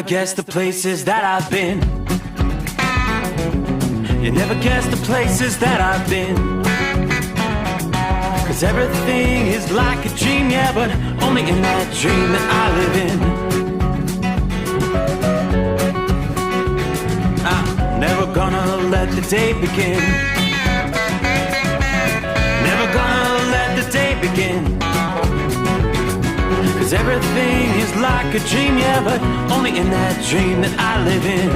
guess the places that I've been. You never guess the places that I've been. 'Cause everything is like a dream, yeah, but only in that dream that I live in. I'm never gonna let the day begin. Never gonna let the day begin. 'Cause everything is like a dream, yeah, but only in that dream that I live in.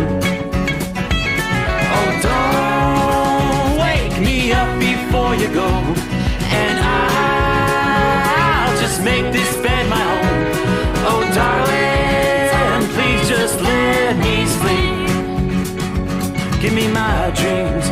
Oh, don't wake me up before you go, and I'll just make this bed my home. Oh, darling, please just let me sleep. Give me my dreams.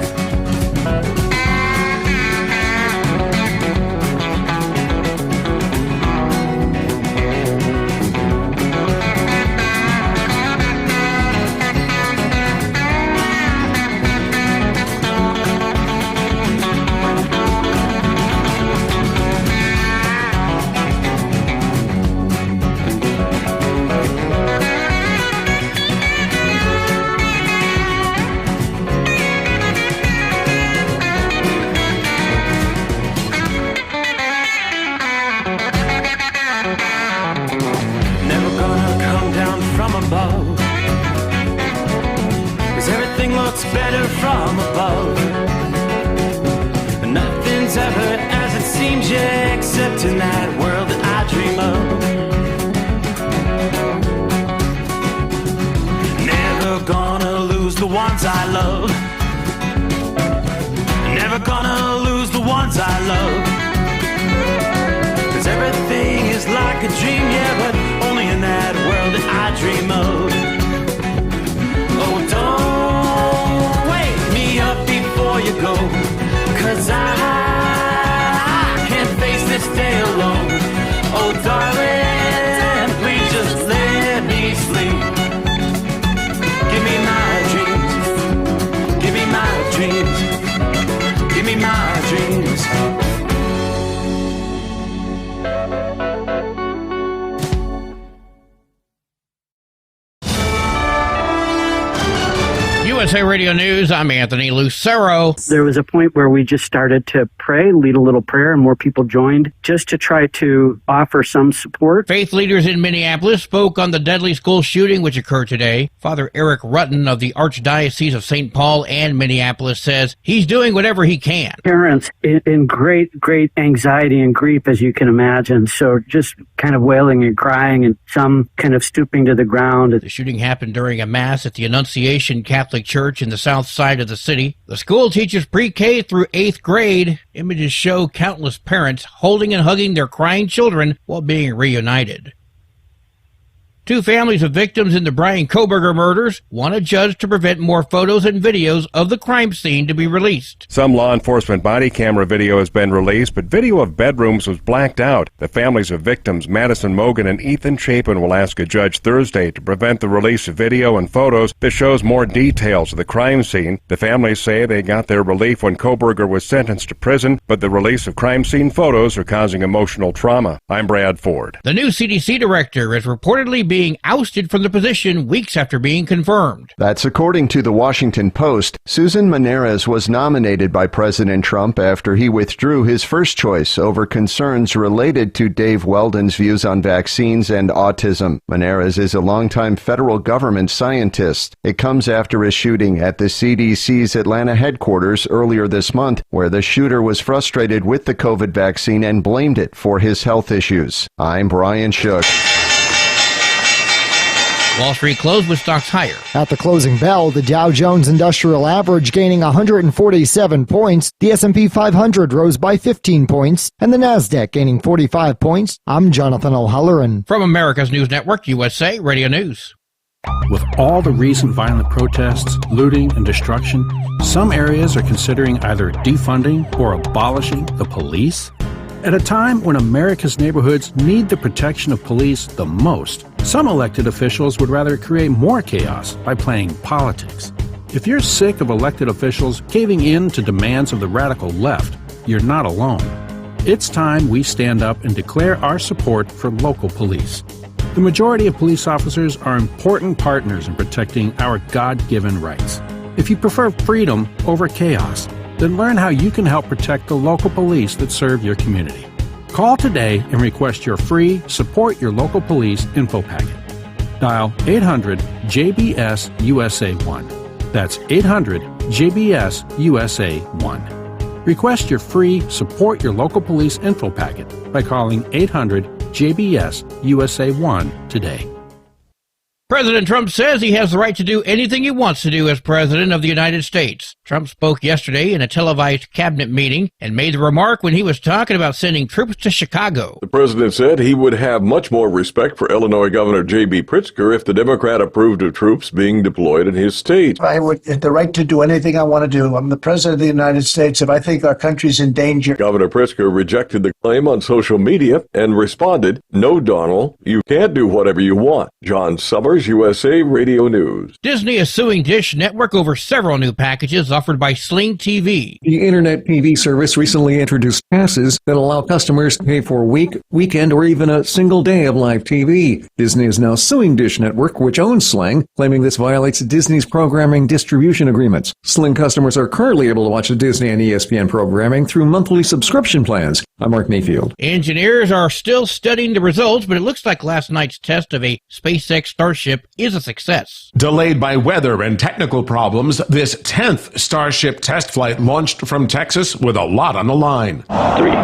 Better from above. Nothing's ever as it seems, yeah, except in that world that I dream of. Never gonna lose the ones I love. Never gonna lose the ones I love. 'Cause everything is like a dream, yeah, but only in that world that I dream of. Oh, don't up before you go, 'cause I can't face this day alone. Oh, darling, please just let me sleep. Give me my dreams. Give me my dreams. Give me my dreams. USA Radio News, I'm Anthony Lucero. There was a point where we just started to pray, lead a little prayer, and more people joined just to try to offer some support. Faith leaders in Minneapolis spoke on the deadly school shooting which occurred today. Father Eric Rutten of the Archdiocese of St. Paul and Minneapolis says he's doing whatever he can. Parents in great anxiety and grief, as you can imagine, so just kind of wailing and crying and some kind of stooping to the ground. The shooting happened during a mass at the Annunciation Catholic Church in the south side of the city. The school teaches pre-K through 8th grade. Images show countless parents holding and hugging their crying children while being reunited. Two families of victims in the Brian Kohberger murders want a judge to prevent more photos and videos of the crime scene to be released. Some law enforcement body camera video has been released, but video of bedrooms was blacked out. The families of victims Madison Mogan and Ethan Chapin will ask a judge Thursday to prevent the release of video and photos that shows more details of the crime scene. The families say they got their relief when Kohberger was sentenced to prison, but the release of crime scene photos are causing emotional trauma. I'm Brad Ford. The new CDC director is reportedly being ousted from the position weeks after being confirmed. That's according to the Washington Post. Susan Maneras was nominated by President Trump after he withdrew his first choice over concerns related to Dave Weldon's views on vaccines and autism. Maneras is a longtime federal government scientist. It comes after a shooting at the CDC's Atlanta headquarters earlier this month, where the shooter was frustrated with the COVID vaccine and blamed it for his health issues. I'm Brian Shook. Wall Street closed with stocks higher. At the closing bell, the Dow Jones Industrial Average gaining 147 points, the S&P 500 rose by 15 points, and the Nasdaq gaining 45 points. I'm Jonathan O'Halloran. From America's News Network, USA Radio News. With all the recent violent protests, looting, and destruction, some areas are considering either defunding or abolishing the police. At a time when America's neighborhoods need the protection of police the most, some elected officials would rather create more chaos by playing politics. If you're sick of elected officials caving in to demands of the radical left, you're not alone. It's time we stand up and declare our support for local police. The majority of police officers are important partners in protecting our God-given rights. If you prefer freedom over chaos, then learn how you can help protect the local police that serve your community. Call today and request your free Support Your Local Police info packet. Dial 800-JBS-USA-1. That's 800-JBS-USA-1. Request your free Support Your Local Police info packet by calling 800-JBS-USA-1 today. President Trump says he has the right to do anything he wants to do as President of the United States. Trump spoke yesterday in a televised cabinet meeting and made the remark when he was talking about sending troops to Chicago. The president said he would have much more respect for Illinois Governor J.B. Pritzker if the Democrat approved of troops being deployed in his state. I would have the right to do anything I want to do. I'm the President of the United States. If I think our country's in danger. Governor Pritzker rejected the claim on social media and responded, "No, Donald, you can't do whatever you want." John Sommers, USA Radio News. Disney is suing Dish Network over several new packages offered by Sling TV. The Internet TV service recently introduced passes that allow customers to pay for a week, weekend, or even a single day of live TV. Disney is now suing Dish Network, which owns Sling, claiming this violates Disney's programming distribution agreements. Sling customers are currently able to watch the Disney and ESPN programming through monthly subscription plans. I'm Mark Mayfield. Engineers are still studying the results, but it looks like last night's test of a SpaceX Starship is a success. Delayed by weather and technical problems, this 10th Starship test flight launched from Texas with a lot on the line. 3, 2,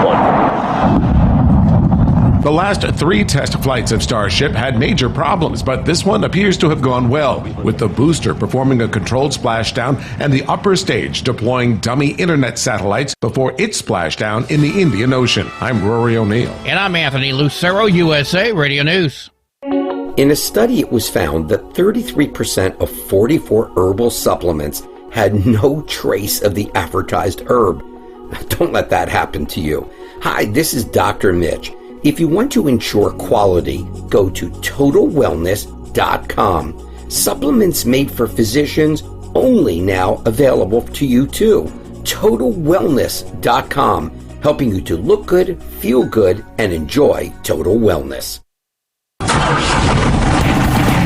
1. The last 3 test flights of Starship had major problems, but this one appears to have gone well, with the booster performing a controlled splashdown and the upper stage deploying dummy internet satellites before it splashdown in the Indian Ocean. I'm Rory O'Neill. And I'm Anthony Lucero, USA Radio News. In a study, it was found that 33% of 44 herbal supplements had no trace of the advertised herb. Don't let that happen to you. Hi, this is Dr. Mitch. If you want to ensure quality, go to TotalWellness.com. Supplements made for physicians only now available to you too. TotalWellness.com, helping you to look good, feel good, and enjoy total wellness.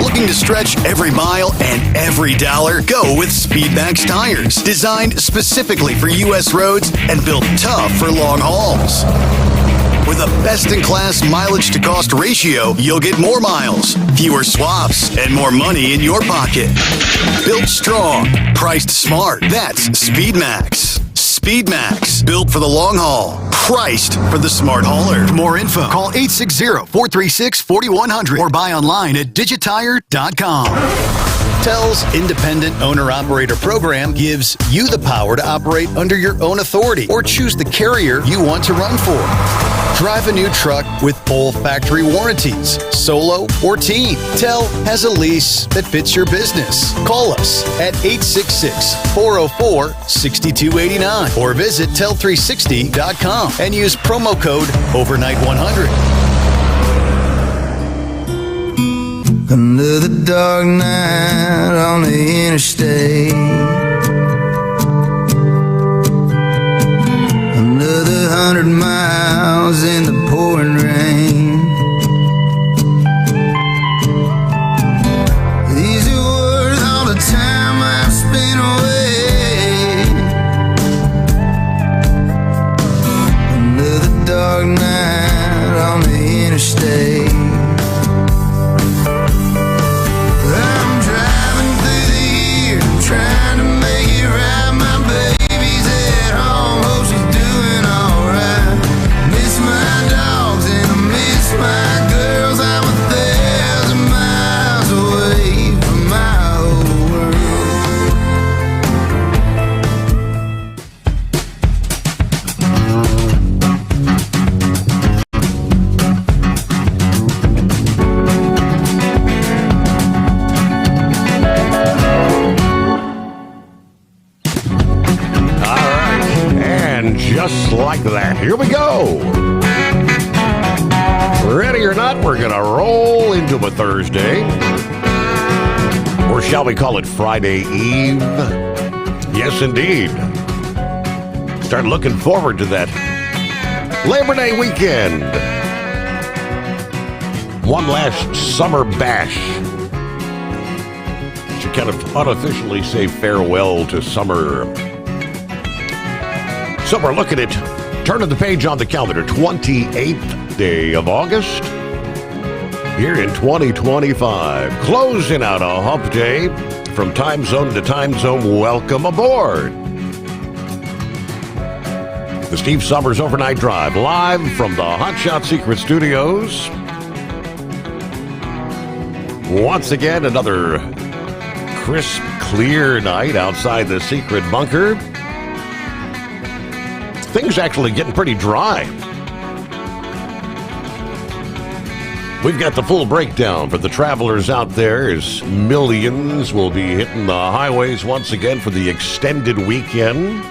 Looking to stretch every mile and every dollar? Go with Speedmax tires, designed specifically for U.S. roads and built tough for long hauls. With a best-in-class mileage-to-cost ratio, you'll get more miles, fewer swaps, and more money in your pocket. Built strong, priced smart. That's Speedmax. Speedmax, built for the long haul, priced for the smart hauler. For more info, call 860-436-4100 or buy online at digitire.com. TEL's Independent Owner-Operator Program gives you the power to operate under your own authority or choose the carrier you want to run for. Drive a new truck with full factory warranties, solo or team. TEL has a lease that fits your business. Call us at 866-404-6289 or visit tel360.com and use promo code OVERNIGHT100. Under the dark night on the interstate, another 100 miles in the pouring rain. These are worth all the time I've spent away. Under the dark night on the interstate. Trying to make it right, my baby's at home, hope she's doing alright. Miss my dogs and I miss my girls. I'm 1,000 miles away from my old Just like that, here we go. Ready or not, we're gonna roll into a Thursday, or shall we call it Friday Eve? Yes, indeed. Start looking forward to that Labor Day weekend. one last summer bash. Should kind of unofficially say farewell to summer. So we're looking at turning the page on the calendar, 28th day of August. Here in 2025, closing out a hump day from time zone to time zone. Welcome aboard. The Steve Sommers Overnight Drive, live from the Hot Shot Secret Studios. Once again, another crisp, clear night outside the secret bunker. Things actually getting pretty dry. We've got the full breakdown for the travelers out there as millions will be hitting the highways once again for the extended weekend.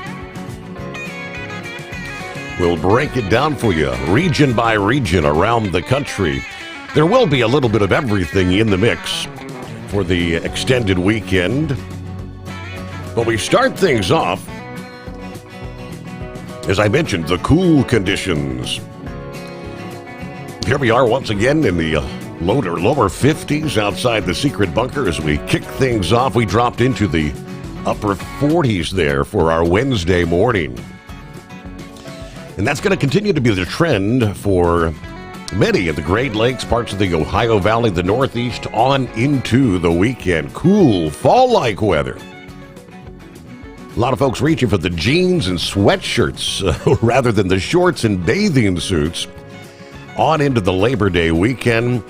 We'll break it down for you region by region around the country. There will be a little bit of everything in the mix for the extended weekend. But we start things off, as I mentioned, the cool conditions. Here we are once again in the lower 50s outside the secret bunker. As we kick things off, we dropped into the upper 40s there for our Wednesday morning. And that's going to continue to be the trend for many of the Great Lakes, parts of the Ohio Valley, the Northeast, on into the weekend. Cool, fall-like weather. A lot of folks reaching for the jeans and sweatshirts rather than the shorts and bathing suits. On into the Labor Day weekend.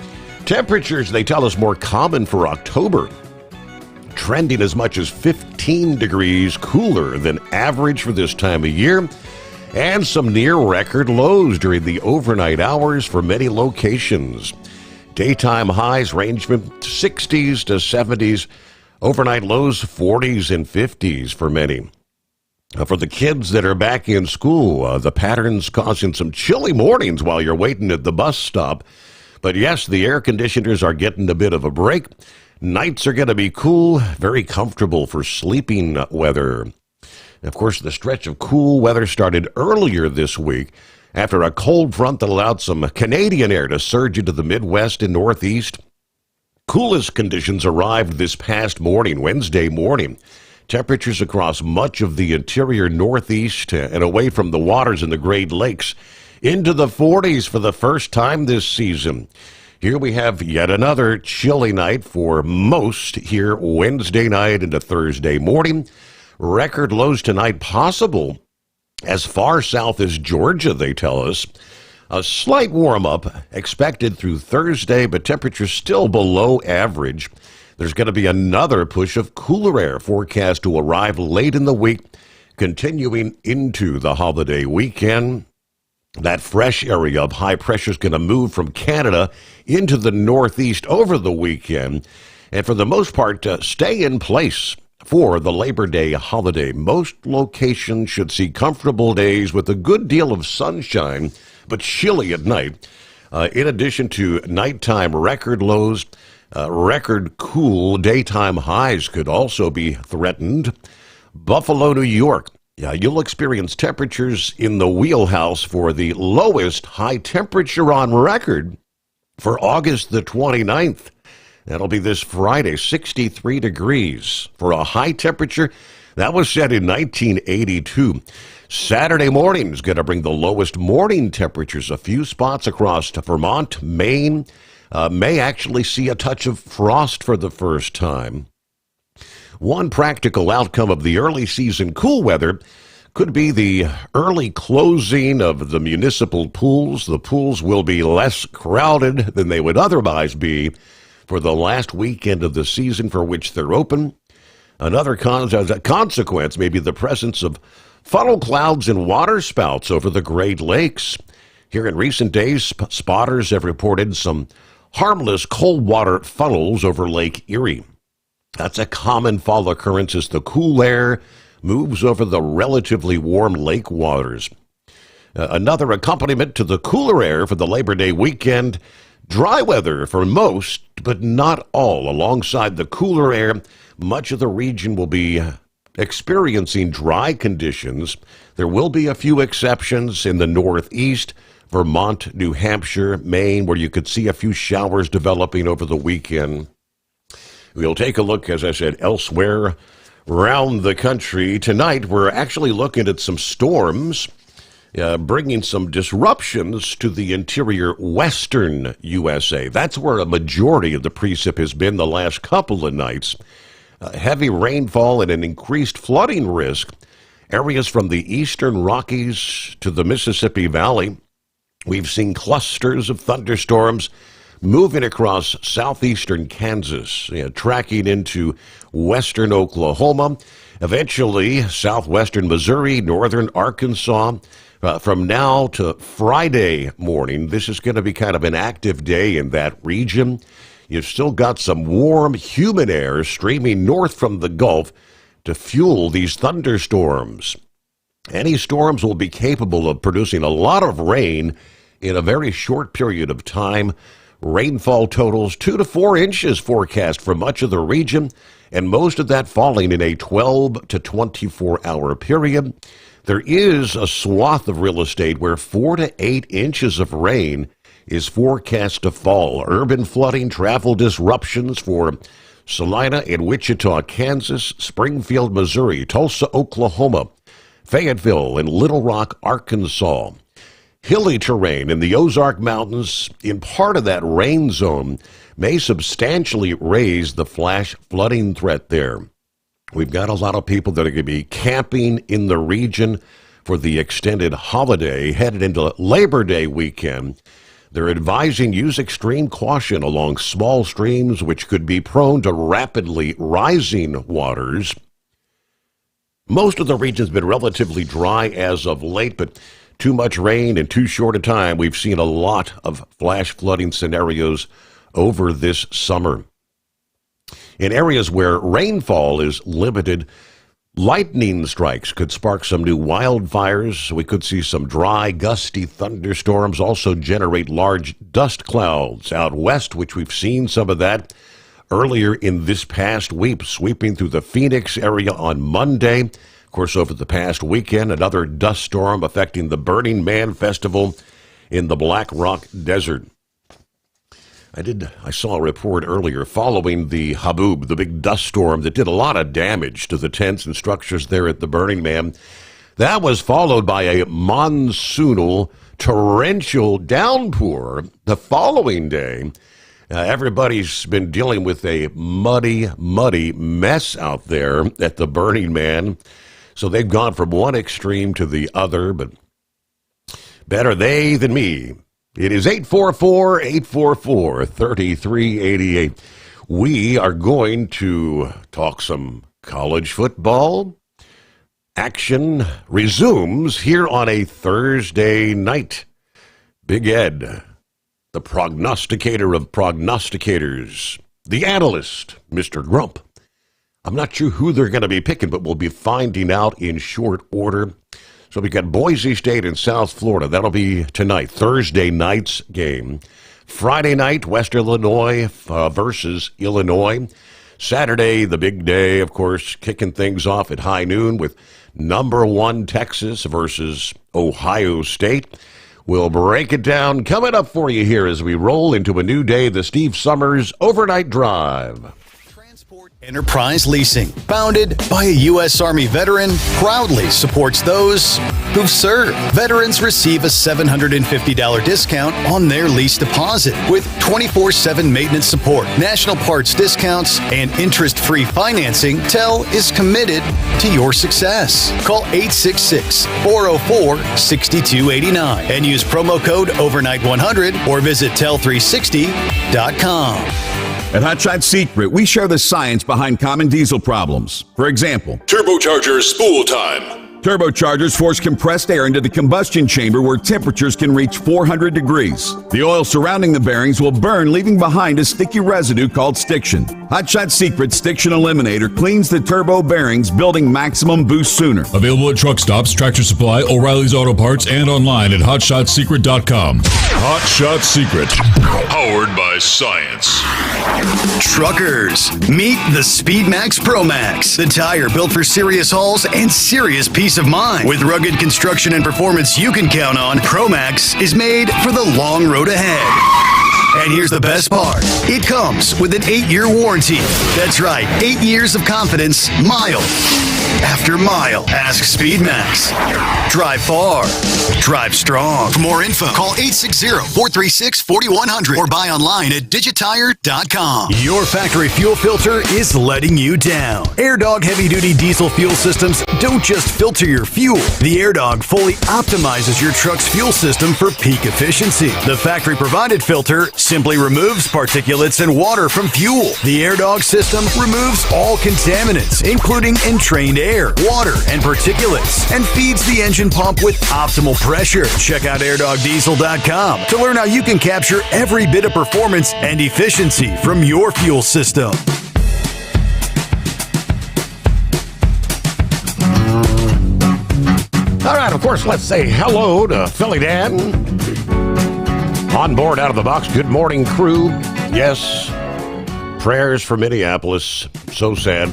Temperatures, they tell us, more common for October. Trending as much as 15 degrees cooler than average for this time of year. And some near record lows during the overnight hours for many locations. Daytime highs range from 60s to 70s. Overnight lows 40s and 50s for many. For the kids that are back in school, the pattern's causing some chilly mornings while you're waiting at the bus stop. But yes, the air conditioners are getting a bit of a break. Nights are going to be cool, very comfortable for sleeping weather. Of course, the stretch of cool weather started earlier this week after a cold front that allowed some Canadian air to surge into the Midwest and Northeast. Coolest conditions arrived this past morning, Wednesday morning. Temperatures across much of the interior Northeast and away from the waters in the Great Lakes into the 40s for the first time this season. Here we have yet another chilly night for most here Wednesday night into Thursday morning. Record lows tonight possible as far south as Georgia, they tell us. A slight warm-up expected through Thursday, but temperatures still below average. There's going to be another push of cooler air forecast to arrive late in the week, continuing into the holiday weekend. That fresh area of high pressure is going to move from Canada into the Northeast over the weekend, and for the most part, stay in place for the Labor Day holiday. Most locations should see comfortable days with a good deal of sunshine, but chilly at night. In addition to nighttime record lows, record cool daytime highs could also be threatened. Buffalo, New York. You'll experience temperatures in the wheelhouse for the lowest high temperature on record for August the 29th. That'll be this Friday, 63 degrees for a high temperature. That was set in 1982. Saturday morning is going to bring the lowest morning temperatures. A few spots across to Vermont, Maine, may actually see a touch of frost for the first time. One practical outcome of the early season cool weather could be the early closing of the municipal pools. The pools will be less crowded than they would otherwise be for the last weekend of the season for which they're open. Another consequence may be the presence of funnel clouds and water spouts over the Great Lakes. Here in recent days, spotters have reported some harmless cold water funnels over Lake Erie. That's a common fall occurrence as the cool air moves over the relatively warm lake waters. Another accompaniment to the cooler air for the Labor Day weekend, dry weather for most, but not all. Alongside the cooler air, much of the region will be experiencing dry conditions. There will be a few exceptions in the Northeast, Vermont, New Hampshire, Maine, where you could see a few showers developing over the weekend. We'll take a look, as I said, elsewhere around the country. Tonight, we're actually looking at some storms, bringing some disruptions to the interior western USA. That's where a majority of the precip has been the last couple of nights. Heavy rainfall and an increased flooding risk. Areas from the eastern Rockies to the Mississippi Valley. We've seen clusters of thunderstorms moving across southeastern Kansas, tracking into western Oklahoma, eventually southwestern Missouri, northern Arkansas. From now to Friday morning, this is going to be kind of an active day in that region. You've still got some warm, humid air streaming north from the Gulf to fuel these thunderstorms. Any storms will be capable of producing a lot of rain in a very short period of time. Rainfall totals 2 to 4 inches forecast for much of the region, and most of that falling in a 12 to 24-hour period. There is a swath of real estate where 4 to 8 inches of rain is forecast to fall. Urban flooding, travel disruptions for Salina and Wichita, Kansas, Springfield, Missouri, Tulsa, Oklahoma, Fayetteville, and Little Rock, Arkansas. Hilly terrain in the Ozark Mountains in part of that rain zone may substantially raise the flash flooding threat there. We've got a lot of people that are going to be camping in the region for the extended holiday headed into Labor Day weekend. They're advising use extreme caution along small streams which could be prone to rapidly rising waters. Most of the region's been relatively dry as of late, but too much rain in too short a time. We've seen a lot of flash flooding scenarios over this summer. In areas where rainfall is limited, lightning strikes could spark some new wildfires. We could see some dry, gusty thunderstorms also generate large dust clouds out west, which we've seen some of that earlier in this past week, sweeping through the Phoenix area on Monday. Of course, over the past weekend, another dust storm affecting the Burning Man Festival in the Black Rock Desert. I saw a report earlier following the Haboob, the big dust storm that did a lot of damage to the tents and structures there at the Burning Man. That was followed by a monsoonal torrential downpour the following day. Everybody's been dealing with a muddy mess out there at the Burning Man. So they've gone from one extreme to the other, but better they than me. It is 844-844-3388. We are going to talk some college football. Action resumes here on a Thursday night. Big Ed, the prognosticator of prognosticators, the analyst, Mr. Grump. I'm not sure who they're going to be picking, but we'll be finding out in short order. So we got Boise State in South Florida. That'll be tonight, Thursday night's game. Friday night, West Illinois versus Illinois. Saturday, the big day, of course, kicking things off at high noon with number 1 Texas versus Ohio State. We'll break it down coming up for you here as we roll into a new day, the Steve Sommers Overnight Drive. Enterprise Leasing, founded by a U.S. Army veteran, proudly supports those who've served. Veterans receive a $750 discount on their lease deposit with 24/7 maintenance support, national parts discounts, and interest-free financing. TEL is committed to your success. Call 866-404-6289 and use promo code OVERNIGHT100 or visit tel360.com. At Hotshot Secret, we share the science behind common diesel problems. For example, turbochargers spool time. Turbochargers force compressed air into the combustion chamber where temperatures can reach 400 degrees. The oil surrounding the bearings will burn, leaving behind a sticky residue called stiction. Hotshot Secret Stiction Eliminator cleans the turbo bearings, building maximum boost sooner. Available at truck stops, Tractor Supply, O'Reilly's Auto Parts, and online at HotShotSecret.com. Hotshot Secret, powered by science. Truckers, meet the SpeedMax Pro Max, the tire built for serious hauls and serious peace of mind. With rugged construction and performance you can count on, Pro Max is made for the long road ahead. And here's the best part. It comes with an 8-year warranty. That's right, 8 years of confidence, mile after mile. Ask SpeedMax. Drive far. Drive strong. For more info, call 860-436-4100 or buy online at digitire.com. Your factory fuel filter is letting you down. AirDog heavy-duty diesel fuel systems don't just filter your fuel. The AirDog fully optimizes your truck's fuel system for peak efficiency. The factory-provided filter simply removes particulates and water from fuel. The AirDog system removes all contaminants, including entrained air, water, and particulates, and feeds the engine pump with optimal pressure. Check out airdogdiesel.com to learn how you can capture every bit of performance and efficiency from your fuel system. All right, of course, let's say hello to Philly Dan. On board out of the box, good morning, crew. Yes, prayers for Minneapolis. So sad.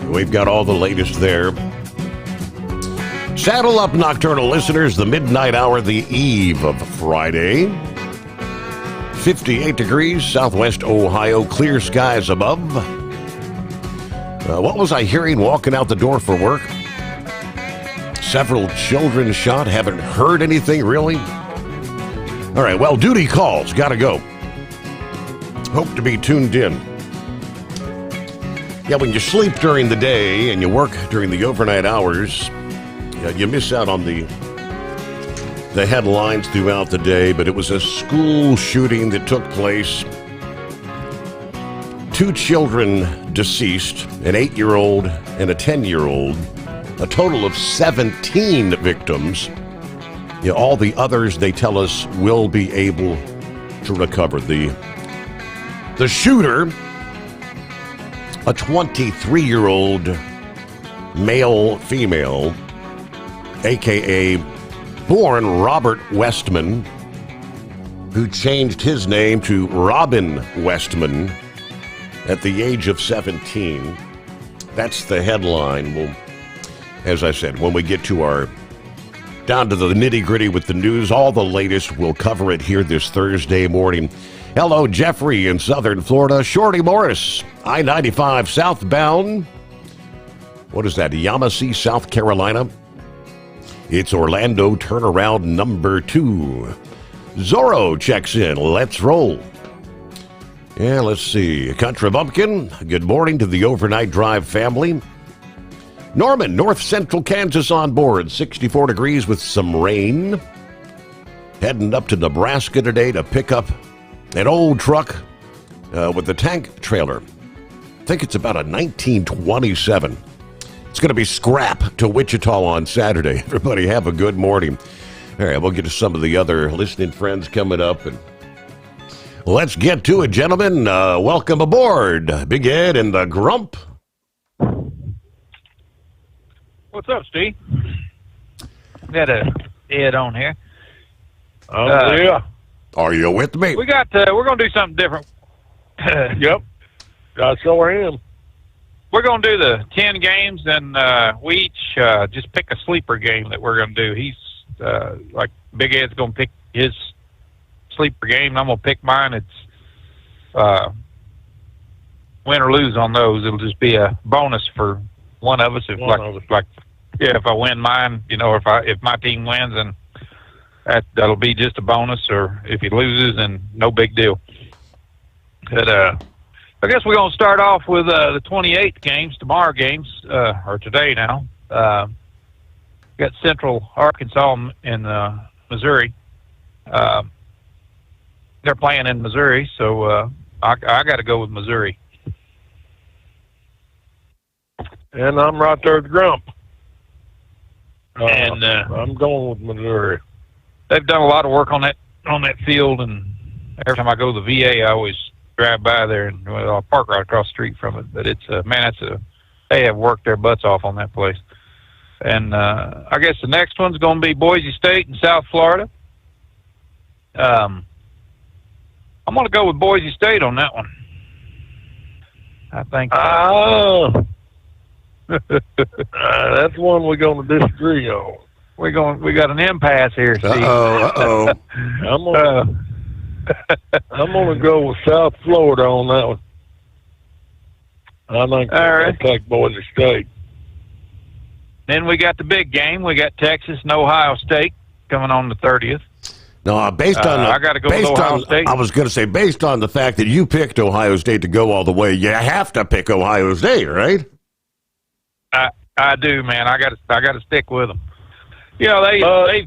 We've got all the latest there. Saddle up, nocturnal listeners. The midnight hour, the eve of Friday. 58 degrees, southwest Ohio, clear skies above. What was I hearing walking out the door for work? Several children shot. Haven't heard anything, really. All right, well, duty calls. Gotta go. Hope to be tuned in. Yeah, when you sleep during the day and you work during the overnight hours, you miss out on the headlines throughout the day, but it was a school shooting that took place. 2 children deceased, an 8-year-old and a 10-year-old. A total of 17 victims. All the others, they tell us, will be able to recover. The shooter, a 23-year-old male-female, a.k.a. born Robert Westman, who changed his name to Robin Westman at the age of 17. That's the headline. Well, as I said, when we get to our down to the nitty-gritty with the news, all the latest, we'll cover it here this Thursday morning. Hello, Jeffrey in southern Florida. Shorty Morris, I-95 southbound. What is that, Yamasee, South Carolina? It's Orlando turnaround number 2. Zorro checks in. Let's roll. Yeah, let's see. Country Bumpkin, good morning to the overnight drive family. Norman, north central Kansas on board, 64 degrees with some rain. Heading up to Nebraska today to pick up an old truck with the tank trailer. I think it's about a 1927. It's going to be scrap to Wichita on Saturday. Everybody have a good morning. All right, we'll get to some of the other listening friends coming up. And let's get to it, gentlemen. Welcome aboard, Big Ed and the Grump. What's up, Steve? Got a Ed on here. Oh, yeah. Are you with me? We got. We're gonna do something different. Yep. I sure am. We're gonna do the 10 games, and we each just pick a sleeper game that we're gonna do. He's like Big Ed's gonna pick his sleeper game, and I'm gonna pick mine. It's win or lose on those. It'll just be a bonus for one of us. If if I win mine, if my team wins, then that'll be just a bonus. Or if he loses, then no big deal. But I guess we're gonna start off with the 28th games, tomorrow games, or today now. Got Central Arkansas in Missouri. They're playing in Missouri, so I got to go with Missouri. And I'm right there at the Grump. And I'm going with Missouri. They've done a lot of work on that field, and every time I go to the VA, I always drive by there, and I'll park right across the street from it. But it's they have worked their butts off on that place. And I guess the next one's going to be Boise State in South Florida. On I'm going to go with Boise State on that one. I think. That's one we're going to disagree on. We got an impasse here, Steve. I'm gonna go with South Florida on that one. I think I'll take Boise State. Then we got the big game. We got Texas and Ohio State coming on the 30th. No, based on I got to go with Ohio State. I was going to say, based on the fact that you picked Ohio State to go all the way, you have to pick Ohio State, right? I do, man. I got to stick with them. You know, they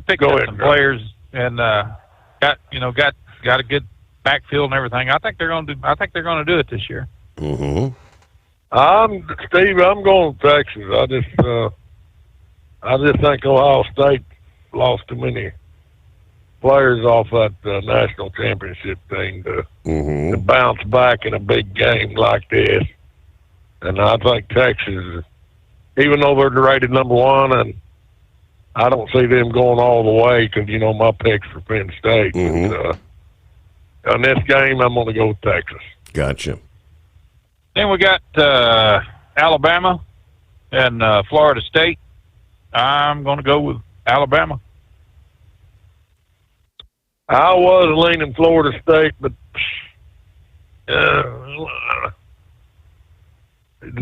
picked up some players and got a good backfield and everything. I think they're going to do it this year. Mm-hmm. Steve, I'm going with Texas. I just think Ohio State lost too many players off that national championship thing to bounce back in a big game like this. And I think Texas, even though they're rated number one, and I don't see them going all the way because, my picks for Penn State. But, on this game, I'm going to go with Texas. Gotcha. Then we got Alabama and Florida State. I'm going to go with Alabama. I was leaning Florida State, but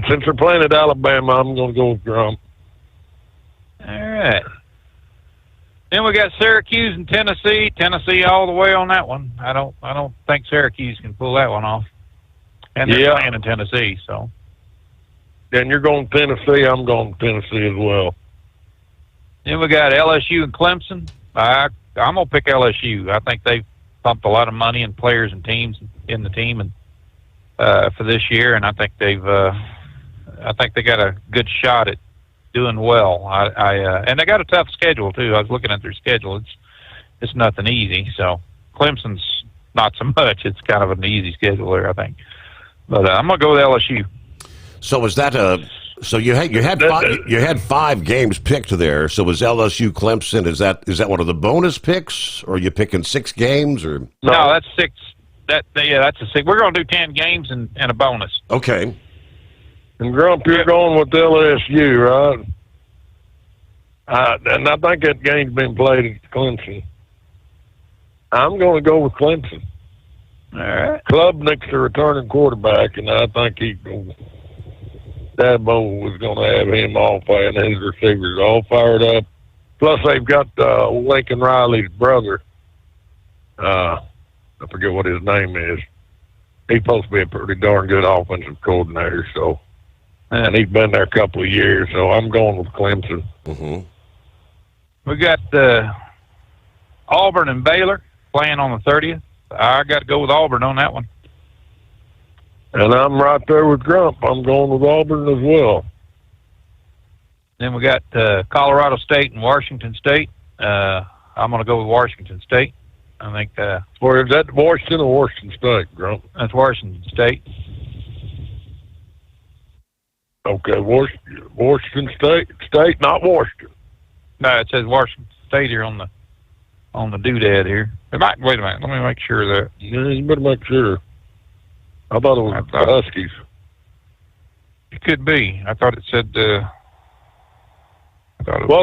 since they're playing at Alabama, I'm going to go with Grum. All right. Then we got Syracuse and Tennessee. Tennessee all the way on that one. I don't think Syracuse can pull that one off. And they're playing in Tennessee, so. Then you're going Tennessee. I'm going Tennessee as well. Then we got LSU and Clemson. I'm gonna pick LSU. I think they've pumped a lot of money in players and teams in the team and for this year, and I think they got a good shot at doing well. And they got a tough schedule too. I was looking at their schedule. It's nothing easy. So Clemson's not so much. It's kind of an easy schedule there, I think. But I'm gonna go with LSU. So was that So you had five games picked there. So was LSU Clemson? Is that one of the bonus picks, or are you picking 6 games? Or no, that's 6. That's a 6. We're going to do 10 games and a bonus. Okay. And Grump, you're going with LSU, right? And I think that game's been played at Clemson. I'm going to go with Clemson. All right. Klubnik's the returning quarterback, and I think Dabo was going to have him all fired, and his receivers all fired up. Plus, they've got Lincoln Riley's brother. I forget what his name is. He's supposed to be a pretty darn good offensive coordinator, so, and he's been there a couple of years, so I'm going with Clemson. Mm-hmm. We got Auburn and Baylor playing on the 30th. I got to go with Auburn on that one. And I'm right there with Grump. I'm going with Auburn as well. Then we got Colorado State and Washington State. I'm going to go with Washington State. I think. Or is that Washington or Washington State, Grump? That's Washington State. Okay, Washington State, not Washington. No, it says Washington State here on the doodad here. It might. Wait a minute. Let me make sure that. Yeah, you better make sure. I thought it was the Huskies. It could be. I thought it said. Well,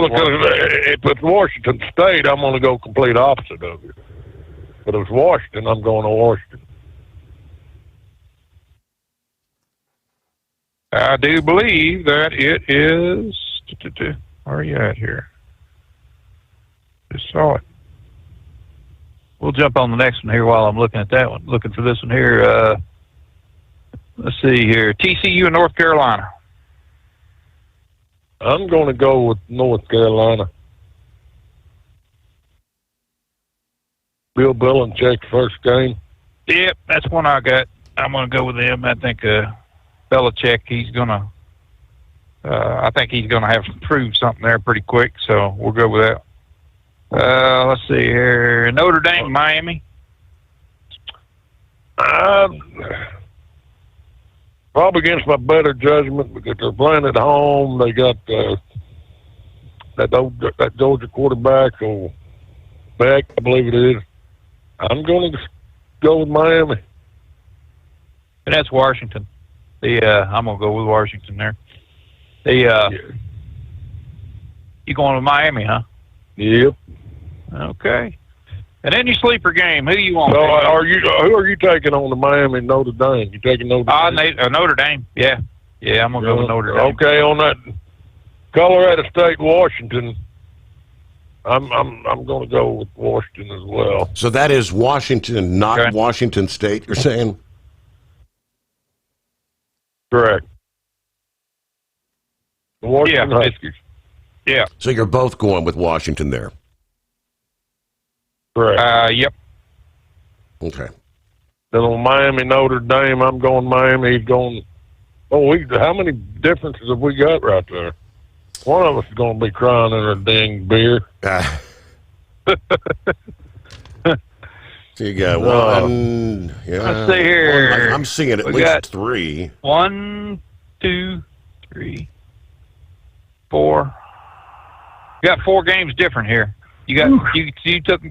if it's Washington State, I'm going to go complete opposite of you. But if it's Washington, I'm going to Washington. I do believe that it is. Where are you at here? Just saw it. We'll jump on the next one here while I'm looking at that one. Looking for this one here. Let's see here. TCU and North Carolina. I'm going to go with North Carolina. Bill Belichick's first game. Yep, that's one I got. I'm going to go with them. I think Belichick, he's going to. I think he's going to have to prove something there pretty quick. So we'll go with that. Let's see here. Notre Dame, Miami. Probably against my better judgment because they're playing at home. They got that Georgia quarterback, or Beck, I believe it is. I'm going to go with Miami. And that's Washington. I'm gonna go with Washington there. You going with Miami, huh? Yep. Okay. And then your sleeper game. Who do you want? So who are you taking on the Miami Notre Dame? You taking Notre Dame? Notre Dame. Yeah. Yeah, I'm gonna go with Notre Dame. Okay, on that Colorado State, Washington. I'm going to go with Washington as well. So that is Washington, not Washington State, you're saying? Correct. The Washington Huskies. Yeah. So you're both going with Washington there? Correct. Yep. Okay. Then on Miami Notre Dame, I'm going Miami. He's going. Oh, how many differences have we got right there? One of us is going to be crying in a dang beer. So you got one. Yeah. Let's see here. I'm seeing at least 3. 1, 2, 3, 4. You got 4 games different here. You got you took.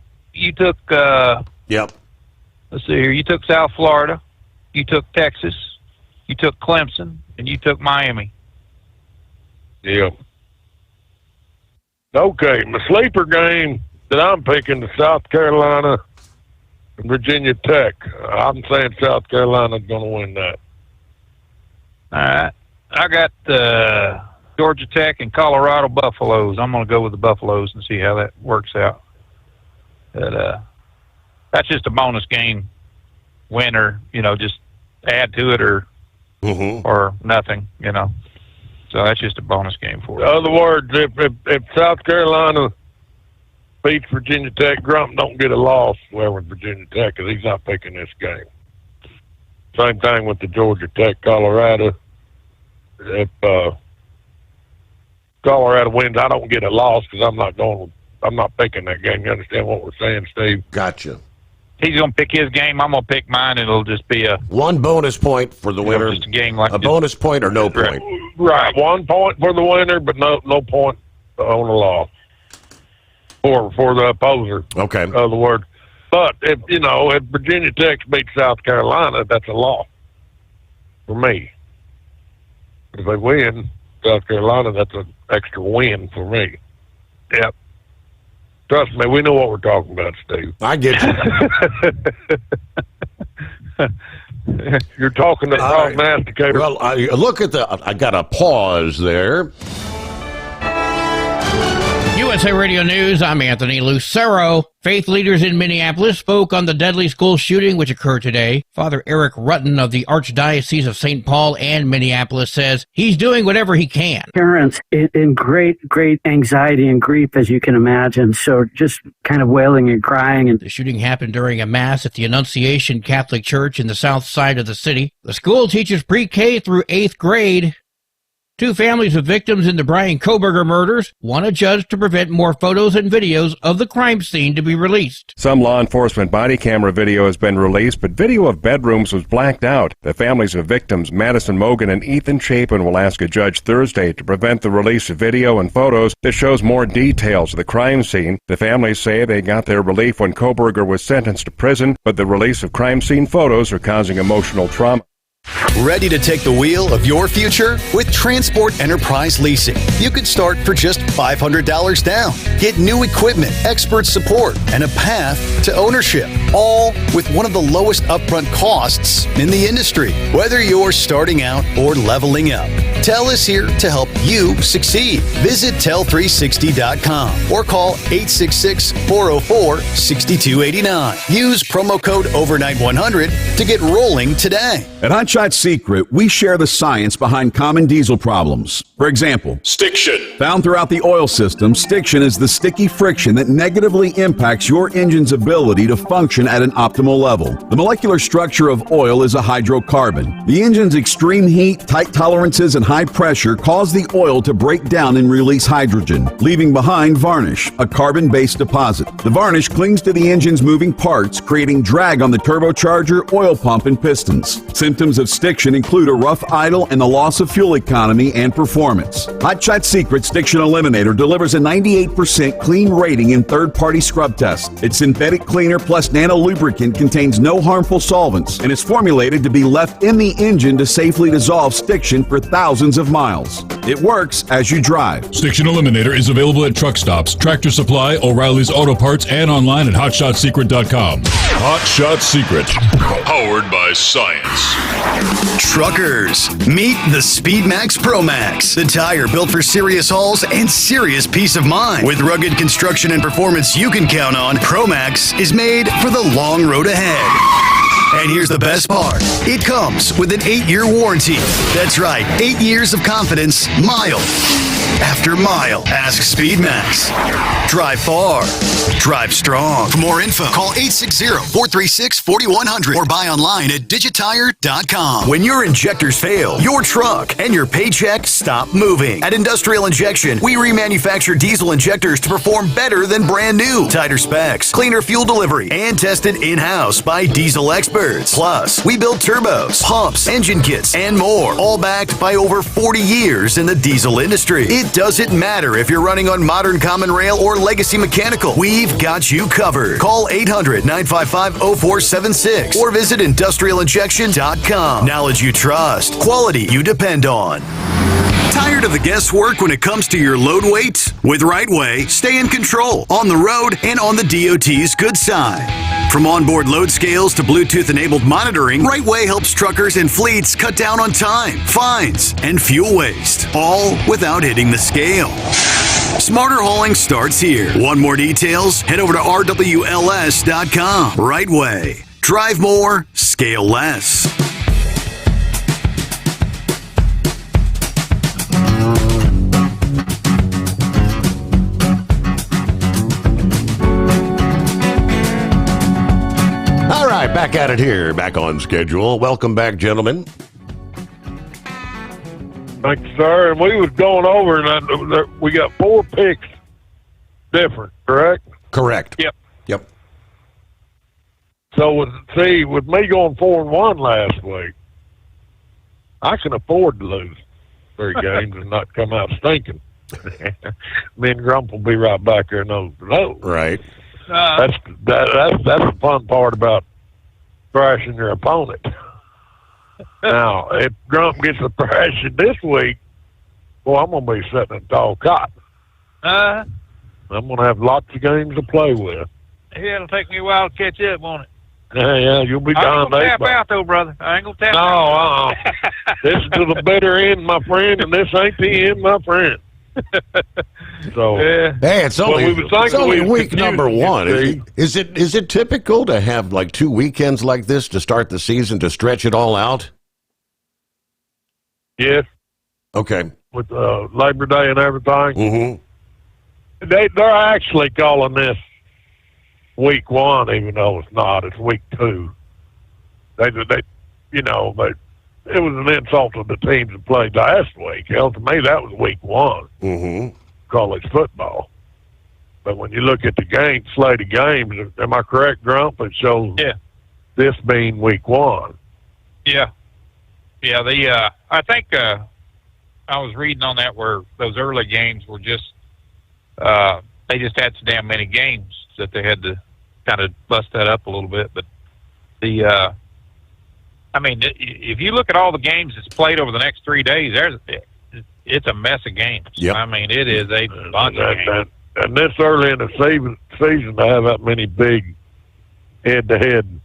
Yep. Let's see here. You took South Florida. You took Texas. You took Clemson, and you took Miami. Yep. Okay, my sleeper game that I'm picking is South Carolina and Virginia Tech. I'm saying South Carolina's going to win that. All right. I got Georgia Tech and Colorado Buffaloes. I'm going to go with the Buffaloes and see how that works out. But that's just a bonus game. Win or, just add to it or nothing, So that's just a bonus game for us. In other words, if South Carolina beats Virginia Tech, Grump don't get a loss with Virginia Tech because he's not picking this game. Same thing with the Georgia Tech, Colorado. If Colorado wins, I don't get a loss because I'm not picking that game. You understand what we're saying, Steve? Gotcha. He's going to pick his game. I'm going to pick mine, and it'll just be one bonus point for the winner. Just a game like a bonus point or no point. Right, 1 point for the winner, but no point on the loss for the opposer. Okay. In other words, but if Virginia Tech beats South Carolina, that's a loss for me. If they win South Carolina, that's an extra win for me. Yep. Trust me, we know what we're talking about, Steve. I get you. You're talking to prognosticator. Well, I got a pause there. USA Radio News, I'm Anthony Lucero. Faith leaders in Minneapolis spoke on the deadly school shooting which occurred today. Father Eric Rutten of the Archdiocese of St. Paul and Minneapolis says he's doing whatever he can. Parents in great anxiety and grief, as you can imagine, so just kind of wailing and crying. And the shooting happened during a mass at the Annunciation Catholic Church in the south side of the city. The school teaches pre-K through 8th grade. 2 families of victims in the Brian Koberger murders want a judge to prevent more photos and videos of the crime scene to be released. Some law enforcement body camera video has been released, but video of bedrooms was blacked out. The families of victims Madison Mogan and Ethan Chapin will ask a judge Thursday to prevent the release of video and photos that shows more details of the crime scene. The families say they got their relief when Koberger was sentenced to prison, but the release of crime scene photos are causing emotional trauma. Ready to take the wheel of your future? With Transport Enterprise Leasing, you could start for just $500 down. Get new equipment, expert support, and a path to ownership, all with one of the lowest upfront costs in the industry. Whether you're starting out or leveling up, TEL is here to help you succeed. Visit tel360.com or call 866-404-6289. Use promo code OVERNIGHT100 to get rolling today. At Hotshot Secret, we share the science behind common diesel problems. For example, stiction. Found throughout the oil system, stiction is the sticky friction that negatively impacts your engine's ability to function at an optimal level. The molecular structure of oil is a hydrocarbon. The engine's extreme heat, tight tolerances, and high pressure cause the oil to break down and release hydrogen, leaving behind varnish, a carbon-based deposit. The varnish clings to the engine's moving parts, creating drag on the turbocharger, oil pump, and pistons. Symptoms of stiction include a rough idle and the loss of fuel economy and performance. Hotshot Secret Stiction Eliminator delivers a 98% clean rating in third-party scrub tests. Its synthetic cleaner plus nano and a lubricant contains no harmful solvents and is formulated to be left in the engine to safely dissolve stiction for thousands of miles. It works as you drive. Stiction Eliminator is available at truck stops, Tractor Supply, O'Reilly's Auto Parts, and online at HotShotSecret.com. Hot Shot Secret, powered by science. Truckers, meet the Speedmax Pro Max, the tire built for serious hauls and serious peace of mind. With rugged construction and performance you can count on, Pro Max is made for the long road ahead. And here's the best part. It comes with an 8-year warranty. That's right, 8 years of confidence, mile after mile. Ask Speedmax. Drive far. Drive strong. For more info, call 860-436-4100 or buy online at digitire.com. When your injectors fail, your truck and your paycheck stop moving. At Industrial Injection, we remanufacture diesel injectors to perform better than brand new. Tighter specs, cleaner fuel delivery, and tested in-house by diesel experts. Plus, we build turbos, pumps, engine kits, and more, all backed by over 40 years in the diesel industry. It doesn't matter if you're running on modern common rail or legacy mechanical. We've got you covered. Call 800-955-0476 or visit industrialinjection.com. Knowledge you trust. Quality you depend on. Tired of the guesswork when it comes to your load weight? With RightWay, stay in control on the road and on the DOT's good side. From onboard load scales to Bluetooth-enabled monitoring, RightWay helps truckers and fleets cut down on time, fines, and fuel waste, all without hitting the scale. Smarter hauling starts here. Want more details? Head over to rwls.com. RightWay. Drive more, scale less. All right, back at it here, back on schedule. Welcome back, gentlemen. Thank you, sir. And we was going over, and we got 4 picks different, correct? Correct. Yep. Yep. So, with me going 4-1 last week, I can afford to lose 3 games and not come out stinking. Me and Grump will be right back there nose to nose. Right. That's the fun part about thrashing your opponent. Now, if Grump gets a thrashing this week, well, I'm going to be sitting in tall cotton. I'm going to have lots of games to play with. Yeah, it'll take me a while to catch up, won't it? Yeah, you'll be I ain't done. gonna tap out, though, brother. I ain't going to tap No, out. This is to the bitter end, my friend, and this ain't the end, my friend. So, hey, it's only week number 1. Is it typical to have like 2 weekends like this to start the season to stretch it all out? Yes. Okay. With Labor Day and everything. Mm-hmm. They're actually calling this week 1, even though it's not. It's week 2. They it was an insult to the teams that played last week. Hell, to me, that was week 1, college football. But when you look at the slate of games, am I correct, Grump? It shows this being week 1. Yeah. Yeah, I think I was reading on that where those early games were just, they just had so damn many games that they had to kind of bust that up a little bit. But if you look at all the games that's played over the next 3 days, it's a mess of games. Yep. I mean, it is a bunch of games. And this early in the season to have that many big head-to-head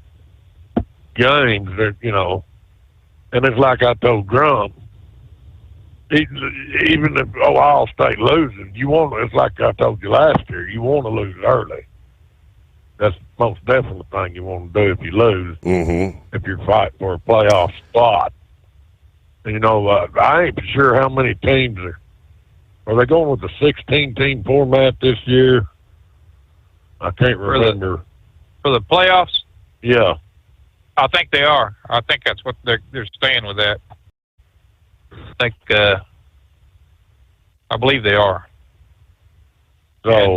games, and it's like I told Grump, even if Ohio State loses, it's like I told you last year, you want to lose early. That's the most definite thing you want to do if you lose, if you're fighting for a playoff spot. And, I ain't sure how many teams are they going with the 16-team format this year? I can't remember. For the playoffs? Yeah. I think they are. I think that's what they're staying with that. I believe they are. So,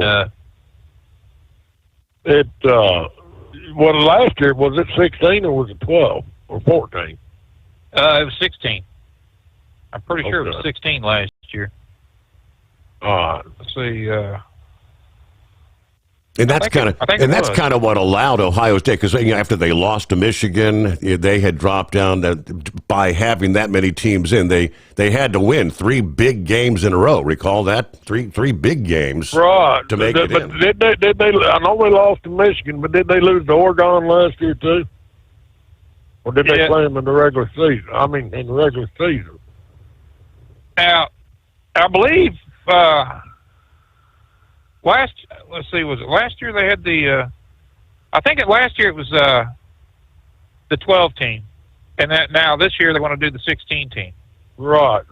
last year, was it 16 or was it 12 or 14? It was 16. I'm pretty sure it was 16 last year. All right. Let's see. And that's kind of what allowed Ohio State, because after they lost to Michigan, they had dropped down. By having that many teams in, they had to win 3 big games in a row. Recall that? Three big games, right? To make it in. Did they? I know they lost to Michigan, but did they lose to Oregon last year too? Or did they play them in the regular season? I mean, in the regular season. Now, I believe let's see, was it last year they had the? I think last year it was the 12 team, and that now this year they want to do the 16 team. Right.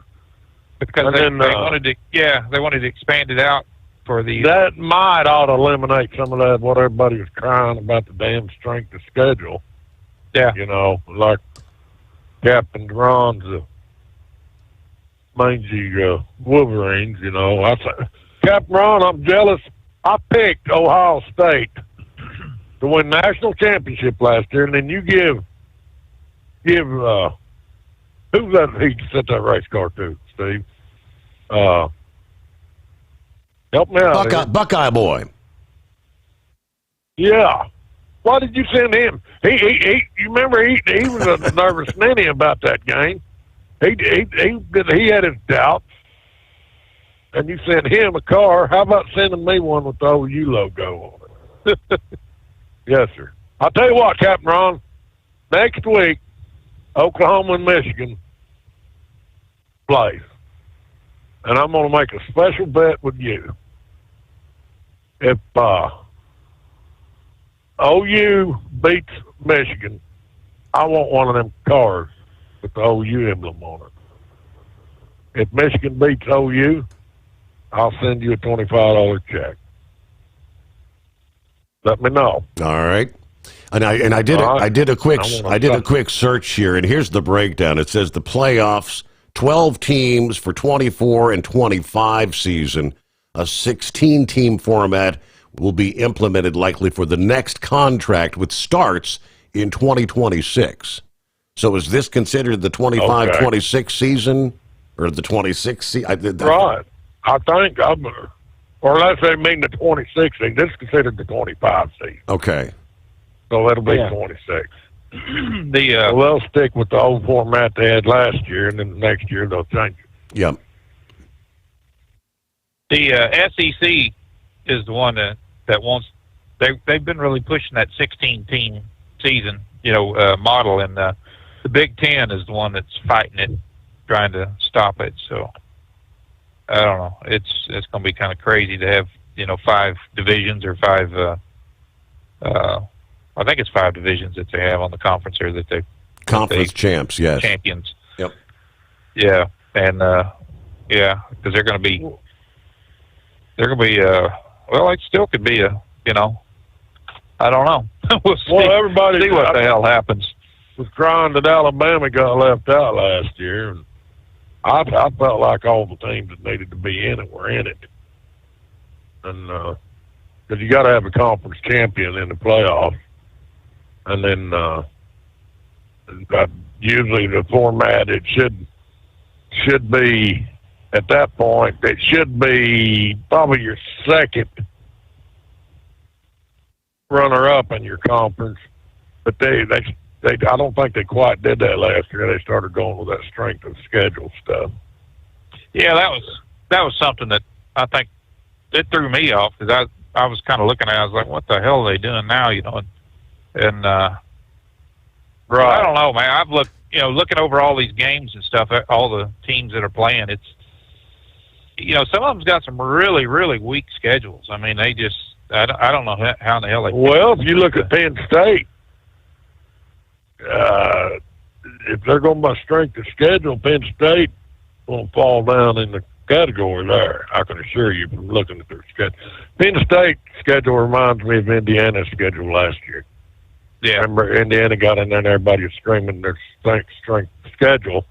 Because they wanted to expand it out for the. That might ought to eliminate some of that what everybody was crying about, the damn strength of schedule. Yeah. You know, like Captain Ron's mangy Wolverines. You know, Captain Ron, I'm jealous. I picked Ohio State to win national championship last year, and then you give who's that he sent that race car to, Steve? Help me out. Buckeye boy. Yeah. Why did you send him? You remember he was a nervous ninny about that game. He had his doubts, and you sent him a car. How about sending me one with the OU logo on it? Yes, sir. I'll tell you what, Captain Ron. Next week, Oklahoma and Michigan plays, and I'm going to make a special bet with you. If OU beats Michigan, I want one of them cars with the OU emblem on it. If Michigan beats OU, I'll send you a $25 check. Let me know. All right. And I did a quick search here, and here's the breakdown. It says the playoffs, 12 teams for 24 and 25 season, a 16-team format will be implemented likely for the next contract, which starts in 2026. So is this considered the 25-26 season or the 26 season? Right. I think or unless they mean the 26 season. This is considered the 25 season. Okay. So it'll be 26. They'll stick with the old format they had last year, and then next year they'll change it. Yep. The SEC is the one that wants. They've been really pushing that 16-team season, model, and the Big Ten is the one that's fighting it, trying to stop it. So I don't know. It's going to be kind of crazy to have 5 divisions or 5. I think it's 5 divisions that they have on the conference here that they conference champs, yes, champions. Yep. Yeah, and because they're going to be. Well, it still could be I don't know. We'll see. Well, everybody see what the hell happens. Was crying that Alabama got left out last year, and I felt like all the teams that needed to be in it were in it, and because you got to have a conference champion in the playoffs, and then usually the format it should be. At that point, it should be probably your second runner-up in your conference. But they I don't think they quite did that last year. They started going with that strength of schedule stuff. Yeah, that was something that I think it threw me off, because I was kind of looking at it. I was like, what the hell are they doing now? And right. I don't know, man. I've looked, looking over all these games and stuff, all the teams that are playing. It's some of them's got some really, really weak schedules. I mean, they just, I don't know how in the hell they. Well, if you look at Penn State, if they're going by strength of schedule, Penn State will fall down in the category there. I can assure you from looking at their schedule. Penn State schedule reminds me of Indiana's schedule last year. Yeah. Remember, Indiana got in there and everybody was screaming their strength schedule.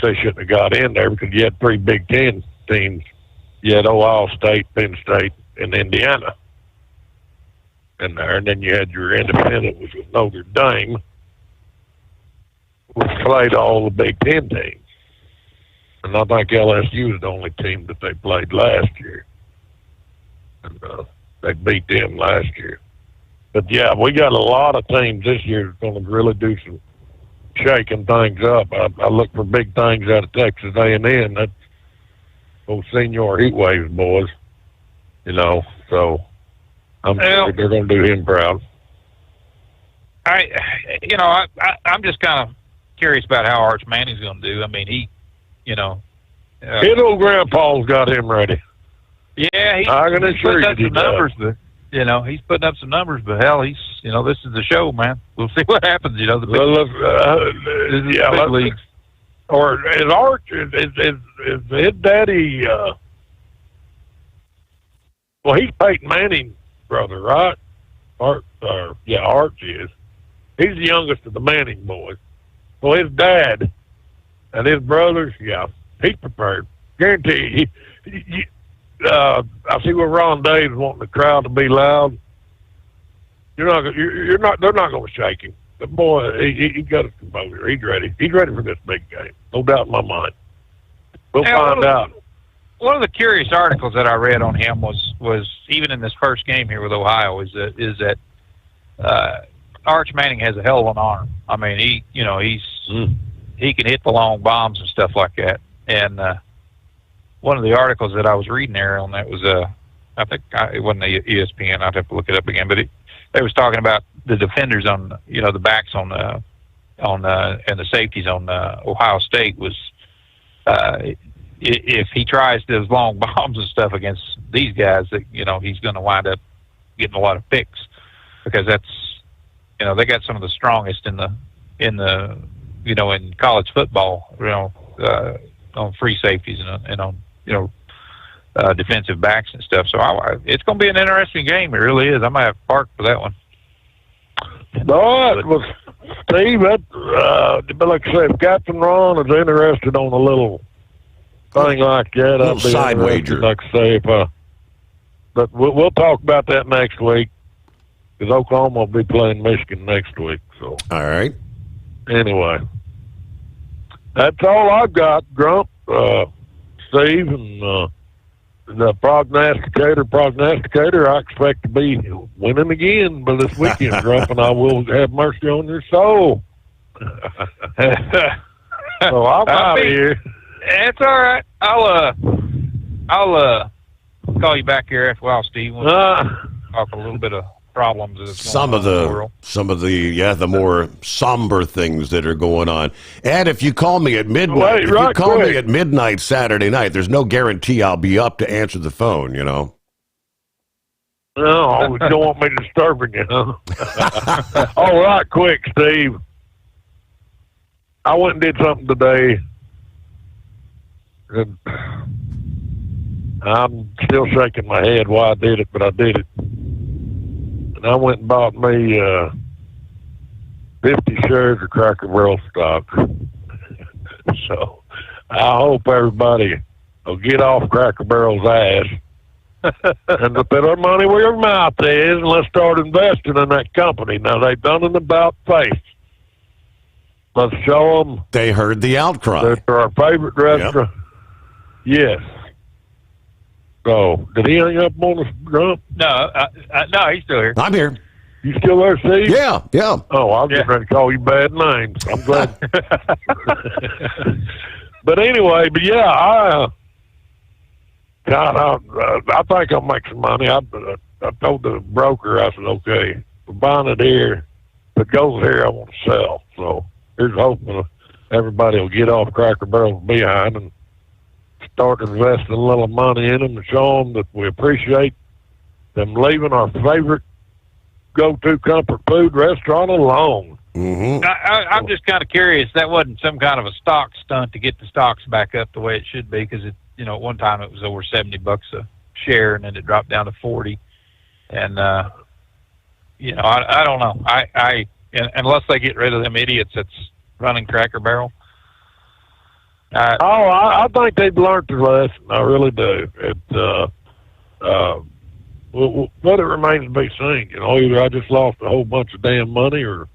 They shouldn't have got in there because you had 3 Big Ten teams. You had Ohio State, Penn State, and Indiana in there. And then you had your independent, which was Notre Dame, which played all the Big Ten teams. And I think LSU was the only team that they played last year. And they beat them last year. But yeah, we got a lot of teams this year that's going to really do some shaking things up. I look for big things out of Texas A&M. That's those senior heat waves boys, you know. So I'm sure they're going to do him proud. I'm just kind of curious about how Arch Manning's going to do. I mean, he, his old grandpa's got him ready. Yeah, he's putting up some numbers, but he's putting up some numbers. But hell, he's this is the show, man. We'll see what happens. The big, big leagues. Or is Arch is his daddy? Well, he's Peyton Manning's brother, right? Arch is. He's the youngest of the Manning boys. So his dad and his brothers, he's prepared. Guarantee I see where Ron Dave's wanting the crowd to be loud. They're not going to shake him. The boy, he got his composure. He's ready. He's ready for this big game. No doubt in my mind. We'll find out. One of the curious articles that I read on him was even in this first game here with Ohio is that Arch Manning has a hell of an arm. I mean, he can hit the long bombs and stuff like that. And one of the articles that I was reading there on that was I think it wasn't ESPN. I'd have to look it up again, but they was talking about the defenders on the backs on and the safeties on Ohio State was if he tries those long bombs and stuff against these guys, that he's going to wind up getting a lot of picks because that's they got some of the strongest in college football on free safeties and on defensive backs and stuff. So it's going to be an interesting game. It really is. I might have to park for that one. All right, well, Steve, like I say, if Captain Ron is interested on a little thing like that, I'll be side wager. Like I say, but we'll talk about that next week because Oklahoma will be playing Michigan next week. So all right. Anyway, that's all I've got, Grump, Steve, and the prognosticator. I expect to be winning again by this weekend, Grump, and I will have mercy on your soul. So I'm out of here. It's all right. I'll call you back here after a while, Steve. We'll talk a little bit of problems that's going on in the world. Some of the more somber things that are going on. And if you call me at midnight, me at midnight Saturday night, there's no guarantee I'll be up to answer the phone. No, you don't want me disturbing you, huh? All right, quick, Steve. I went and did something today. And I'm still shaking my head why I did it, but I did it. And I went and bought me 50 shares of Cracker Barrel stock. So I hope everybody will get off Cracker Barrel's ass and to put their money where your mouth is, and let's start investing in that company. Now, they've done an about face. Let's show them. They heard the outcry. They're our favorite restaurant. Yep. Yes. So, did he hang up on us, Grump? No, he's still here. I'm here. You still there, Steve? Yeah. Oh, I was getting ready to call you bad names. I'm glad. But anyway, I think I'll make some money. I told the broker, I said, okay, we're buying it here. If it goes here, I want to sell. So here's hoping everybody will get off Cracker Barrel's behind and start investing a little money in them and show them that we appreciate them leaving our favorite go-to comfort food restaurant alone. Mm-hmm. I'm just kind of curious. That wasn't some kind of a stock stunt to get the stocks back up the way it should be, because at one time it was over $70 a share, and then it dropped down to 40. And I don't know. Unless they get rid of them idiots that's running Cracker Barrel. I think they've learned their lesson. I really do. But it remains to be seen. Either I just lost a whole bunch of damn money, or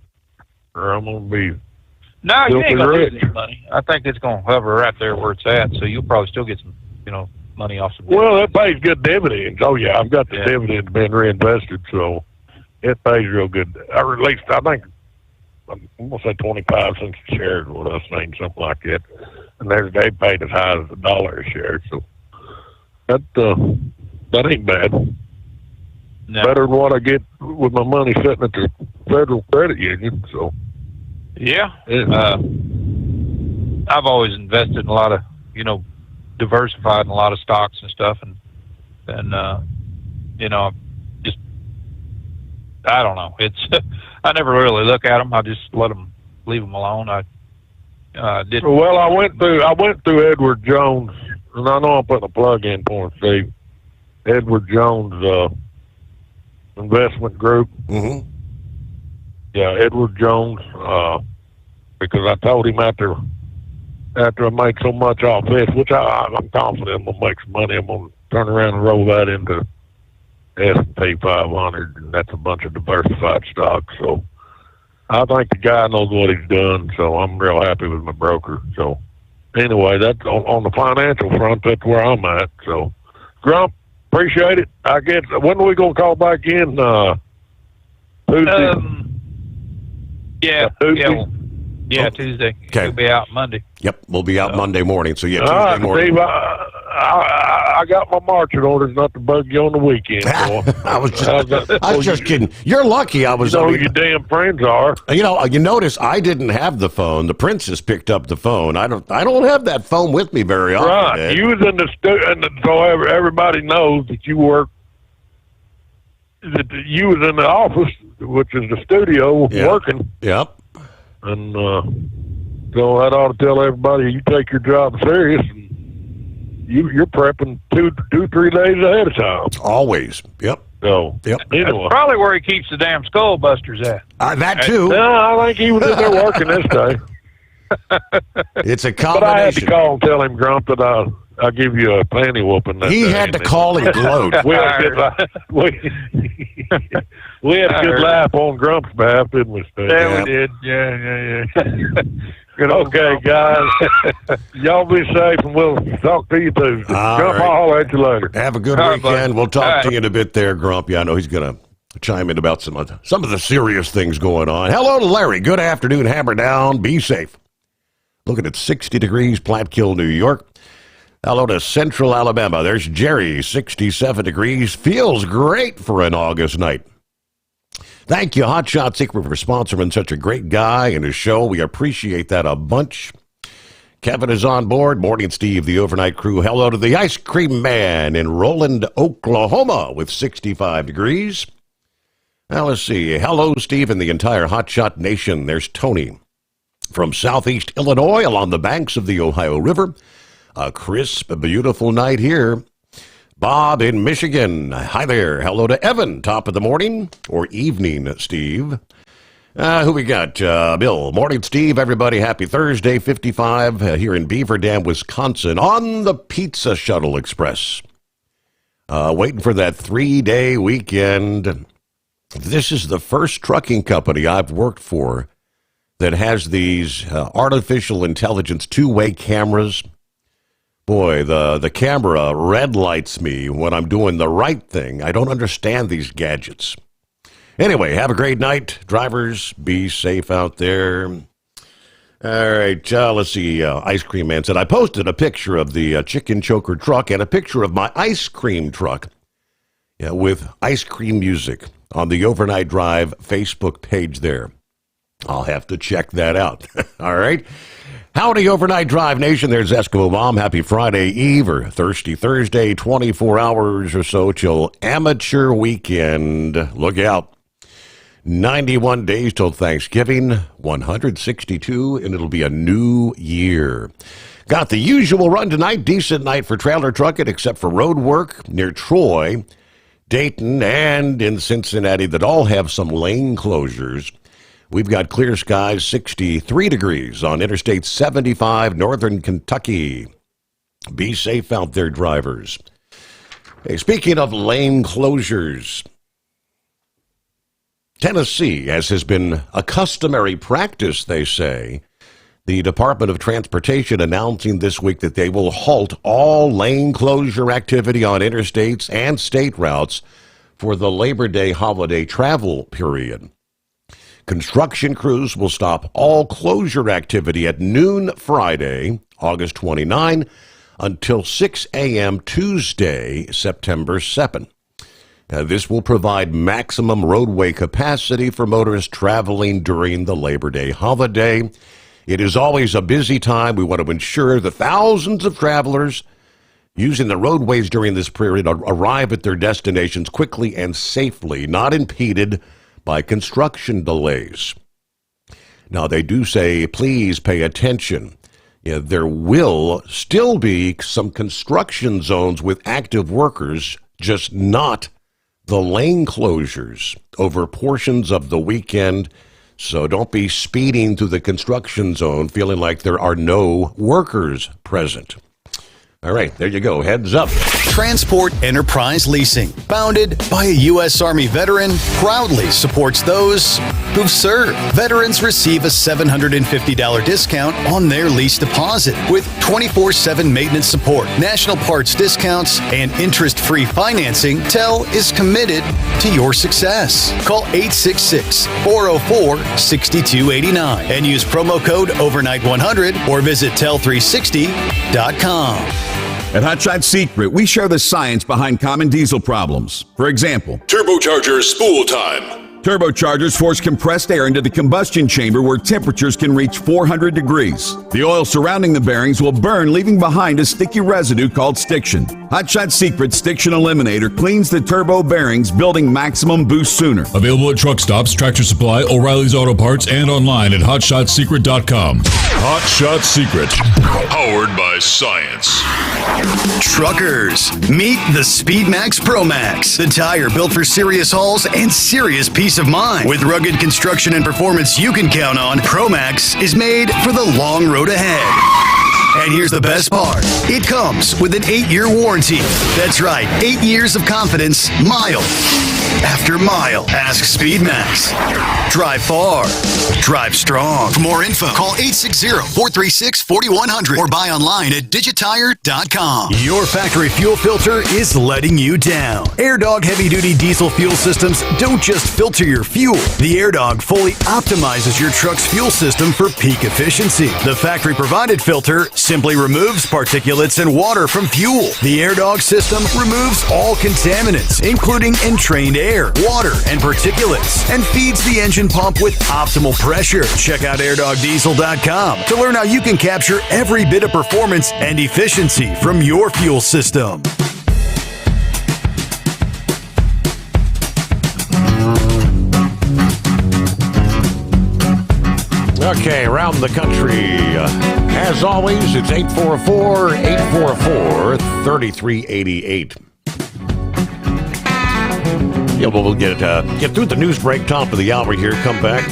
I'm going to be. No, you ain't going to lose any money. I think it's going to hover right there where it's at. So you'll probably still get some, money off the Well, it pays good dividends. Oh, yeah, I've got the dividends being reinvested, so it pays real good. Or at least, I think, I'm going to say 25 cents a share is what I was saying, something like that. And they paid as high as $1 a share, so that ain't bad. No. Better than what I get with my money sitting at the Federal Credit Union, so. Yeah. I've always invested in a lot of, diversified in a lot of stocks and stuff, and just, I don't know. It's I never really look at them. I just leave them alone. I didn't. Well, I went through Edward Jones, and I know I'm putting a plug in for him, Steve. Edward Jones investment group. Mm-hmm. Yeah, Edward Jones. Because I told him after I made so much off this, which I'm confident I'm gonna make some money, I'm gonna turn around and roll that into S&P 500, and that's a bunch of diversified stocks. So I think the guy knows what he's done. So I'm real happy with my broker. So anyway, that's on the financial front. That's where I'm at. So Grump, appreciate it. I guess when are we gonna call back in? Tuesday. Tuesday. Yeah, Tuesday. Okay. We'll be out Monday. Yep, we'll be out Monday morning. So, Tuesday All right, morning. Steve, I got my marching orders not to bug you on the weekend. So I was just kidding. You're lucky I was. You know who your damn friends are. You notice I didn't have the phone. The princess picked up the phone. I don't have that phone with me very often. Right. Ed. You was in the so everybody knows that you work. That you was in the office, which is the studio, working. Yep. And so that ought to tell everybody you take your job serious. And you're prepping 2-3 days ahead of time. Always. Yep. So anyway, That's probably where he keeps the damn skull busters at. That too. No, I think he was in there working this day. It's a But I had to combination. call and tell him, Grump, that I'll give you a panty whooping. That He day. had to call and gloat. we had a good we had a good laugh on Grump's behalf, didn't we, Steve? Yeah, we did. Yeah. Okay, guys. Y'all be safe, and we'll talk to you Tuesday. Grump, right. I'll holler at you later. Have a good All right, weekend. buddy. We'll talk All right. to you in a bit there, Grump. Yeah, I know he's going to chime in about some of the serious things going on. Hello to Larry. Good afternoon. Hammer down. Be safe. Looking at 60 degrees, Platteville, New York. Hello to Central Alabama. There's Jerry, 67 degrees. Feels great for an August night. Thank you, Hot Shot Secret, for sponsoring such a great guy and his show. We appreciate that a bunch. Kevin is on board. Morning, Steve, the overnight crew. Hello to the Ice Cream Man in Roland, Oklahoma, with 65 degrees. Now, let's see. Hello, Steve, and the entire Hot Shot Nation. There's Tony from Southeast Illinois along the banks of the Ohio River. A crisp, beautiful night here. Bob in Michigan. Hi there. Hello to Evan, top of the morning or evening, Steve. Who we got? Bill. Morning, Steve. Everybody, happy Thursday, 55 here in Beaver Dam, Wisconsin, on the Pizza Shuttle Express. Waiting for that 3-day weekend. This is the first trucking company I've worked for that has these artificial intelligence two-way cameras. Boy, the camera red lights me when I'm doing the right thing. I don't understand these gadgets. Anyway, have a great night. Drivers, be safe out there. All right, let's see. Ice Cream Man said, I posted a picture of the chicken choker truck and a picture of my ice cream truck with ice cream music on the Overnight Drive Facebook page there. I'll have to check that out. All right. Howdy, Overnight Drive Nation. There's Eskimo Mom. Happy Friday Eve or Thirsty Thursday, 24 hours or so till amateur weekend. Look out. 91 days till Thanksgiving, 162, and it'll be a new year. Got the usual run tonight. Decent night for trailer trucking, except for road work near Troy, Dayton, and in Cincinnati that all have some lane closures. We've got clear skies, 63 degrees on Interstate 75, northern Kentucky. Be safe out there, drivers. Hey, speaking of lane closures, Tennessee, as has been a customary practice, they say, The Department of Transportation announcing this week that they will halt all lane closure activity on interstates and state routes for the Labor Day holiday travel period. Construction crews will stop all closure activity at noon Friday, August 29, until 6 a.m. Tuesday, September 7. This will provide maximum roadway capacity for motorists traveling during the Labor Day holiday. It is always a busy time. We want to ensure that thousands of travelers using the roadways during this period arrive at their destinations quickly and safely, not impeded by construction delays. Now, they do say, please pay attention. There will still be some construction zones with active workers, just not the lane closures over portions of the weekend. So don't be speeding through the construction zone feeling like there are no workers present. All right, there you go. Heads up. Transport Enterprise Leasing, founded by a U.S. Army veteran, proudly supports those who've served. Veterans receive a $750 discount on their lease deposit with 24/7 maintenance support, national parts discounts, and interest-free financing. TEL is committed to your success. Call 866-404-6289 and use promo code OVERNIGHT100 or visit tel360.com. At Hot Shot Secret, we share the science behind common diesel problems. For example, Turbocharger spool time. turbochargers force compressed air into the combustion chamber where temperatures can reach 400 degrees. The oil surrounding the bearings will burn, leaving behind a sticky residue called stiction. Hot Shot Secret Stiction Eliminator cleans the turbo bearings, building maximum boost sooner. Available at truck stops, Tractor Supply, O'Reilly's Auto Parts, and online at hotshotsecret.com. Hot Shot Secret, powered by science. Truckers, meet the Speedmax Pro Max, the tire built for serious hauls and serious peace of mind. With rugged construction and performance you can count on, Pro Max is made for the long road ahead. And here's the best part. It comes with an 8-year warranty. That's right, 8 years of confidence, mile after mile. Ask Speedmax. Drive far. Drive strong. For more info, call 860-436-4100 or buy online at digitire.com. Your factory fuel filter is letting you down. AirDog heavy-duty diesel fuel systems don't just filter your fuel. The AirDog fully optimizes your truck's fuel system for peak efficiency. The factory-provided filter simply removes particulates and water from fuel. The AirDog system removes all contaminants, including entrained air, water, and particulates, and feeds the engine pump with optimal pressure. Check out airdogdiesel.com to learn how you can capture every bit of performance and efficiency from your fuel system. Okay, around the country, as always, it's 844-844-3388. Yeah, well, we'll get through the news break, top of the hour here, come back.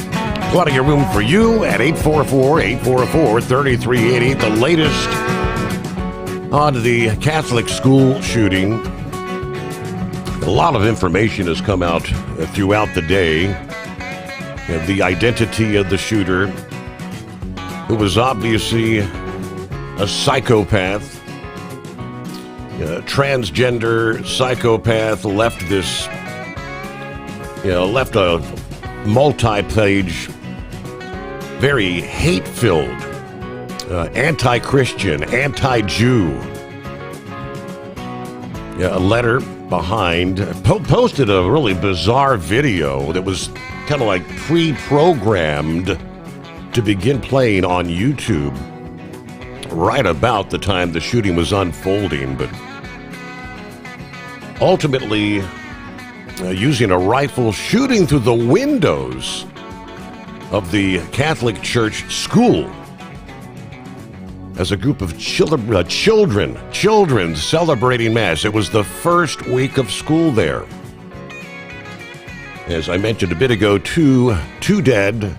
Plenty of room for you at 844-844-3388. The latest on the Catholic school shooting. A lot of information has come out throughout the day. The identity of the shooter, who was obviously a psychopath, a transgender psychopath, left a multi-page, very hate-filled, anti-Christian, anti-Jew, a letter behind, posted a really bizarre video that was kind of like pre-programmed to begin playing on YouTube right about the time the shooting was unfolding, but ultimately using a rifle, shooting through the windows of the Catholic Church school as a group of children celebrating Mass. It was the first week of school there. As I mentioned a bit ago, two dead,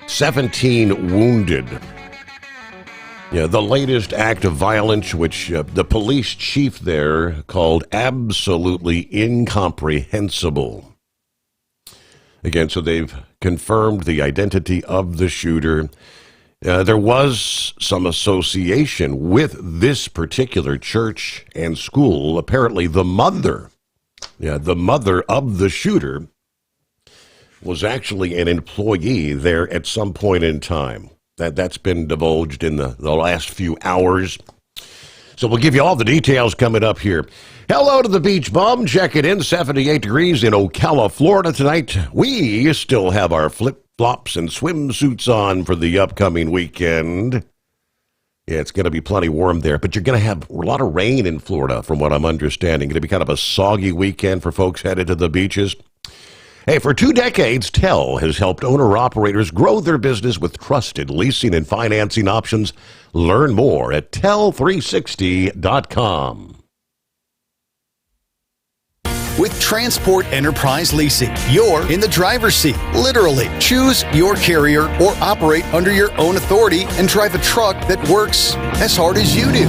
17 wounded. Yeah, the latest act of violence, which the police chief there called absolutely incomprehensible. Again, so they've confirmed the identity of the shooter. There was some association with this particular church and school. Apparently the mother of the shooter was actually an employee there at some point in time. That's been divulged in the last few hours. So we'll give you all the details coming up here. Hello to the beach bum. Check it in. 78 degrees in Ocala, Florida tonight. We still have our flip-flops and swimsuits on for the upcoming weekend. Yeah, it's going to be plenty warm there, but you're going to have a lot of rain in Florida, from what I'm understanding. Going to be kind of a soggy weekend for folks headed to the beaches. Hey, for 2 decades, TEL has helped owner-operators grow their business with trusted leasing and financing options. Learn more at tel360.com. With Transport Enterprise Leasing, you're in the driver's seat, literally. Choose your carrier or operate under your own authority and drive a truck that works as hard as you do.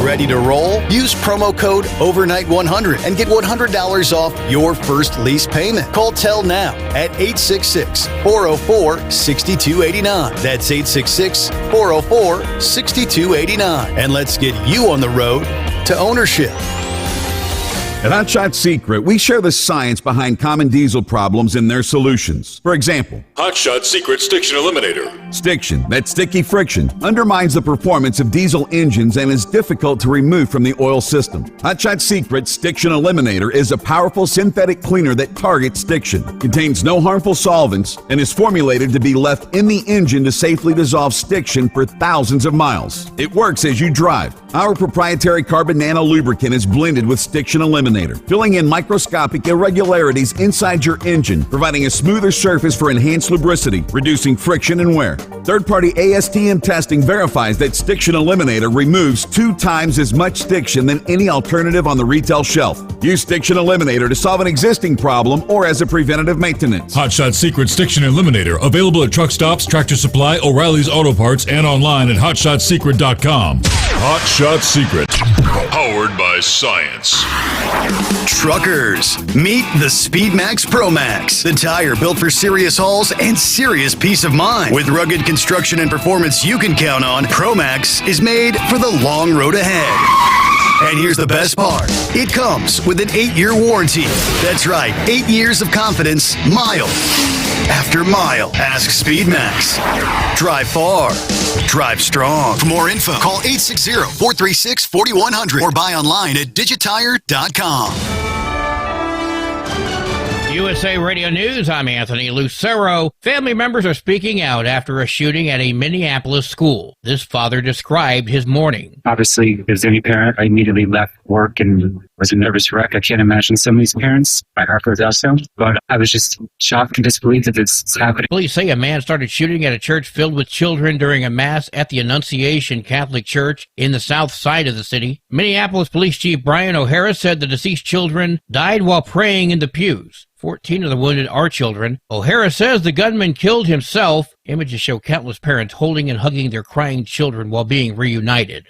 Ready to roll? Use promo code OVERNIGHT100 and get $100 off your first lease payment. Call TEL now at 866-404-6289. That's 866-404-6289. And let's get you on the road to ownership. At Hot Shot Secret, we share the science behind common diesel problems and their solutions. For example, Hot Shot Secret Stiction Eliminator. Stiction, that sticky friction, undermines the performance of diesel engines and is difficult to remove from the oil system. Hot Shot Secret Stiction Eliminator is a powerful synthetic cleaner that targets stiction, contains no harmful solvents, and is formulated to be left in the engine to safely dissolve stiction for thousands of miles. It works as you drive. Our proprietary carbon nano lubricant is blended with Stiction Eliminator, filling in microscopic irregularities inside your engine, providing a smoother surface for enhanced lubricity, reducing friction and wear. Third-party ASTM testing verifies that Stiction Eliminator removes 2 times as much stiction than any alternative on the retail shelf. Use Stiction Eliminator to solve an existing problem or as a preventative maintenance. Hot Shot Secret Stiction Eliminator. Available at truck stops, Tractor Supply, O'Reilly's Auto Parts, and online at hotshotsecret.com. Hot Shot Secret. Powered by science. Truckers, meet the SpeedMax Pro Max, the tire built for serious hauls and serious peace of mind. With rugged construction and performance you can count on, Pro Max is made for the long road ahead. And here's the best part. It comes with an 8-year warranty. That's right, 8 years of confidence, mile after mile. Ask SpeedMax. Drive far. Drive strong. For more info, call 860-436-4100 or buy online at digitire.com. USA Radio News, I'm Anthony Lucero. Family members are speaking out after a shooting at a Minneapolis school. This father described his morning. Obviously, as any parent, I immediately left work and was a nervous wreck. I can't imagine some of these parents. My heart goes out to them. But I was just shocked and disbelieved that this is happening. Police say a man started shooting at a church filled with children during a mass at the Annunciation Catholic Church in the south side of the city. Minneapolis Police Chief Brian O'Hara said the deceased children died while praying in the pews. 14 of the wounded are children. O'Hara says the gunman killed himself. Images show countless parents holding and hugging their crying children while being reunited.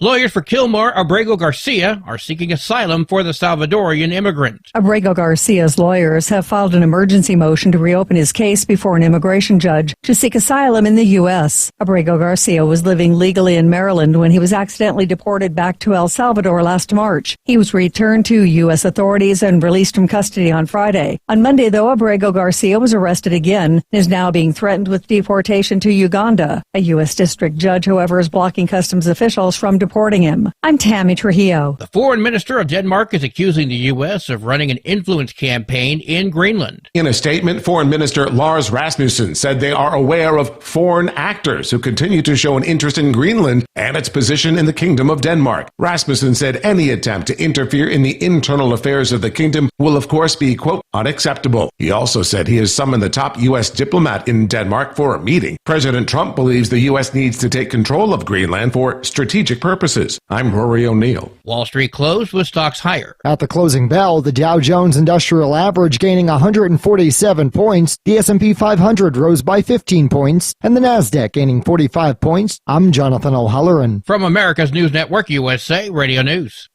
Lawyers for Kilmar Abrego Garcia are seeking asylum for the Salvadorian immigrant. Abrego Garcia's lawyers have filed an emergency motion to reopen his case before an immigration judge to seek asylum in the U.S. Abrego Garcia was living legally in Maryland when he was accidentally deported back to El Salvador last March. He was returned to U.S. authorities and released from custody on Friday. On Monday, though, Abrego Garcia was arrested again and is now being threatened with deportation to Uganda. A U.S. district judge, however, is blocking customs officials from deporting him. I'm Tammy Trujillo. The foreign minister of Denmark is accusing the U.S. of running an influence campaign in Greenland. In a statement, Foreign Minister Lars Rasmussen said they are aware of foreign actors who continue to show an interest in Greenland and its position in the Kingdom of Denmark. Rasmussen said any attempt to interfere in the internal affairs of the kingdom will, of course, be, quote, unacceptable. He also said he has summoned the top U.S. diplomat in Denmark for a meeting. President Trump believes the U.S. needs to take control of Greenland for strategic purposes. I'm Rory O'Neill. Wall Street closed with stocks higher. At the closing bell, the Dow Jones Industrial Average gaining 147 points, the S&P 500 rose by 15 points, and the Nasdaq gaining 45 points. I'm Jonathan O'Halloran. From America's News Network, USA Radio News.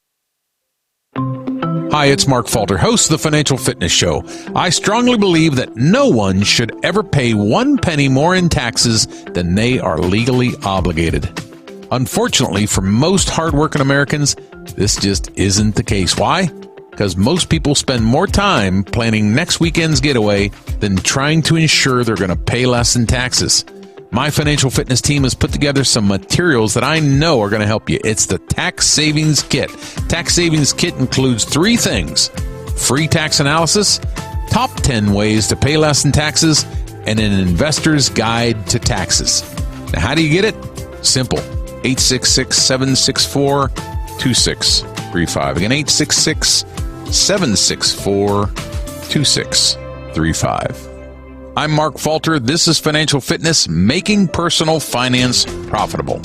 Hi, it's Mark Falter, host of the Financial Fitness Show. I strongly believe that no one should ever pay 1 penny more in taxes than they are legally obligated. Unfortunately, for most hardworking Americans, this just isn't the case. Why? Because most people spend more time planning next weekend's getaway than trying to ensure they're going to pay less in taxes. My financial fitness team has put together some materials that I know are going to help you. It's the Tax Savings Kit. Tax Savings Kit includes 3 things: free tax analysis, top 10 ways to pay less in taxes, and an investor's guide to taxes. Now, how do you get it? Simple. 866-764-2635. Again, 866-764-2635. I'm Mark Falter. This is Financial Fitness, making personal finance profitable.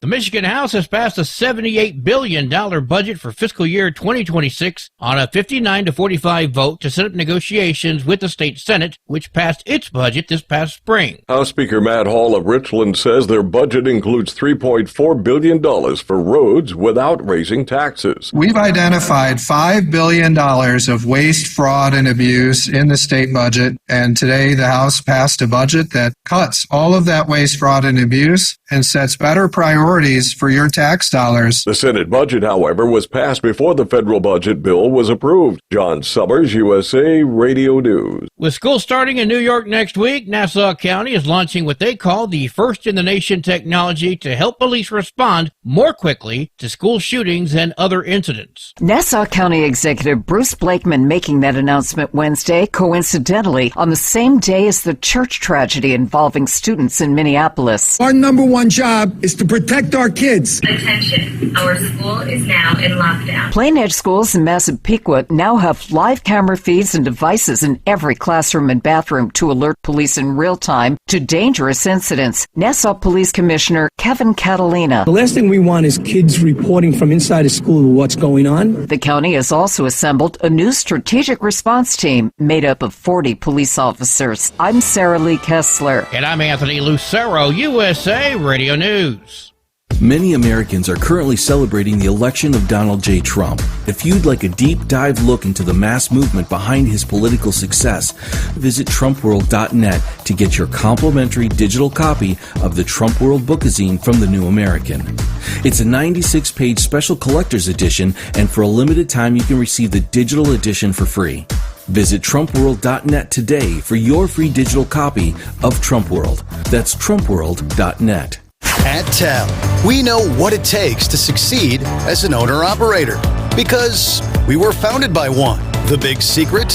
The Michigan House has passed a $78 billion budget for fiscal year 2026 on a 59-45 vote to set up negotiations with the state Senate, which passed its budget this past spring. House Speaker Matt Hall of Richland says their budget includes $3.4 billion for roads without raising taxes. We've identified $5 billion of waste, fraud, and abuse in the state budget, and today the House passed a budget that cuts all of that waste, fraud, and abuse and sets better priorities for your tax dollars. The Senate budget, however, was passed before the federal budget bill was approved. John Sommers, USA Radio News. With school starting in New York next week, Nassau County is launching what they call the first-in-the-nation technology to help police respond more quickly to school shootings and other incidents. Nassau County Executive Bruce Blakeman making that announcement Wednesday, coincidentally, on the same day as the church tragedy involving students in Minneapolis. Our number one job is to protect our kids. Attention, our school is now in lockdown. Plain Edge schools in Massapequa now have live camera feeds and devices in every classroom and bathroom to alert police in real time to dangerous incidents. Nassau Police Commissioner Kevin Catalina. The last thing we want is kids reporting from inside a school what's going on. The county has also assembled a new strategic response team made up of 40 police officers. I'm Sarah Lee Kessler. And I'm Anthony Lucero, USA Radio News. Many Americans are currently celebrating the election of Donald J. Trump. If you'd like a deep dive look into the mass movement behind his political success, visit TrumpWorld.net to get your complimentary digital copy of the Trump World Bookazine from The New American. It's a 96-page special collector's edition, and for a limited time you can receive the digital edition for free. Visit TrumpWorld.net today for your free digital copy of Trump World. That's TrumpWorld.net. At TEL, we know what it takes to succeed as an owner-operator because we were founded by one. The big secret?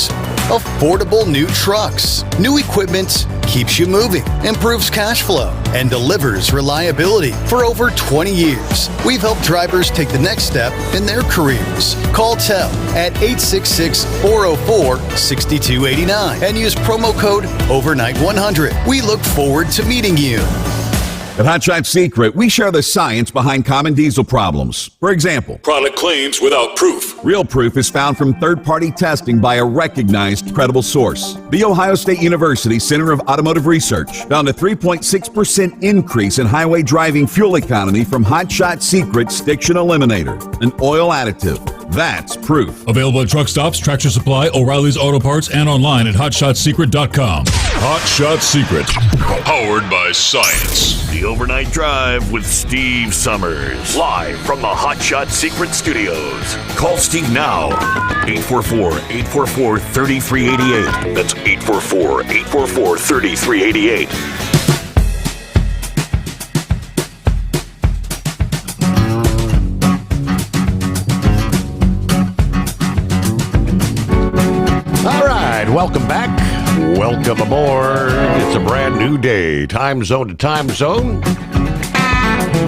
Affordable new trucks. New equipment keeps you moving, improves cash flow, and delivers reliability. For over 20 years, we've helped drivers take the next step in their careers. Call TEL at 866-404-6289 and use promo code OVERNIGHT100. We look forward to meeting you. At Hot Shot Secret, we share the science behind common diesel problems. For example, product claims without proof. Real proof is found from third-party testing by a recognized, credible source. The Ohio State University Center of Automotive Research found a 3.6% increase in highway driving fuel economy from Hot Shot Secret Stiction Eliminator, an oil additive. That's proof. Available at truck stops, Tractor Supply, O'Reilly's Auto Parts, and online at HotShotSecret.com. Hot Shot Secret, powered by science. The Overnight Drive with Steve Sommers, live from the Hot Shot Secret Studios. Call Steve now, 844-844-3388. That's 844-844-3388. Welcome back. Welcome aboard. It's a brand new day. Time zone to time zone.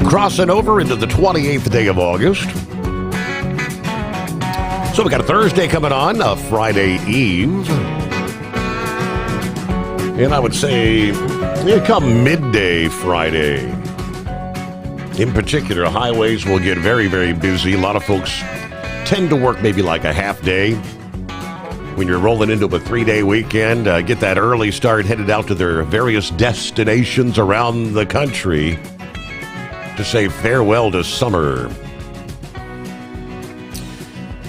Crossing over into the 28th day of August. So we got a Thursday coming on, a Friday Eve. And I would say, come midday Friday. In particular, highways will get very, very busy. A lot of folks tend to work maybe like a half day. When you're rolling into a 3-day weekend, get that early start, headed out to their various destinations around the country to say farewell to summer.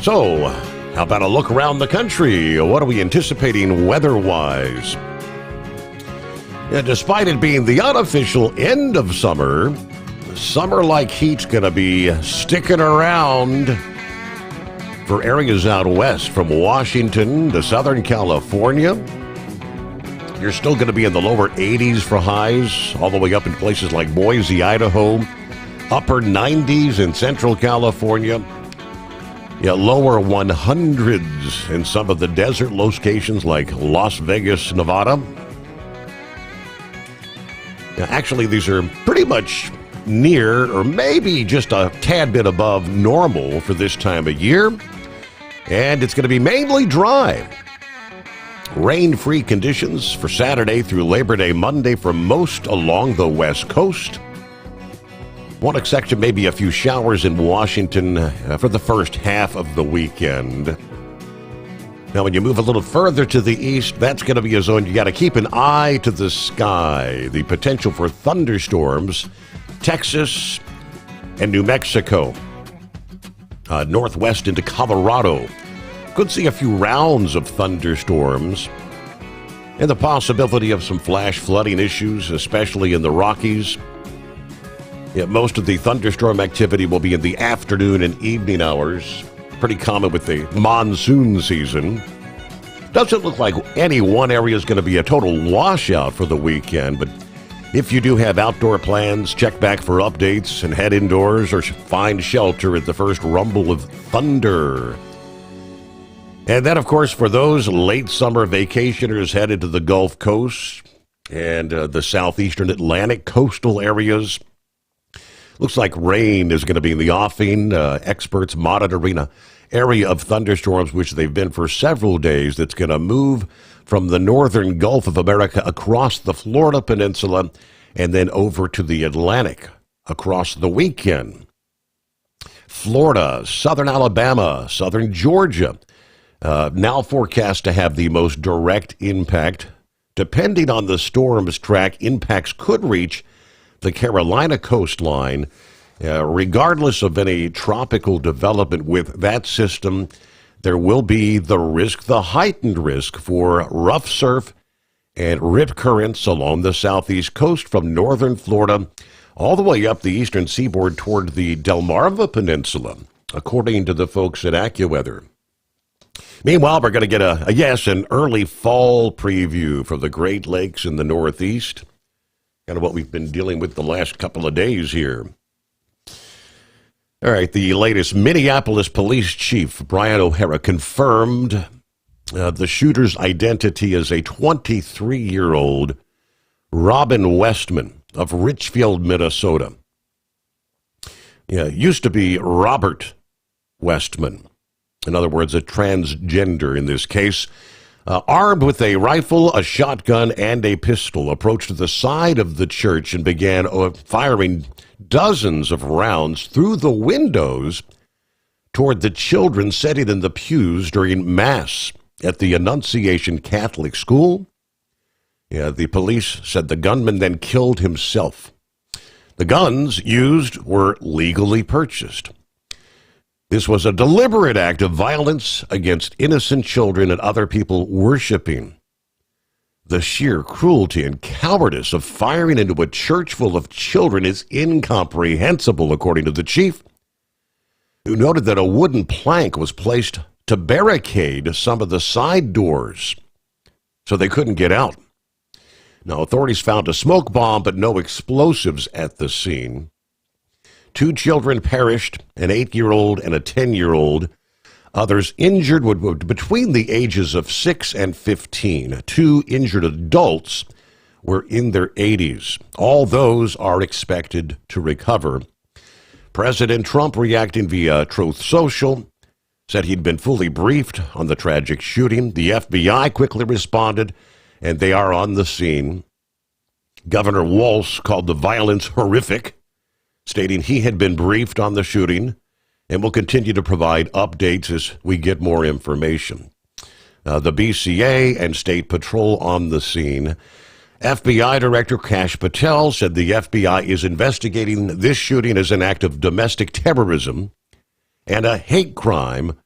So, how about a look around the country? What are we anticipating weather-wise? Despite it being the unofficial end of summer, summer-like heat's going to be sticking around for areas out west from Washington to Southern California. You're still going to be in the lower 80s for highs, all the way up in places like Boise, Idaho, upper 90s in Central California. Lower 100s in some of the desert locations like Las Vegas, Nevada. Actually, these are pretty much near or maybe just a tad bit above normal for this time of year. And it's going to be mainly dry. Rain-free conditions for Saturday through Labor Day Monday for most along the West Coast. One exception, maybe a few showers in Washington for the first half of the weekend. Now, when you move a little further to the east, that's going to be a zone you got to keep an eye to the sky. The potential for thunderstorms, Texas and New Mexico. Northwest into Colorado. Could see a few rounds of thunderstorms. And the possibility of some flash flooding issues, especially in the Rockies. Most of the thunderstorm activity will be in the afternoon and evening hours. Pretty common with the monsoon season. Doesn't look like any one area is going to be a total washout for the weekend, but if you do have outdoor plans, check back for updates and head indoors or find shelter at the first rumble of thunder. And then, of course, for those late summer vacationers headed to the Gulf Coast and the southeastern Atlantic coastal areas, looks like rain is going to be in the offing. Experts monitoring an area of thunderstorms, which they've been for several days, that's going to move from the northern Gulf of America across the Florida Peninsula and then over to the Atlantic across the weekend. Florida, southern Alabama, southern Georgia, now forecast to have the most direct impact. Depending on the storm's track, impacts could reach the Carolina coastline. Regardless of any tropical development with that system, there will be the heightened risk for rough surf and rip currents along the southeast coast from northern Florida all the way up the eastern seaboard toward the Delmarva Peninsula, according to the folks at AccuWeather. Meanwhile, we're going to get an early fall preview for the Great Lakes in the Northeast. Kind of what we've been dealing with the last couple of days here. All right, the latest Minneapolis police chief, Brian O'Hara, confirmed the shooter's identity as a 23-year-old Robin Westman of Richfield, Minnesota. Used to be Robert Westman. In other words, a transgender in this case. Armed with a rifle, a shotgun, and a pistol, approached the side of the church and began firing dozens of rounds through the windows toward the children sitting in the pews during Mass at the Annunciation Catholic School. The police said the gunman then killed himself. The guns used were legally purchased. This was a deliberate act of violence against innocent children and other people worshiping. The sheer cruelty and cowardice of firing into a church full of children is incomprehensible, according to the chief, who noted that a wooden plank was placed to barricade some of the side doors so they couldn't get out. Now, authorities found a smoke bomb but no explosives at the scene. 2 children perished, an 8-year-old and a 10-year-old. Others injured were between the ages of 6 and 15. 2 injured adults were in their 80s. All those are expected to recover. President Trump, reacting via Truth Social, said he'd been fully briefed on the tragic shooting. The FBI quickly responded, and they are on the scene. Governor Walz called the violence horrific, stating he had been briefed on the shooting and will continue to provide updates as we get more information. The BCA and State Patrol on the scene. FBI Director Kash Patel said the FBI is investigating this shooting as an act of domestic terrorism and a hate crime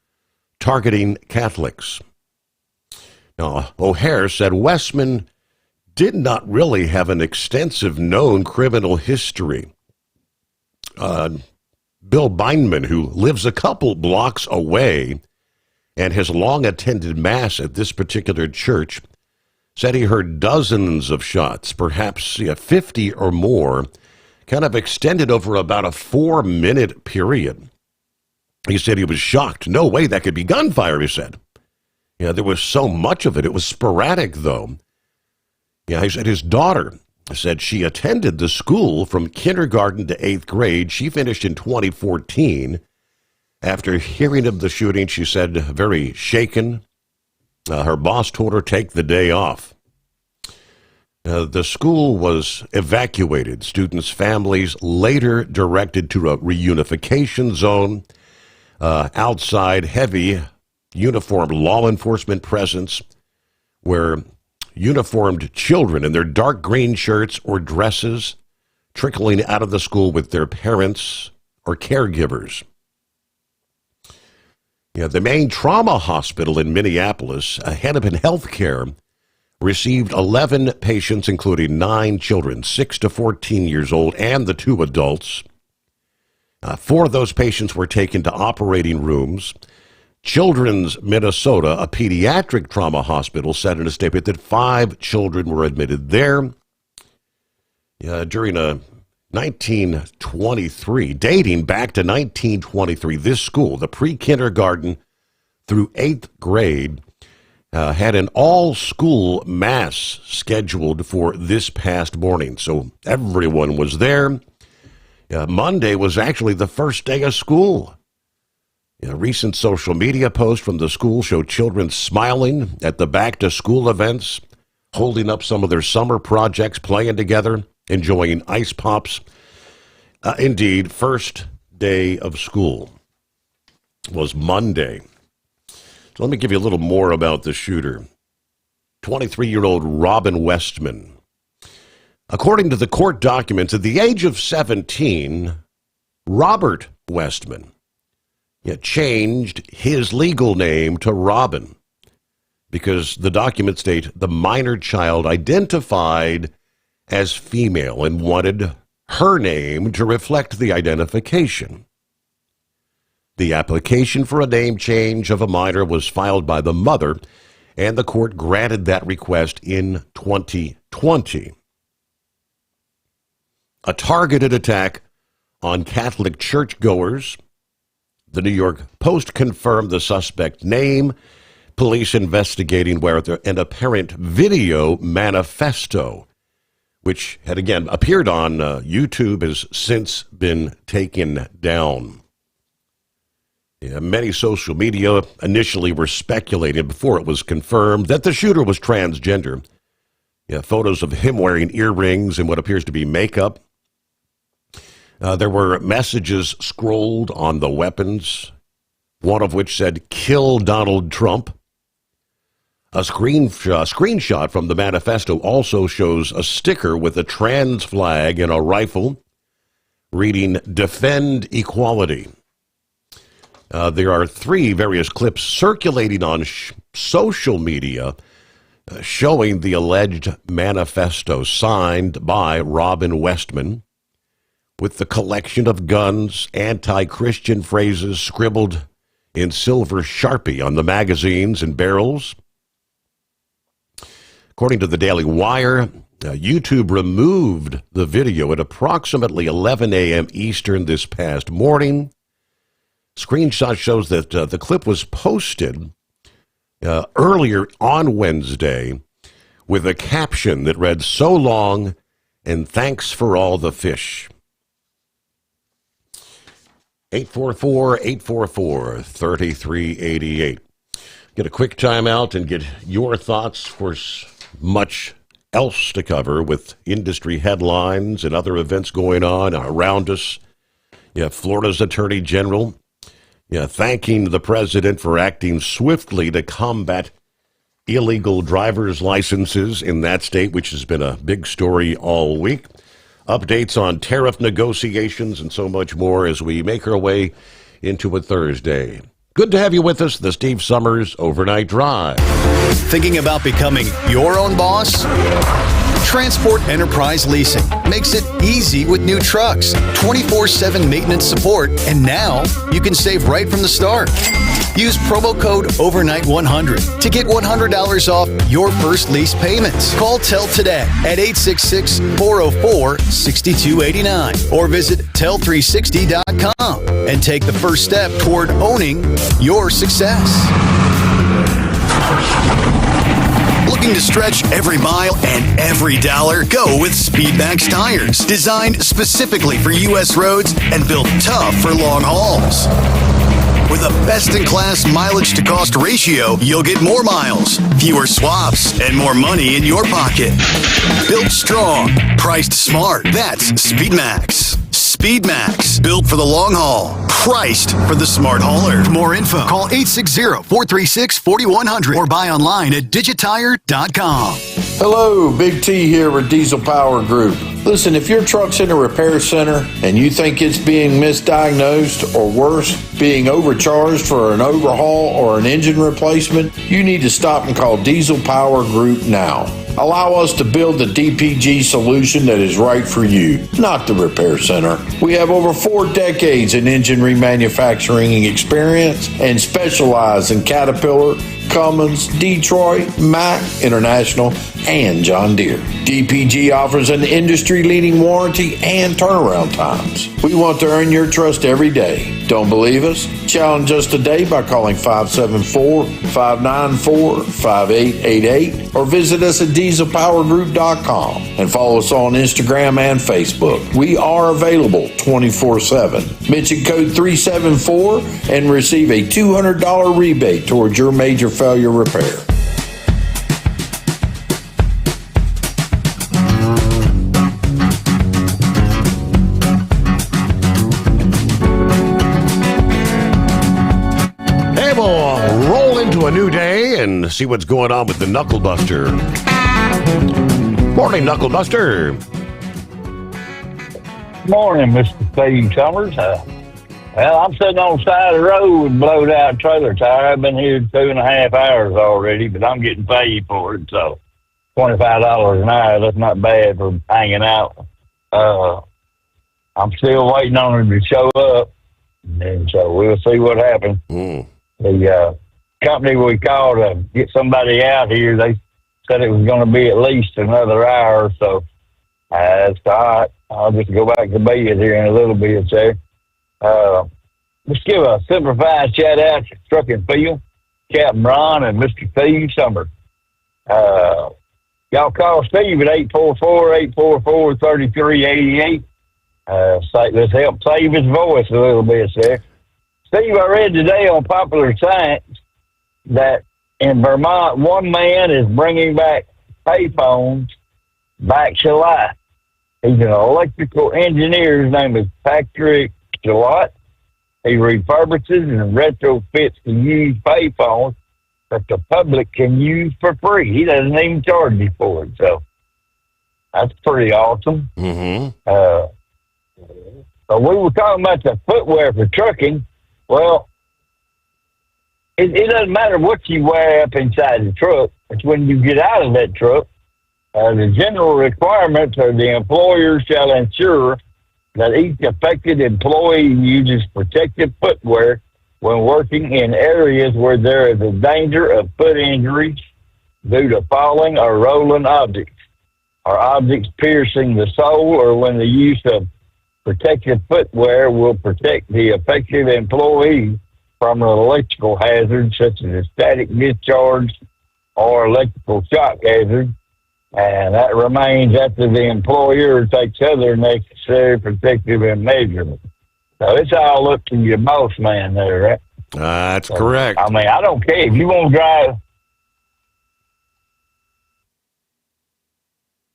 targeting Catholics. Now, O'Hare said Westman did not really have an extensive known criminal history. Bill Beinman, who lives a couple blocks away and has long attended Mass at this particular church, said he heard dozens of shots, perhaps 50 or more, kind of extended over about a 4-minute period. He said he was shocked. No way that could be gunfire, he said. There was so much of it. It was sporadic, though. He said his daughter said she attended the school from kindergarten to 8th grade. She finished in 2014. After hearing of the shooting, she said, very shaken. Her boss told her take the day off. The school was evacuated. Students' families later directed to a reunification zone. Outside, heavy uniformed law enforcement presence where uniformed children in their dark green shirts or dresses trickling out of the school with their parents or caregivers. The main trauma hospital in Minneapolis, Hennepin Healthcare, received 11 patients, including 9 children, 6 to 14 years old, and the 2 adults. 4 of those patients were taken to operating rooms. Children's Minnesota, a pediatric trauma hospital, said in a statement that 5 children were admitted there. During a 1923, dating back to 1923, this school, the pre-kindergarten through 8th grade, had an all-school mass scheduled for this past morning. So everyone was there. Monday was actually the first day of school. A recent social media post from the school showed children smiling at the back-to-school events, holding up some of their summer projects, playing together, enjoying ice pops. Indeed, first day of school was Monday. So let me give you a little more about the shooter. 23-year-old Robin Westman. According to the court documents, at the age of 17, Robert Westman changed his legal name to Robin because the documents state the minor child identified as female and wanted her name to reflect the identification. The application for a name change of a minor was filed by the mother, and the court granted that request in 2020. A targeted attack on Catholic churchgoers. The New York Post confirmed the suspect name. Police investigating whether an apparent video manifesto, which had again appeared on YouTube, has since been taken down. Many social media initially were speculating before it was confirmed that the shooter was transgender. Photos of him wearing earrings and what appears to be makeup. There were messages scrolled on the weapons, one of which said, "Kill Donald Trump." A screenshot from the manifesto also shows a sticker with a trans flag and a rifle reading, "Defend Equality." There are 3 various clips circulating on social media showing the alleged manifesto signed by Robin Westman, with the collection of guns, anti-Christian phrases scribbled in silver Sharpie on the magazines and barrels. According to the Daily Wire, YouTube removed the video at approximately 11 a.m. Eastern this past morning. Screenshot shows that the clip was posted earlier on Wednesday with a caption that read, "So long and thanks for all the fish." 844-844-3388. Get a quick timeout and get your thoughts for much else to cover with industry headlines and other events going on around us. Florida's Attorney General thanking the president for acting swiftly to combat illegal driver's licenses in that state, which has been a big story all week. Updates on tariff negotiations and so much more as we make our way into a Thursday. Good to have you with us, the Steve Summers Overnight Drive. Thinking about becoming your own boss? Transport Enterprise Leasing makes it easy with new trucks, 24/7 maintenance support, and now you can save right from the start. Use promo code OVERNIGHT100 to get $100 off your first lease payments. Call TEL today at 866-404-6289 or visit tel360.com and take the first step toward owning your success. Looking to stretch every mile and every dollar? Go with Speedmax tires, designed specifically for U.S. roads and built tough for long hauls. With a best-in-class mileage-to-cost ratio, you'll get more miles, fewer swaps, and more money in your pocket. Built strong, priced smart. That's Speedmax. Speedmax, built for the long haul, priced for the smart hauler. For more info, call 860-436-4100 or buy online at digitire.com. Hello, Big T here with Diesel Power Group. Listen, if your truck's in a repair center and you think it's being misdiagnosed or worse, being overcharged for an overhaul or an engine replacement, you need to stop and call Diesel Power Group now. Allow us to build the DPG solution that is right for you, not the repair center. We have over 4 decades in engine remanufacturing experience and specialize in Caterpillar, Cummins, Detroit, Mack, International, and John Deere. DPG offers an industry-leading warranty and turnaround times. We want to earn your trust every day. Don't believe us? Challenge us today by calling 574-594-5888 or visit us at dieselpowergroup.com and follow us on Instagram and Facebook. We are available 24/7. Mention code 374 and receive a $200 rebate towards your major failure repair. A new day and see what's going on with the Knuckle Buster. Morning, Knuckle Buster. Morning, Mr. Steve Summers. Well, I'm sitting on the side of the road with a blowed out trailer tire. I've been here 2.5 hours already, but I'm getting paid for it, so $25 an hour, that's not bad for hanging out. I'm still waiting on him to show up, and so we'll see what happens. The company we called to get somebody out here, they said it was going to be at least another hour, so that's all right. I'll just go back to bed here in a little bit, sir. Let's give a simplified shout out to Truck and Field, Captain Ron and Mr. Steve Summers. Y'all call Steve at 844-844-3388. Let's help save his voice a little bit, sir. Steve, I read today on Popular Science that in Vermont, one man is bringing back payphones back to life. He's an electrical engineer. His name is Patrick Gillott. He refurbishes and retrofits the used payphones that the public can use for free. He doesn't even charge you for it, so that's pretty awesome. But we were talking about the footwear for trucking. Well, it doesn't matter what you wear up inside the truck. It's when you get out of that truck. The general requirements are the employer shall ensure that each affected employee uses protective footwear when working in areas where there is a danger of foot injuries due to falling or rolling objects, or objects piercing the sole, or when the use of protective footwear will protect the affected employee from an electrical hazard such as a static discharge or electrical shock hazard, and that remains after the employer takes other necessary protective measurements. So it's all up to your boss man there, right? That's correct. I mean, I don't care if you want to drive.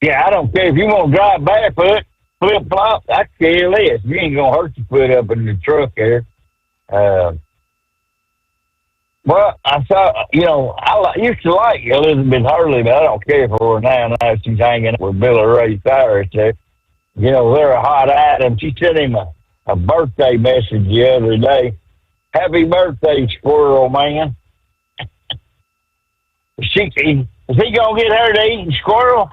Yeah, I don't care if you want to drive barefoot, flip flop. I care less. You ain't gonna hurt your foot up in the truck there. Well, I saw, I used to like Elizabeth Hurley, but I don't care for her now. Now she's hanging up with Billy Ray Cyrus there. They're a hot item. She sent him a birthday message the other day, Happy birthday, squirrel man. Is he gonna get her to eat squirrel?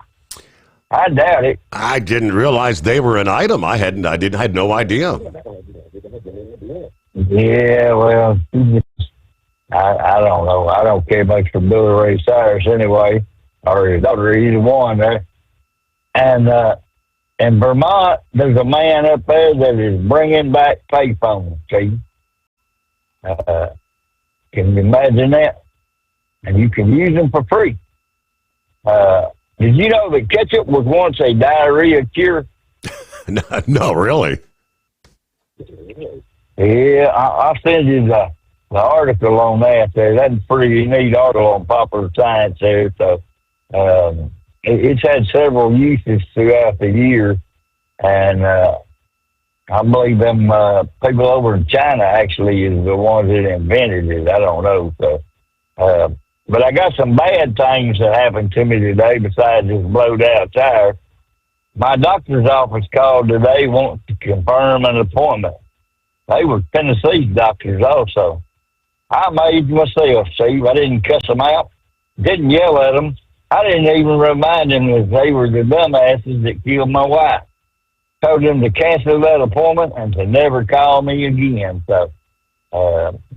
I doubt it. I didn't realize they were an item. I had no idea. Yeah, well, I don't know. I don't care much for Billy Ray Cyrus anyway, or his daughter, either one there. And in Vermont, there's a man up there that is bringing back payphones, see? Can you imagine that? And you can use them for free. Did you know that ketchup was once a diarrhea cure? No, really? Yeah, I'll send you the article on that there. That's a pretty neat article on Popular Science there. So it's had several uses throughout the year. And I believe them people over in China actually is the ones that invented it. I don't know. So, but I got some bad things that happened to me today besides this blowed out tire. My doctor's office called today wanting to confirm an appointment. They were Tennessee doctors also. I made myself, Steve. I didn't cuss them out, didn't yell at them. I didn't even remind them that they were the dumbasses that killed my wife. Told them to cancel that appointment and to never call me again. So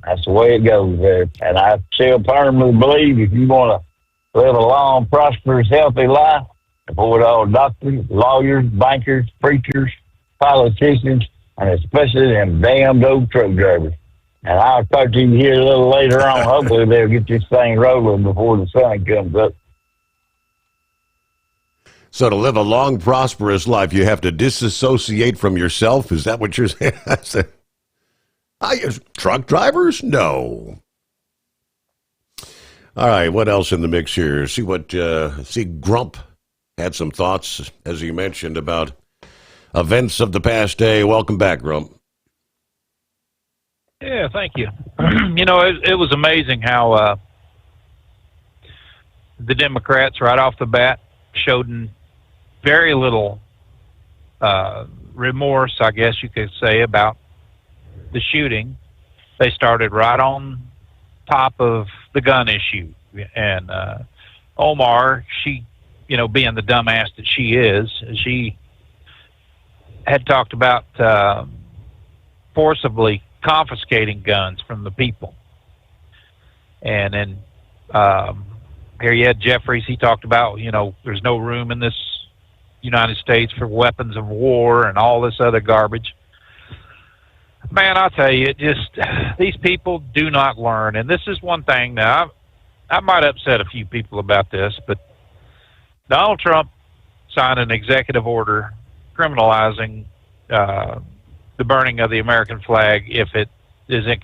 that's the way it goes there. And I still firmly believe if you want to live a long, prosperous, healthy life, avoid all doctors, lawyers, bankers, preachers, politicians, and especially them damned old truck drivers. And I'll talk to you here a little later on. Hopefully they'll get this thing rolling before the sun comes up. So to live a long, prosperous life, you have to disassociate from yourself? Is that what you're saying? Truck drivers? No. All right, what else in the mix here? See Grump had some thoughts, as he mentioned, about events of the past day. Welcome back, Grump. Yeah, thank you. It was amazing how the Democrats right off the bat showed very little remorse, I guess you could say, about the shooting. They started right on top of the gun issue. And Omar, she, being the dumbass that she is, she had talked about forcibly confiscating guns from the people. And then here you had Jeffries. He talked about, there's no room in this United States for weapons of war and all this other garbage. Man, I'll tell you, these people do not learn. And this is one thing now, I might upset a few people about this, but Donald Trump signed an executive order criminalizing the burning of the American flag if it is in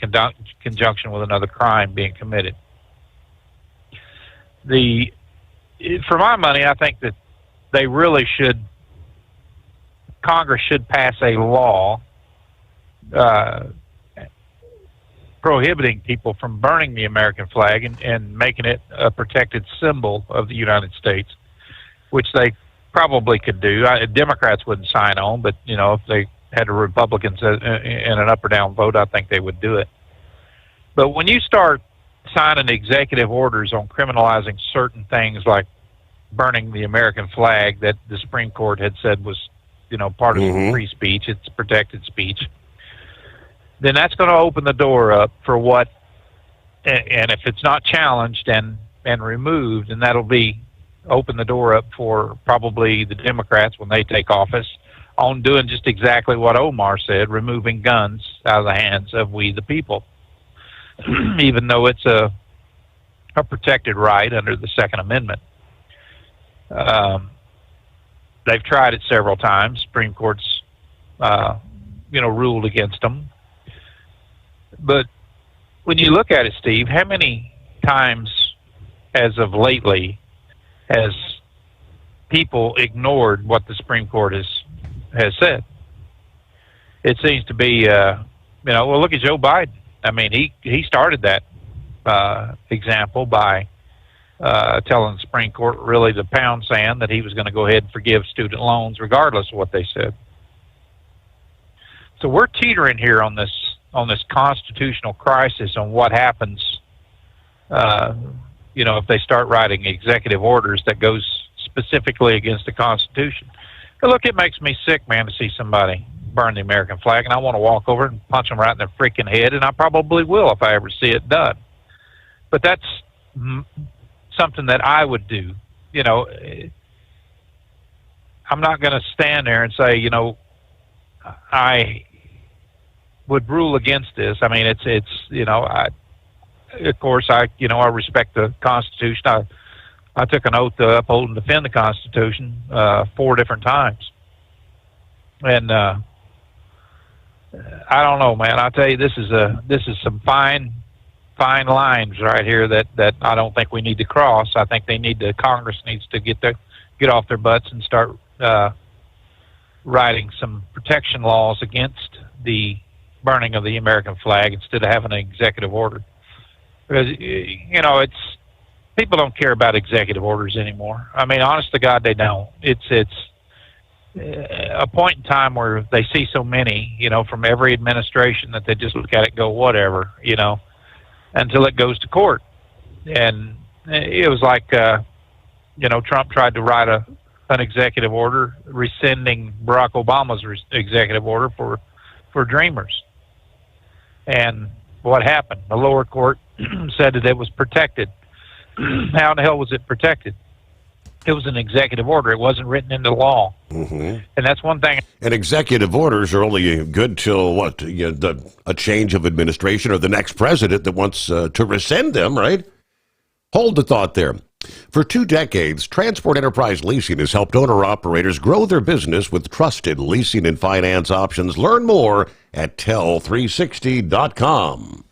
conjunction with another crime being committed. For my money, I think that Congress should pass a law prohibiting people from burning the American flag and making it a protected symbol of the United States, which they probably could do. Democrats wouldn't sign on, but, if they had a Republicans in an up or down vote, I think they would do it. But when you start signing executive orders on criminalizing certain things like burning the American flag that the Supreme Court had said was, part of free speech, it's protected speech, then that's going to open the door up for what, and if it's not challenged and removed, then that'll open the door up for probably the Democrats when they take office on doing just exactly what Omar said, removing guns out of the hands of we the people, even though it's a protected right under the Second Amendment. They've tried it several times. Supreme Court's, ruled against them. But when you look at it, Steve, how many times as of lately has people ignored what the Supreme Court has said? It seems to be, well, look at Joe Biden. I mean, he started that example by telling the Supreme Court really to pound sand that he was going to go ahead and forgive student loans regardless of what they said. So we're teetering here on on this constitutional crisis on what happens, if they start writing executive orders that goes specifically against the Constitution. But look, it makes me sick, man, to see somebody burn the American flag, and I want to walk over and punch them right in their freaking head, and I probably will if I ever see it done. But that's something that I would do. I'm not going to stand there and say, I would rule against this. I mean, I respect the Constitution. I took an oath to uphold and defend the Constitution 4 different times. And I don't know, man. I tell you, this is some fine lines right here that I don't think we need to cross. I think Congress needs to get off their butts and start writing some protection laws against the burning of the American flag instead of having an executive order. Because, people don't care about executive orders anymore. I mean, honest to God, they don't. It's a point in time where they see so many, from every administration that they just look at it and go, whatever, until it goes to court. And it was like, Trump tried to write an executive order rescinding Barack Obama's executive order for Dreamers. And what happened? The lower court said that it was protected. How in the hell was it protected? It was an executive order. It wasn't written into law. Mm-hmm. And that's one thing. And executive orders are only good till what? A change of administration or the next president that wants to rescind them, right? Hold the thought there. For 2 decades, Transport Enterprise Leasing has helped owner-operators grow their business with trusted leasing and finance options. Learn more at tell360.com.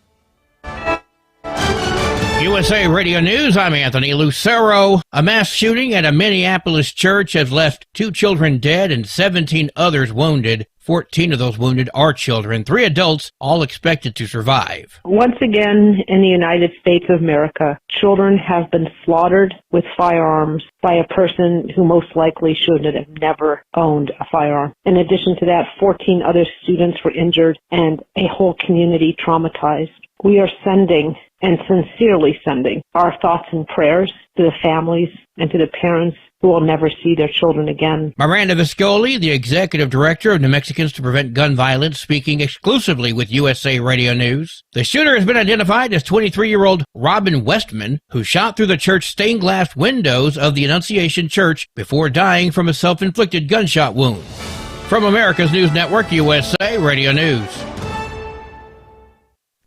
USA Radio News, I'm Anthony Lucero. A mass shooting at a Minneapolis church has left 2 children dead and 17 others wounded. 14 of those wounded are children, 3 adults, all expected to survive. Once again, in the United States of America, children have been slaughtered with firearms by a person who most likely should have never owned a firearm. In addition to that, 14 other students were injured and a whole community traumatized. We are sending, and sincerely sending, our thoughts and prayers to the families and to the parents who will never see their children again. Miranda Viscoli, the executive director of New Mexicans to Prevent Gun Violence, speaking exclusively with USA Radio News. The shooter has been identified as 23-year-old Robin Westman, who shot through the church stained glass windows of the Annunciation Church before dying from a self-inflicted gunshot wound. From America's News Network, USA Radio News.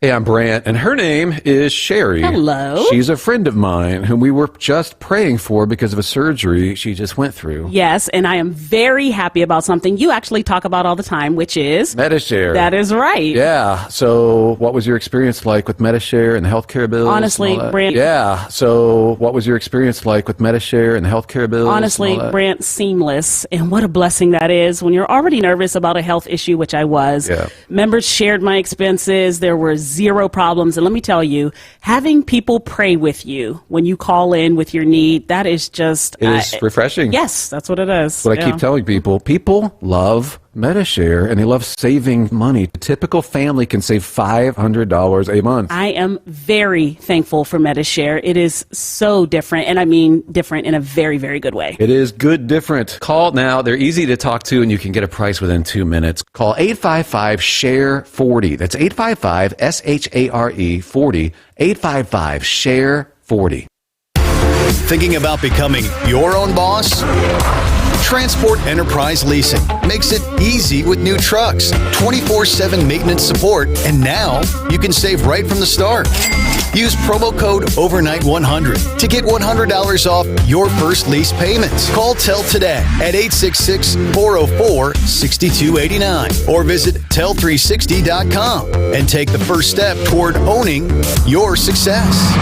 Hey, I'm Brant, and her name is Sherry. Hello. She's a friend of mine whom we were just praying for because of a surgery she just went through. Yes, and I am very happy about something you actually talk about all the time, which is... Medi-Share. That is right. Yeah, so what was your experience like with Medi-Share and the healthcare bills? Honestly, Brant... Yeah, so what was your experience like with Medi-Share and the healthcare bills? Honestly, Brant, seamless, and what a blessing that is when you're already nervous about a health issue, which I was. Yeah. Members shared my expenses. There were 0 problems. And let me tell you, having people pray with you when you call in with your need, that is just... It is refreshing. Yes, that's what it is. What I keep telling people love Medi-Share and they love saving money. A typical family can save $500 a month. I am very thankful for Medi-Share. It is so different, and I mean different in a very, very good way. It is good different. Call now. They're easy to talk to, and you can get a price within 2 minutes. Call 855-SHARE-40. That's 855-SHARE-40. 855-SHARE-40. Thinking about becoming your own boss? Transport Enterprise Leasing makes it easy with new trucks, 24/7 maintenance support, and now you can save right from the start. Use promo code OVERNIGHT100 to get $100 off your first lease payments. Call Tell today at 866-404-6289 or visit tell360.com and take the first step toward owning your success.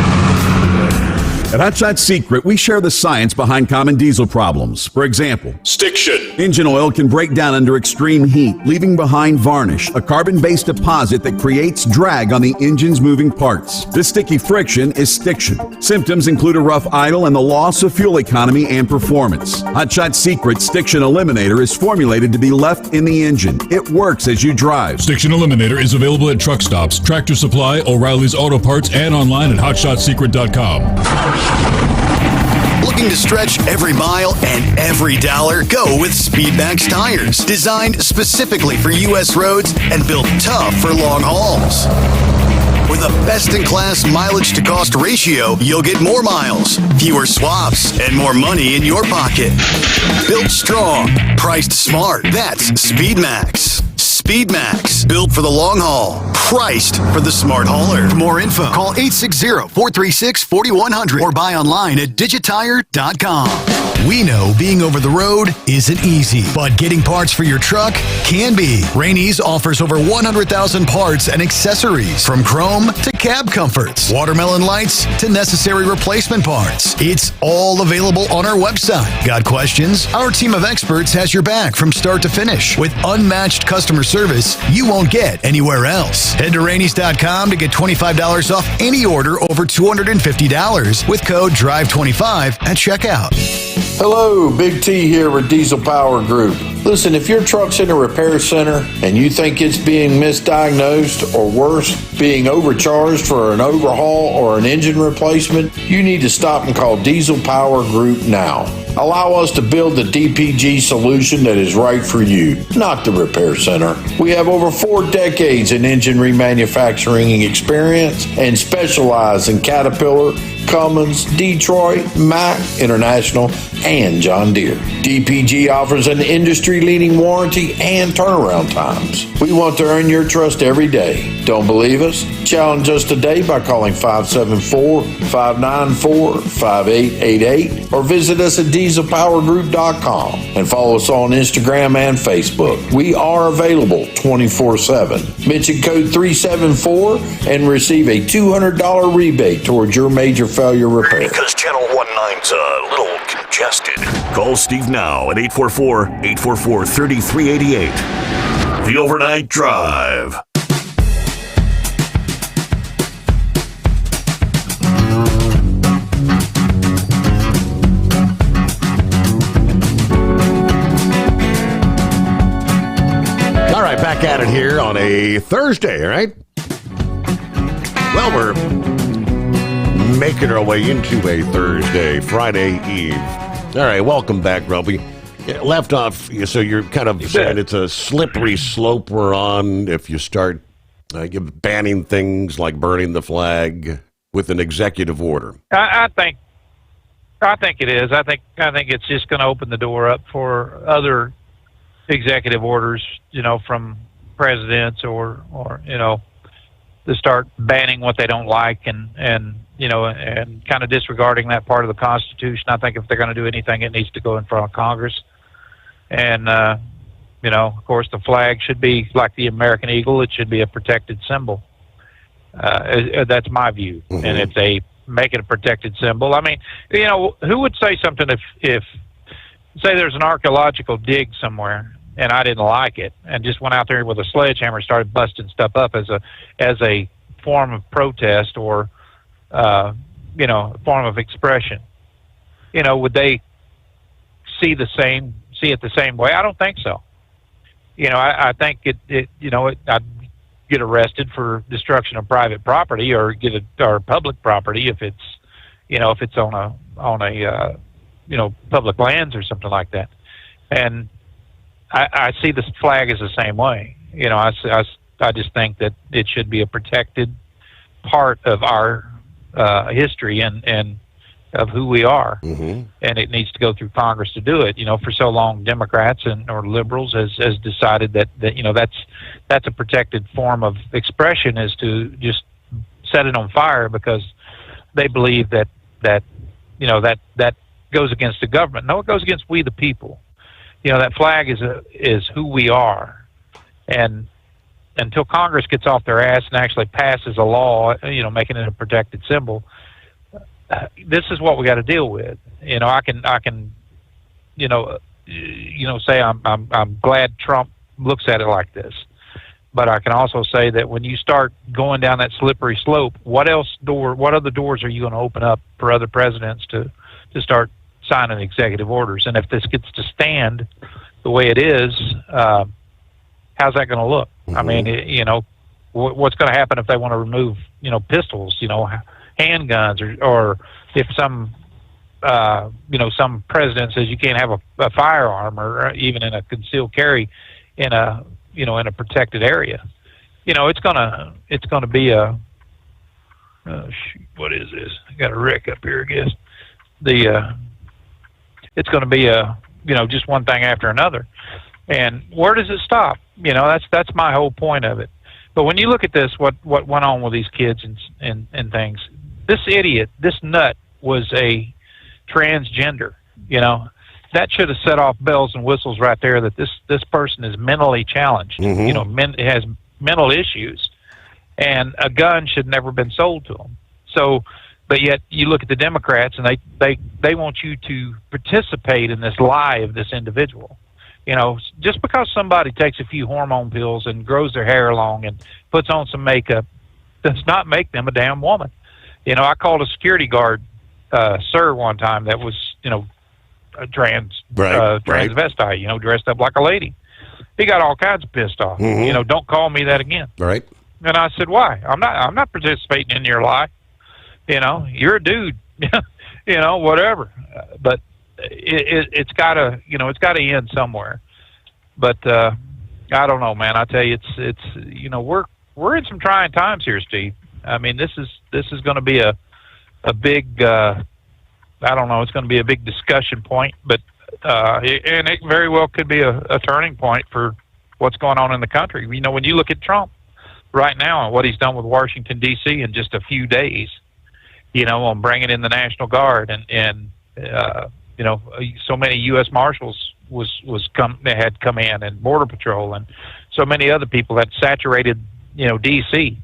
At Hot Shot Secret, we share the science behind common diesel problems. For example, Stiction. engine oil can break down under extreme heat, leaving behind varnish, a carbon-based deposit that creates drag on the engine's moving parts. This sticky friction is stiction. Symptoms include a rough idle and the loss of fuel economy and performance. Hot Shot Secret Stiction Eliminator is formulated to be left in the engine. It works as you drive. Stiction Eliminator is available at truck stops, Tractor Supply, O'Reilly's Auto Parts, and online at hotshotsecret.com. Looking to stretch every mile and every dollar? Go with Speedmax tires. Designed specifically for U.S. roads and built tough for long hauls. With a best-in-class mileage-to-cost ratio, you'll get more miles, fewer swaps, and more money in your pocket. Built strong, priced smart. That's Speedmax. Speedmax, built for the long haul, priced for the smart hauler. For more info, call 860-436-4100 or buy online at digitire.com. We know being over the road isn't easy, but getting parts for your truck can be. Rainey's offers over 100,000 parts and accessories, from chrome to cab comforts, watermelon lights to necessary replacement parts. It's all available on our website. Got questions? Our team of experts has your back from start to finish with unmatched customer service you won't get anywhere else. Head to Rainey's.com to get $25 off any order over $250 with code DRIVE25 at checkout. Hello, Big T here with Diesel Power Group. Listen, if your truck's in a repair center and you think it's being misdiagnosed or worse, being overcharged for an overhaul or an engine replacement, you need to stop and call Diesel Power Group now. Allow us to build the DPG solution that is right for you, not the repair center. We have over 4 decades in engine remanufacturing experience and specialize in Caterpillar, Cummins, Detroit, Mack, International, and John Deere. DPG offers an industry-leading warranty and turnaround times. We want to earn your trust every day. Don't believe us? Challenge us today by calling 574-594-5888 or visit us at dieselpowergroup.com and follow us on Instagram and Facebook. We are available 24/7. Mention code 374 and receive a $200 rebate towards your major failure repair. Because Channel 19's a little congested. Call Steve now at 844-844-3388. The Overnight Drive. All right, back at it here on a Thursday, right? Well, we're making our way into a Thursday, Friday Eve. All right, welcome back, Grumpy. Left off, so you're kind of saying it's a slippery slope we're on if you start banning things like burning the flag with an executive order. I think it is. I think it's just going to open the door up for other executive orders, from presidents or to start banning what they don't like and kind of disregarding that part of the Constitution. I think if they're going to do anything, it needs to go in front of Congress. And, of course, the flag should be like the American eagle. It should be a protected symbol. That's my view. Mm-hmm. And make it a protected symbol. I mean, who would say something if say there's an archaeological dig somewhere and I didn't like it and just went out there with a sledgehammer and started busting stuff up as a form of protest or, form of expression, would they see it the same way? I don't think so. I think I'd get arrested for destruction of private property or or public property if it's on a public lands or something like that. And I see this flag as the same way. I just think that it should be a protected part of our history and of who we are. Mm-hmm. And it needs to go through Congress to do it. For so long, Democrats or liberals has decided that that's a protected form of expression, is to just set it on fire because they believe that goes against the government. No, it goes against we the people. That flag is who we are, and until Congress gets off their ass and actually passes a law, making it a protected symbol, this is what we got to deal with. I can say I'm glad Trump looks at it like this, but I can also say that when you start going down that slippery slope, what other doors are you going to open up for other presidents to start signing executive orders? And if this gets to stand the way it is, how's that going to look? I mean, what's going to happen if they want to remove, pistols, handguns, or if some president says you can't have a firearm, or even in a concealed carry in a protected area. It's gonna be a what is this? I got a wreck up here, I guess. It's going to be just one thing after another. And where does it stop? That's my whole point of it. But when you look at this, what went on with these kids and things, this idiot, this nut was a transgender. That should have set off bells and whistles right there that this person is mentally challenged. Has mental issues, and a gun should never been sold to them. So, but yet you look at the Democrats and they want you to participate in this lie of this individual. Just because somebody takes a few hormone pills and grows their hair long and puts on some makeup does not make them a damn woman. I called a security guard, sir, one time that was, a transvestite, dressed up like a lady. He got all kinds of pissed off. Don't call me that again. Right. And I said, why? I'm not participating in your lie. You're a dude. Whatever. But it's gotta end somewhere. But I don't know, man. I tell you, it's we're in some trying times here, Steve. I mean, this is going to be a big. I don't know. It's going to be a big discussion point, but and it very well could be a turning point for what's going on in the country. When you look at Trump right now and what he's done with Washington D.C. in just a few days, on bringing in the National Guard and so many U.S. Marshals had come in, and Border Patrol, and so many other people that saturated D.C.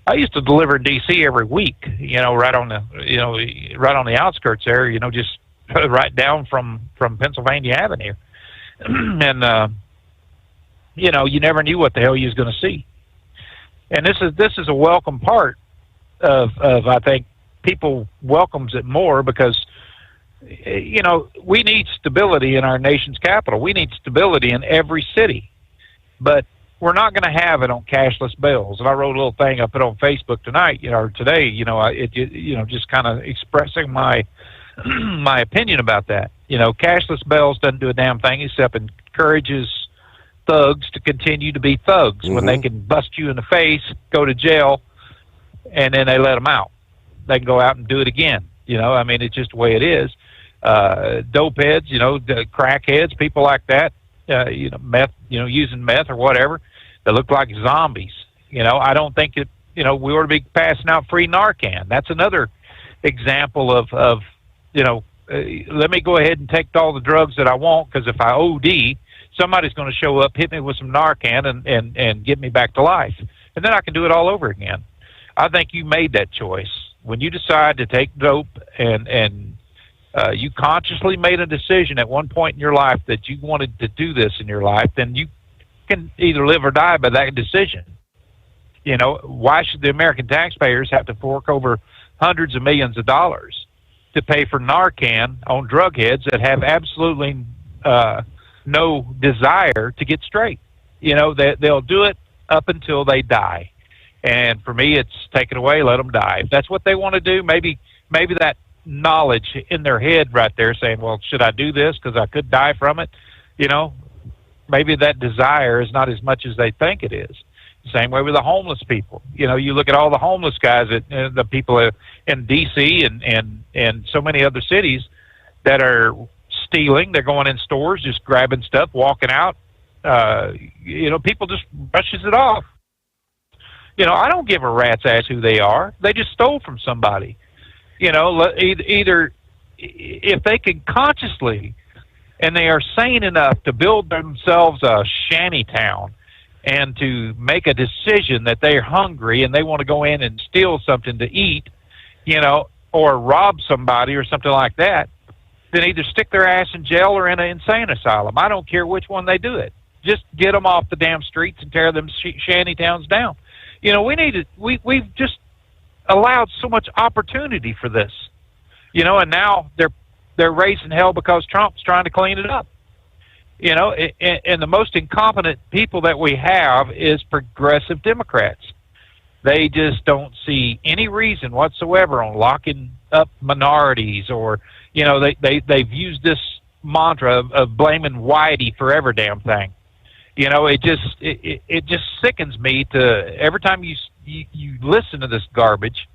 I used to deliver in D.C. every week, right on the outskirts there, just right down from Pennsylvania Avenue. And, you never knew what the hell you was going to see. And this is a welcome part of I think, people welcomes it more because, we need stability in our nation's capital. We need stability in every city. But we're not going to have it on cashless bills. And I wrote a little thing I put on Facebook tonight, or today, just kind of expressing my my opinion about that. Cashless bills doesn't do a damn thing except encourages thugs to continue to be thugs when they can bust you in the face, go to jail, and then they let them out. They can go out and do it again. I mean, it's just the way it is. Dope heads, the crackheads, people like that, meth, using meth or whatever, that look like zombies. I don't think it, we ought to be passing out free Narcan. That's another example of let me go ahead and take all the drugs that I want, because if I OD, somebody's going to show up, hit me with some Narcan and get me back to life. And then I can do it all over again. I think you made that choice. When you decide to take dope and you consciously made a decision at one point in your life that you wanted to do this in your life, then you can either live or die by that decision. Why should the American taxpayers have to fork over hundreds of millions of dollars to pay for Narcan on drug heads that have absolutely no desire to get straight? They'll do it up until they die. And for me, it's take it away, let them die. If that's what they want to do, maybe that knowledge in their head right there saying, well, should I do this because I could die from it? Maybe that desire is not as much as they think it is. Same way with the homeless people. You look at all the homeless guys, the people in D.C. and so many other cities that are stealing. They're going in stores, just grabbing stuff, walking out. People just brushes it off. I don't give a rat's ass who they are. They just stole from somebody. Either if they can consciously, and they are sane enough to build themselves a shanty town and to make a decision that they're hungry and they want to go in and steal something to eat, or rob somebody or something like that, then either stick their ass in jail or in an insane asylum. I don't care which one they do it. Just get them off the damn streets and tear them shanty towns down. You know, we've just allowed so much opportunity for this. You know, and now they're raising hell because Trump's trying to clean it up. You know, and the most incompetent people that we have is progressive Democrats. They just don't see any reason whatsoever on locking up minorities, or, you know, they've used this mantra of blaming Whitey for every damn thing. You know, it just sickens me to every time you listen to this garbage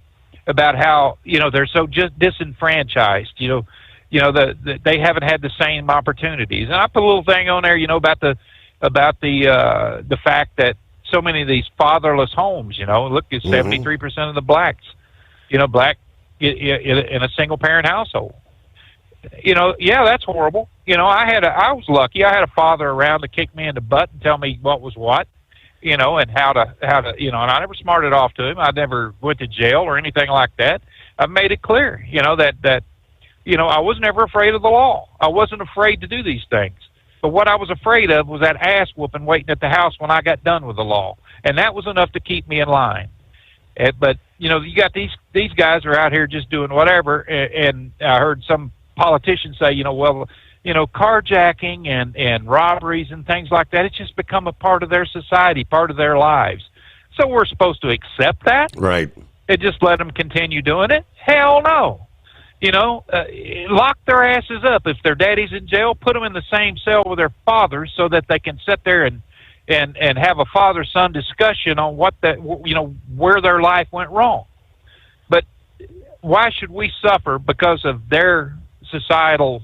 about how, you know, they're so just disenfranchised. You know they haven't had the same opportunities. And I put a little thing on there, you know, about the fact that so many of these fatherless homes, you know, look at 73% of the blacks, you know, black in a single parent household. You know, yeah, that's horrible. You know, I was lucky. I had a father around to kick me in the butt and tell me what was what, you know, and how to, you know, and I never smarted off to him. I never went to jail or anything like that. I've made it clear, you know, that, you know, I was never afraid of the law. I wasn't afraid to do these things. But what I was afraid of was that ass whooping waiting at the house when I got done with the law. And that was enough to keep me in line. But, you know, you got these guys are out here just doing whatever. And I heard some politicians say, you know, well, you know, carjacking and robberies and things like that, it's just become a part of their society, part of their lives. So we're supposed to accept that? Right. And just let them continue doing it? Hell no. You know, lock their asses up. If their daddy's in jail, put them in the same cell with their fathers so that they can sit there and have a father-son discussion on where their life went wrong. But why should we suffer because of their societal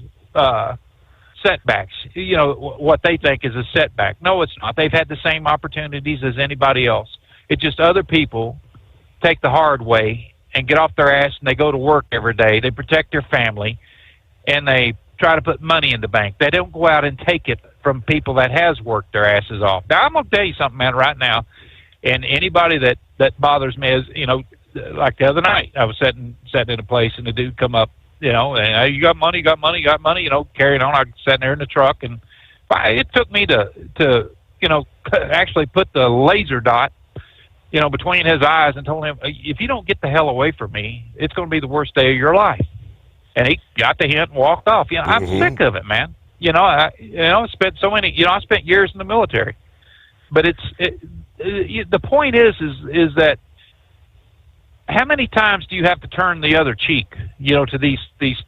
setbacks? You know, what they think is a setback. No, it's not. They've had the same opportunities as anybody else. It's just other people take the hard way and get off their ass, and they go to work every day. They protect their family, and they try to put money in the bank. They don't go out and take it from people that has worked their asses off. Now, I'm going to tell you something, man, right now, and anybody that bothers me is, you know, like the other night, I was sitting in a place, and the dude come up, you know, and hey, you got money, you know, carrying on. I was sitting there in the truck, and it took me to you know, actually put the laser dot, you know, between his eyes and told him, if you don't get the hell away from me, it's going to be the worst day of your life. And he got the hint and walked off. You know, I'm sick of it, man. You know, I spent so many, you know, I spent years in the military. But the point is that how many times do you have to turn the other cheek, you know, to these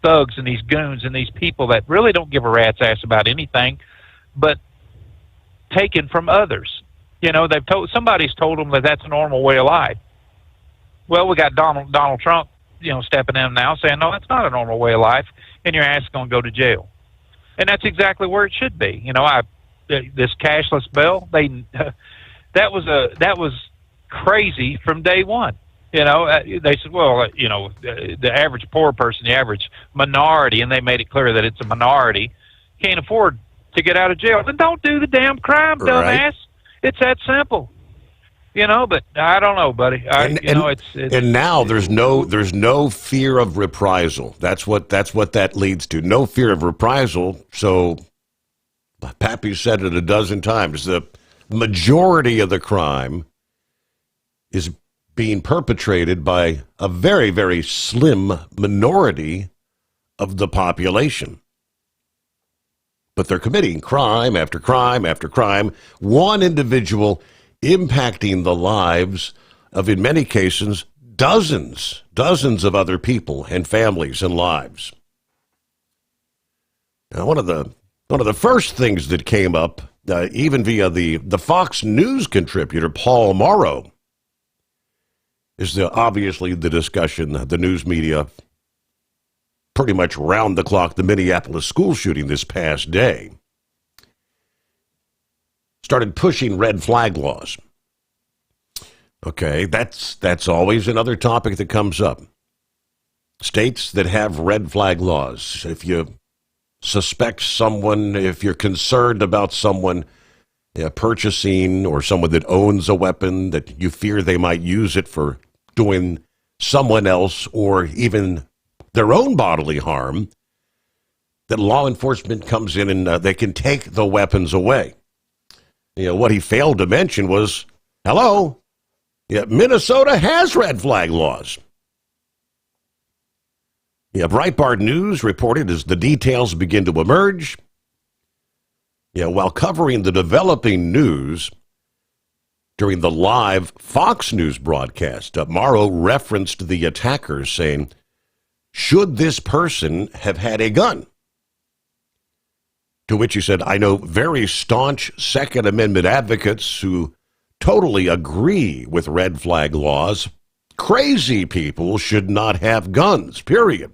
thugs and these goons and these people that really don't give a rat's ass about anything but taken from others? You know, somebody's told them that that's a normal way of life. Well, we got Donald Trump, you know, stepping in now saying, no, that's not a normal way of life, and your ass is going to go to jail. And that's exactly where it should be. You know, this cashless bill, that was crazy from day one. You know, they said, well, you know, the average poor person, the average minority, and they made it clear that it's a minority, can't afford to get out of jail. Then don't do the damn crime, dumbass. Right. It's that simple, you know. But I don't know, buddy. And now there's no fear of reprisal. That's what that leads to. No fear of reprisal. So, Pappy said it a dozen times. The majority of the crime is being perpetrated by a very, very slim minority of the population. But they're committing crime after crime after crime, one individual impacting the lives of, in many cases, dozens of other people and families and lives. Now, one of the first things that came up, even via the Fox News contributor, Paul Morrow, is obviously the discussion, the news media, pretty much round the clock, the Minneapolis school shooting this past day, started pushing red flag laws. Okay, that's always another topic that comes up. States that have red flag laws. If you suspect someone, if you're concerned about someone purchasing, or someone that owns a weapon that you fear they might use it for doing someone else or even their own bodily harm, that law enforcement comes in and they can take the weapons away. What he failed to mention was, hello, Minnesota has red flag laws. Breitbart News reported as the details begin to emerge. While covering the developing news during the live Fox News broadcast, Morrow referenced the attackers, saying, should this person have had a gun? To which he said, I know very staunch Second Amendment advocates who totally agree with red flag laws. Crazy people should not have guns, period.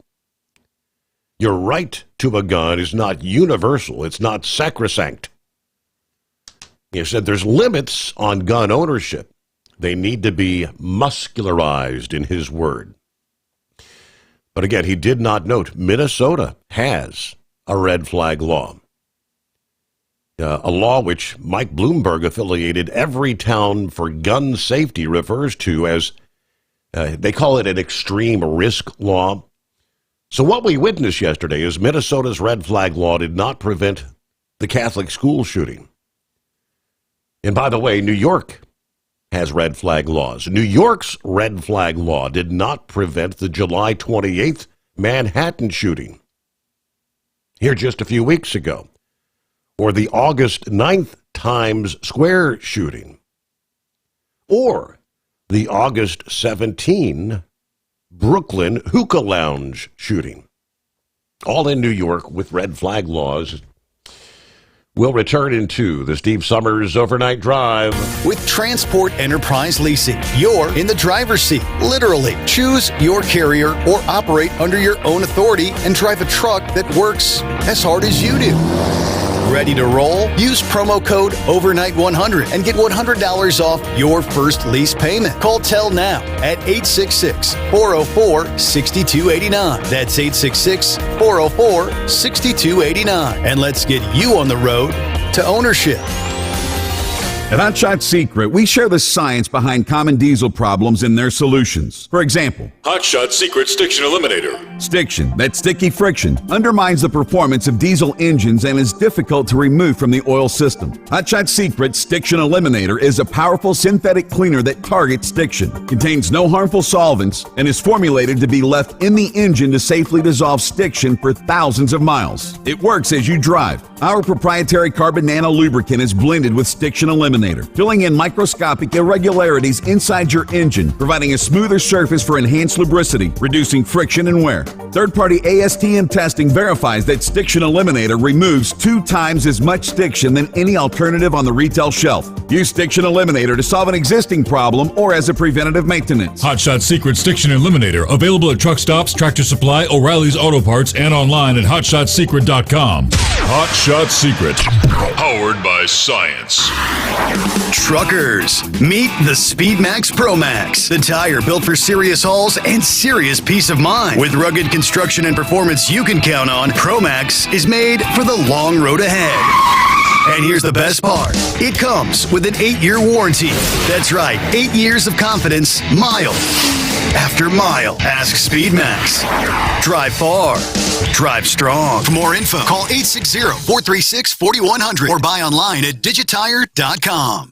Your right to a gun is not universal. It's not sacrosanct. He said there's limits on gun ownership. They need to be muscularized, in his word. But again, he did not note Minnesota has a red flag law. A law which Mike Bloomberg affiliated Everytown for Gun Safety refers to as, they call it an extreme risk law. So what we witnessed yesterday is Minnesota's red flag law did not prevent the Catholic school shooting. And by the way, New York has red flag laws. New York's red flag law did not prevent the July 28th Manhattan shooting here just a few weeks ago, or the August 9th Times Square shooting, or the August 17 Brooklyn hookah lounge shooting. All in New York with red flag laws. We'll return into the Steve Sommers Overnight Drive. With Transport Enterprise Leasing, you're in the driver's seat, literally. Choose your carrier or operate under your own authority and drive a truck that works as hard as you do. Ready to roll? Use promo code OVERNIGHT100 and get $100 off your first lease payment. Call Tell now at 866-404-6289. That's 866-404-6289. And let's get you on the road to ownership. At Hot Shot Secret, we share the science behind common diesel problems and their solutions. For example, Hot Shot Secret Stiction Eliminator. Stiction, that sticky friction, undermines the performance of diesel engines and is difficult to remove from the oil system. Hot Shot Secret Stiction Eliminator is a powerful synthetic cleaner that targets stiction, contains no harmful solvents, and is formulated to be left in the engine to safely dissolve stiction for thousands of miles. It works as you drive. Our proprietary carbon nano lubricant is blended with Stiction Eliminator, filling in microscopic irregularities inside your engine, providing a smoother surface for enhanced lubricity, reducing friction and wear. Third-party ASTM testing verifies that Stiction Eliminator removes 2 times as much stiction than any alternative on the retail shelf. Use Stiction Eliminator to solve an existing problem or as a preventative maintenance. Hot Shot Secret Stiction Eliminator, available at truck stops, Tractor Supply, O'Reilly's Auto Parts, and online at hotshotsecret.com. Hot Shot Secret, powered by science. Truckers, meet the Speedmax Pro Max, the tire built for serious hauls and serious peace of mind. With rugged construction and performance you can count on, Pro Max is made for the long road ahead. And here's the best part. It comes with an 8-year warranty. That's right, 8 years of confidence, mile after mile. Ask Speedmax. Drive far. Drive strong. For more info, call 860-436-4100 or buy online at digitire.com.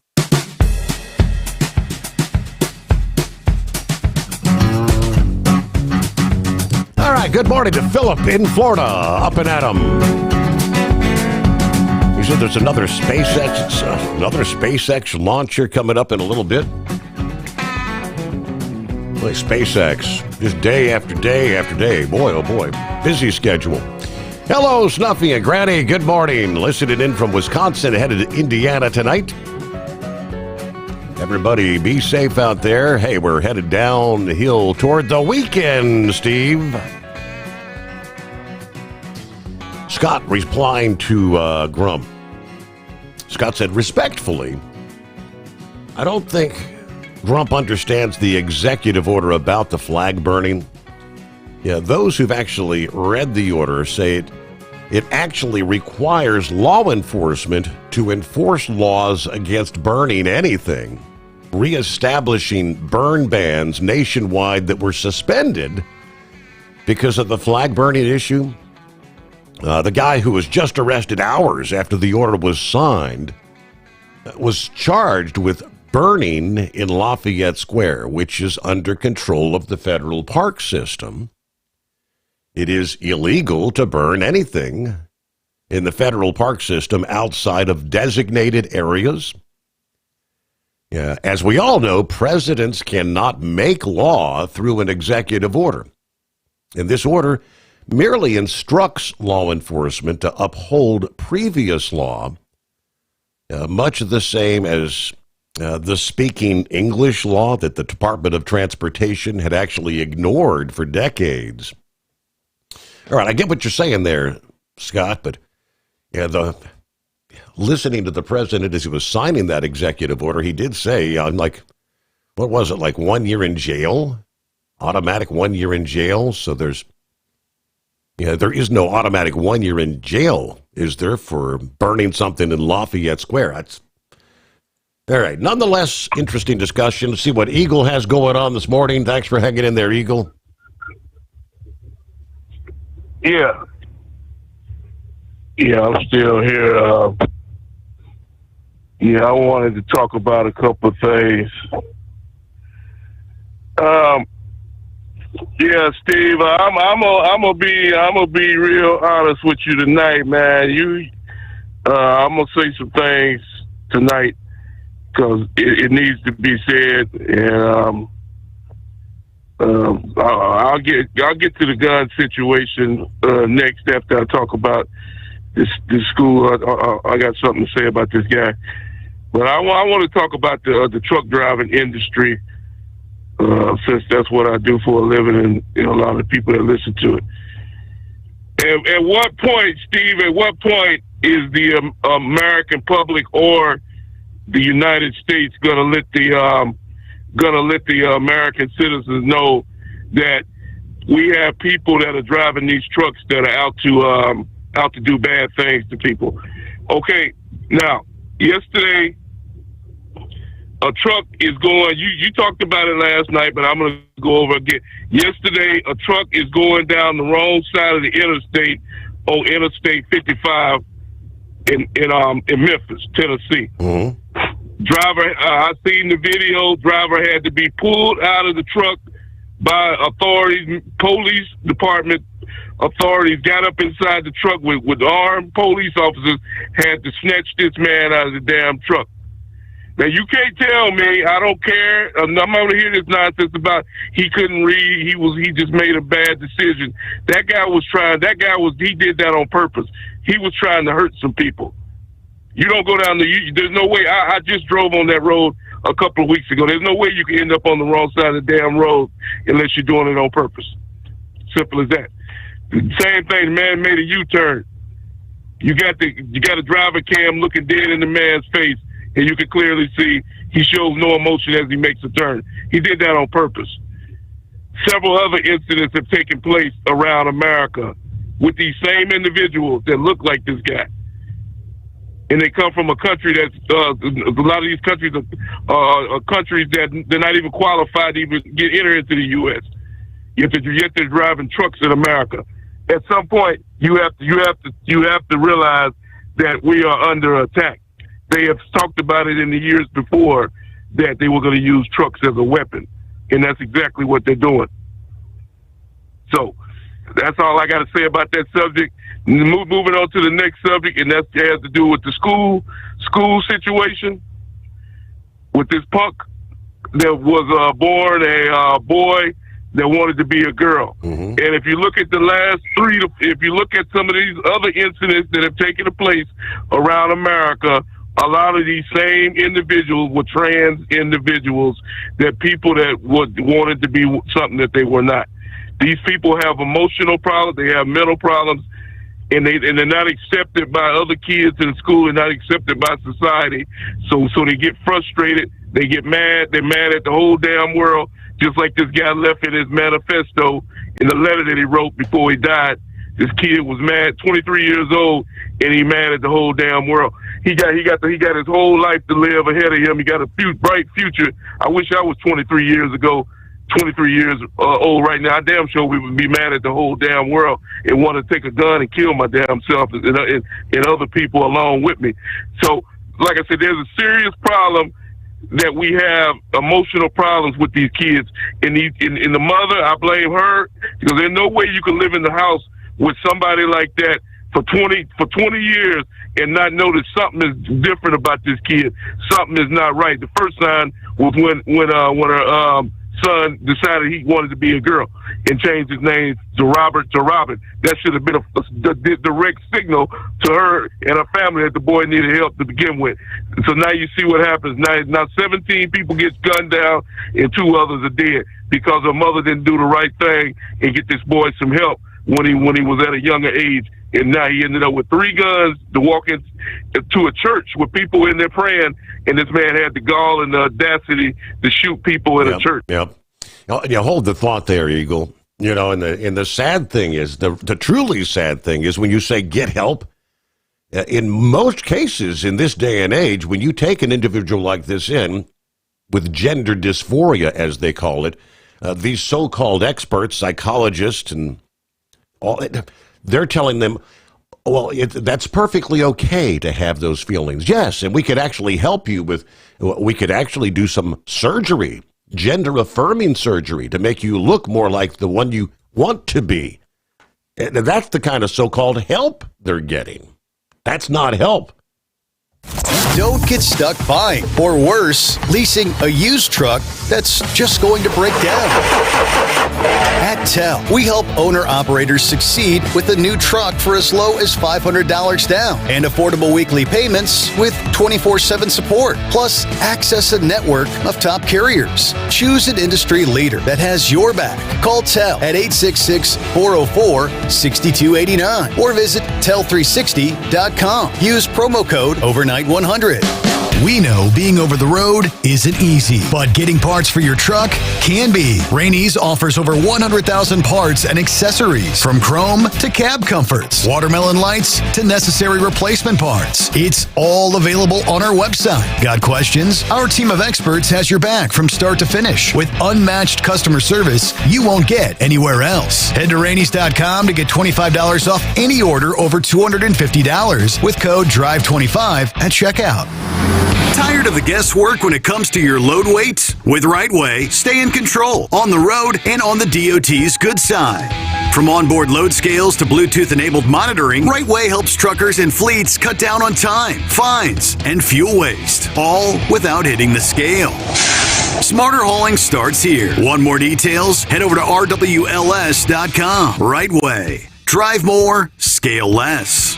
All right, good morning to Philip in Florida, up and at 'em. He said there's another SpaceX launcher coming up in a little bit. Boy, SpaceX, just day after day after day. Boy, oh boy, busy schedule. Hello, Snuffy and Granny. Good morning. Listening in from Wisconsin, headed to Indiana tonight. Everybody be safe out there. Hey, we're headed downhill toward the weekend, Steve. Scott replying to Grump. Scott said, respectfully, I don't think Grump understands the executive order about the flag burning. Yeah, those who've actually read the order say it actually requires law enforcement to enforce laws against burning anything, reestablishing burn bans nationwide that were suspended because of the flag burning issue. The guy who was just arrested hours after the order was signed was charged with burning in Lafayette Square, which is under control of the federal park system. It is illegal to burn anything in the federal park system outside of designated areas. As we all know, presidents cannot make law through an executive order. And this order merely instructs law enforcement to uphold previous law, much the same as the speaking English law that the Department of Transportation had actually ignored for decades. All right, I get what you're saying there, Scott, but listening to the president as he was signing that executive order, he did say, what was it, like 1 year in jail? Automatic 1 year in jail? So there is no automatic 1 year in jail, is there, for burning something in Lafayette Square? That's all right. Nonetheless, interesting discussion. Let's see what Eagle has going on this morning. Thanks for hanging in there, Eagle. Yeah, I'm still here. I wanted to talk about a couple of things. Steve, I'm gonna be real honest with you tonight, man. I'm gonna say some things tonight because it needs to be said, and I'll get to the gun situation next after I talk about this school. I got something to say about this guy, but I want to talk about the truck driving industry, since that's what I do for a living, and a lot of people that listen to it. And at what point, Steve? At what point is the American public or the United States gonna let the American citizens know that we have people that are driving these trucks that are out to do bad things to people? Okay, now yesterday a truck is going. You talked about it last night, but I'm going to go over again. Yesterday, a truck is going down the wrong side of the interstate on Interstate 55 in Memphis, Tennessee. Mm-hmm. Driver, I seen the video. Driver had to be pulled out of the truck by authorities, police department authorities. Got up inside the truck with armed police officers. Had to snatch this man out of the damn truck. Now, you can't tell me, I don't care. I'm not going to hear this nonsense about he couldn't read. He just made a bad decision. He did that on purpose. He was trying to hurt some people. You don't go down there's no way. I just drove on that road a couple of weeks ago. There's no way you can end up on the wrong side of the damn road unless you're doing it on purpose. Simple as that. Same thing, the man made a U-turn. You got a driver cam looking dead in the man's face, and you can clearly see he shows no emotion as he makes a turn. He did that on purpose. Several other incidents have taken place around America with these same individuals that look like this guy. And they come from a country that's, a lot of these countries are countries that they're not even qualified to even enter into the U.S. Yet they're driving trucks in America. At some point, you have to realize that we are under attack. They have talked about it in the years before that they were going to use trucks as a weapon, and that's exactly what they're doing. So that's all I got to say about that subject. Moving on to the next subject, and that has to do with the school situation with this punk that was born a boy that wanted to be a girl. Mm-hmm. And if you look at the last if you look at some of these other incidents that have taken place around America, a lot of these same individuals were trans individuals, that people that wanted to be something that they were not. These people have emotional problems, they have mental problems, and they're not accepted by other kids in school, they're not accepted by society. So they get frustrated, they get mad, they're mad at the whole damn world, just like this guy left in his manifesto in the letter that he wrote before he died. This kid was mad, 23 years old, and he mad at the whole damn world. He got his whole life to live ahead of him. He got a bright future. I wish I was 23 years ago, 23 years old right now, I damn sure we would be mad at the whole damn world and want to take a gun and kill my damn self and other people along with me. So, like I said, there's a serious problem that we have, emotional problems with these kids. And the mother, I blame her, because there's no way you can live in the house with somebody like that for 20 years and not notice something is different about this kid. Something is not right. The first sign was when her son decided he wanted to be a girl and changed his name to Robert to Robin. That should have been a direct signal to her and her family that the boy needed help to begin with. So now you see what happens. Now 17 people get gunned down and 2 others are dead because her mother didn't do the right thing and get this boy some help when he was at a younger age. And now he ended up with 3 guns to walk into a church with people in there praying, and this man had the gall and the audacity to shoot people in a church. Yep. You hold the thought there, Eagle. You know, and the sad thing is, the truly sad thing is when you say get help. In most cases, in this day and age, when you take an individual like this in with gender dysphoria, as they call it, these so-called experts, psychologists, and all, they're telling them, well, that's perfectly okay to have those feelings. Yes, and we could actually help you we could actually do some surgery, gender-affirming surgery, to make you look more like the one you want to be. And that's the kind of so-called help they're getting. That's not help. Don't get stuck buying, or worse, leasing a used truck that's just going to break down. At TEL, we help owner-operators succeed with a new truck for as low as $500 down and affordable weekly payments with 24/7 support, plus access a network of top carriers. Choose an industry leader that has your back. Call TEL at 866-404-6289 or visit tel360.com. Use promo code OVERNIGHT100. We know being over the road isn't easy, but getting parts for your truck can be. Rainey's offers over 100,000 parts and accessories, from chrome to cab comforts, watermelon lights to necessary replacement parts. It's all available on our website. Got questions? Our team of experts has your back from start to finish with unmatched customer service you won't get anywhere else. Head to Rainey's.com to get $25 off any order over $250 with code DRIVE25 at checkout. Tired of the guesswork when it comes to your load weight? With RightWay, stay in control on the road and on the DOT's good side. From onboard load scales to Bluetooth-enabled monitoring, RightWay helps truckers and fleets cut down on time, fines, and fuel waste, all without hitting the scale. Smarter hauling starts here. Want more details? Head over to rwls.com. RightWay. Drive more, scale less.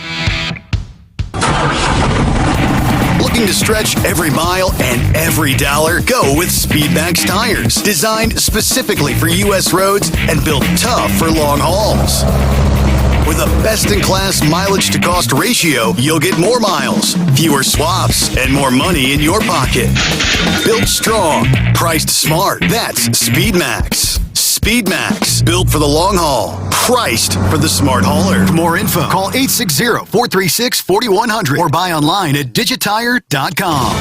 Looking to stretch every mile and every dollar? Go with SpeedMax tires, designed specifically for U.S. roads and built tough for long hauls. With a best-in-class mileage-to-cost ratio, you'll get more miles, fewer swaps, and more money in your pocket. Built strong, priced smart. That's SpeedMax. SpeedMax, built for the long haul, priced for the smart hauler. For more info, call 860-436-4100 or buy online at digitire.com.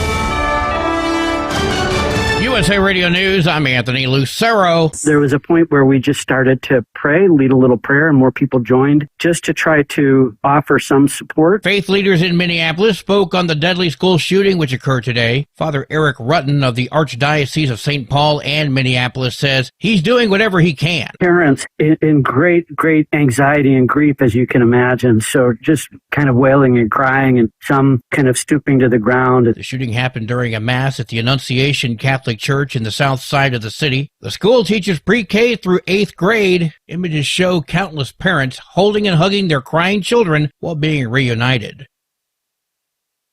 USA Radio News, I'm Anthony Lucero. There was a point where we just started to pray, lead a little prayer, and more people joined just to try to offer some support. Faith leaders in Minneapolis spoke on the deadly school shooting which occurred today. Father Eric Rutten of the Archdiocese of St. Paul and Minneapolis says he's doing whatever he can. Parents in great anxiety and grief, as you can imagine. So just kind of wailing and crying, and some kind of stooping to the ground. The shooting happened during a mass at the Annunciation Catholic Church in the south side of the city. The school teaches pre-K through 8th grade. Images show countless parents holding and hugging their crying children while being reunited.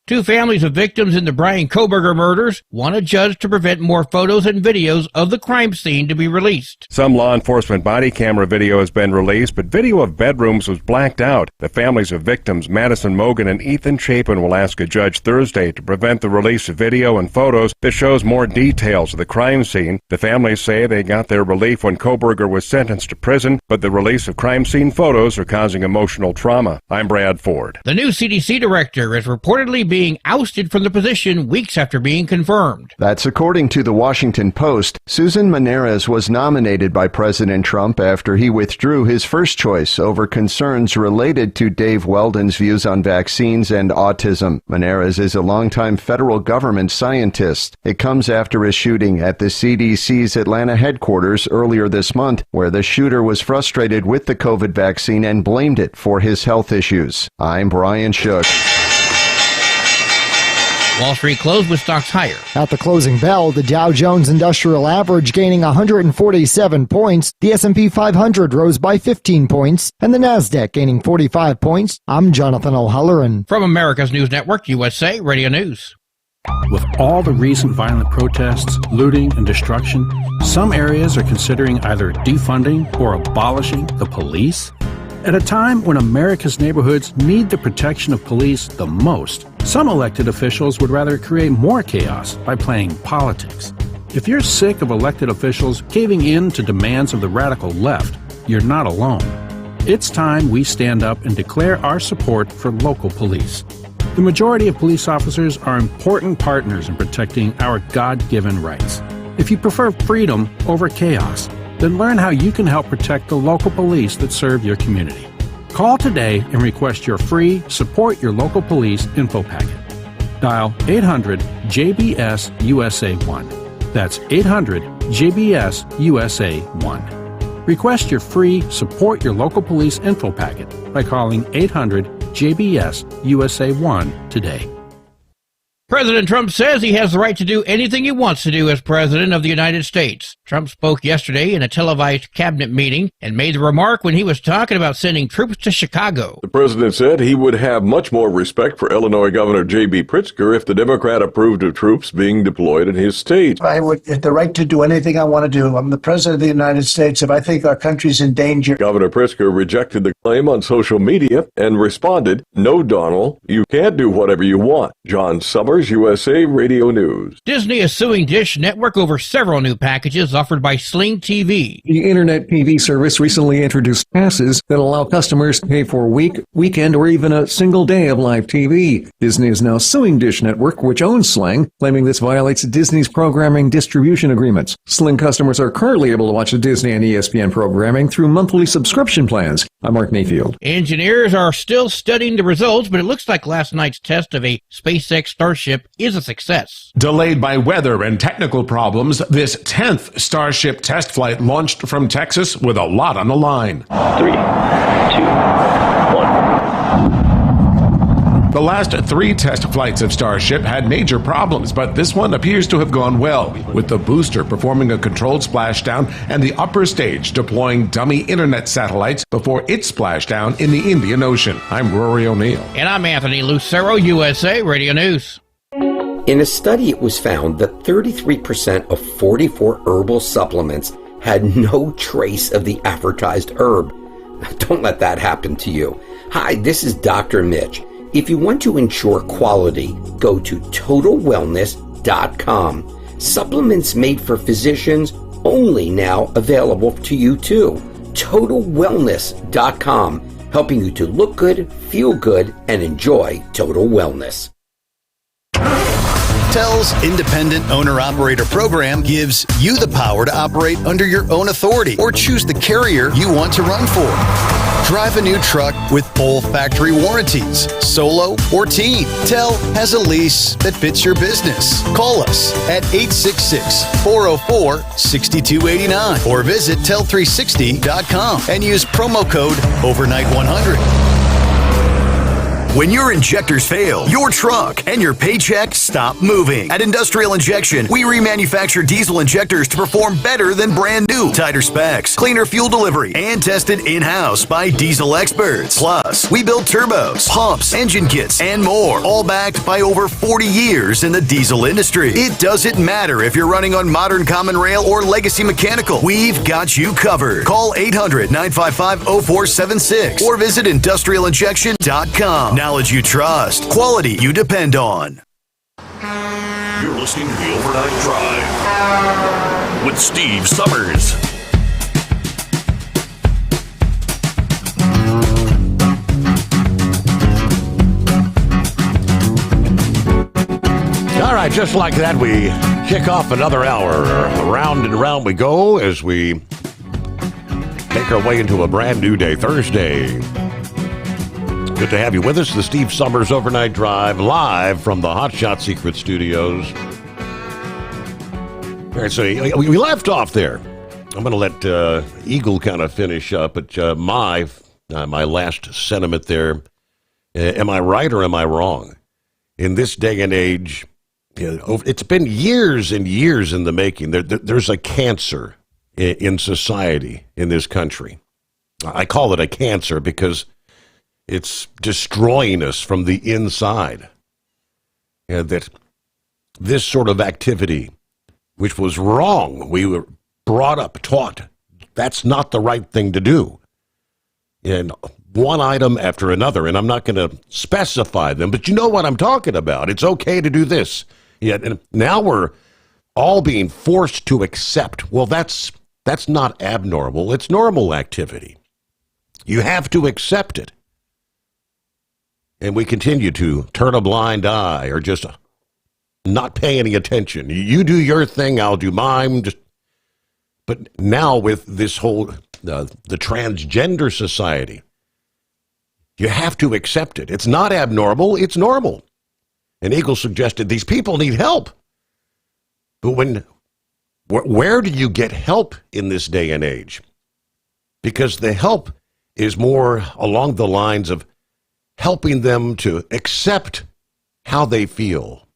2 families of victims in the Brian Koberger murders want a judge to prevent more photos and videos of the crime scene to be released. Some law enforcement body camera video has been released, but video of bedrooms was blacked out. The families of victims Madison Mogan and Ethan Chapin will ask a judge Thursday to prevent the release of video and photos that shows more details of the crime scene. The families say they got their relief when Koberger was sentenced to prison, but the release of crime scene photos are causing emotional trauma. I'm Brad Ford. The new CDC director has reportedly being ousted from the position weeks after being confirmed. That's according to the Washington Post. Susan Maneras was nominated by President Trump after he withdrew his first choice over concerns related to Dave Weldon's views on vaccines and autism. Maneras is a longtime federal government scientist. It comes after a shooting at the CDC's Atlanta headquarters earlier this month, where the shooter was frustrated with the COVID vaccine and blamed it for his health issues. I'm Brian Shook. Wall Street closed with stocks higher. At the closing bell, the Dow Jones Industrial Average gaining 147 points, the S&P 500 rose by 15 points, and the Nasdaq gaining 45 points. I'm Jonathan O'Halloran. From America's News Network, USA Radio News. With all the recent violent protests, looting, and destruction, some areas are considering either defunding or abolishing the police. At a time when America's neighborhoods need the protection of police the most, some elected officials would rather create more chaos by playing politics. If you're sick of elected officials caving in to demands of the radical left, you're not alone. It's time we stand up and declare our support for local police. The majority of police officers are important partners in protecting our God-given rights. If you prefer freedom over chaos, then learn how you can help protect the local police that serve your community. Call today and request your free Support Your Local Police info packet. Dial 800-JBS-USA-1. That's 800-JBS-USA-1. Request your free Support Your Local Police info packet by calling 800-JBS-USA-1 today. President Trump says he has the right to do anything he wants to do as President of the United States. Trump spoke yesterday in a televised cabinet meeting and made the remark when he was talking about sending troops to Chicago. The president said he would have much more respect for Illinois Governor J.B. Pritzker if the Democrat approved of troops being deployed in his state. I would have the right to do anything I want to do. I'm the President of the United States. If I think our country's in danger. Governor Pritzker rejected the claim on social media and responded, "No, Donald, you can't do whatever you want." John Sommers, USA Radio News. Disney is suing Dish Network over several new packages offered by Sling TV. The Internet TV service recently introduced passes that allow customers to pay for a week, weekend, or even a single day of live TV. Disney is now suing Dish Network, which owns Sling, claiming this violates Disney's programming distribution agreements. Sling customers are currently able to watch the Disney and ESPN programming through monthly subscription plans. I'm Mark Mayfield. Engineers are still studying the results, but it looks like last night's test of a SpaceX Starship is a success. Delayed by weather and technical problems, this 10th Starship test flight launched from Texas with a lot on the line. 3, 2, 1. The last 3 test flights of Starship had major problems, but this one appears to have gone well, with the booster performing a controlled splashdown and the upper stage deploying dummy internet satellites before it splashdown in the Indian Ocean. I'm Rory O'Neill. And I'm Anthony Lucero, USA Radio News. In a study, it was found that 33% of 44 herbal supplements had no trace of the advertised herb. Don't let that happen to you. Hi, this is Dr. Mitch. If you want to ensure quality, go to TotalWellness.com. Supplements made for physicians, only now available to you too. TotalWellness.com, helping you to look good, feel good, and enjoy total wellness. TEL's Independent Owner-Operator Program gives you the power to operate under your own authority or choose the carrier you want to run for. Drive a new truck with full factory warranties, solo or team. TEL has a lease that fits your business. Call us at 866-404-6289 or visit tel360.com and use promo code OVERNIGHT100. When your injectors fail, your truck and your paycheck stop moving. At Industrial Injection, we remanufacture diesel injectors to perform better than brand new. Tighter specs, cleaner fuel delivery, and tested in-house by diesel experts. Plus, we build turbos, pumps, engine kits, and more, all backed by over 40 years in the diesel industry. It doesn't matter if you're running on modern common rail or legacy mechanical. We've got you covered. Call 800-955-0476 or visit industrialinjection.com. Knowledge you trust, quality you depend on. You're listening to the Overnight Drive with Steve Summers. right, just like that, we kick off another hour. Round and round we go as we make our way into a brand new day, Thursday. Good to have you with us. The Steve Sommers Overnight Drive, live from the Hotshot Secret Studios. All right, so we left off there. I'm going to let Eagle kind of finish up, but my last sentiment there, am I right or am I wrong? In this day and age, it's been years and years in the making. There's a cancer in society in this country. I call it a cancer because it's destroying us from the inside. That this sort of activity, which was wrong, we were brought up, taught, that's not the right thing to do. And one item after another, and I'm not going to specify them, but you know what I'm talking about. It's okay to do this. And now we're all being forced to accept, well, that's not abnormal. It's normal activity. You have to accept it. And we continue to turn a blind eye or just not pay any attention. You do your thing, I'll do mine. But now with this whole, the transgender society, you have to accept it. It's not abnormal, it's normal. And Eagle suggested these people need help. But where do you get help in this day and age? Because the help is more along the lines of helping them to accept how they feel.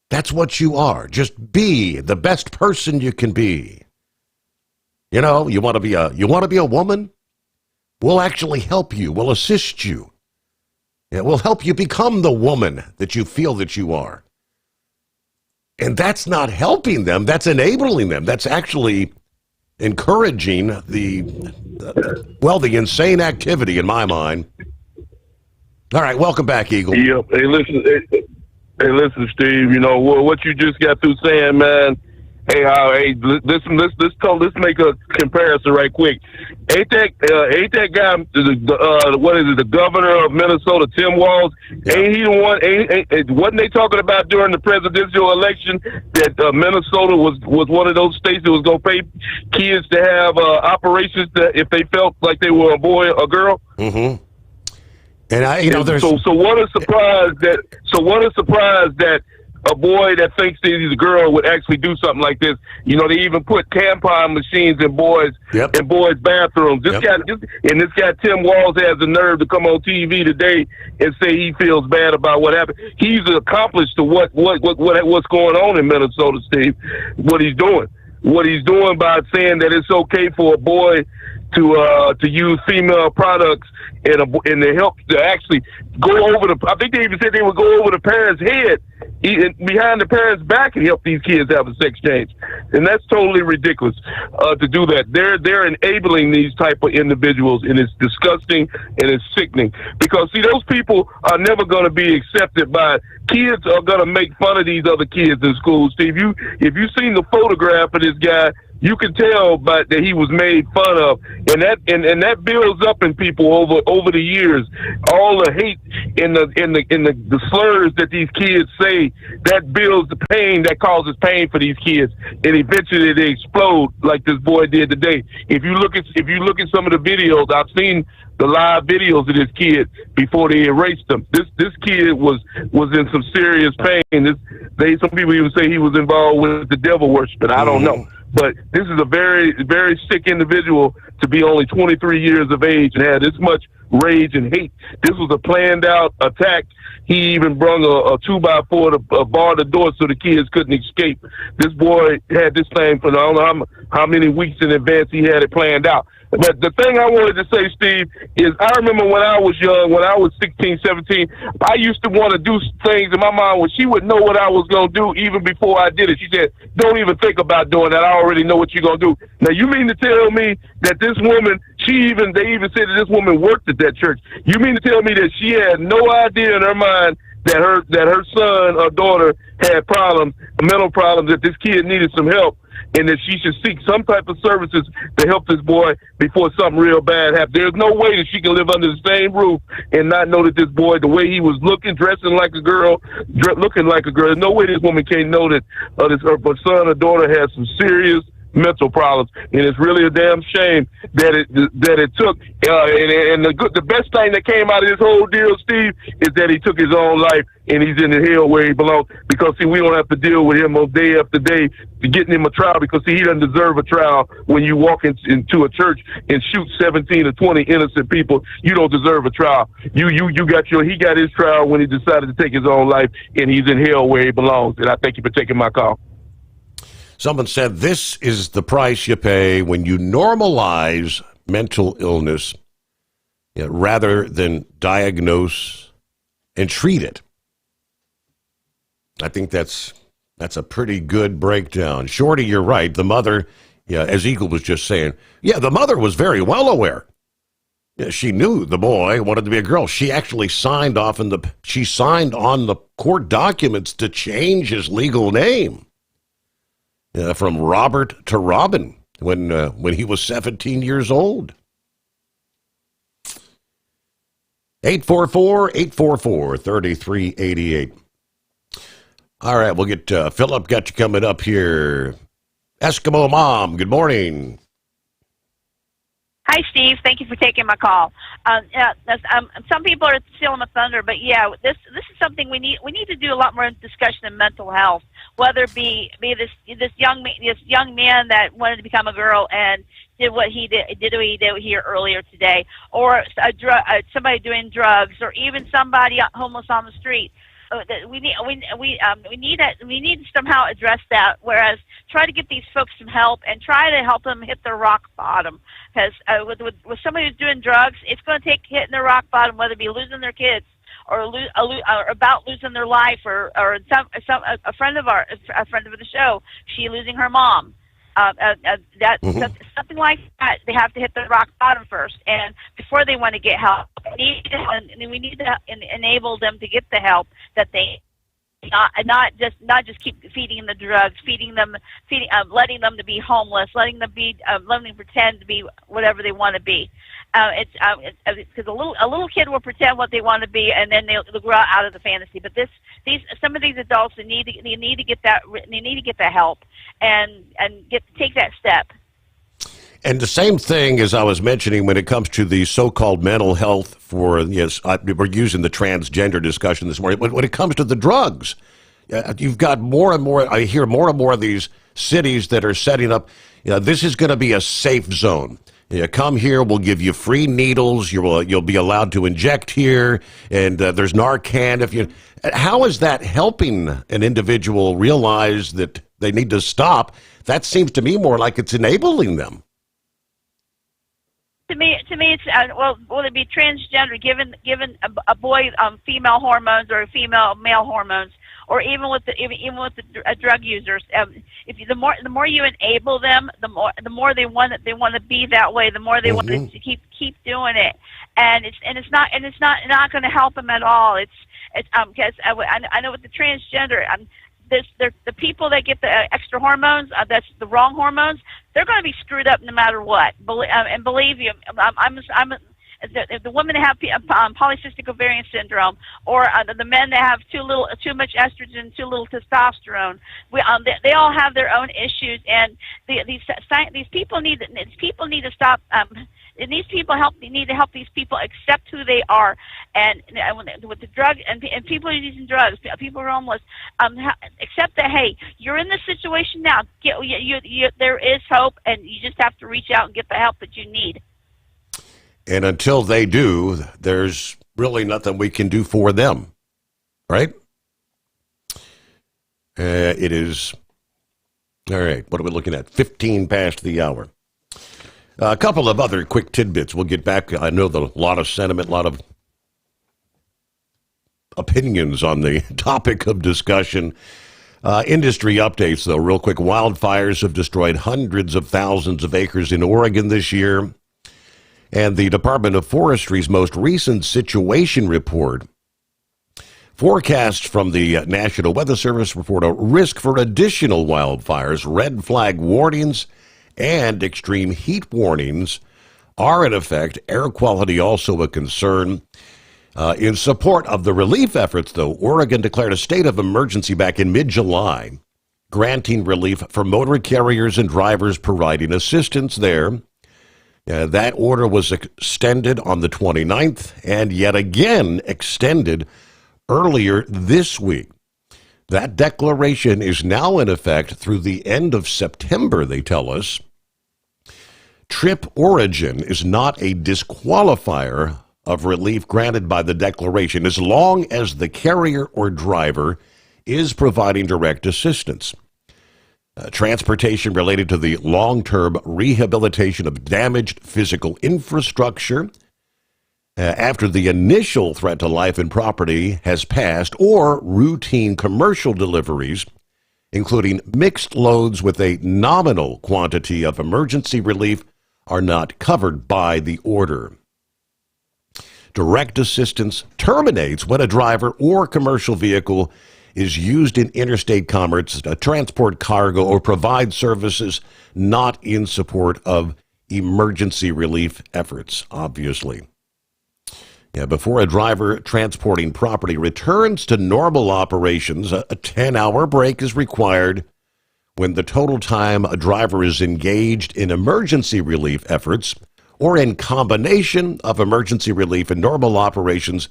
That's what you are. Just be the best person you can be. You know, you want to be a woman? We'll actually help you. We'll assist you. It will help you become the woman that you feel that you are. And that's not helping them. That's enabling them. That's actually encouraging the insane activity in my mind. All right, welcome back, Eagle. Yep. Hey, listen, Steve. You know what you just got through saying, man. Hey, let's make a comparison right quick. Ain't that guy what is it? The governor of Minnesota, Tim Walz? Yeah. Ain't he the one? Wasn't they talking about during the presidential election that Minnesota was one of those states that was going to pay kids to have operations that if they felt like they were a boy or a girl? Mm-hmm. And there's so what a surprise that a boy that thinks that he's a girl would actually do something like this. You know, they even put tampon machines in boys' bathrooms. This guy Tim Walz has the nerve to come on TV today and say he feels bad about what happened. He's accomplished to what's going on in Minnesota, Steve. What he's doing by saying that it's okay for a boy to use female products and to help to actually go over I think they even said they would go over the parents' head behind the parents' back and help these kids have a sex change. And that's totally ridiculous to do that. They're enabling these type of individuals, and it's disgusting and it's sickening. Because, see, those people are never going to be accepted by kids are going to make fun of these other kids in school. Steve, if you've seen the photograph of this guy, you can tell that he was made fun of, and that builds up in people over the years. All the hate and the slurs that these kids say, that builds the pain, that causes pain for these kids, and eventually they explode like this boy did today. If you look at some of the videos, I've seen the live videos of this kid before they erased them. This kid was in some serious pain. Some people even say he was involved with the devil worship. I don't know. But this is a very, very sick individual to be only 23 years of age and have this much rage and hate. This was a planned out attack. He even brung a 2x4 to bar the door so the kids couldn't escape. This boy had this thing for I don't know how many weeks in advance he had it planned out. But the thing I wanted to say, Steve, is I remember when I was young, when I was 16, 17, I used to want to do things in my mind where she would know what I was going to do even before I did it. She said, don't even think about doing that. I already know what you're going to do. Now, you mean to tell me that this woman, they even said that this woman worked at that church. You mean to tell me that she had no idea in her mind that her son or daughter had problems, mental problems, that this kid needed some help, and that she should seek some type of services to help this boy before something real bad happens. There's no way that she can live under the same roof and not know that this boy, the way he was looking, dressing like a girl, looking like a girl, there's no way this woman can't know that her son or daughter has some serious mental problems, and it's really a damn shame that it took. And the best thing that came out of this whole deal, Steve, is that he took his own life, and he's in the hell where he belongs. Because see, we don't have to deal with him on day after day to getting him a trial. Because see, he doesn't deserve a trial. When you walk into a church and shoot 17 or 20 innocent people, you don't deserve a trial. He got his trial when he decided to take his own life, and he's in hell where he belongs. And I thank you for taking my call. Someone said this is the price you pay when you normalize mental illness rather than diagnose and treat it. I think that's a pretty good breakdown. Shorty, you're right. The mother, as Eagle was just saying, the mother was very well aware. She knew the boy wanted to be a girl. She actually signed on the court documents to change his legal name. From Robert to Robin when he was 17 years old. 844-844-3388. All right, we'll get Philip. Got you coming up here. Eskimo Mom, good morning. Hi, Steve. Thank you for taking my call. Some people are stealing my thunder, but this is something we need to do a lot more discussion of mental health. Whether it be this young man that wanted to become a girl and did what he did here earlier today, or somebody doing drugs, or even somebody homeless on the street. We need to somehow address that. Whereas try to get these folks some help and try to help them hit their rock bottom. Because with somebody who's doing drugs, it's going to take hitting their rock bottom, whether it be losing their kids or about losing their life, or a friend of the show, she losing her mom. Something like that. They have to hit the rock bottom first, and before they want to get help, we need to enable them to get the help that they not just keep feeding them the drugs, letting them to be homeless, letting them pretend to be whatever they want to be. Because a little kid will pretend what they want to be, and then they'll grow out of the fantasy. But some of these adults need to get that help and take that step. And the same thing as I was mentioning when it comes to the so-called mental health we're using the transgender discussion this morning. When it comes to the drugs, you've got more and more. I hear more and more of these cities that are setting up. This is going to be a safe zone. Come here, we'll give you free needles. You'll be allowed to inject here, and there's Narcan. How is that helping an individual realize that they need to stop? That seems to me more like it's enabling them. To me, it's will it be transgender? Given a boy female hormones or a female male hormones, or even with the drug users, the more you enable them, the more they want to be that way. The more they want to keep doing it, and it's not going to help them at all. It's because I know with the transgender. The people that get the extra hormones, that's the wrong hormones, they're going to be screwed up no matter what. And believe you, the women that have polycystic ovarian syndrome, or the men that have too much estrogen, too little testosterone, they all have their own issues, and these people need to stop. These people need to help these people accept who they are, and with the drug and people are using drugs, people are homeless. Accept that, hey, you're in this situation now. There is hope, and you just have to reach out and get the help that you need. And until they do, there's really nothing we can do for them, right? It is. All right, what are we looking at? 15 past the hour. A couple of other quick tidbits. We'll get back. I know a lot of sentiment, a lot of opinions on the topic of discussion. Industry updates, though, real quick. Wildfires have destroyed hundreds of thousands of acres in Oregon this year. And the Department of Forestry's most recent situation report Forecasts from the National Weather Service report a risk for additional wildfires. Red flag warnings and extreme heat warnings are in effect. Air quality also a concern. In support of the relief efforts, though, Oregon declared a state of emergency back in mid-July, granting relief for motor carriers and drivers providing assistance there. That order was extended on the 29th and yet again extended earlier this week. That declaration is now in effect through the end of September, they tell us. Trip origin is not a disqualifier of relief granted by the declaration as long as the carrier or driver is providing direct assistance. Transportation related to the long-term rehabilitation of damaged physical infrastructure after the initial threat to life and property has passed, or routine commercial deliveries, including mixed loads with a nominal quantity of emergency relief, are not covered by the order. Direct assistance terminates when a driver or commercial vehicle is used in interstate commerce to transport cargo or provide services not in support of emergency relief efforts, obviously. Before a driver transporting property returns to normal operations, a 10-hour break is required. When the total time a driver is engaged in emergency relief efforts or in combination of emergency relief and normal operations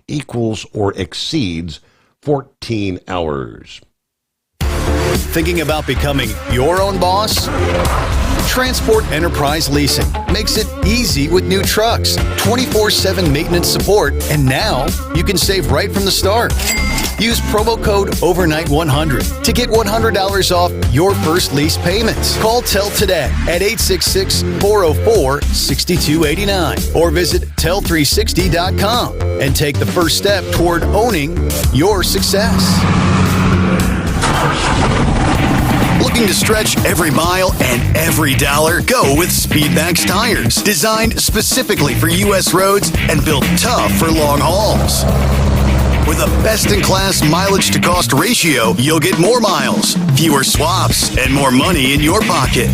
equals or exceeds 14 hours. Thinking about becoming your own boss? Transport Enterprise Leasing makes it easy with new trucks, 24/7 maintenance support, and now you can save right from the start. Use promo code OVERNIGHT100 to get $100 off your first lease payments. Call TEL today at 866-404-6289 or visit tel360.com and take the first step toward owning your success. Looking to stretch every mile and every dollar? Go with Speedmax tires, designed specifically for U.S. roads and built tough for long hauls. With a best-in-class mileage-to-cost ratio, you'll get more miles, fewer swaps, and more money in your pocket.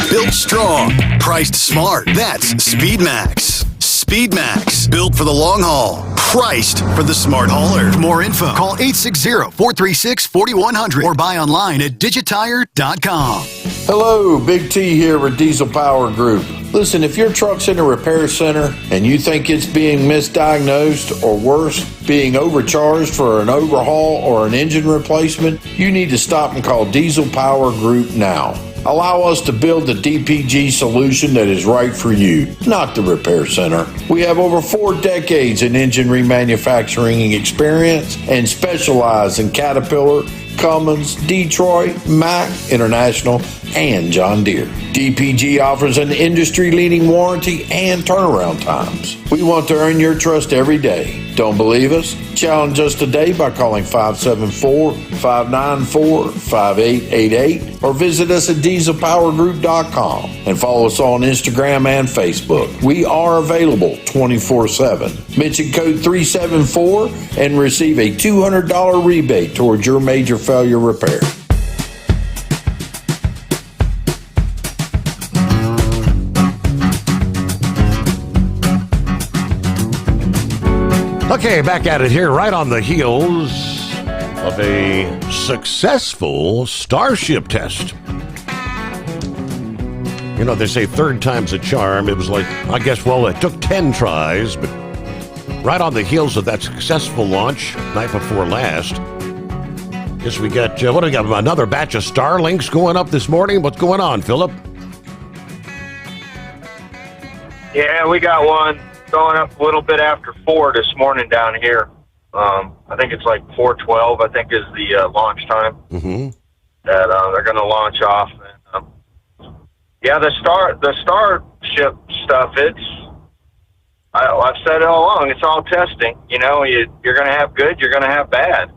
Built strong, priced smart. That's Speedmax. Speedmax, built for the long haul, priced for the smart hauler. For more info, call 860-436-4100 or buy online at digitire.com. Hello, Big T here with Diesel Power Group. Listen, if your truck's in a repair center and you think it's being misdiagnosed or worse, being overcharged for an overhaul or an engine replacement, you need to stop and call Diesel Power Group now. Allow us to build the DPG solution that is right for you, not the repair center. We have over 4 decades in engine remanufacturing experience and specialize in Caterpillar, Cummins, Detroit, Mack, International, and John Deere. DPG offers an industry-leading warranty and turnaround times. We want to earn your trust every day. Don't believe us? Challenge us today by calling 574-594-5888 or visit us at dieselpowergroup.com and follow us on Instagram and Facebook. We are available 24/7. Mention code 374 and receive a $200 rebate towards your major failure repair. Okay, back at it here, right on the heels of a successful Starship test. You know, they say third time's a charm. It was like, I guess, well, it took 10 tries, but right on the heels of that successful launch, night before last, guess we got, what do we got, another batch of Starlinks going up this morning? What's going on, Philip? Yeah, we got one going up a little bit after 4 this morning down here. I think it's like 4:12, I think is the launch time. Mm-hmm. That they're going to launch off. And, yeah, the Starship stuff, I've said it all along, it's all testing. You know, you're going to have good, you're going to have bad.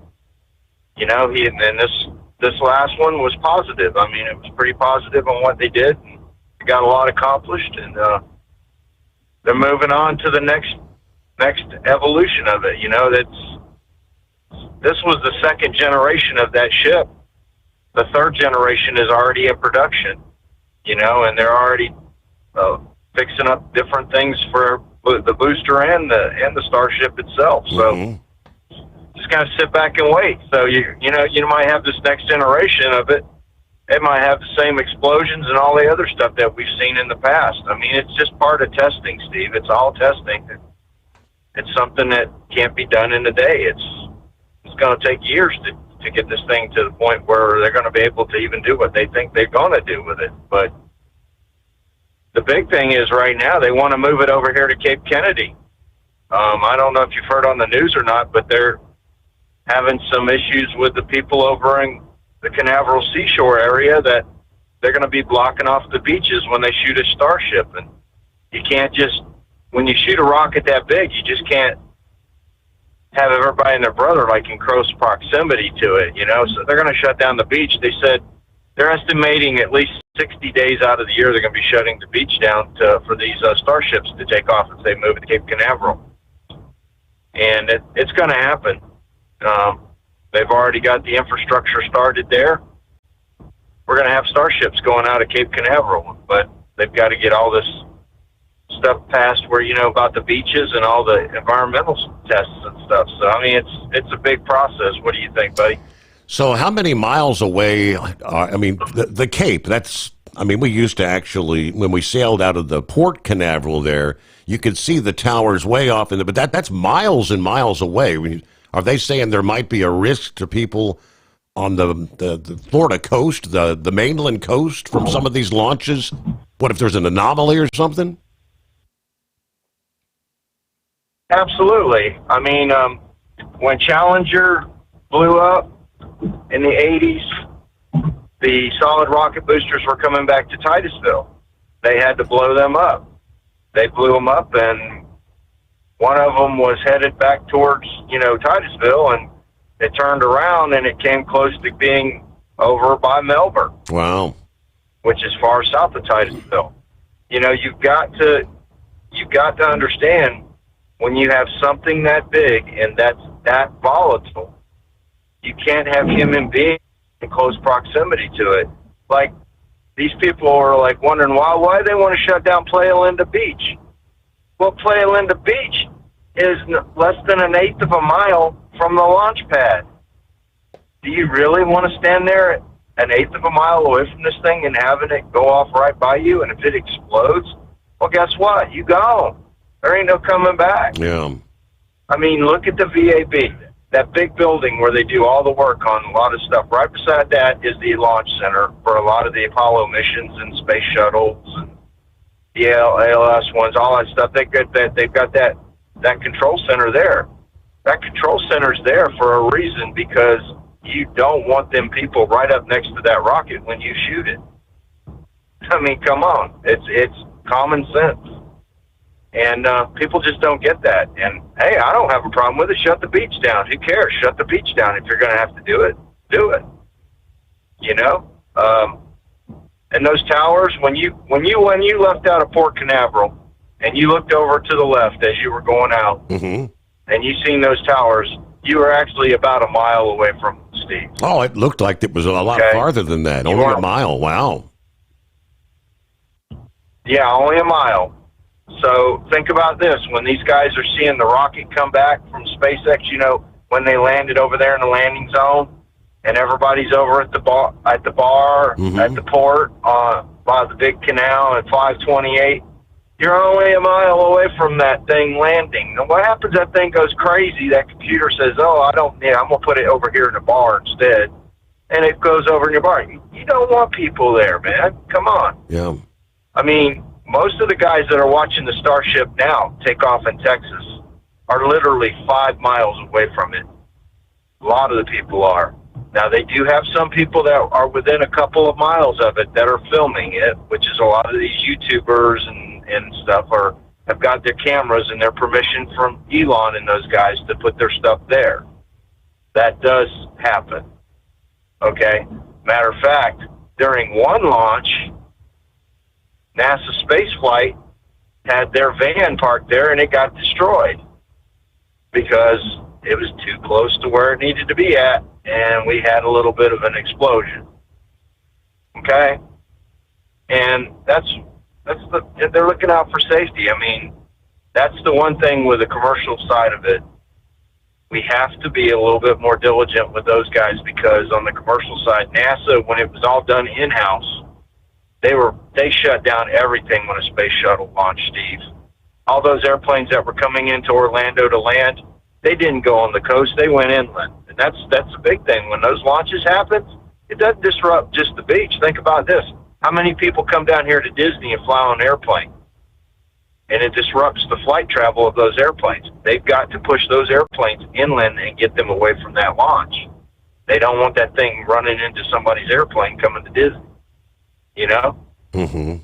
You know, and this last one was positive. I mean, it was pretty positive on what they did. And they got a lot accomplished, and they're moving on to the next evolution of it. You know, this was the second generation of that ship. The third generation is already in production, and they're already fixing up different things for the booster and the Starship itself. So just kind of sit back and wait. So you might have this next generation of it. It might have the same explosions and all the other stuff that we've seen in the past. I mean, it's just part of testing, Steve. It's all testing. It's something that can't be done in a day. It's going to take years to get this thing to the point where they're going to be able to even do what they think they're going to do with it. But the big thing is right now they want to move it over here to Cape Kennedy. I don't know if you've heard on the news or not, but they're having some issues with the people over in the Canaveral seashore area that they're going to be blocking off the beaches when they shoot a Starship. And you can't just, when you shoot a rocket that big, you just can't have everybody and their brother like in close proximity to it, so they're going to shut down the beach. They said they're estimating at least 60 days out of the year they're going to be shutting the beach down for these Starships to take off if they move to Cape Canaveral. And it's going to happen. They've already got the infrastructure started there. We're going to have Starships going out of Cape Canaveral, but they've got to get all this stuff passed where, about the beaches and all the environmental tests and stuff. So, I mean, it's a big process. What do you think, buddy? So how many miles away, the Cape, we used to actually, when we sailed out of the Port Canaveral there, you could see the towers way off, but that's miles and miles away. Are they saying there might be a risk to people on the Florida coast, the mainland coast from some of these launches? What if there's an anomaly or something? Absolutely. I mean, when Challenger blew up in the 80s, the solid rocket boosters were coming back to Titusville. They had to blow them up. They blew them up, and one of them was headed back towards, Titusville, and it turned around, and it came close to being over by Melbourne. Wow. Which is far south of Titusville. You've got to understand, when you have something that big and that's that volatile, you can't have human beings in close proximity to it. Like, these people are like wondering why they want to shut down Playa Linda Beach. Well, Playa Linda Beach is less than an eighth of a mile from the launch pad. Do you really want to stand there an eighth of a mile away from this thing and having it go off right by you? And if it explodes, well, guess what? You gone. There ain't no coming back. Yeah. I mean, look at the VAB, that big building where they do all the work on a lot of stuff. Right beside that is the launch center for a lot of the Apollo missions and space shuttles and the ALS ones, all that stuff. They've got that control center there. That control center's there for a reason, because you don't want them people right up next to that rocket when you shoot it. I mean, come on. It's common sense. And people just don't get that. And, hey, I don't have a problem with it. Shut the beach down. Who cares? Shut the beach down. If you're going to have to do it, do it. And those towers, when you left out of Port Canaveral and you looked over to the left as you were going out, and you seen those towers, you were actually about a mile away from Steve. Oh, it looked like it was a lot farther than that. Only a mile. Wow. Yeah, only a mile. So think about this. When these guys are seeing the rocket come back from SpaceX, when they landed over there in the landing zone, and everybody's over at the bar, at the port, by the big canal at 528, you're only a mile away from that thing landing. Now, what happens? That thing goes crazy. That computer says, I'm going to put it over here in the bar instead. And it goes over in your bar. You don't want people there, man. Come on. Yeah. I mean, most of the guys that are watching the Starship now take off in Texas are literally 5 miles away from it. A lot of the people are. Now, they do have some people that are within a couple of miles of it that are filming it, which is a lot of these YouTubers and stuff have got their cameras and their permission from Elon and those guys to put their stuff there. That does happen. Okay? Matter of fact, during one launch, NASA Spaceflight had their van parked there, and it got destroyed because it was too close to where it needed to be at, and we had a little bit of an explosion. Okay? And they're looking out for safety. I mean, that's the one thing with the commercial side of it. We have to be a little bit more diligent with those guys, because on the commercial side, NASA, when it was all done in-house, they shut down everything when a space shuttle launched, Steve. All those airplanes that were coming into Orlando to land, they didn't go on the coast, they went inland. And that's a big thing. When those launches happen, it doesn't disrupt just the beach. Think about this. How many people come down here to Disney and fly on an airplane? And it disrupts the flight travel of those airplanes. They've got to push those airplanes inland and get them away from that launch. They don't want that thing running into somebody's airplane coming to Disney, you know? Mm-hmm.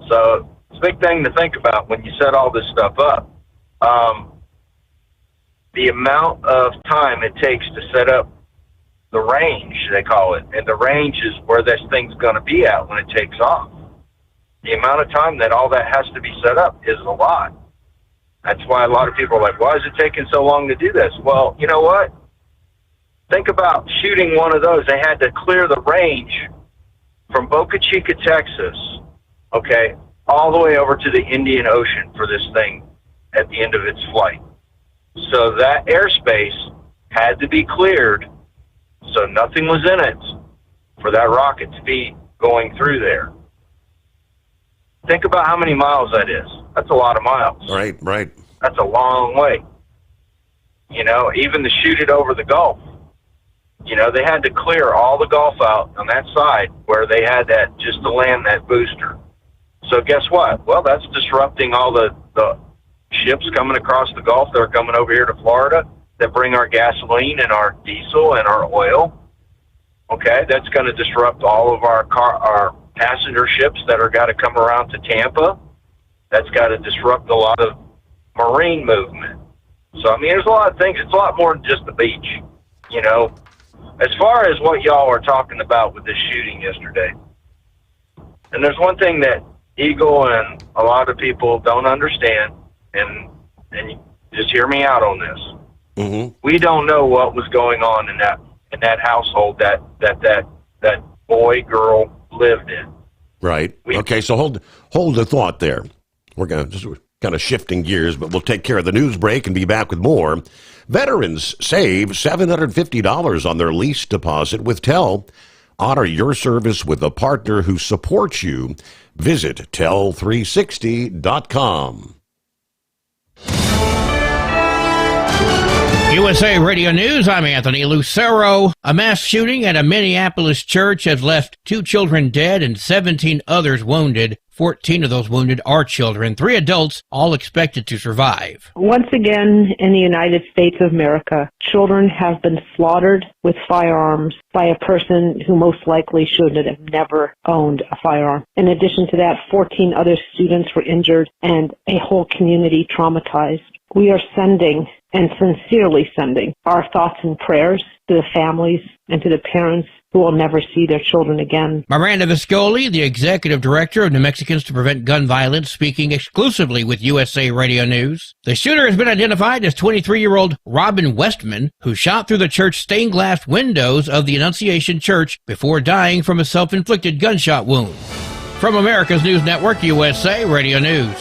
So it's a big thing to think about when you set all this stuff up. The amount of time it takes to set up the range, they call it, and the range is where this thing's going to be at when it takes off. The amount of time that all that has to be set up is a lot. That's why a lot of people are like, why is it taking so long to do this? Well, you know what? Think about shooting one of those. They had to clear the range from Boca Chica, Texas, okay, all the way over to the Indian Ocean for this thing at the end of its flight. So that airspace had to be cleared, so nothing was in it for that rocket to be going through there. Think about how many miles that is. That's a lot of miles. Right. That's a long way. You know, even to shoot it over the Gulf, you know, they had to clear all the Gulf out on that side where they had that just to land that booster. So guess what? Well, that's disrupting all the ships coming across the Gulf that are coming over here to Florida that bring our gasoline and our diesel and our oil. Okay, that's going to disrupt all of our passenger ships that are got to come around to Tampa. That's got to disrupt a lot of marine movement. So, I mean, there's a lot of things. It's a lot more than just the beach, you know. As far as what y'all are talking about with this shooting yesterday, and there's one thing that Eagle and a lot of people don't understand, and just hear me out on this. Mm-hmm. We don't know what was going on in that household that boy, girl lived in. Right. Okay, so hold the thought there. We're going to just kind of shifting gears, but we'll take care of the news break and be back with more. Veterans save $750 on their lease deposit with TEL. Honor your service with a partner who supports you. Visit tel360.com. USA Radio News, I'm Anthony Lucero. A mass shooting at a Minneapolis church has left 2 children dead and 17 others wounded. 14 of those wounded are children, 3 adults, all expected to survive. Once again, in the United States of America, children have been slaughtered with firearms by a person who most likely should have never owned a firearm. In addition to that, 14 other students were injured and a whole community traumatized. We are sending, and sincerely sending, our thoughts and prayers to the families and to the parents who will never see their children again. Miranda Viscoli, the executive director of New Mexicans to Prevent Gun Violence, speaking exclusively with USA Radio News. The shooter has been identified as 23-year-old Robin Westman, who shot through the church stained glass windows of the Annunciation Church before dying from a self-inflicted gunshot wound. From America's News Network, USA Radio News.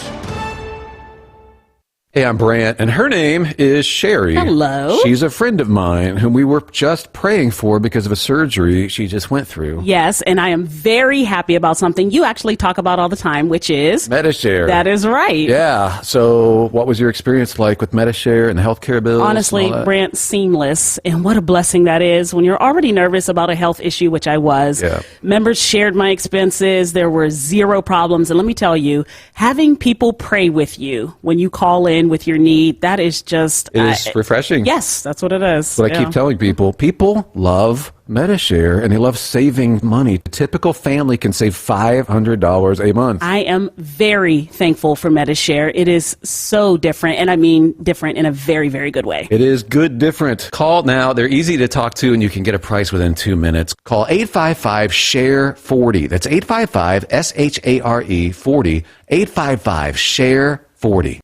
Hey, I'm Brant, and her name is Sherry. Hello. She's a friend of mine whom we were just praying for because of a surgery she just went through. Yes, and I am very happy about something you actually talk about all the time, which is MediShare. That is right. Yeah. So what was your experience like with MediShare and the healthcare bills? Honestly, Brant, seamless. And what a blessing that is when you're already nervous about a health issue, which I was. Yeah. Members shared my expenses. There were 0 problems. And let me tell you, having people pray with you when you call in with your need, that is just... It is refreshing. Yes, that's what it is. What I keep telling people. People love MediShare, and they love saving money. A typical family can save $500 a month. I am very thankful for MediShare. It is so different, and I mean different in a very, very good way. It is good different. Call now. They're easy to talk to, and you can get a price within 2 minutes. Call 855-SHARE-40. That's 855-SHARE-40. 855-SHARE-40.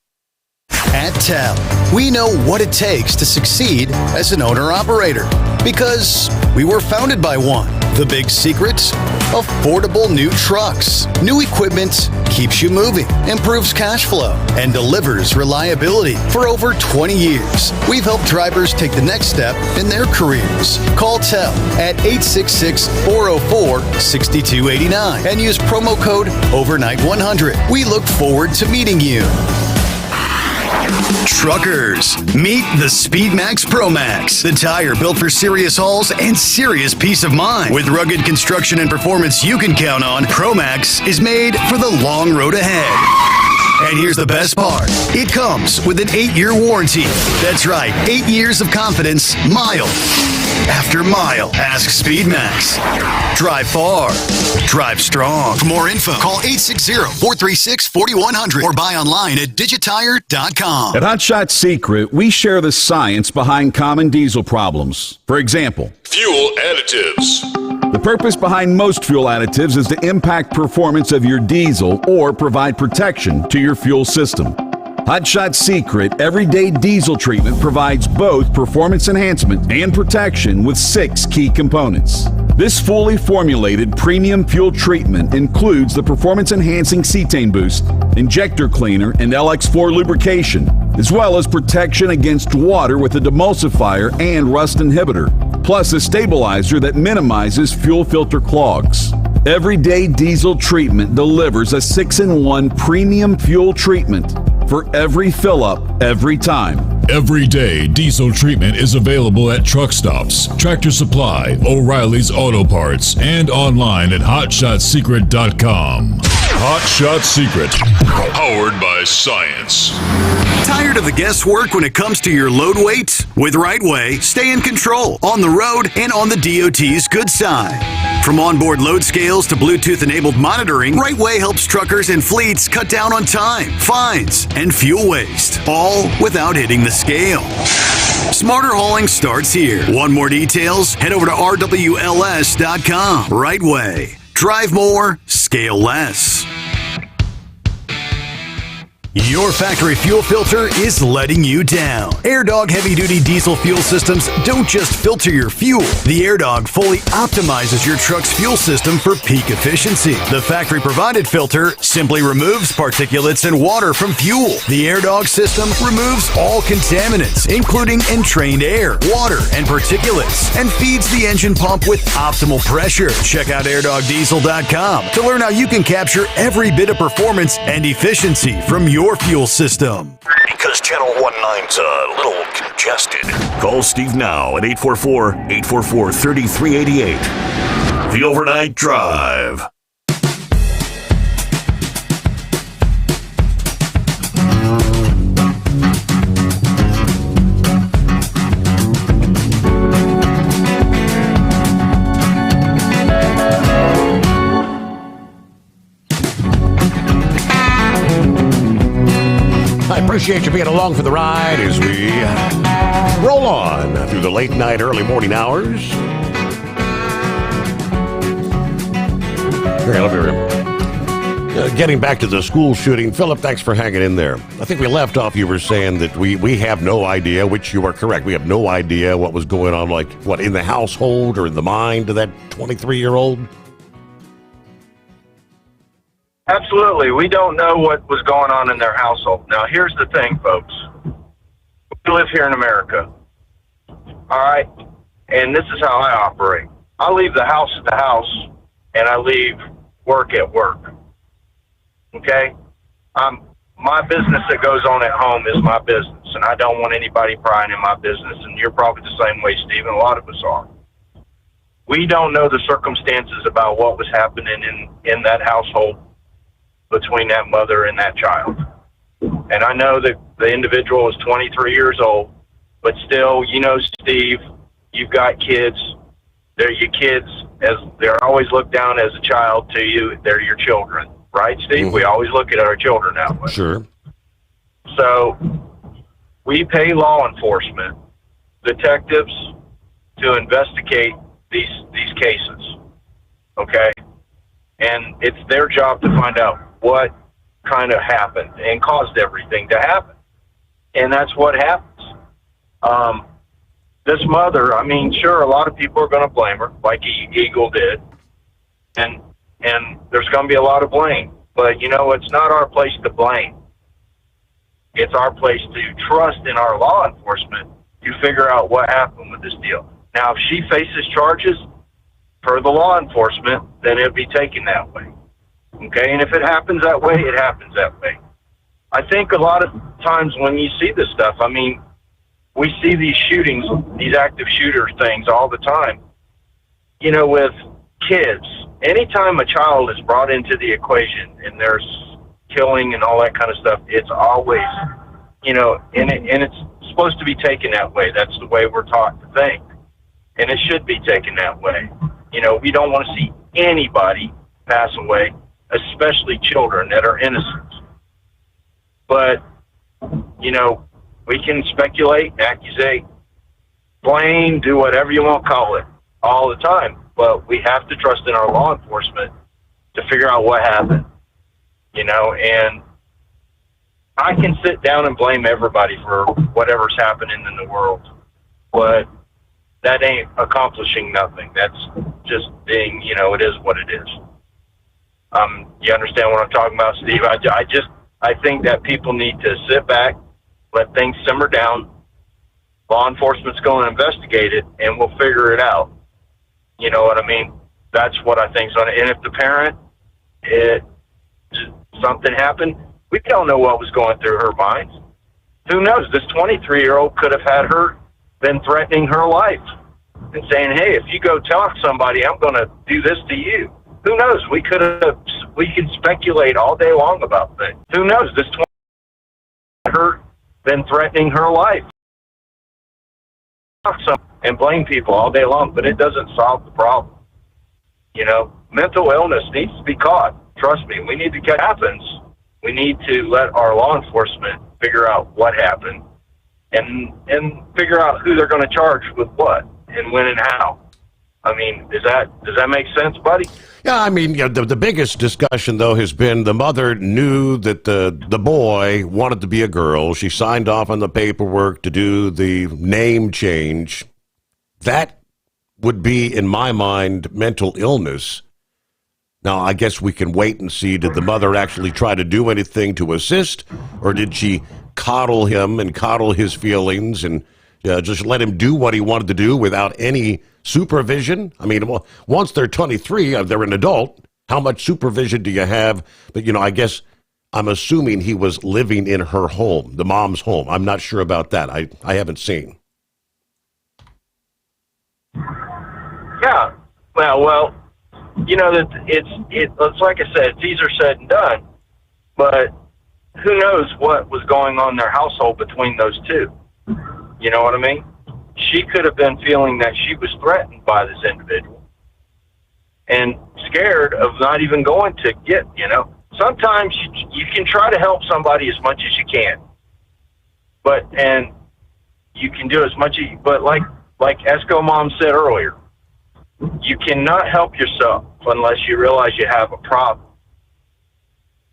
At TEL, we know what it takes to succeed as an owner-operator because we were founded by one. The big secret? Affordable new trucks. New equipment keeps you moving, improves cash flow, and delivers reliability. For over 20 years, we've helped drivers take the next step in their careers. Call TEL at 866-404-6289 and use promo code OVERNIGHT100. We look forward to meeting you. Truckers, meet the SpeedMax ProMax, the tire built for serious hauls and serious peace of mind. With rugged construction and performance you can count on, ProMax is made for the long road ahead. And here's the best part. It comes with an 8-year warranty. That's right, 8 years of confidence, mile after mile. Ask SpeedMax. Drive far. Drive strong. For more info, call 860-436-4100 or buy online at digitire.com. At Hot Shot Secret, we share the science behind common diesel problems. For example, fuel additives. The purpose behind most fuel additives is to impact performance of your diesel or provide protection to your fuel system. Hot Shot Secret Everyday Diesel Treatment provides both performance enhancement and protection with 6 key components. This fully formulated premium fuel treatment includes the performance-enhancing cetane boost, injector cleaner, and LX4 lubrication, as well as protection against water with a demulsifier and rust inhibitor, plus a stabilizer that minimizes fuel filter clogs. Everyday Diesel Treatment delivers a 6-in-1 premium fuel treatment for every fill-up, every time. Everyday Diesel Treatment is available at truck stops, Tractor Supply, O'Reilly's Auto Parts, and online at HotShotSecret.com. Hot Shot Secret, powered by science. Tired of the guesswork when it comes to your load weight? With RightWay, stay in control on the road and on the DOT's good side. From onboard load scales to Bluetooth-enabled monitoring, RightWay helps truckers and fleets cut down on time, fines, and fuel waste, all without hitting the scale. Smarter hauling starts here. Want more details? Head over to RWLS.com. RightWay. Drive more, scale less. Your factory fuel filter is letting you down. AirDog heavy-duty diesel fuel systems don't just filter your fuel. The AirDog fully optimizes your truck's fuel system for peak efficiency. The factory-provided filter simply removes particulates and water from fuel. The AirDog system removes all contaminants, including entrained air, water, and particulates, and feeds the engine pump with optimal pressure. Check out airdogdiesel.com to learn how you can capture every bit of performance and efficiency from your fuel system. Because Channel 19's a little congested. Call Steve now at 844-844-3388. The Overnight Drive. I appreciate you being along for the ride as we roll on through the late night, early morning hours. Okay, let me getting back to the school shooting. Philip, thanks for hanging in there. I think we left off, you were saying that we have no idea, which you are correct. We have no idea what was going on, like, what, in the household or in the mind of that 23-year-old? Absolutely. We don't know what was going on in their household. Now, here's the thing, folks. We live here in America. All right? And this is how I operate. I leave the house at the house, and I leave work at work. Okay? My business that goes on at home is my business, and I don't want anybody prying in my business, and you're probably the same way, Steve, and a lot of us are. We don't know the circumstances about what was happening in that household between that mother and that child. And I know that the individual is 23 years old, but still, you know, Steve, you've got kids. They're your kids. As they're always looked down as a child to you. They're your children, right, Steve? Mm-hmm. We always look at our children that way. Sure. So we pay law enforcement, detectives, to investigate these cases, okay? And it's their job to find out what kind of happened and caused everything to happen. And that's what happens. This mother, I mean, sure, a lot of people are going to blame her, like Eagle did. And there's going to be a lot of blame. But, you know, it's not our place to blame. It's our place to trust in our law enforcement to figure out what happened with this deal. Now, if she faces charges per the law enforcement, then it'll be taken that way. Okay? And if it happens that way, it happens that way. I think a lot of times when you see this stuff, I mean, we see these shootings, these active shooter things all the time, you know, with kids. Anytime a child is brought into the equation and there's killing and all that kind of stuff, it's always, you know, and it's supposed to be taken that way. That's the way we're taught to think. And it should be taken that way. You know, we don't want to see anybody pass away, especially children that are innocent. But, you know, we can speculate, accuse, blame, do whatever you want to call it all the time. But we have to trust in our law enforcement to figure out what happened, you know, and I can sit down and blame everybody for whatever's happening in the world, but that ain't accomplishing nothing. That's just being, you know, it is what it is. You understand what I'm talking about, Steve? I think that people need to sit back, let things simmer down. Law enforcement's going to investigate it, and we'll figure it out. You know what I mean? That's what I think's on it. And if the parent, something happened, we don't know what was going through her mind. Who knows? This 23-year-old could have had her been threatening her life and saying, hey, if you go talk to somebody, I'm going to do this to you. Who knows? We can speculate all day long about things. Who knows? This 23-year-old been threatening her life. And blame people all day long, but it doesn't solve the problem. You know, mental illness needs to be caught. Trust me, we need to get happens. We need to let our law enforcement figure out what happened and figure out who they're going to charge with what and when and how. I mean, does that make sense, buddy? Yeah, I mean, yeah, the biggest discussion, though, has been the mother knew that the boy wanted to be a girl. She signed off on the paperwork to do the name change. That would be, in my mind, mental illness. Now, I guess we can wait and see, did the mother actually try to do anything to assist, or did she coddle him and coddle his feelings and just let him do what he wanted to do without any supervision? I mean, once they're 23, they're an adult. How much supervision do you have? But, you know, I guess I'm assuming he was living in her home, the mom's home. I'm not sure about that. I haven't seen. Yeah. Well, you know, that it's like I said, it's easier said than done. But who knows what was going on in their household between those two? You know what I mean? She could have been feeling that she was threatened by this individual and scared of not even going to get, you know. Sometimes you can try to help somebody as much as you can. And you can do as much, but like Esco Mom said earlier, you cannot help yourself unless you realize you have a problem.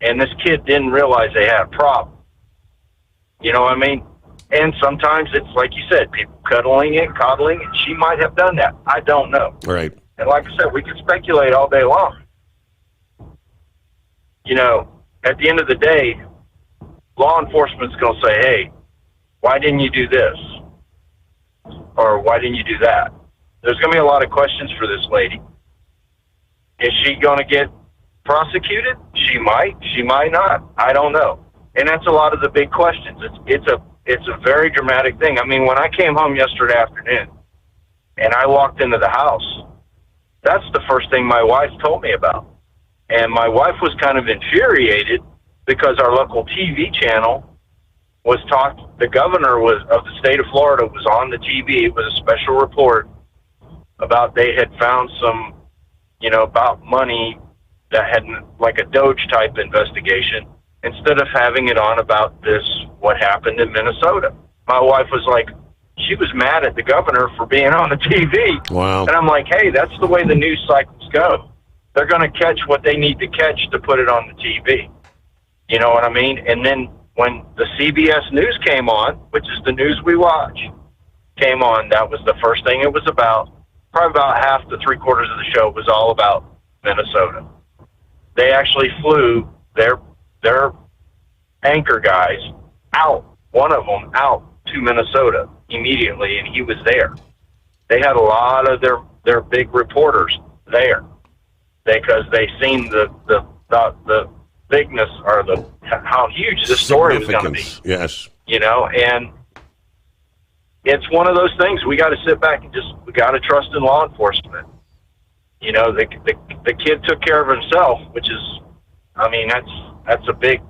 And this kid didn't realize they had a problem. You know what I mean? And sometimes it's like you said, people coddling it. She might have done that. I don't know. Right. And like I said, we can speculate all day long. You know, at the end of the day, law enforcement's going to say, hey, why didn't you do this? Or why didn't you do that? There's going to be a lot of questions for this lady. Is she going to get prosecuted? She might not. I don't know. And that's a lot of the big questions. It's a very dramatic thing. I mean, when I came home yesterday afternoon and I walked into the house, that's the first thing my wife told me about. And my wife was kind of infuriated because our local TV channel the governor of the state of Florida was on the TV with a special report about they had found some, you know, about money that had like a Doge type investigation instead of having it on about what happened in Minnesota. My wife was like, she was mad at the governor for being on the TV. Wow. And I'm like, hey, that's the way the news cycles go. They're going to catch what they need to catch to put it on the TV. You know what I mean? And then when the CBS News came on, which is the news we watch, came on, that was the first thing it was about. Probably about half to three-quarters of the show was all about Minnesota. They actually flew their anchor guys out, one of them out to Minnesota immediately, and he was there. They had a lot of their big reporters there because they seen the bigness or how huge this story was going to be. Yes. You know, and it's one of those things we got to sit back and we got to trust in law enforcement. You know, the kid took care of himself, which is, I mean, that's a big,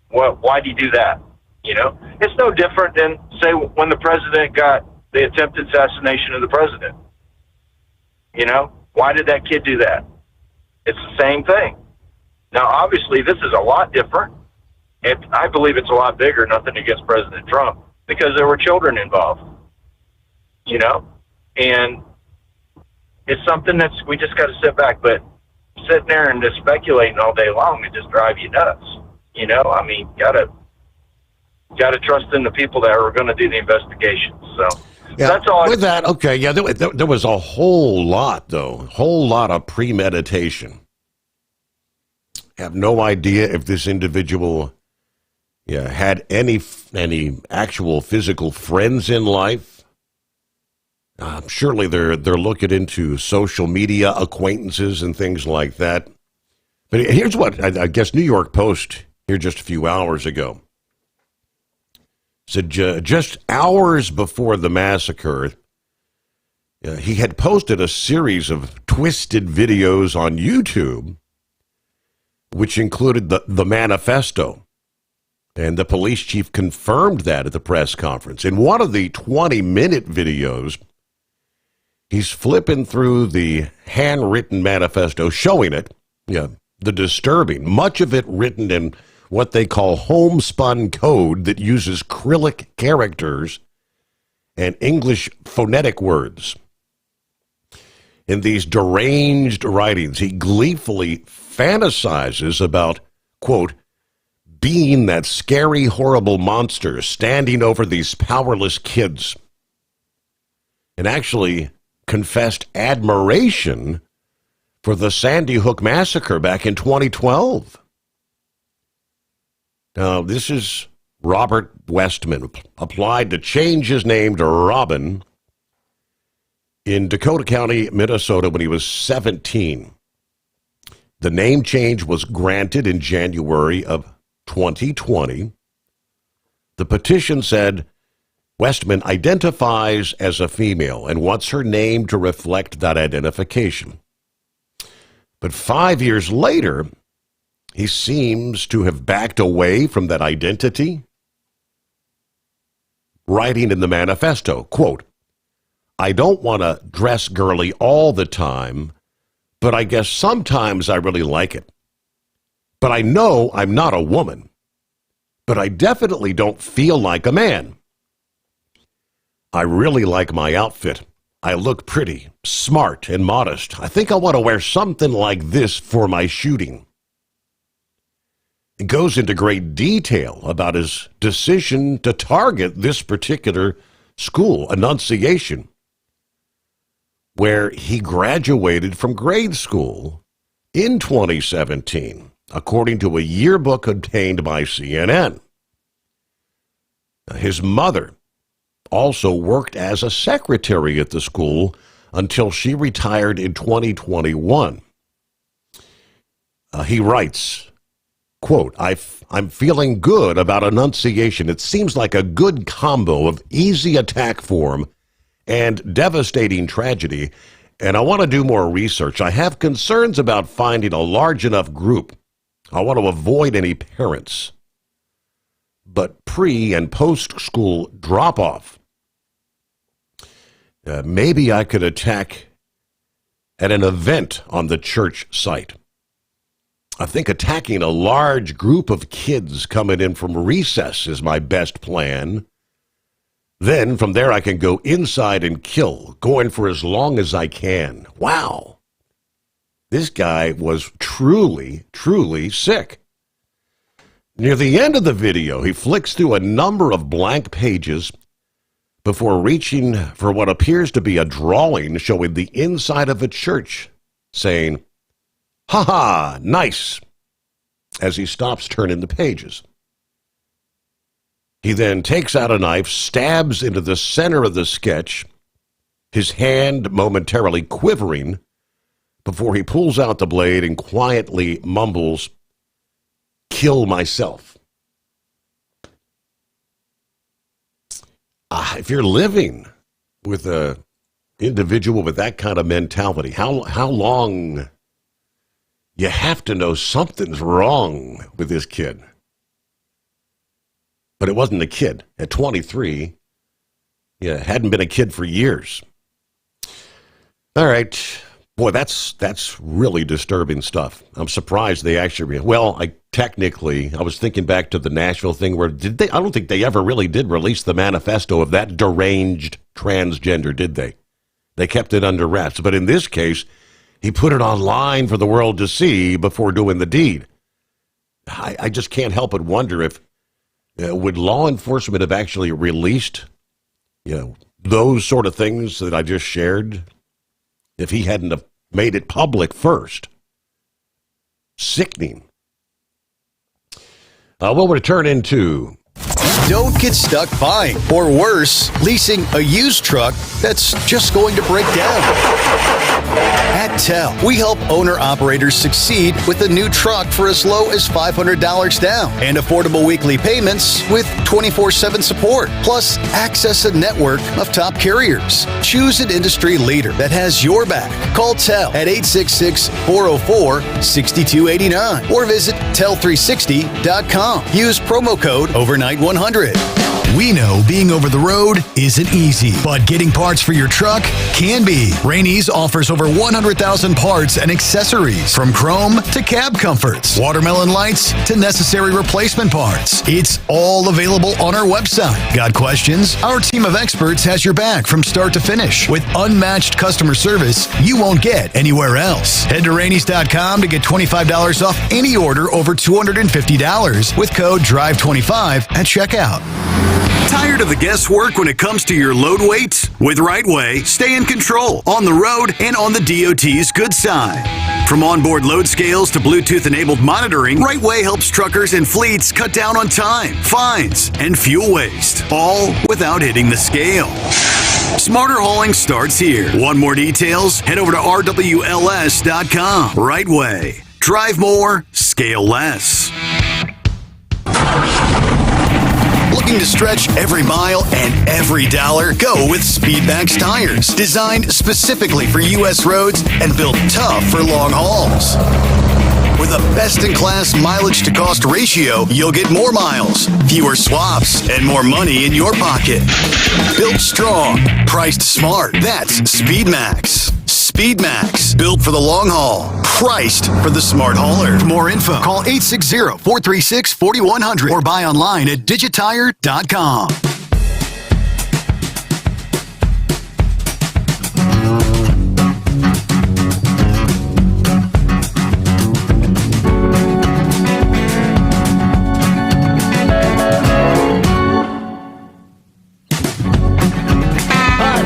why'd he do that? You know, it's no different than, say, when the president got the attempted assassination of the president. You know, why did that kid do that? It's the same thing. Now, obviously, this is a lot different. I believe it's a lot bigger, nothing against President Trump, because there were children involved, you know, and it's something we just got to sit back, but sitting there and just speculating all day long, it just drive you nuts, you know. I mean, gotta trust in the people that are going to do the investigation. So yeah, that's all. With that, okay, yeah, there was a whole lot of premeditation. I have no idea if this individual had any actual physical friends in life. Surely they're looking into social media acquaintances and things like that. But here's what I guess New York Post here just a few hours ago said. Just hours before the massacre, he had posted a series of twisted videos on YouTube, which included the manifesto. And the police chief confirmed that at the press conference. In one of the 20-minute videos, he's flipping through the handwritten manifesto, showing it, the disturbing, much of it written in what they call homespun code that uses Cyrillic characters and English phonetic words. In these deranged writings, he gleefully fantasizes about, quote, being that scary, horrible monster standing over these powerless kids, and actually confessed admiration for the Sandy Hook massacre back in 2012. Now, this is Robert Westman, applied to change his name to Robin in Dakota County, Minnesota, when he was 17. The name change was granted in January of 2020. The petition said Westman identifies as a female and wants her name to reflect that identification. But 5 years later, he seems to have backed away from that identity, writing in the manifesto, quote, I don't want to dress girly all the time, but I guess sometimes I really like it. But I know I'm not a woman. But I definitely don't feel like a man. I really like my outfit. I look pretty, smart, and modest. I think I want to wear something like this for my shooting. It goes into great detail about his decision to target this particular school, Annunciation, where he graduated from grade school in 2017. According to a yearbook obtained by CNN. His mother also worked as a secretary at the school until she retired in 2021. He writes, quote, I'm feeling good about Annunciation. It seems like a good combo of easy attack form and devastating tragedy, and I want to do more research. I have concerns about finding a large enough group. I want to avoid any parents, but pre- and post-school drop-off. Maybe I could attack at an event on the church site. I think attacking a large group of kids coming in from recess is my best plan. Then from there I can go inside and kill, going for as long as I can. Wow. This guy was truly, truly sick. Near the end of the video, he flicks through a number of blank pages before reaching for what appears to be a drawing showing the inside of a church, saying, "Ha ha, nice," as he stops turning the pages. He then takes out a knife, stabs into the center of the sketch, his hand momentarily quivering, before he pulls out the blade and quietly mumbles, "Kill myself." If you're living with an individual with that kind of mentality, how long you have to know something's wrong with this kid. But it wasn't a kid. At 23, hadn't been a kid for years. All right. Boy, that's really disturbing stuff. I'm surprised they actually, I was thinking back to the Nashville thing where I don't think they ever really did release the manifesto of that deranged transgender, did they? They kept it under wraps. But in this case, he put it online for the world to see before doing the deed. I just can't help but wonder if, would law enforcement have actually released, those sort of things that I just shared if he hadn't have made it public first? Sickening. What would it turn into? Don't get stuck buying, or worse, leasing a used truck that's just going to break down. At TEL, we help owner-operators succeed with a new truck for as low as $500 down and affordable weekly payments with 24/7 support, plus access a network of top carriers. Choose an industry leader that has your back. Call TEL at 866-404-6289 or visit tel360.com. Use promo code OVERNIGHT100. We know being over the road isn't easy, but getting parts for your truck can be. Rainey's offers over 100,000 parts and accessories, from chrome to cab comforts, watermelon lights to necessary replacement parts. It's all available on our website. Got questions? Our team of experts has your back from start to finish with unmatched customer service you won't get anywhere else. Head to Rainey's.com to get $25 off any order over $250 with code DRIVE25 at checkout. Tired of the guesswork when it comes to your load weight? With Rightway, stay in control on the road and on the DOT's good side. From onboard load scales to Bluetooth-enabled monitoring, Rightway helps truckers and fleets cut down on time, fines, and fuel waste, all without hitting the scale. Smarter hauling starts here. Want more details? Head over to rwls.com. Rightway. Drive more, scale less. Looking to stretch every mile and every dollar? Go with Speedmax tires, designed specifically for U.S. roads and built tough for long hauls. With a best-in-class mileage-to-cost ratio, you'll get more miles, fewer swaps, and more money in your pocket. Built strong, priced smart. That's Speedmax. Speedmax, built for the long haul, priced for the smart hauler. For more info, call 860-436-4100 or buy online at digitire.com.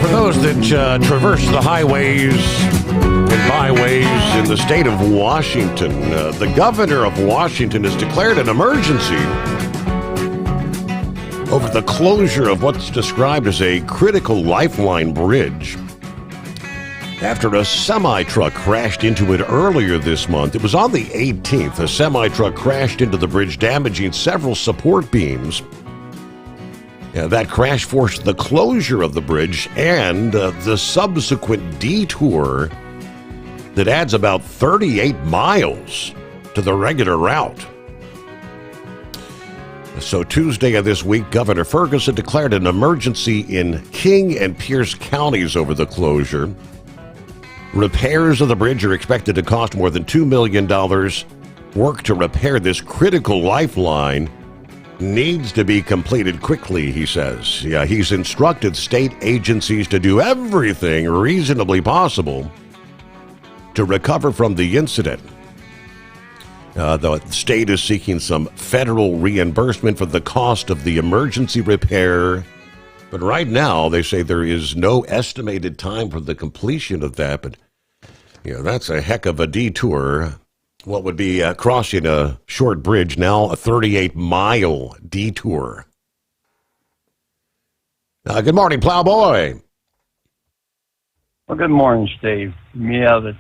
For those that traverse the highways and byways in the state of Washington, the governor of Washington has declared an emergency over the closure of what's described as a critical lifeline bridge after a semi-truck crashed into it earlier this month. It was on the 18th. A semi-truck crashed into the bridge, damaging several support beams. That crash forced the closure of the bridge and the subsequent detour that adds about 38 miles to the regular route. So Tuesday of this week, Governor Ferguson declared an emergency in King and Pierce counties over the closure. Repairs of the bridge are expected to cost more than $2 million. Work to repair this critical lifeline needs to be completed quickly, he says. He's instructed state agencies to do everything reasonably possible to recover from the incident. The state is seeking some federal reimbursement for the cost of the emergency repair. But right now, they say there is no estimated time for the completion of that. But, that's a heck of a detour. What would be crossing a short bridge, now a 38-mile detour. Good morning, Plowboy. Well, good morning, Steve. Yeah,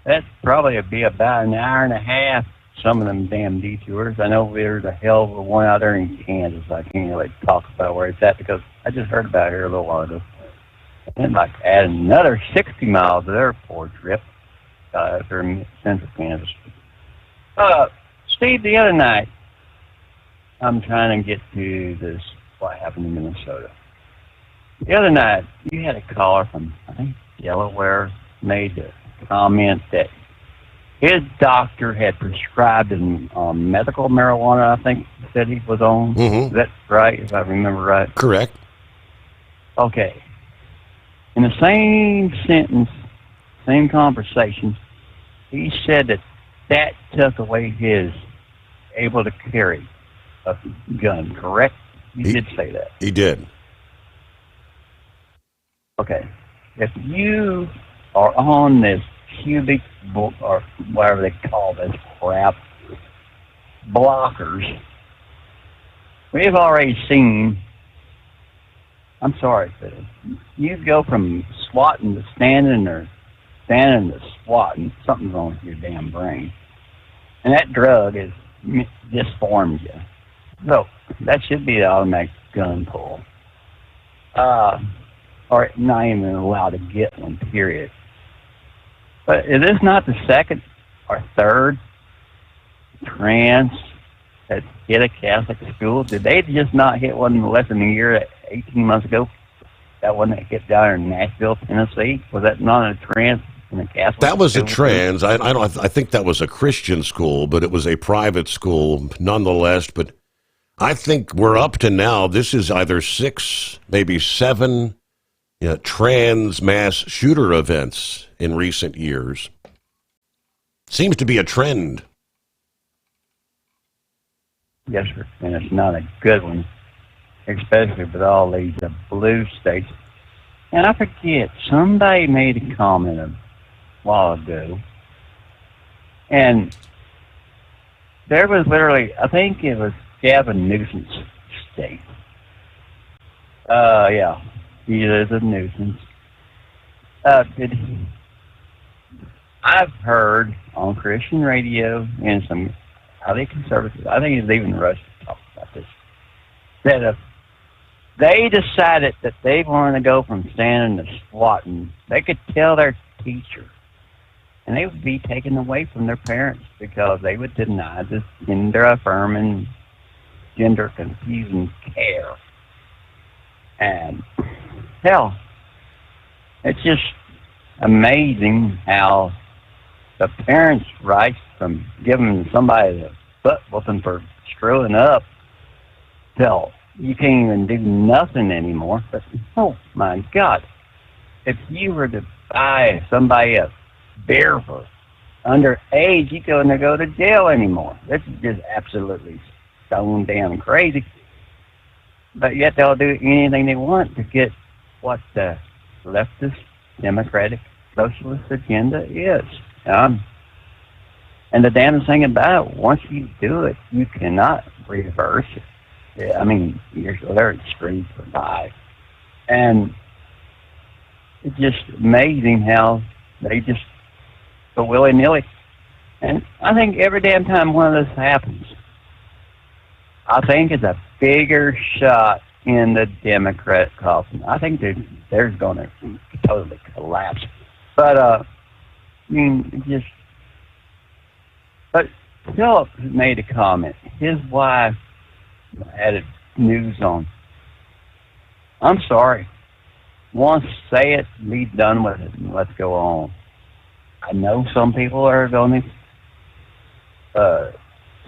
that's probably be about an hour and a half, some of them damn detours. I know there's a hell of a one out there in Kansas. I can't really talk about where it's at because I just heard about it here a little while ago. And like add another 60 miles to their Ford trip through central Kansas. Steve, the other night, I'm trying to get to this, what happened in Minnesota. The other night, you had a caller from, I think, Delaware, made the comment that his doctor had prescribed him medical marijuana, I think said he was on. Mm-hmm. Is that right, if I remember right? Correct. Okay. In the same sentence, same conversation, he said that took away his able to carry a gun, correct? He did say that. He did. Okay. If you are on this cubic, or whatever they call this crap, blockers, we've already seen, I'm sorry, but you go from swatting to standing or standing to swatting, something's wrong with your damn brain. And that drug has disformed you. So that should be the automatic gun pull. Or not even allowed to get one, period. But is this not the second or third trans that hit a Catholic school? Did they just not hit one less than a year, 18 months ago? That one that hit down in Nashville, Tennessee? Was that not a trans in a Catholic That was school? a trans. I think that was a Christian school, but it was a private school nonetheless. But I think we're up to now, this is either 6, maybe 7 trans mass shooter events in recent years. Seems to be a trend. Yes, sir. And it's not a good one, especially with all these blue states. And I forget, somebody made a comment a while ago, and there was literally, I think it was Gavin Newsom's state. Yeah, he is a nuisance. I've heard on Christian radio and some highly conservative, I think it's even Rush talk about this, that if they decided that they wanted to go from standing to swatting, they could tell their teacher, and they would be taken away from their parents because they would deny this gender-affirming, gender-confusing care. And, hell, it's just amazing how the parents' rights from giving somebody a butt whooping for screwing up till you can't even do nothing anymore. But, oh, my God, if you were to buy somebody a beer for underage, you couldn't go to jail anymore. This is just absolutely stone damn crazy. But yet they'll do anything they want to get what the leftist, democratic, socialist agenda is. And the damn thing about it, once you do it, you cannot reverse it. Yeah, I mean, they're extreme for life. And it's just amazing how they just go willy-nilly. And I think every damn time one of this happens, I think it's a bigger shot in the Democrat coffin. I think they're going to totally collapse. But, I mean, just... But Philip made a comment. His wife added news on. I'm sorry. Once say it, be done with it, and let's go on. I know some people are going to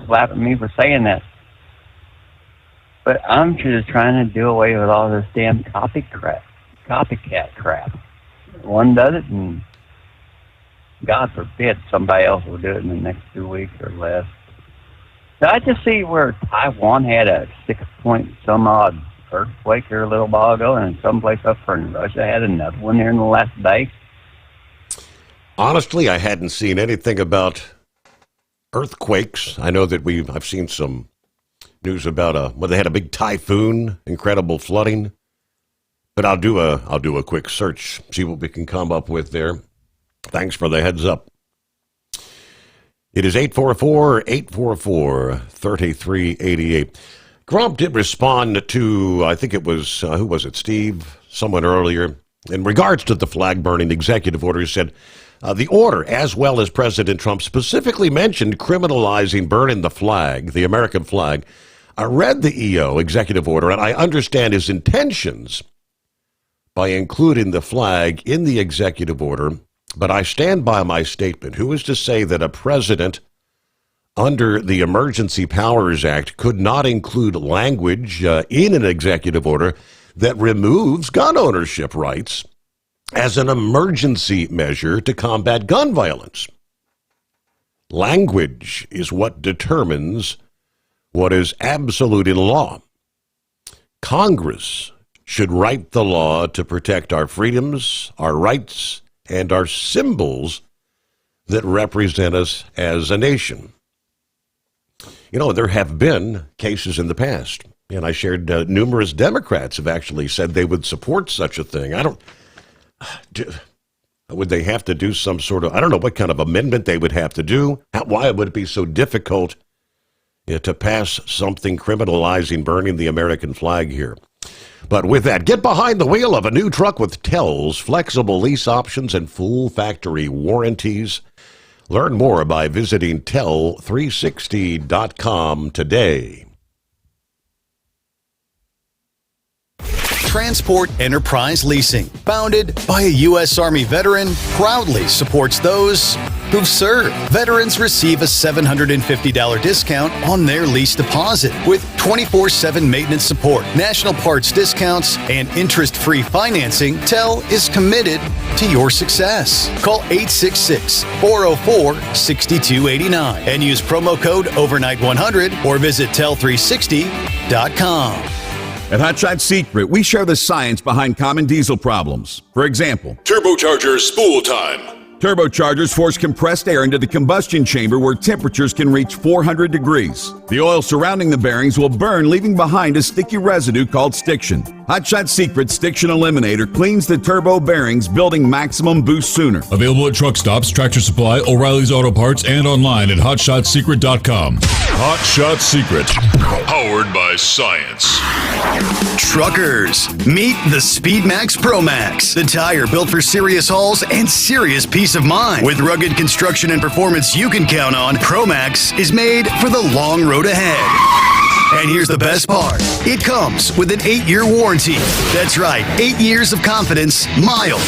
slap at me for saying that. But I'm just trying to do away with all this damn copycat crap. One does it, and God forbid somebody else will do it in the next 2 weeks or less. Did I just see where Taiwan had a 6-point-some odd earthquake here a little while ago, and someplace up in Russia had another one here in the last day? Honestly, I hadn't seen anything about earthquakes. I know that I've seen some news about they had a big typhoon, incredible flooding. But I'll do a quick search, see what we can come up with there. Thanks for the heads up. It is 844-844-3388. Grump did respond to, I think it was, who was it, Steve? Someone earlier. In regards to the flag burning, the executive order said, the order, as well as President Trump, specifically mentioned criminalizing burning the flag, the American flag. I read the EO executive order, and I understand his intentions by including the flag in the executive order, but I stand by my statement. Who is to say that a president under the Emergency Powers Act could not include language in an executive order that removes gun ownership rights as an emergency measure to combat gun violence? Language is what determines what is absolute in law. Congress should write the law to protect our freedoms, our rights, and our symbols that represent us as a nation. You know, there have been cases in the past, and I shared numerous Democrats have actually said they would support such a thing. Would they have to do some sort of, I don't know what kind of amendment they would have to do. Why would it be so difficult to pass something criminalizing burning the American flag here? But with that, get behind the wheel of a new truck with Tells, flexible lease options, and full factory warranties. Learn more by visiting tell360.com today. Transport Enterprise Leasing, founded by a U.S. Army veteran, proudly supports those who've served. Veterans receive a $750 discount on their lease deposit with 24/7 maintenance support, national parts discounts, and interest-free financing. TEL is committed to your success. Call 866-404-6289 and use promo code OVERNIGHT100 or visit tel360.com. At Hot Shot Secret, we share the science behind common diesel problems. For example, turbocharger spool time. Turbochargers force compressed air into the combustion chamber where temperatures can reach 400 degrees. The oil surrounding the bearings will burn, leaving behind a sticky residue called stiction. Hot Shot Secret Stiction Eliminator cleans the turbo bearings, building maximum boost sooner. Available at truck stops, Tractor Supply, O'Reilly's Auto Parts, and online at hotshotsecret.com. Hot Shot Secret, powered by science. Truckers, meet the Speedmax Pro Max, the tire built for serious hauls and serious peace of mind. With rugged construction and performance you can count on, Pro Max is made for the long road ahead. And here's the best part. It comes with an 8-year warranty. That's right, 8 years of confidence, mile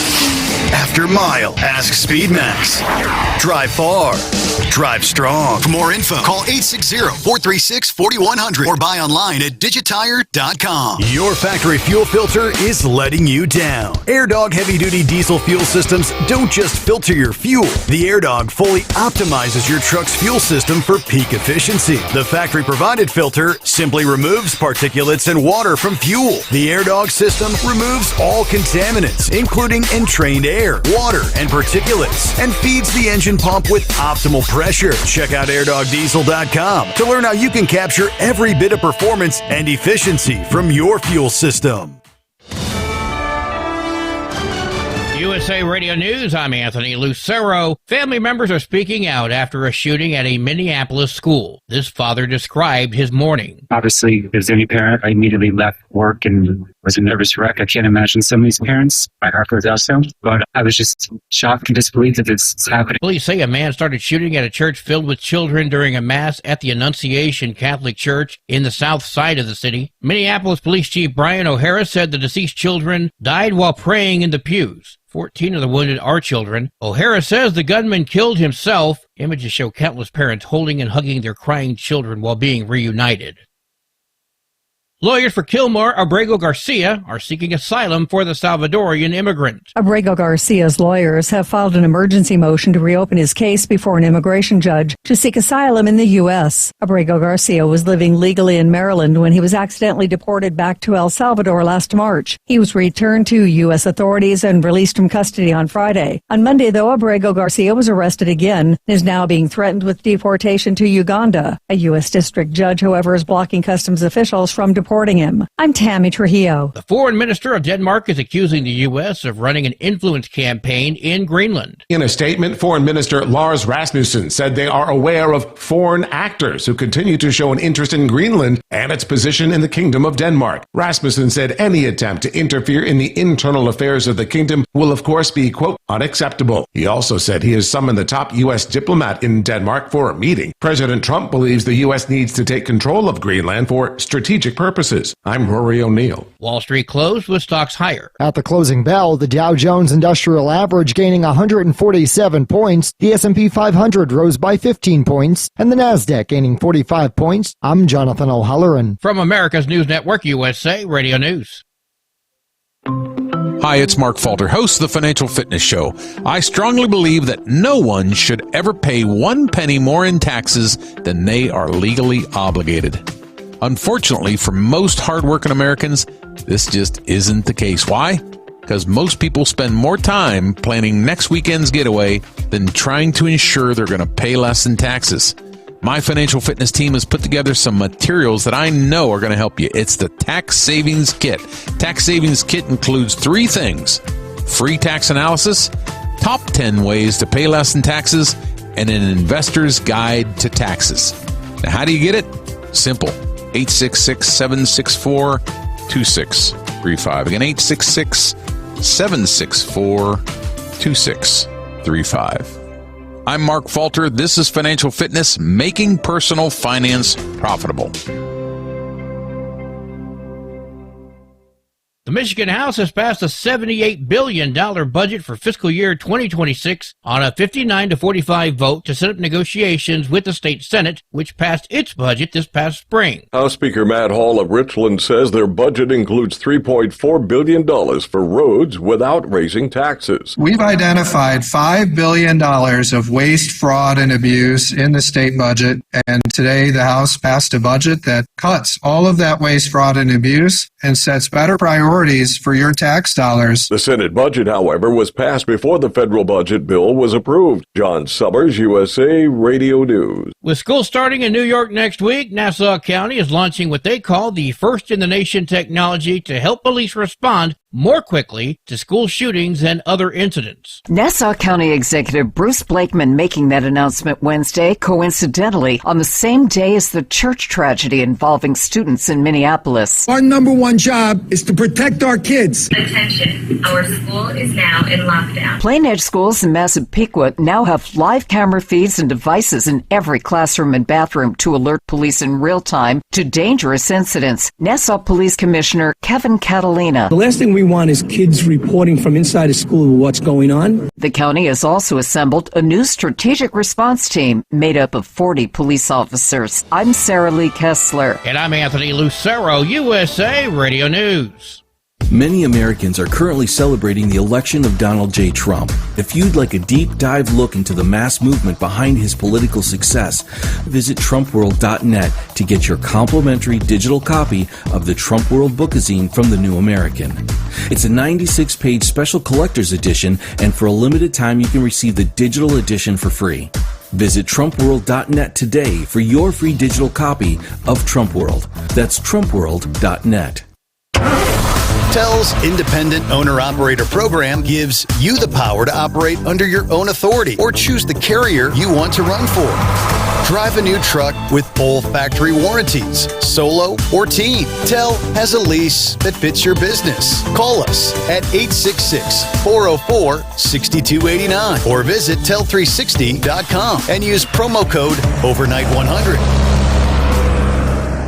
after mile. Ask Speedmax. Drive far. Drive strong. For more info, call 860-436-4100 or buy online at digitire.com. Your factory fuel filter is letting you down. AirDog heavy-duty diesel fuel systems don't just filter your fuel. The AirDog fully optimizes your truck's fuel system for peak efficiency. The factory-provided filter simply removes particulates and water from fuel. The AirDog system removes all contaminants, including entrained air, water, and particulates, and feeds the engine pump with optimal pressure. Check out airdogdiesel.com to learn how you can capture every bit of performance and efficiency from your fuel system. USA Radio News, I'm Anthony Lucero. Family members are speaking out after a shooting at a Minneapolis school. This father described his morning. Obviously, as any parent, I immediately left work and was a nervous wreck. I can't imagine some of these parents. My heart goes out to them. But I was just shocked and disbelieved that this is happening. Police say a man started shooting at a church filled with children during a mass at the Annunciation Catholic Church in the south side of the city. Minneapolis Police Chief Brian O'Hara said the deceased children died while praying in the pews. 14 of the wounded are children. O'Hara says the gunman killed himself. Images show countless parents holding and hugging their crying children while being reunited. Lawyers for Kilmar Abrego Garcia are seeking asylum for the Salvadorian immigrant. Abrego Garcia's lawyers have filed an emergency motion to reopen his case before an immigration judge to seek asylum in the U.S. Abrego Garcia was living legally in Maryland when he was accidentally deported back to El Salvador last March. He was returned to U.S. authorities and released from custody on Friday. On Monday, though, Abrego Garcia was arrested again and is now being threatened with deportation to Uganda. A U.S. district judge, however, is blocking customs officials from deporting him. I'm Tammy Trujillo. The foreign minister of Denmark is accusing the U.S. of running an influence campaign in Greenland. In a statement, Foreign Minister Lars Rasmussen said they are aware of foreign actors who continue to show an interest in Greenland and its position in the Kingdom of Denmark. Rasmussen said any attempt to interfere in the internal affairs of the kingdom will, of course, be, quote, unacceptable. He also said he has summoned the top U.S. diplomat in Denmark for a meeting. President Trump believes the U.S. needs to take control of Greenland for strategic purposes. I'm Rory O'Neill. Wall Street closed with stocks higher. At the closing bell, the Dow Jones Industrial Average gaining 147 points, the S&P 500 rose by 15 points, and the Nasdaq gaining 45 points. I'm Jonathan O'Halloran. From America's News Network, USA Radio News. Hi, it's Mark Falter, host of the Financial Fitness Show. I strongly believe that no one should ever pay 1 penny more in taxes than they are legally obligated. Unfortunately, for most hardworking Americans, this just isn't the case. Why? Because most people spend more time planning next weekend's getaway than trying to ensure they're going to pay less in taxes. My financial fitness team has put together some materials that I know are going to help you. It's the Tax Savings Kit. Tax Savings Kit includes 3 things: free tax analysis, top 10 ways to pay less in taxes, and an investor's guide to taxes. Now, how do you get it? Simple. 866-764-2635. Again, 866-764-2635. I'm Mark Falter. This is Financial Fitness, making personal finance profitable. The Michigan House has passed a $78 billion budget for fiscal year 2026 on a 59-45 vote to set up negotiations with the state Senate, which passed its budget this past spring. House Speaker Matt Hall of Richland says their budget includes $3.4 billion for roads without raising taxes. We've identified $5 billion of waste, fraud, and abuse in the state budget, and today the House passed a budget that cuts all of that waste, fraud, and abuse and sets better priorities for your tax dollars. The Senate budget, however, was passed before the federal budget bill was approved. John Sommers, USA Radio News. With school starting in New York next week, Nassau County is launching what they call the first-in-the-nation technology to help police respond more quickly to school shootings and other incidents. Nassau County Executive Bruce Blakeman making that announcement Wednesday, coincidentally, on the same day as the church tragedy involving students in Minneapolis. Our number one job is to protect our kids. Attention, our school is now in lockdown. Plain Edge schools in Massapequa now have live camera feeds and devices in every classroom and bathroom to alert police in real time to dangerous incidents. Nassau Police Commissioner Kevin Catalina. The last thing we want is kids reporting from inside a school what's going on. The county has also assembled a new strategic response team made up of 40 police officers. I'm Sarah Lee Kessler. And I'm Anthony Lucero, USA Radio News. Many Americans are currently celebrating the election of Donald J. Trump. If you'd like a deep dive look into the mass movement behind his political success, visit TrumpWorld.net to get your complimentary digital copy of the Trump World Bookazine from The New American. It's a 96-page special collector's edition, and for a limited time you can receive the digital edition for free. Visit TrumpWorld.net today for your free digital copy of Trump World. That's TrumpWorld.net. TEL's Independent Owner-Operator Program gives you the power to operate under your own authority or choose the carrier you want to run for. Drive a new truck with full factory warranties, solo or team. TEL has a lease that fits your business. Call us at 866-404-6289 or visit tel360.com and use promo code OVERNIGHT100.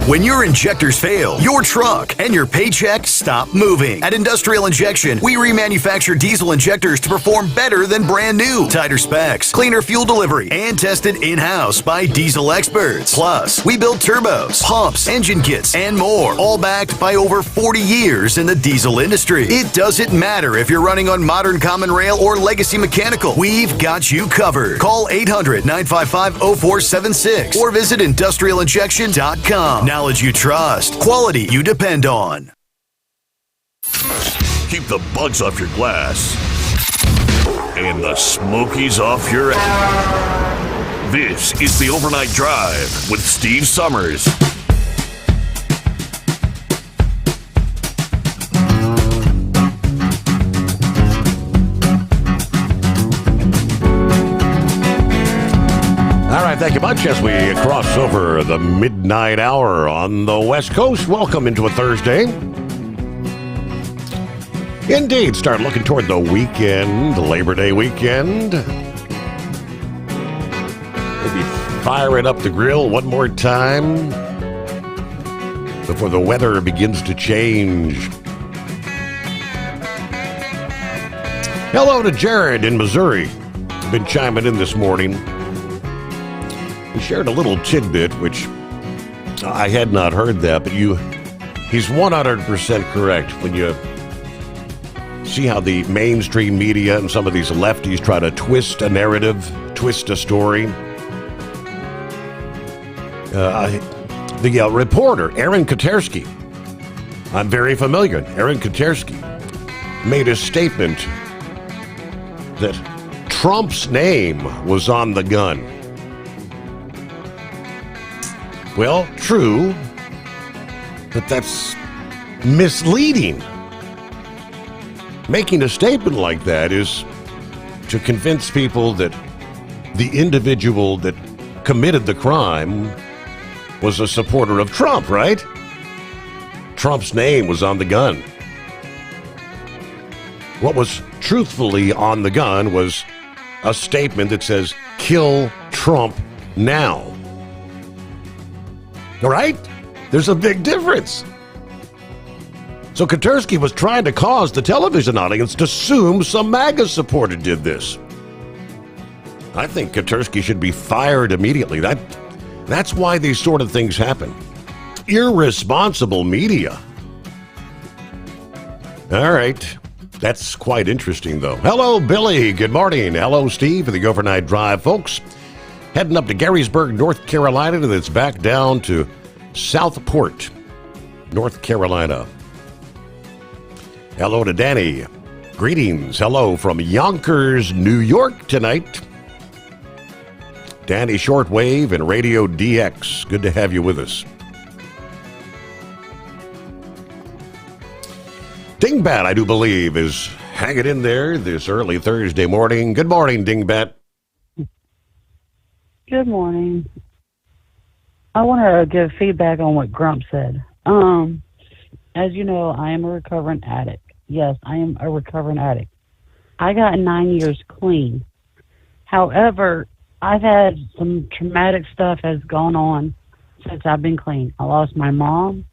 When your injectors fail, your truck and your paycheck stop moving. At Industrial Injection, we remanufacture diesel injectors to perform better than brand new. Tighter specs, cleaner fuel delivery, and tested in-house by diesel experts. Plus, we build turbos, pumps, engine kits, and more, all backed by over 40 years in the diesel industry. It doesn't matter if you're running on modern common rail or legacy mechanical. We've got you covered. Call 800-955-0476 or visit industrialinjection.com. Knowledge you trust. Quality you depend on. Keep the bugs off your glass and the smokies off your ass. This is the Overnight Drive with Steve Sommers. All right, thank you much. As we cross over the midnight hour on the West Coast, welcome into a Thursday. Indeed, start looking toward the weekend, the Labor Day weekend. Maybe firing up the grill one more time before the weather begins to change. Hello to Jared in Missouri. Been chiming in this morning. He shared a little tidbit, which I had not heard that, but he's 100% correct when you see how the mainstream media and some of these lefties try to twist a narrative, twist a story. The reporter, Aaron Katersky, I'm very familiar. Aaron Katersky made a statement that Trump's name was on the gun. Well, true, but that's misleading. Making a statement like that is to convince people that the individual that committed the crime was a supporter of Trump, right? Trump's name was on the gun. What was truthfully on the gun was a statement that says, "Kill Trump now." All right? There's a big difference. So Katersky was trying to cause the television audience to assume some MAGA supporter did this. I think Katersky should be fired immediately. That's why these sort of things happen. Irresponsible media. All right. That's quite interesting, though. Hello, Billy. Good morning. Hello, Steve, for the Overnight Drive, folks. Heading up to Garysburg, North Carolina, and it's back down to Southport, North Carolina. Hello to Danny. Greetings. Hello from Yonkers, New York tonight. Danny Shortwave and Radio DX. Good to have you with us. Dingbat, I do believe, is hanging in there this early Thursday morning. Good morning, Dingbat. Good morning. I want to give feedback on what Grump said. As you know, I am a recovering addict. Yes, I am a recovering addict. I got 9 years clean. However, I've had some traumatic stuff has gone on since I've been clean. I lost my mom.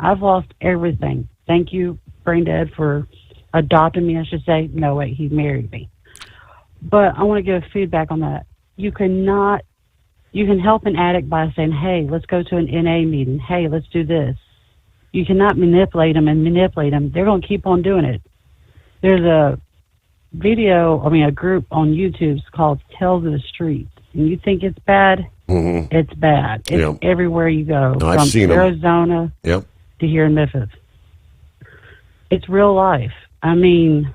I've lost everything. Thank you, Brain Dead, for adopting me, I should say. No, wait, he married me. But I want to give feedback on that. You can help an addict by saying, hey, let's go to an NA meeting. Hey, let's do this. You cannot manipulate them. They're going to keep on doing it. There's a group on YouTube called Tales of the Streets. And you think it's bad? Mm-hmm. It's bad. It's everywhere you go. No, I've seen Arizona to here in Memphis. It's real life. I mean,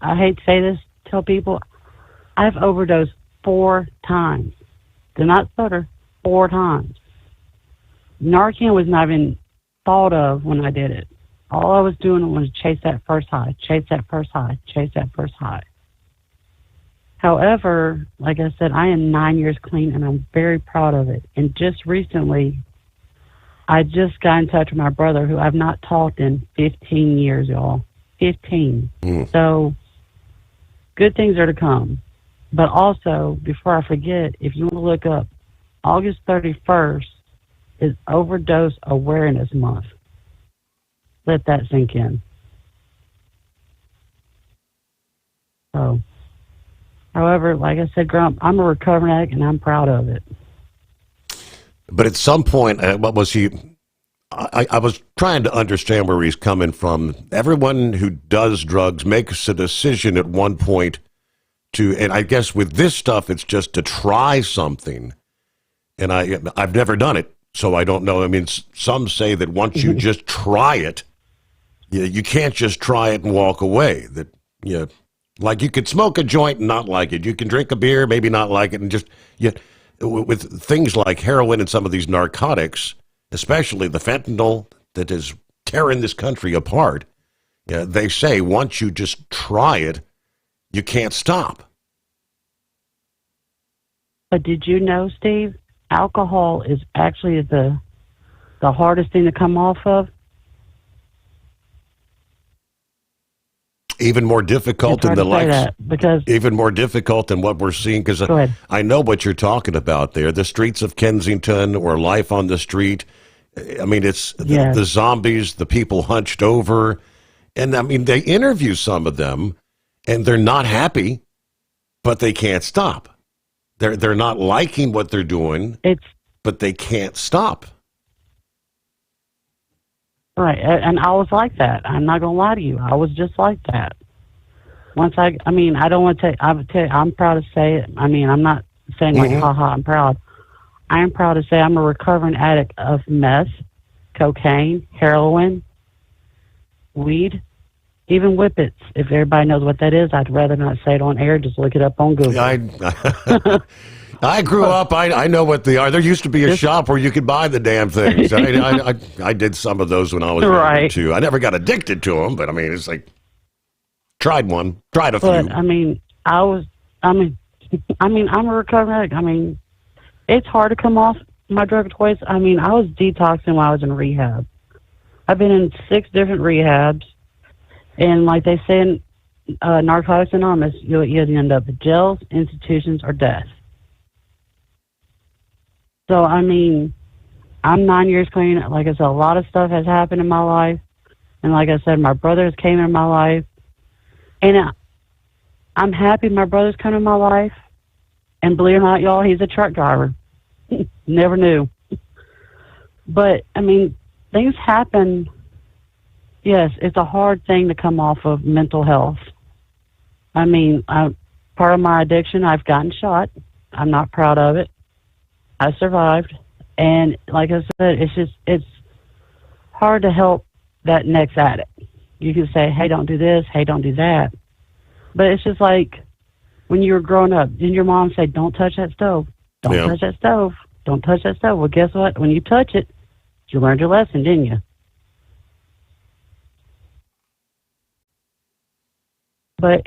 I hate to say this, tell people, I've overdosed 4 times. Do not stutter, 4 times. Narcan was not even thought of when I did it. All I was doing was chase that first high, chase that first high, chase that first high. However, like I said, I am 9 years clean, and I'm very proud of it. And just recently, I just got in touch with my brother, who I've not talked in 15 years, y'all. 15. So, good things are to come. But also, before I forget, if you want to look up August 31st, is Overdose Awareness Month. Let that sink in. So, however, like I said, Grump, I'm a recovering addict and I'm proud of it. But at some point, what was he? I was trying to understand where he's coming from. Everyone who does drugs makes a decision at one point to, and I guess with this stuff, it's just to try something. And I've never done it, so I don't know. I mean, some say that once you just try it, you can't just try it and walk away. That like you could smoke a joint and not like it. You can drink a beer, maybe not like it, and just with things like heroin and some of these narcotics, especially the fentanyl that is tearing this country apart. They say once you just try it, you can't stop. But did you know, Steve, alcohol is actually the hardest thing to come off of? Even more difficult than the likes, because even more difficult than what we're seeing. Because I know what you're talking about there. The streets of Kensington or life on the street. I mean, it's the zombies, the people hunched over. And I mean, they interview some of them and they're not happy, but they can't stop. They're not liking what they're doing, but they can't stop. Right, and I was like that. I'm not gonna lie to you. I was just like that. I don't want to. I would tell you, I'm proud to say it. I mean, I'm not saying like, haha, I'm proud. I am proud to say I'm a recovering addict of meth, cocaine, heroin, weed, even whippets. If everybody knows what that is, I'd rather not say it on air. Just look it up on Google. I grew up. I know what they are. There used to be a shop where you could buy the damn things. I did some of those when I was younger too. I never got addicted to them, but I mean, it's like tried a few. But I mean, I'm a recovering addict. I mean, it's hard to come off my drug toys. I mean, I was detoxing while I was in rehab. I've been in 6 different rehabs, and like they say in Narcotics Anonymous, you either end up at jails, institutions, or death. So, I mean, I'm 9 years clean. Like I said, a lot of stuff has happened in my life. And like I said, my brothers came in my life. And I'm happy my brothers come in my life. And believe it or not, y'all, he's a truck driver. Never knew. But, I mean, things happen. Yes, it's a hard thing to come off of mental health. I mean, part of my addiction, I've gotten shot. I'm not proud of it. I survived, and like I said, it's hard to help that next addict. You can say, hey, don't do this, hey, don't do that. But it's just like when you were growing up, didn't your mom say, don't touch that stove, don't touch that stove, don't touch that stove? Well, guess what? When you touch it, you learned your lesson, didn't you? But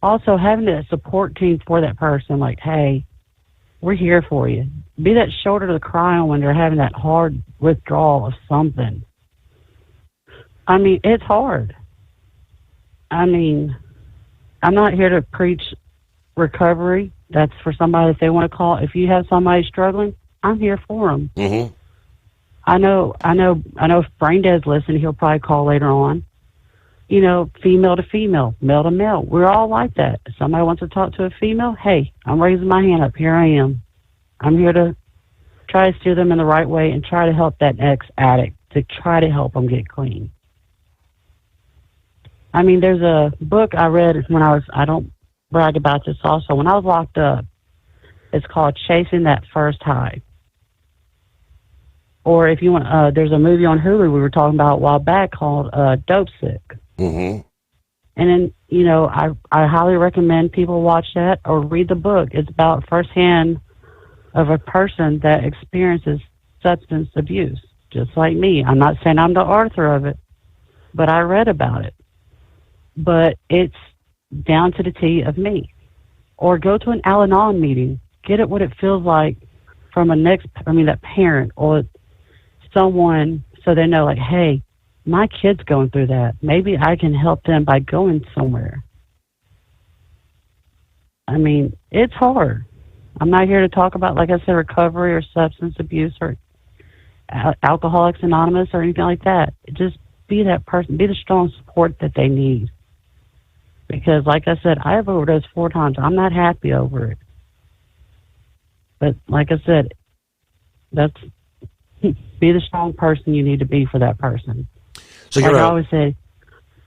also having a support team for that person, like, hey, we're here for you. Be that shoulder to cry on when they're having that hard withdrawal of something. I mean, it's hard. I mean, I'm not here to preach recovery. That's for somebody if they want to call. If you have somebody struggling, I'm here for them. Mm-hmm. I know. If Brain Dead's listening, he'll probably call later on. You know, female to female, male to male. We're all like that. If somebody wants to talk to a female, hey, I'm raising my hand up. Here I am. I'm here to try to steer them in the right way and try to help that ex-addict, to try to help them get clean. I mean, there's a book I read when I don't brag about this also, when I was locked up. It's called Chasing That First High. Or if you want, there's a movie on Hulu we were talking about a while back called Dope Sick. Mm-hmm. And then, you know, I highly recommend people watch that or read the book. It's about firsthand of a person that experiences substance abuse, just like me. I'm not saying I'm the author of it, but I read about it. But it's down to the T of me. Or go to an Al-Anon meeting. Get it what it feels like from that parent or someone, so they know, like, hey, my kid's going through that. Maybe I can help them by going somewhere. I mean, it's hard. I'm not here to talk about, like I said, recovery or substance abuse or Alcoholics Anonymous or anything like that. Just be that person. Be the strong support that they need. Because, like I said, I have overdosed 4 times. I'm not happy over it. But, like I said, be the strong person you need to be for that person. So like I always say,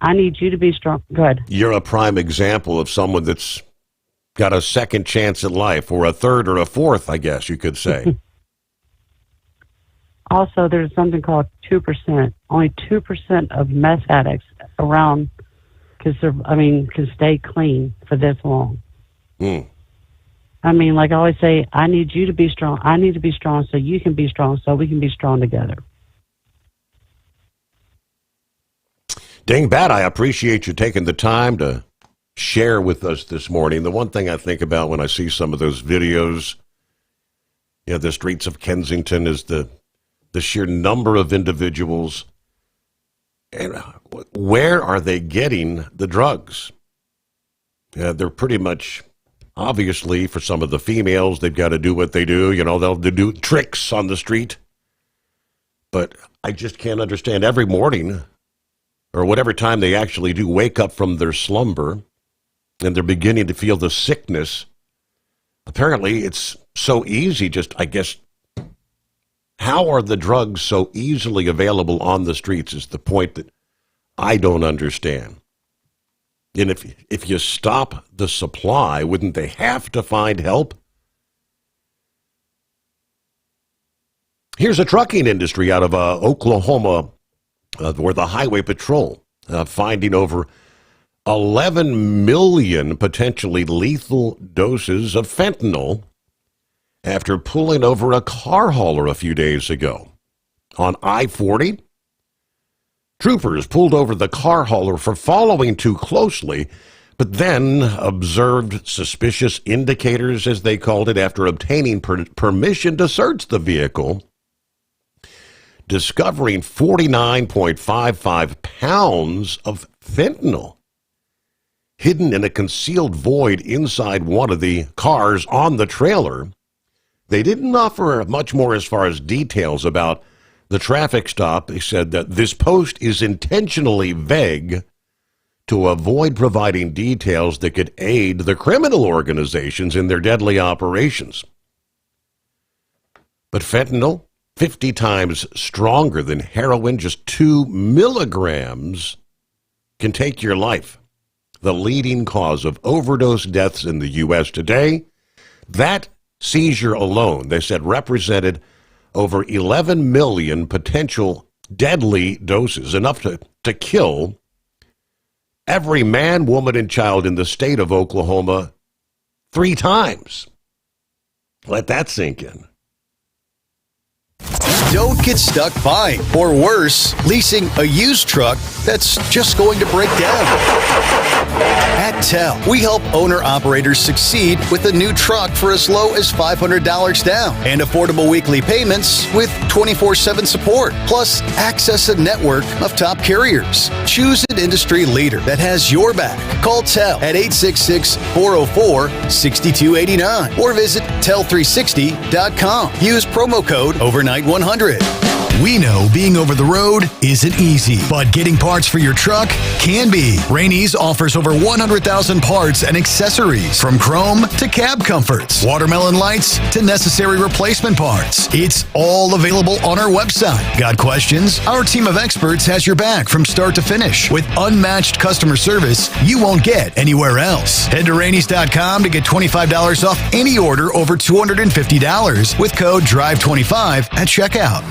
I need you to be strong. Go ahead. You're a prime example of someone that's got a second chance at life, or a third or a fourth, I guess you could say. Also, there's something called 2%. Only 2% of meth addicts around can stay clean for this long. I mean, like I always say, I need you to be strong. I need to be strong so you can be strong, so we can be strong together. Dang bat, I appreciate you taking the time to share with us this morning. The one thing I think about when I see some of those videos, the streets of Kensington, is the sheer number of individuals. And where are they getting the drugs? They're pretty much, obviously, for some of the females, they've got to do what they do. They'll do tricks on the street. But I just can't understand every morning, or whatever time they actually do wake up from their slumber, and they're beginning to feel the sickness. Apparently, it's so easy, how are the drugs so easily available on the streets is the point that I don't understand. And if you stop the supply, wouldn't they have to find help? Here's a trucking industry out of Oklahoma, where the Highway Patrol finding over 11 million potentially lethal doses of fentanyl after pulling over a car hauler a few days ago. On I-40, troopers pulled over the car hauler for following too closely, but then observed suspicious indicators, as they called it, after obtaining permission to search the vehicle, discovering 49.55 pounds of fentanyl hidden in a concealed void inside one of the cars on the trailer. They didn't offer much more as far as details about the traffic stop. They said that this post is intentionally vague to avoid providing details that could aid the criminal organizations in their deadly operations. But fentanyl, 50 times stronger than heroin, just 2 milligrams, can take your life. The leading cause of overdose deaths in the U.S. today. That seizure alone, they said, represented over 11 million potential deadly doses, enough to kill every man, woman, and child in the state of Oklahoma 3 times. Let that sink in. Don't get stuck buying, or worse, leasing a used truck that's just going to break down. At TEL, we help owner-operators succeed with a new truck for as low as $500 down and affordable weekly payments with 24/7 support, plus access a network of top carriers. Choose an industry leader that has your back. Call TEL at 866-404-6289 or visit tel360.com. Use promo code OVERNIGHT100. We know being over the road isn't easy, but getting parts for your truck can be. Rainey's offers over 100,000 parts and accessories, from chrome to cab comforts, watermelon lights to necessary replacement parts. It's all available on our website. Got questions? Our team of experts has your back from start to finish with unmatched customer service you won't get anywhere else. Head to Rainey's.com to get $25 off any order over $250 with code DRIVE25 at checkout.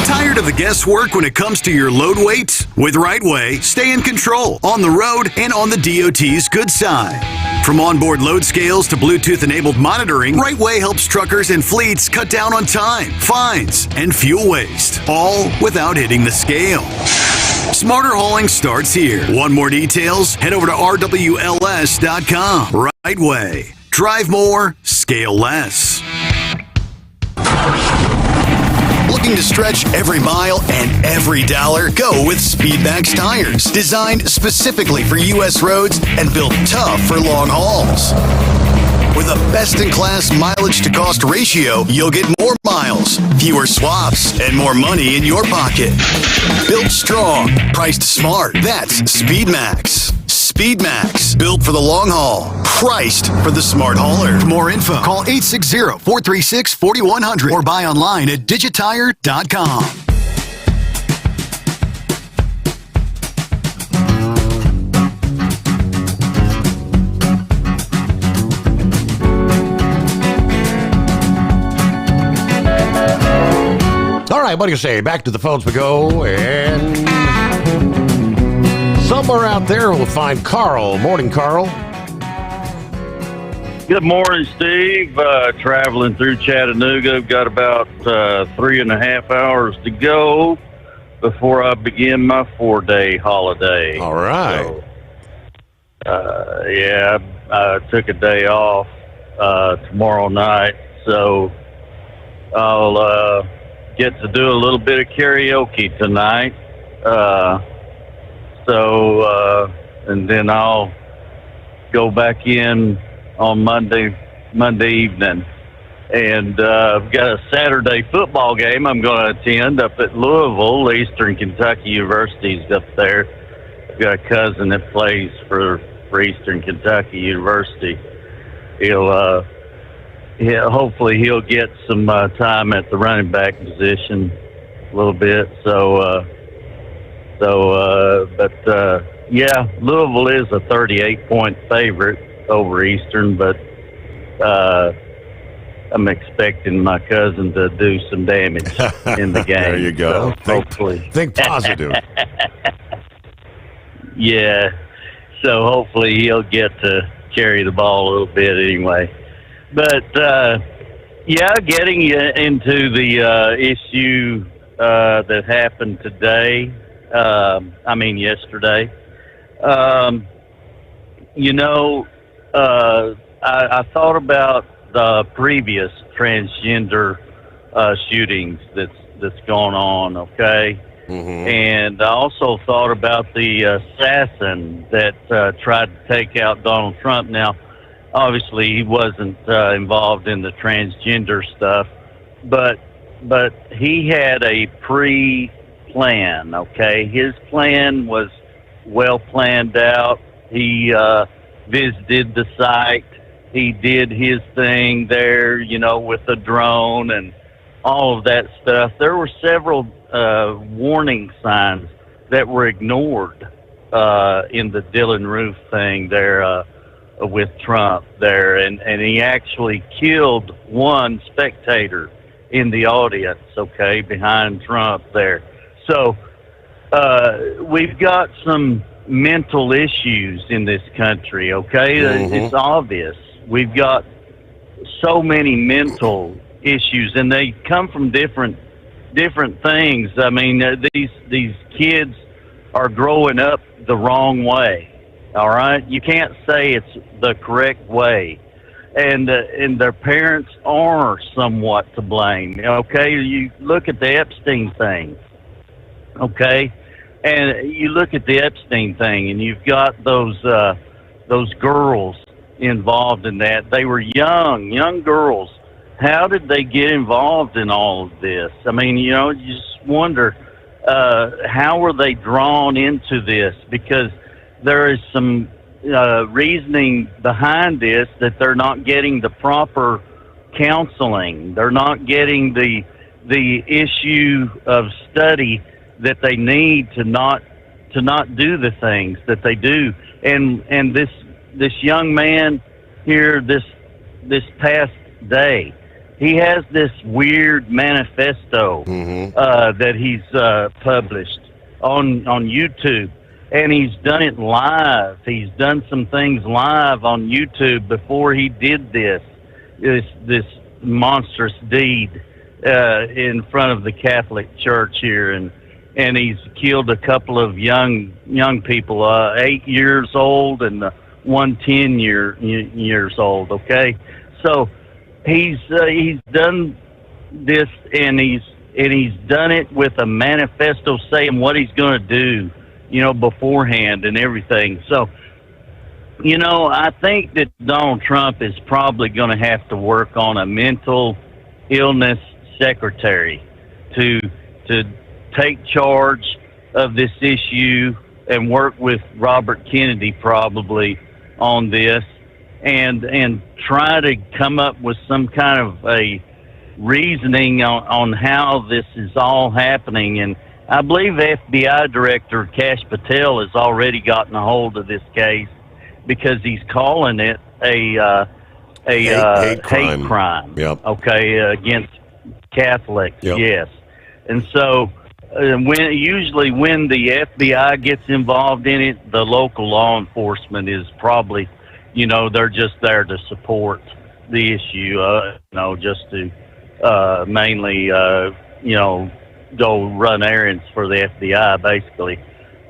Tired of the guesswork when it comes to your load weights? With Right Way, stay in control on the road and on the DOT's good side. From onboard load scales to Bluetooth-enabled monitoring, Right Way helps truckers and fleets cut down on time, fines, and fuel waste, all without hitting the scale. Smarter hauling starts here. Want more details? Head over to rwls.com. Right Way. Drive more, scale less. Looking to stretch every mile and every dollar? Go with Speedmax tires. Designed specifically for U.S. roads and built tough for long hauls. With a best-in-class mileage-to-cost ratio, you'll get more miles, fewer swaps, and more money in your pocket. Built strong, priced smart. That's SpeedMax. SpeedMax, built for the long haul, priced for the smart hauler. For more info, call 860-436-4100 or buy online at digitire.com. All right, what do you say? Back to the phones we go, and somewhere out there we'll find Carl. Morning, Carl. Good morning, Steve. Traveling through Chattanooga. I've got about 3.5 hours to go before I begin my 4-day holiday. All right. So, yeah, I took a day off tomorrow night, so I'll get to do a little bit of karaoke tonight. And then I'll go back in on Monday evening. And I've got a Saturday football game I'm going to attend up at Louisville. Eastern Kentucky University's up there. I've got a cousin that plays for Eastern Kentucky University. Hopefully he'll get some time at the running back position a little bit. Yeah, Louisville is a 38-point favorite over Eastern, but I'm expecting my cousin to do some damage in the game. There you go. So hopefully. Think positive. Yeah. So hopefully he'll get to carry the ball a little bit anyway. But, getting into the issue that happened today, yesterday, I thought about the previous transgender shootings that's gone on, okay? Mm-hmm. And I also thought about the assassin that tried to take out Donald Trump. Now, obviously, he wasn't involved in the transgender stuff, but he had a pre-plan, okay? His plan was well planned out. He visited the site. He did his thing there, with the drone and all of that stuff. There were several warning signs that were ignored in the Dylan Roof thing there with Trump there. And he actually killed one spectator in the audience, okay, behind Trump there. So we've got some mental issues in this country, okay? Mm-hmm. It's obvious. We've got so many mental issues, and they come from different things. I mean, these kids are growing up the wrong way, all right? You can't say it's the correct way. And their parents are somewhat to blame, okay? You look at the Epstein thing, okay? And you look at the Epstein thing, and you've got those girls involved in that. They were young girls. How did they get involved in all of this? I mean, you just wonder, how were they drawn into this? Because there is some reasoning behind this that they're not getting the proper counseling. They're not getting the issue of study that they need to not do the things that they do. And this young man here this past day, he has this weird manifesto that he's published on YouTube, and he's done it live. He's done some things live on YouTube before he did this monstrous deed in front of the Catholic Church here, and he's killed a couple of young people, 8 years old and one 10 years old. Okay, so he's done this, and he's done it with a manifesto saying what he's going to do, beforehand and everything. So I think that Donald Trump is probably going to have to work on a mental illness secretary to take charge of this issue and work with Robert Kennedy probably on this and try to come up with some kind of a reasoning on how this is all happening. And I believe FBI Director Kash Patel has already gotten a hold of this case because he's calling it a hate crime. Yep. Okay, against Catholics. Yep. Yes, and so usually when the FBI gets involved in it, the local law enforcement is probably, they're just there to support the issue. Just to mainly, go run errands for the FBI, basically.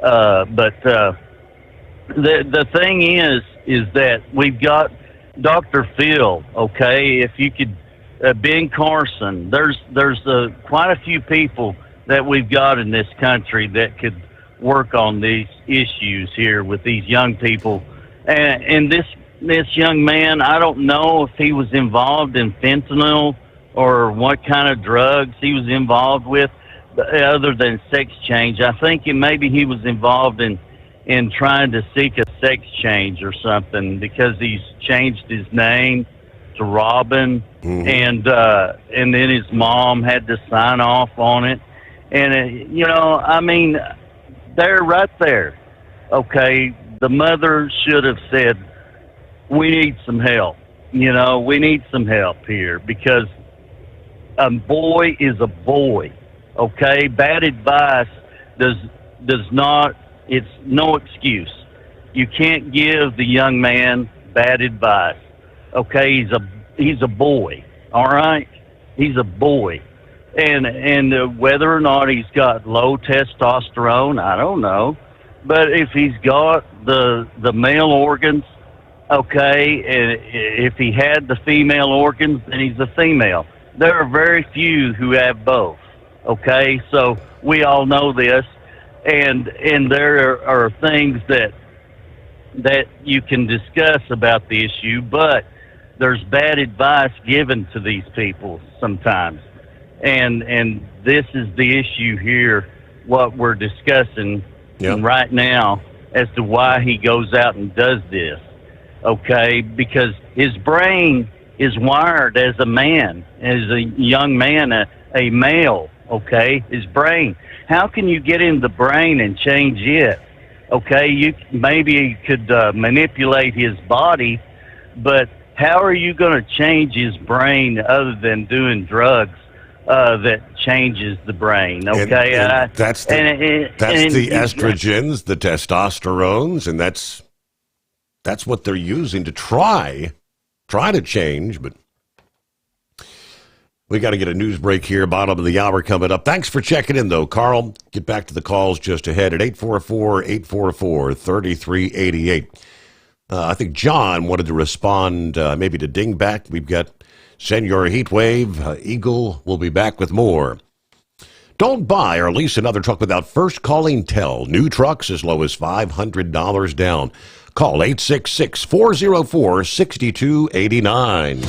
But the thing is that we've got Dr. Phil. Okay, if you could, Ben Carson. There's quite a few people that we've got in this country that could work on these issues here with these young people. And this young man, I don't know if he was involved in fentanyl or what kind of drugs he was involved with, other than sex change. I think maybe he was involved in trying to seek a sex change or something, because he's changed his name to Robin, and then his mom had to sign off on it. And, they're right there. Okay, the mother should have said, we need some help. We need some help here, because a boy is a boy. Okay, bad advice does not, it's no excuse. You can't give the young man bad advice. Okay, he's a boy. All right, he's a boy, and whether or not he's got low testosterone, I don't know, but if he's got the male organs, okay, and if he had the female organs, then he's a female. There are very few who have both. Okay, so we all know this, and there are things that you can discuss about the issue, but there's bad advice given to these people sometimes, and this is the issue here, what we're discussing right now, as to why he goes out and does this. Okay, because his brain is wired as a man, as a young man, a male. Okay, his brain. How can you get in the brain and change it? Okay, you maybe could manipulate his body, but how are you going to change his brain other than doing drugs that changes the brain? Okay, and that's the estrogens, the testosterones, and that's what they're using to try to change, but. We got to get a news break here, bottom of the hour coming up. Thanks for checking in, though, Carl. Get back to the calls just ahead at 844-844-3388. I think John wanted to respond maybe to Dingback. We've got Senor Heatwave. Eagle will be back with more. Don't buy or lease another truck without first calling Tell. New trucks as low as $500 down. Call 866-404-6289.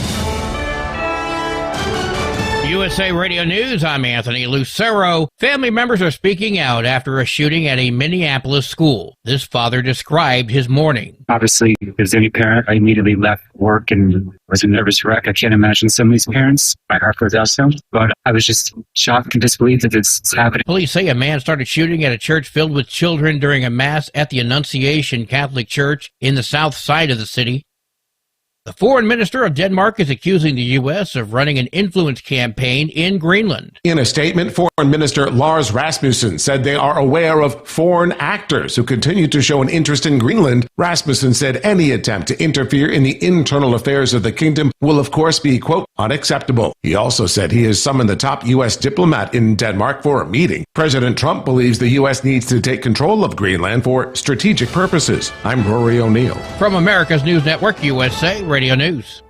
USA Radio News, I'm Anthony Lucero. Family members are speaking out after a shooting at a Minneapolis school. This father described his morning. Obviously, as any parent, I immediately left work and was a nervous wreck. I can't imagine some of these parents. My heart goes out to them. But I was just shocked and disbelieved that this is happening. Police say a man started shooting at a church filled with children during a mass at the Annunciation Catholic Church in the south side of the city. The foreign minister of Denmark is accusing the U.S. of running an influence campaign in Greenland. In a statement, Foreign Minister Lars Rasmussen said they are aware of foreign actors who continue to show an interest in Greenland. Rasmussen said any attempt to interfere in the internal affairs of the kingdom will, of course, be, quote, unacceptable. He also said he has summoned the top U.S. diplomat in Denmark for a meeting. President Trump believes the U.S. needs to take control of Greenland for strategic purposes. I'm Rory O'Neill. From America's News Network, USA Radio News.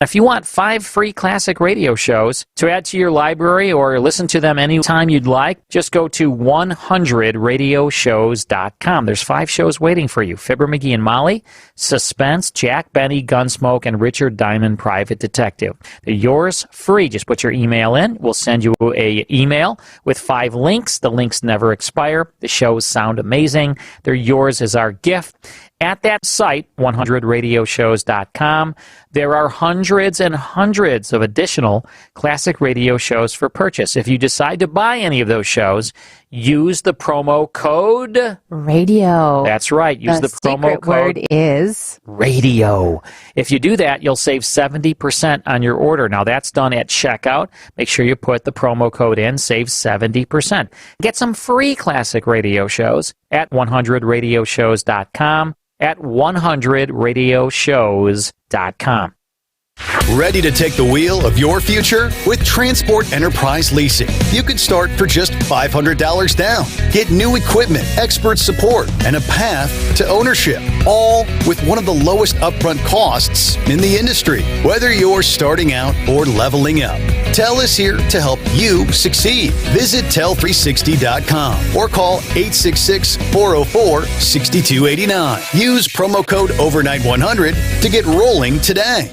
If you want 5 free classic radio shows to add to your library or listen to them anytime you'd like, just go to 100radioshows.com. There's 5 shows waiting for you. Fibber McGee and Molly, Suspense, Jack Benny, Gunsmoke, and Richard Diamond, Private Detective. They're yours free. Just put your email in. We'll send you an email with 5 links. The links never expire. The shows sound amazing. They're yours as our gift. At that site, 100radioshows.com, there are hundreds and hundreds of additional classic radio shows for purchase. If you decide to buy any of those shows, use the promo code radio. That's right. Use the promo secret code word is radio. If you do that, you'll save 70% on your order. Now, that's done at checkout. Make sure you put the promo code in, save 70%. Get some free classic radio shows at 100radioshows.com. at 100radioshows.com. Ready to take the wheel of your future? With Transport Enterprise Leasing, you can start for just $500 down. Get new equipment, expert support, and a path to ownership, all with one of the lowest upfront costs in the industry. Whether you're starting out or leveling up, TEL is here to help you succeed. Visit tel360.com or call 866-404-6289. Use promo code OVERNIGHT100 to get rolling today.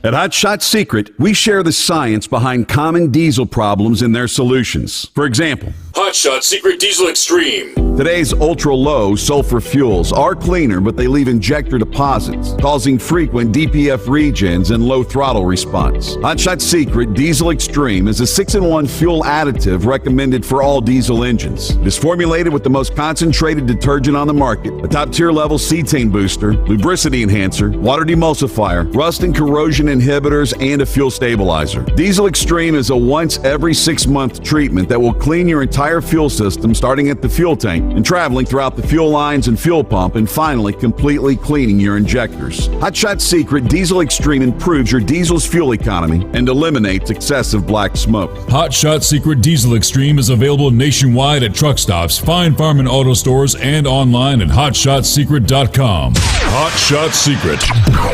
At Hot Shot Secret, we share the science behind common diesel problems and their solutions. For example, Hot Shot Secret Diesel Extreme. Today's ultra-low sulfur fuels are cleaner, but they leave injector deposits, causing frequent DPF regens and low throttle response. Hot Shot Secret Diesel Extreme is a 6-in-1 fuel additive recommended for all diesel engines. It is formulated with the most concentrated detergent on the market, a top-tier level cetane booster, lubricity enhancer, water demulsifier, rust and corrosion inhibitors, and a fuel stabilizer. Diesel Extreme is a once every 6-month treatment that will clean your entire fuel system, starting at the fuel tank and traveling throughout the fuel lines and fuel pump, and finally completely cleaning your injectors. Hot Shot Secret Diesel Extreme improves your diesel's fuel economy and eliminates excessive black smoke. Hot Shot Secret Diesel Extreme is available nationwide at truck stops, fine farm and auto stores, and online at hotshotsecret.com. Hot Shot Secret,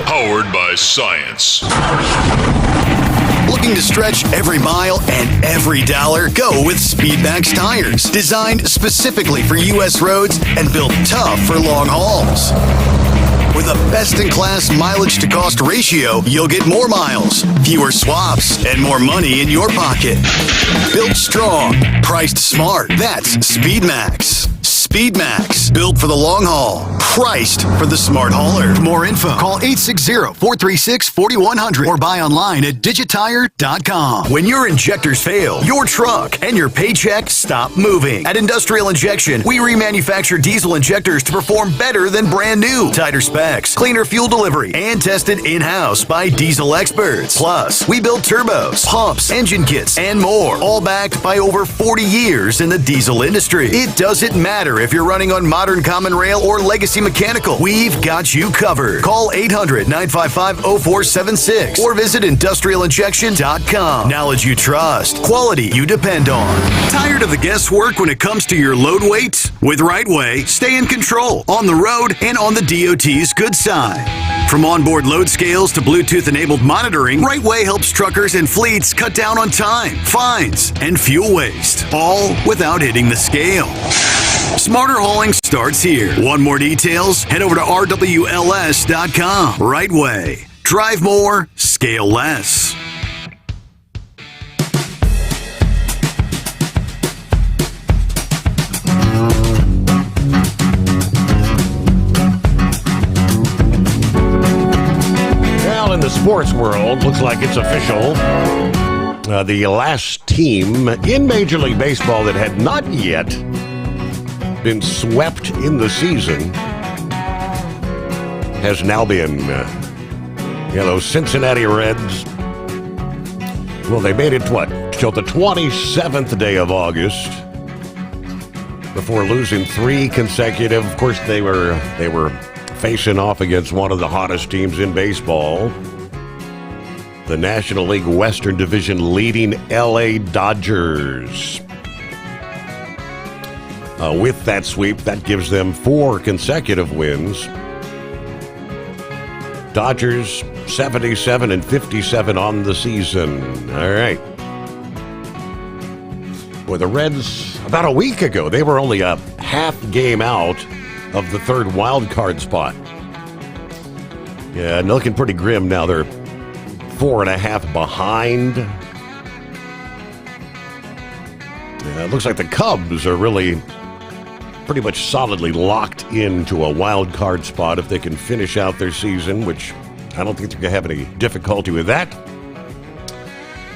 powered by science. Looking to stretch every mile and every dollar? Go with Speedmax tires, designed specifically for U.S. roads and built tough for long hauls. With a best-in-class mileage-to-cost ratio, you'll get more miles, fewer swaps, and more money in your pocket. Built strong, priced smart. That's Speedmax. Speedmax, built for the long haul, priced for the smart hauler. For more info, call 860-436-4100 or buy online at digitire.com. When your injectors fail, your truck and your paycheck stop moving. At Industrial Injection, we remanufacture diesel injectors to perform better than brand new. Tighter specs, cleaner fuel delivery, and tested in-house by diesel experts. Plus, we build turbos, pumps, engine kits, and more, all backed by over 40 years in the diesel industry. It doesn't matter if you're running on modern common rail or legacy mechanical, we've got you covered. Call 800-955-0476 or visit industrialinjection.com. Knowledge you trust, quality you depend on. Tired of the guesswork when it comes to your load weights? With Right Way, stay in control on the road and on the DOT's good side. From onboard load scales to Bluetooth-enabled monitoring, Right Way helps truckers and fleets cut down on time, fines, and fuel waste, all without hitting the scale. Smarter hauling starts here. Want more details? Head over to rwls.com. Right Way. Drive more, scale less. Well, in the sports world, looks like it's official. The last team in Major League Baseball that had not yet been swept in the season has now been, those Cincinnati Reds. Well, they made it, till the 27th day of August before losing 3 consecutive. Of course, they were facing off against one of the hottest teams in baseball, the National League Western Division leading LA Dodgers. With that sweep, that gives them 4 consecutive wins. Dodgers 77 and 57 on the season. All right. Well, the Reds, about a week ago, they were only a half game out of the third wild card spot. Yeah, looking pretty grim now. They're 4.5 behind. Yeah, it looks like the Cubs are really pretty much solidly locked into a wild card spot if they can finish out their season, which I don't think they're going to have any difficulty with that.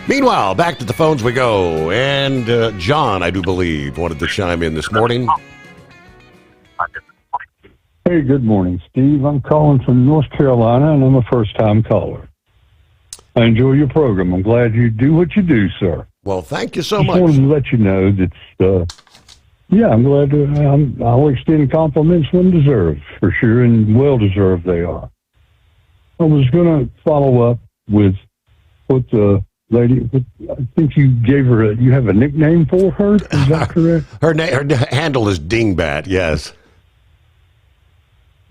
Meanwhile, back to the phones we go. And John, I do believe, wanted to chime in this morning. Hey, good morning, Steve. I'm calling from North Carolina, and I'm a first-time caller. I enjoy your program. I'm glad you do what you do, sir. Well, thank you so Just much. wanted to let you know that, yeah, I'm glad to, I'll extend compliments when deserved, for sure, and well-deserved they are. I was going to follow up with what the lady, I think you gave her, you have a nickname for her, is that correct? Her handle is Dingbat, yes.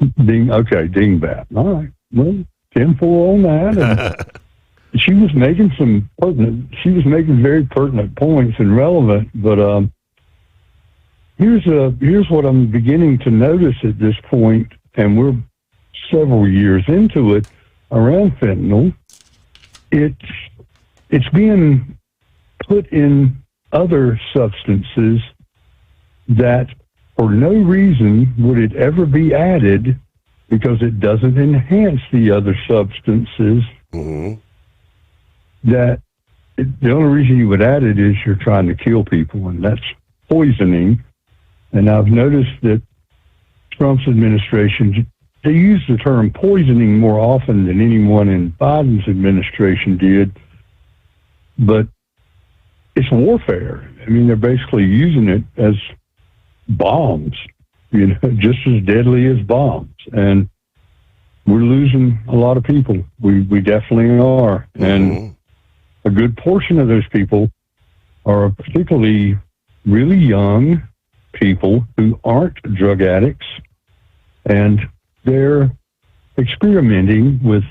Dingbat. All right. Well, 10-4 on that. And she was making very pertinent points and relevant, but here's what I'm beginning to notice at this point, and we're several years into it, around fentanyl. It's being put in other substances that for no reason would it ever be added, because it doesn't enhance the other substances. Mm-hmm. The only reason you would add it is you're trying to kill people, and that's poisoning. And I've noticed that Trump's administration, they use the term poisoning more often than anyone in Biden's administration did, but it's warfare. I mean, they're basically using it as bombs, just as deadly as bombs. And we're losing a lot of people. We definitely are. Mm-hmm. And a good portion of those people are particularly really young people who aren't drug addicts, and they're experimenting with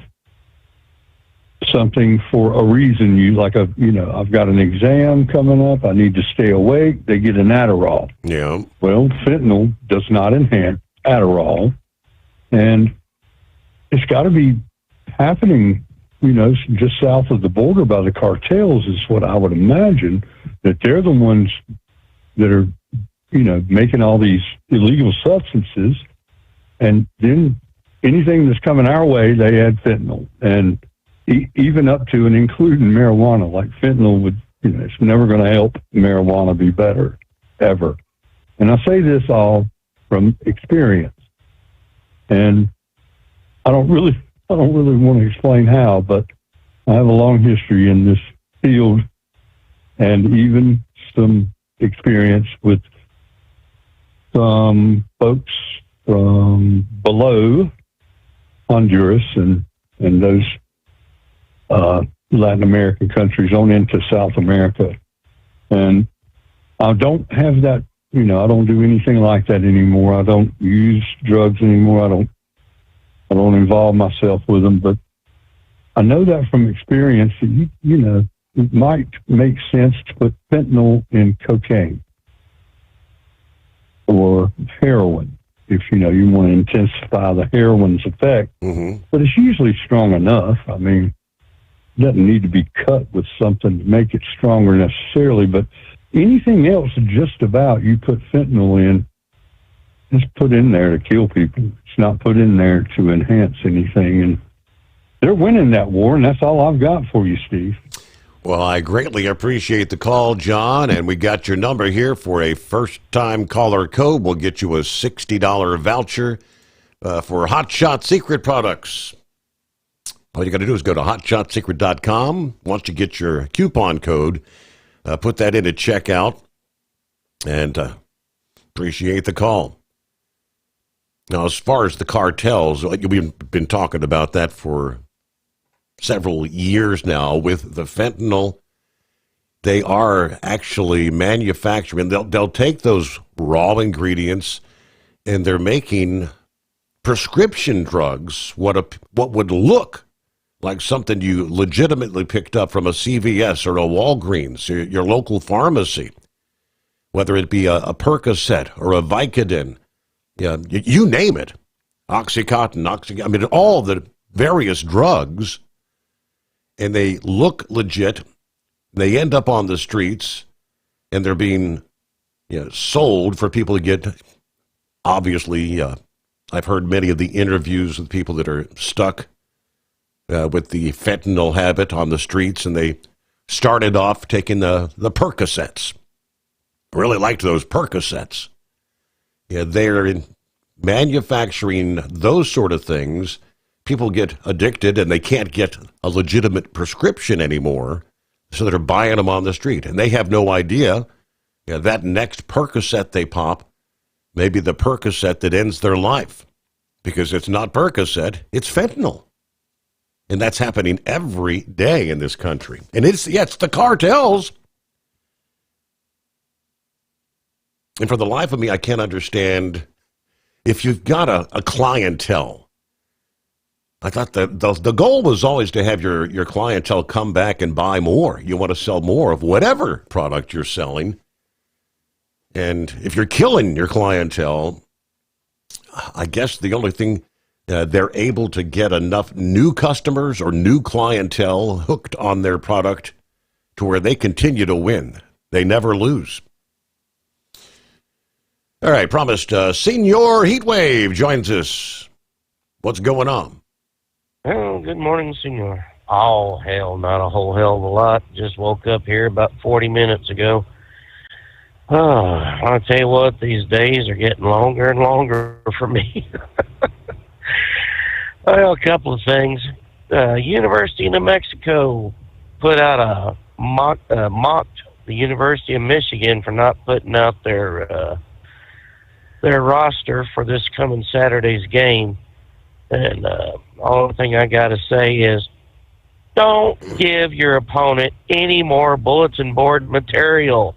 something for a reason. I've got an exam coming up, I need to stay awake, they get an Adderall. Yeah. Well, fentanyl does not enhance Adderall, and it's got to be happening, just south of the border by the cartels, is what I would imagine, that they're the ones that are, making all these illegal substances, and then anything that's coming our way, they add fentanyl. And even up to and including marijuana, like fentanyl would, it's never going to help marijuana be better, ever. And I say this all from experience. And I don't really want to explain how, but I have a long history in this field, and even some experience with some folks from below Honduras and those Latin American countries on into South America. And I don't have that, I don't do anything like that anymore. I don't use drugs anymore. I don't involve myself with them, but I know that from experience that, it might make sense to put fentanyl in cocaine or heroin if, you want to intensify the heroin's effect. Mm-hmm. But it's usually strong enough. I mean, it doesn't need to be cut with something to make it stronger necessarily, but anything else just about you put fentanyl in, it's put in there to kill people. It's not put in there to enhance anything. And they're winning that war, and that's all I've got for you, Steve. Well, I greatly appreciate the call, John, and we got your number here for a first-time caller code. We'll get you a $60 voucher for Hot Shot Secret products. All you got to do is go to hotshotsecret.com. Once you get your coupon code, put that in at checkout, and appreciate the call. Now, as far as the cartels, we've been talking about that for several years now with the fentanyl. They are actually manufacturing. They'll take those raw ingredients, and they're making prescription drugs. What would look like something you legitimately picked up from a CVS or a Walgreens, your local pharmacy, whether it be a Percocet or a Vicodin, you name it, Oxycontin, I mean, all the various drugs, and they look legit. They end up on the streets, and they're being sold for people to get, obviously, I've heard many of the interviews with people that are stuck with the fentanyl habit on the streets, and they started off taking the Percocets. Really liked those Percocets. They're manufacturing those sort of things. People get addicted, and they can't get a legitimate prescription anymore, so they're buying them on the street. And they have no idea that next Percocet they pop may be the Percocet that ends their life, because it's not Percocet, it's fentanyl. And that's happening every day in this country. And it's the cartels. And for the life of me, I can't understand, if you've got a clientele. I thought that the goal was always to have your clientele come back and buy more. You want to sell more of whatever product you're selling. And if you're killing your clientele, I guess the only thing, they're able to get enough new customers or new clientele hooked on their product to where they continue to win. They never lose. All right, promised Senior Heatwave joins us. What's going on? Oh, good morning, Senor. Oh, hell, not a whole hell of a lot. Just woke up here about 40 minutes ago. Oh, I'll tell you what, these days are getting longer and longer for me. Well, a couple of things. University of New Mexico put out mocked the University of Michigan for not putting out their roster for this coming Saturday's game. And only thing I got to say is, don't give your opponent any more bulletin board material.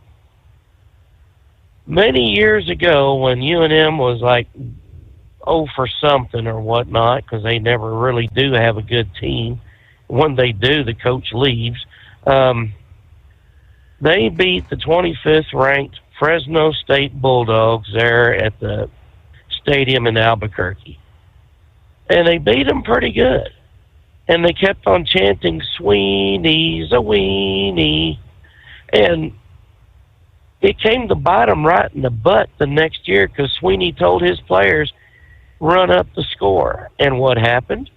Many years ago, when UNM was like, for something or whatnot, because they never really do have a good team. When they do, the coach leaves. They beat the 25th ranked Fresno State Bulldogs there at the stadium in Albuquerque. And they beat them pretty good. And they kept on chanting, "Sweeney's a weenie." And it came to bite them right in the butt the next year, because Sweeney told his players, run up the score. And what happened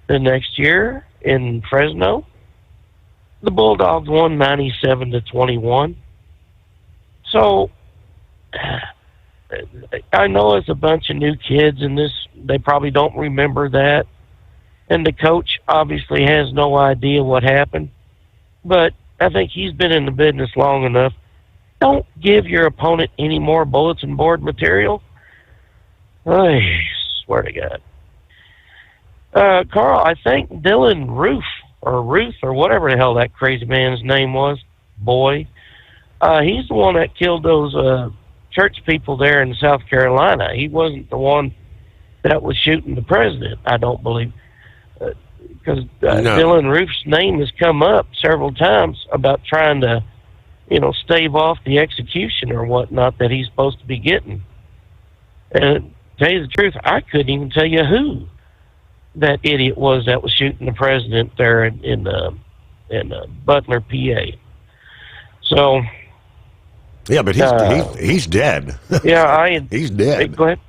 the next year in Fresno? The Bulldogs won 97-21. So I know it's a bunch of new kids in this. They probably don't remember that. And the coach obviously has no idea what happened. But I think he's been in the business long enough. Don't give your opponent any more bulletin board material. I swear to God. Carl, I think Dylan Ruth or whatever the hell that crazy man's name was, he's the one that killed those church people there in South Carolina. He wasn't the one that was shooting the president, I don't believe. Because No. Dylan Roof's name has come up several times about trying to, stave off the execution or whatnot that he's supposed to be getting. And to tell you the truth, I couldn't even tell you who that idiot was that was shooting the president there in Butler, PA. So, yeah, but he's dead. Yeah, he's dead. Go ahead.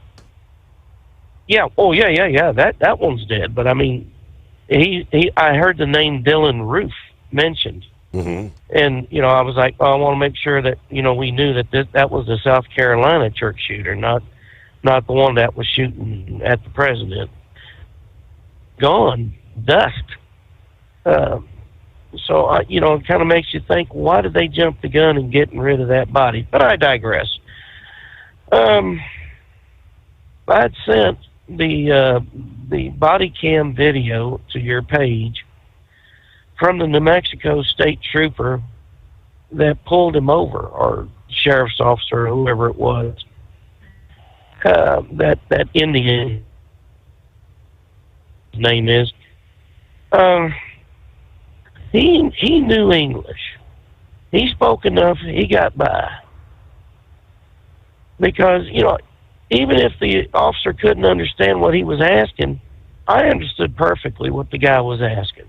Yeah. Oh, yeah. That one's dead. But I mean, I heard the name Dylan Roof mentioned, and I was like, I want to make sure that we knew that was the South Carolina church shooter, not the one that was shooting at the president. Gone, dust. So it kind of makes you think, why did they jump the gun in getting rid of that body? But I digress. I'd sent the body cam video to your page from the New Mexico state trooper that pulled him over, or sheriff's officer, or whoever it was. That Indian name is. he knew English. He spoke enough, he got by. Because, even if the officer couldn't understand what he was asking, I understood perfectly what the guy was asking.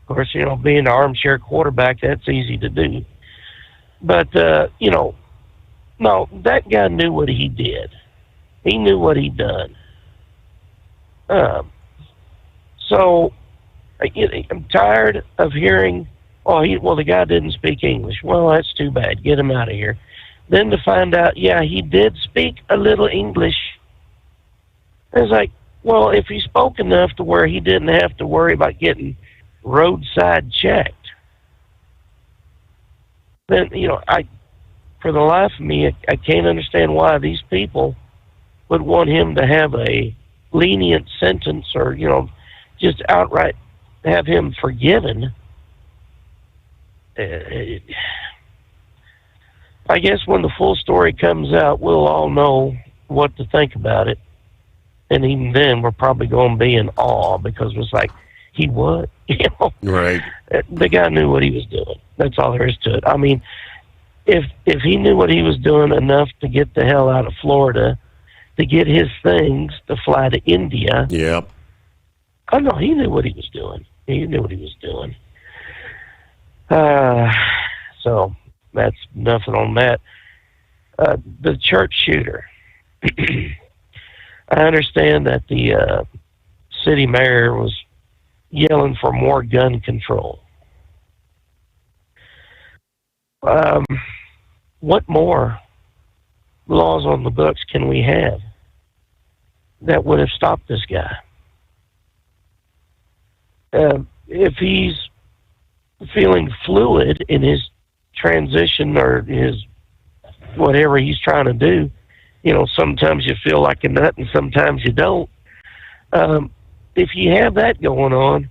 Of course, being an armchair quarterback, that's easy to do. But, no, that guy knew what he did. He knew what he'd done. So, I'm tired of hearing, the guy didn't speak English. Well, that's too bad. Get him out of here. Then to find out, he did speak a little English. It's like, well, if he spoke enough to where he didn't have to worry about getting roadside checked, then, for the life of me, I can't understand why these people would want him to have a lenient sentence or, just outright have him forgiven. I guess when the full story comes out, we'll all know what to think about it. And even then, we're probably going to be in awe because it's like, he what? Right. The guy knew what he was doing. That's all there is to it. I mean, if he knew what he was doing enough to get the hell out of Florida, to get his things to fly to India. Yep. Oh, no, he knew what he was doing. He knew what he was doing. So that's nothing on that. The church shooter. I understand that the city mayor was yelling for more gun control. What more laws on the books can we have that would have stopped this guy? If he's feeling fluid in his transition or his whatever he's trying to do, sometimes you feel like a nut and sometimes you don't. If you have that going on,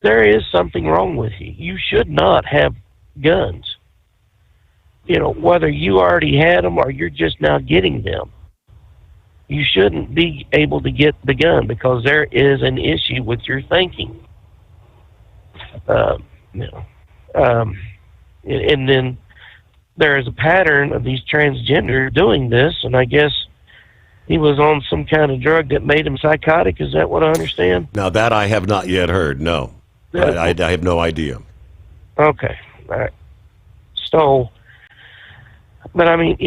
there is something wrong with you. You should not have guns. Whether you already had them or you're just now getting them, you shouldn't be able to get the gun because there is an issue with your thinking. And then there is a pattern of these transgender doing this, and I guess he was on some kind of drug that made him psychotic. Is that what I understand? Now, that I have not yet heard, no. I have no idea. Okay. All right. So, but I mean,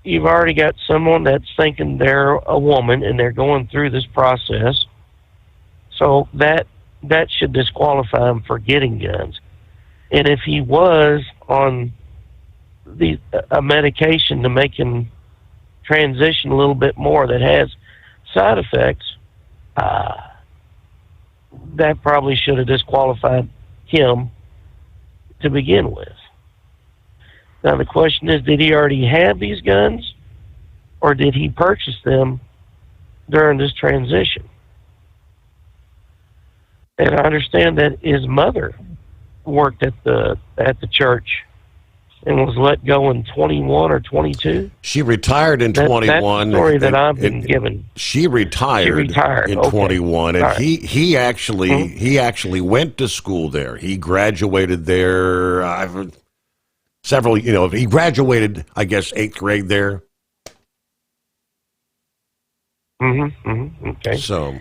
you've already got someone that's thinking they're a woman and they're going through this process. So that should disqualify him for getting guns. And if he was on a medication to make him transition a little bit more that has side effects, that probably should have disqualified him to begin with. Now the question is, did he already have these guns or did he purchase them during this transition? And I understand that his mother worked at the church and was let go in 21 or 22. She retired in 21. That's the story that I've been given. She retired in okay. 21, and right. he actually went to school there. He graduated there. He graduated, I guess, 8th grade there. Okay. So,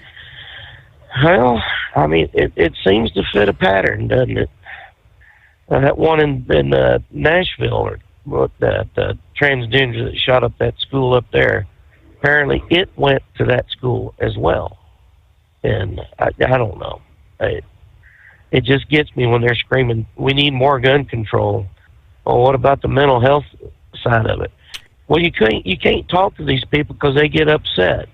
well, I mean, it seems to fit a pattern, doesn't it? That one in Nashville, or that transgender that shot up that school up there, apparently it went to that school as well. And I don't know. It just gets me when they're screaming, we need more gun control. Well, what about the mental health side of it? Well, you can't talk to these people because they get upset.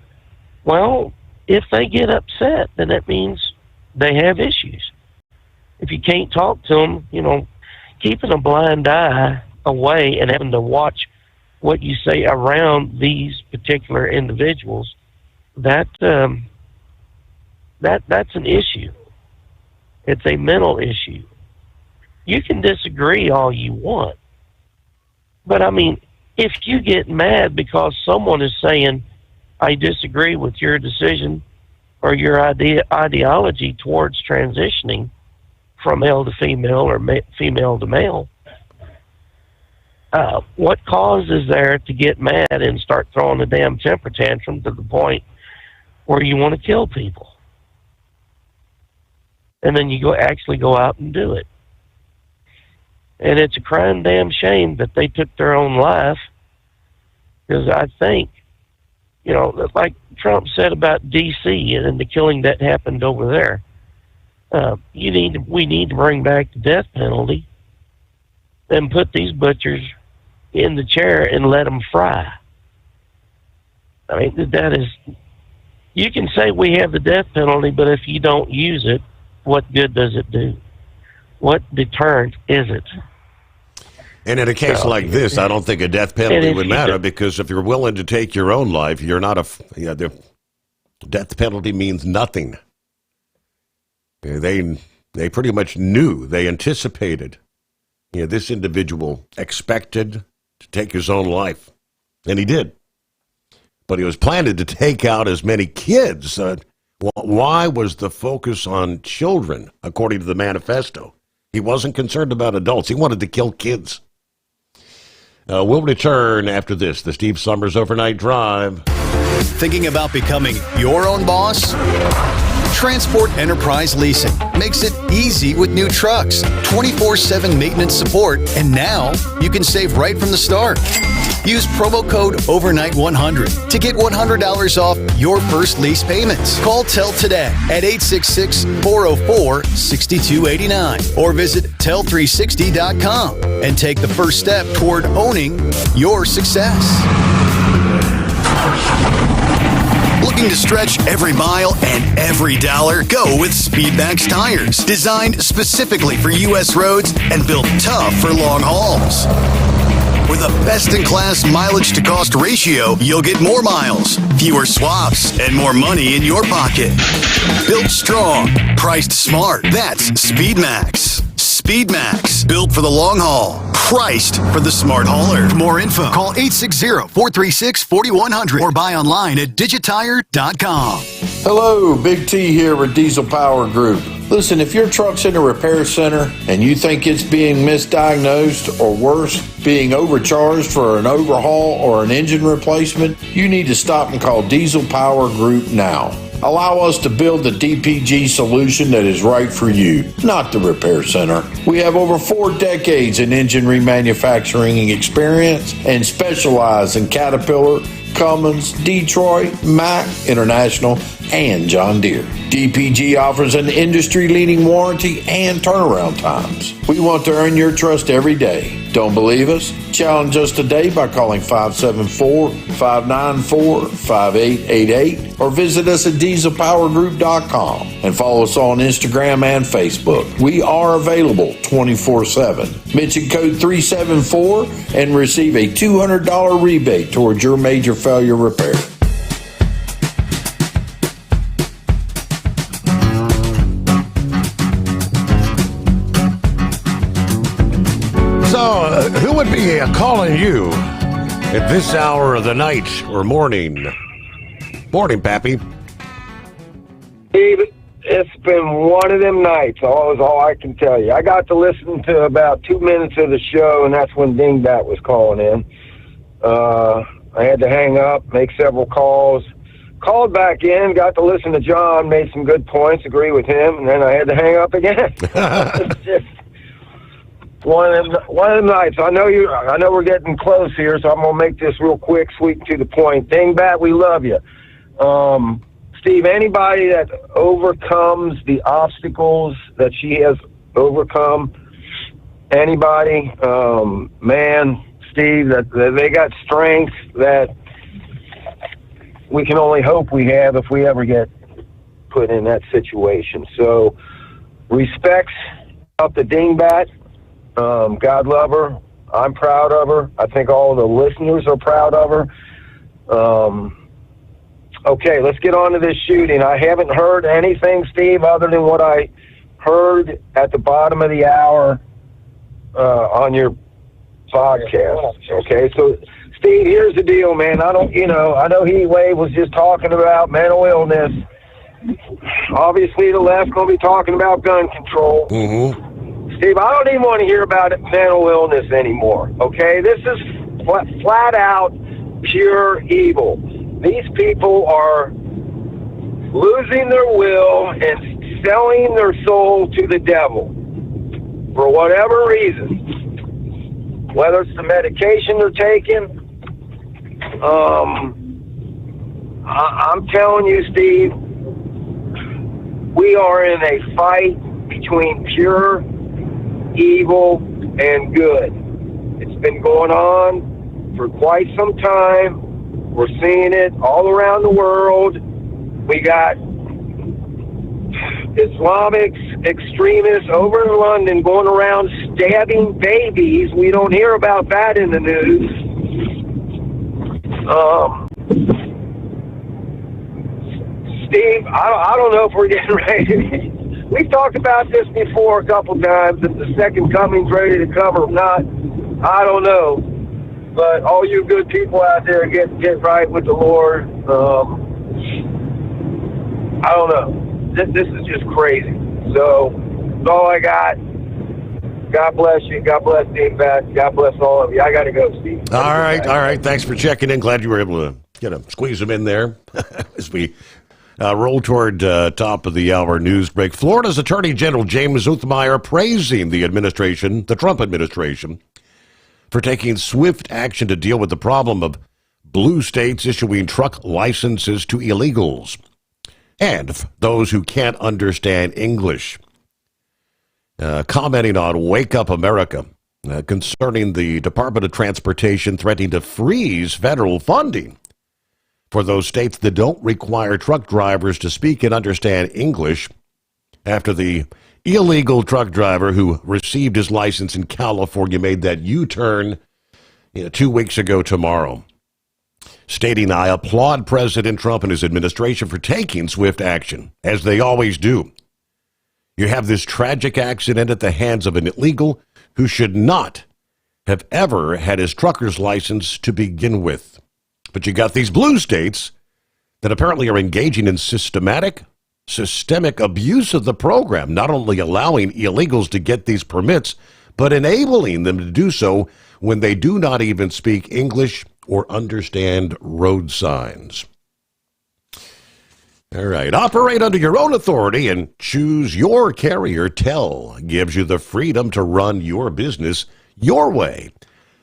Well, if they get upset, then that means they have issues. If you can't talk to them, keeping a blind eye away and having to watch what you say around these particular individuals, that's an issue. It's a mental issue. You can disagree all you want, but I mean, if you get mad because someone is saying, I disagree with your decision or your ideology towards transitioning from male to female or female to male, what cause is there to get mad and start throwing a damn temper tantrum to the point where you want to kill people? And then you actually go out and do it. And it's a crying damn shame that they took their own life, because I think, like Trump said about D.C. and the killing that happened over there, we need to bring back the death penalty and put these butchers in the chair and let them fry. I mean, that is, you can say we have the death penalty, but if you don't use it, what good does it do? What deterrent is it? And in a case like this, I don't think a death penalty would matter, because if you're willing to take your own life, you're not the death penalty means nothing. They pretty much knew, they anticipated. This individual expected to take his own life, and he did. But he was planning to take out as many kids. Why was the focus on children, according to the manifesto? He wasn't concerned about adults. He wanted to kill kids. We'll return after this, the Steve Sommers Overnight Drive. Thinking about becoming your own boss? Transport Enterprise Leasing makes it easy with new trucks, 24/7 maintenance support, and now you can save right from the start. Use promo code OVERNIGHT100 to get $100 off your first lease payments. Call Tell today at 866-404-6289 or visit tell360.com and take the first step toward owning your success. Looking to stretch every mile and every dollar? Go with Speedmax tires, designed specifically for U.S. roads and built tough for long hauls. With a best-in-class mileage-to-cost ratio, you'll get more miles, fewer swaps, and more money in your pocket. Built strong, priced smart. That's Speedmax. Speedmax, built for the long haul, priced for the smart hauler. For more info, call 860-436-4100 or buy online at digitire.com. Hello, Big T here with Diesel Power Group. Listen, if your truck's in a repair center and you think it's being misdiagnosed or worse, being overcharged for an overhaul or an engine replacement, you need to stop and call Diesel Power Group now. Allow us to build the DPG solution that is right for you, not the repair center. We have over 4 decades in engine remanufacturing experience and specialize in Caterpillar, Cummins, Detroit, Mack, International, and John Deere. DPG offers an industry-leading warranty and turnaround times. We want to earn your trust every day. Don't believe us? Challenge us today by calling 574-594-5888 or visit us at dieselpowergroup.com and follow us on Instagram and Facebook. We are available 24/7. Mention code 374 and receive a $200 rebate towards your major failure repair. Who would be calling you at this hour of the night or morning? Morning, Pappy. Steve, it's been one of them nights. Is all I can tell you. I got to listen to about 2 minutes of the show, and that's when Dingbat was calling in. I had to hang up, make several calls. Called back in, got to listen to John, made some good points, agree with him, and then I had to hang up again. It's just one of them nights. I know we're getting close here, so I'm gonna make this real quick, sweet and to the point. Dingbat, we love you. Steve, anybody that overcomes the obstacles that she has overcome, anybody, man, Steve, that they got strength that we can only hope we have if we ever get put in that situation. So, respects up to Dingbat. God love her. I'm proud of her. I think all the listeners are proud of her. Okay, let's get on to this shooting. I haven't heard anything, Steve, other than what I heard at the bottom of the hour on your podcast. Okay, so Steve, here's the deal, man. I know Heatwave was just talking about mental illness. obviously the left's going to be talking about gun control. Mm-hmm. Steve, I don't even want to hear about mental illness anymore, okay? This is flat out pure evil. These people are losing their will and selling their soul to the devil for whatever reason. Whether it's the medication they're taking, I'm telling you, Steve, we are in a fight between pure evil and good. It's been going on for quite some time. We're seeing it all around the world. We got Islamic extremists over in London going around stabbing babies. We don't hear about that in the news. Steve, I don't know if we're getting ready. We've talked about this before a couple times, if the second coming's ready to come or not. I don't know. But all you good people out there, get right with the Lord. I don't know. This is just crazy. So, that's all I got. God bless you. God bless Dean Bat. God bless all of you. I got to go, Steve. All right. Thanks for checking in. Glad you were able to squeeze them in there as we roll toward top of the hour news break. Florida's Attorney General James Uthmeyer praising the Trump administration, for taking swift action to deal with the problem of blue states issuing truck licenses to illegals and those who can't understand English. Commenting on Wake Up America concerning the Department of Transportation threatening to freeze federal funding for those states that don't require truck drivers to speak and understand English after the illegal truck driver who received his license in California made that U-turn 2 weeks ago tomorrow, stating, "I applaud President Trump and his administration for taking swift action, as they always do. You have this tragic accident at the hands of an illegal who should not have ever had his trucker's license to begin with. But you got these blue states that apparently are engaging in systemic abuse of the program, not only allowing illegals to get these permits, but enabling them to do so when they do not even speak English or understand road signs." All right. Operate under your own authority and choose your carrier. TEL gives you the freedom to run your business your way.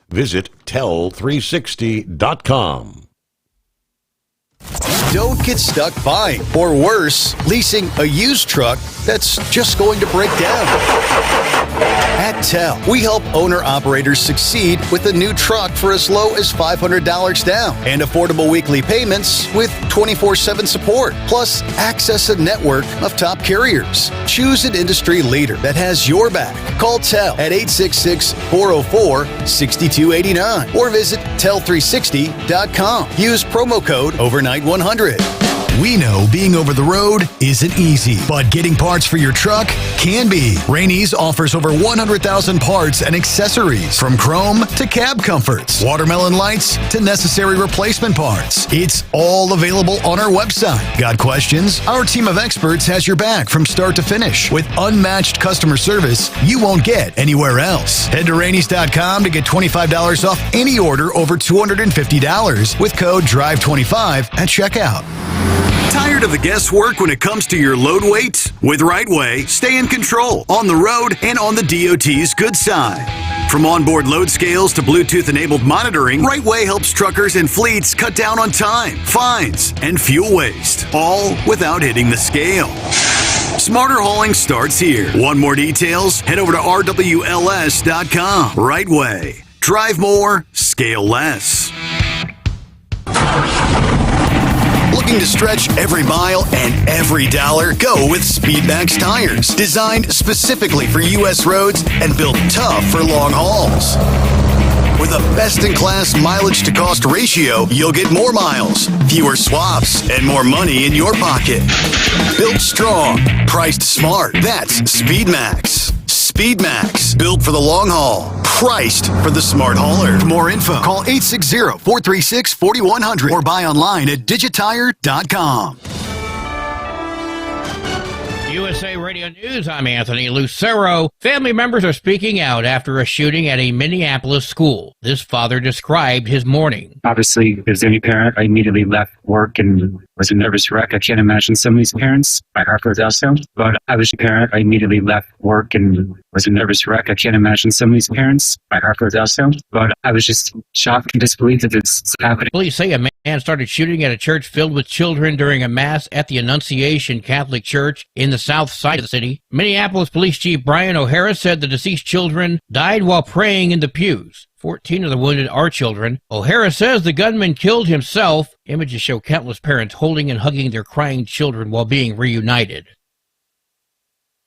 Visit tel360.com. Don't get stuck buying, or worse, leasing a used truck that's just going to break down. At TEL, we help owner-operators succeed with a new truck for as low as $500 down and affordable weekly payments with 24/7 support, plus access a network of top carriers. Choose an industry leader that has your back. Call TEL at 866-404-6289 or visit tel360.com. Use promo code OVERNIGHT100. We know being over the road isn't easy, but getting parts for your truck can be. Rainey's offers over 100,000 parts and accessories, from chrome to cab comforts, watermelon lights to necessary replacement parts. It's all available on our website. Got questions? Our team of experts has your back from start to finish with unmatched customer service you won't get anywhere else. Head to Rainey's.com to get $25 off any order over $250 with code DRIVE25 at checkout. Tired of the guesswork when it comes to your load weights? With Rightway, stay in control on the road and on the DOT's good side. From onboard load scales to Bluetooth-enabled monitoring, Rightway helps truckers and fleets cut down on time, fines, and fuel waste, all without hitting the scale. Smarter hauling starts here. Want more details? Head over to rwls.com. Rightway. Drive more, scale less. Looking to stretch every mile and every dollar? Go with Speedmax tires, designed specifically for U.S. roads and built tough for long hauls. With a best-in-class mileage-to-cost ratio, you'll get more miles, fewer swaps, and more money in your pocket. Built strong, priced smart. That's Speedmax. Speedmax, built for the long haul, priced for the smart hauler. For more info, call 860-436-4100 or buy online at digitire.com. USA Radio News, I'm Anthony Lucero. Family members are speaking out after a shooting at a Minneapolis school. This father described his morning. Obviously, as any parent, I immediately left work and was a nervous wreck. I can't imagine some of these parents. My heart goes out to them. But I was a parent. I immediately left work and was a nervous wreck. I can't imagine some of these parents. My heart goes out to them. But I was just shocked and disbelieved that this is happening. Police say a man started shooting at a church filled with children during a mass at the Annunciation Catholic Church in the south side of the city. Minneapolis Police Chief Brian O'Hara said the deceased children died while praying in the pews. 14 of the wounded are children. O'Hara says the gunman killed himself. Images show countless parents holding and hugging their crying children while being reunited.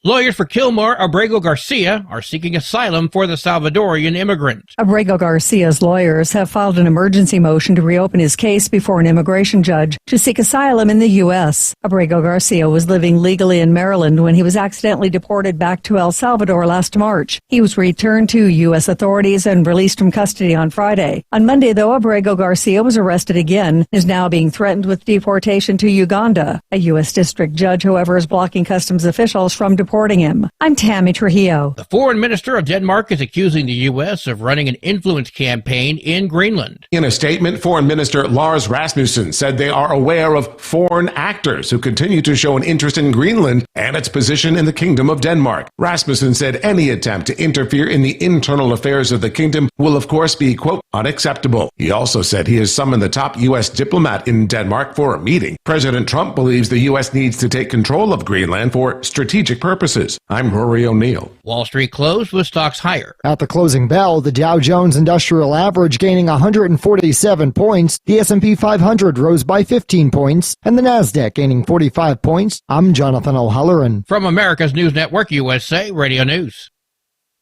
Lawyers for Kilmar Abrego Garcia are seeking asylum for the Salvadorian immigrant. Abrego Garcia's lawyers have filed an emergency motion to reopen his case before an immigration judge to seek asylum in the U.S. Abrego Garcia was living legally in Maryland when he was accidentally deported back to El Salvador last March. He was returned to U.S. authorities and released from custody on Friday. On Monday, though, Abrego Garcia was arrested again and is now being threatened with deportation to Uganda. A U.S. district judge, however, is blocking customs officials from deporting him. I'm Tammy Trujillo. The foreign minister of Denmark is accusing the U.S. of running an influence campaign in Greenland. In a statement, Foreign Minister Lars Rasmussen said they are aware of foreign actors who continue to show an interest in Greenland and its position in the Kingdom of Denmark. Rasmussen said any attempt to interfere in the internal affairs of the kingdom will, of course, be, quote, unacceptable. He also said he has summoned the top U.S. diplomat in Denmark for a meeting. President Trump believes the U.S. needs to take control of Greenland for strategic purposes. I'm Rory O'Neill. Wall Street closed with stocks higher. At the closing bell, the Dow Jones Industrial Average gaining 147 points, the S&P 500 rose by 15 points, and the Nasdaq gaining 45 points. I'm Jonathan O'Halloran. From America's News Network, USA Radio News.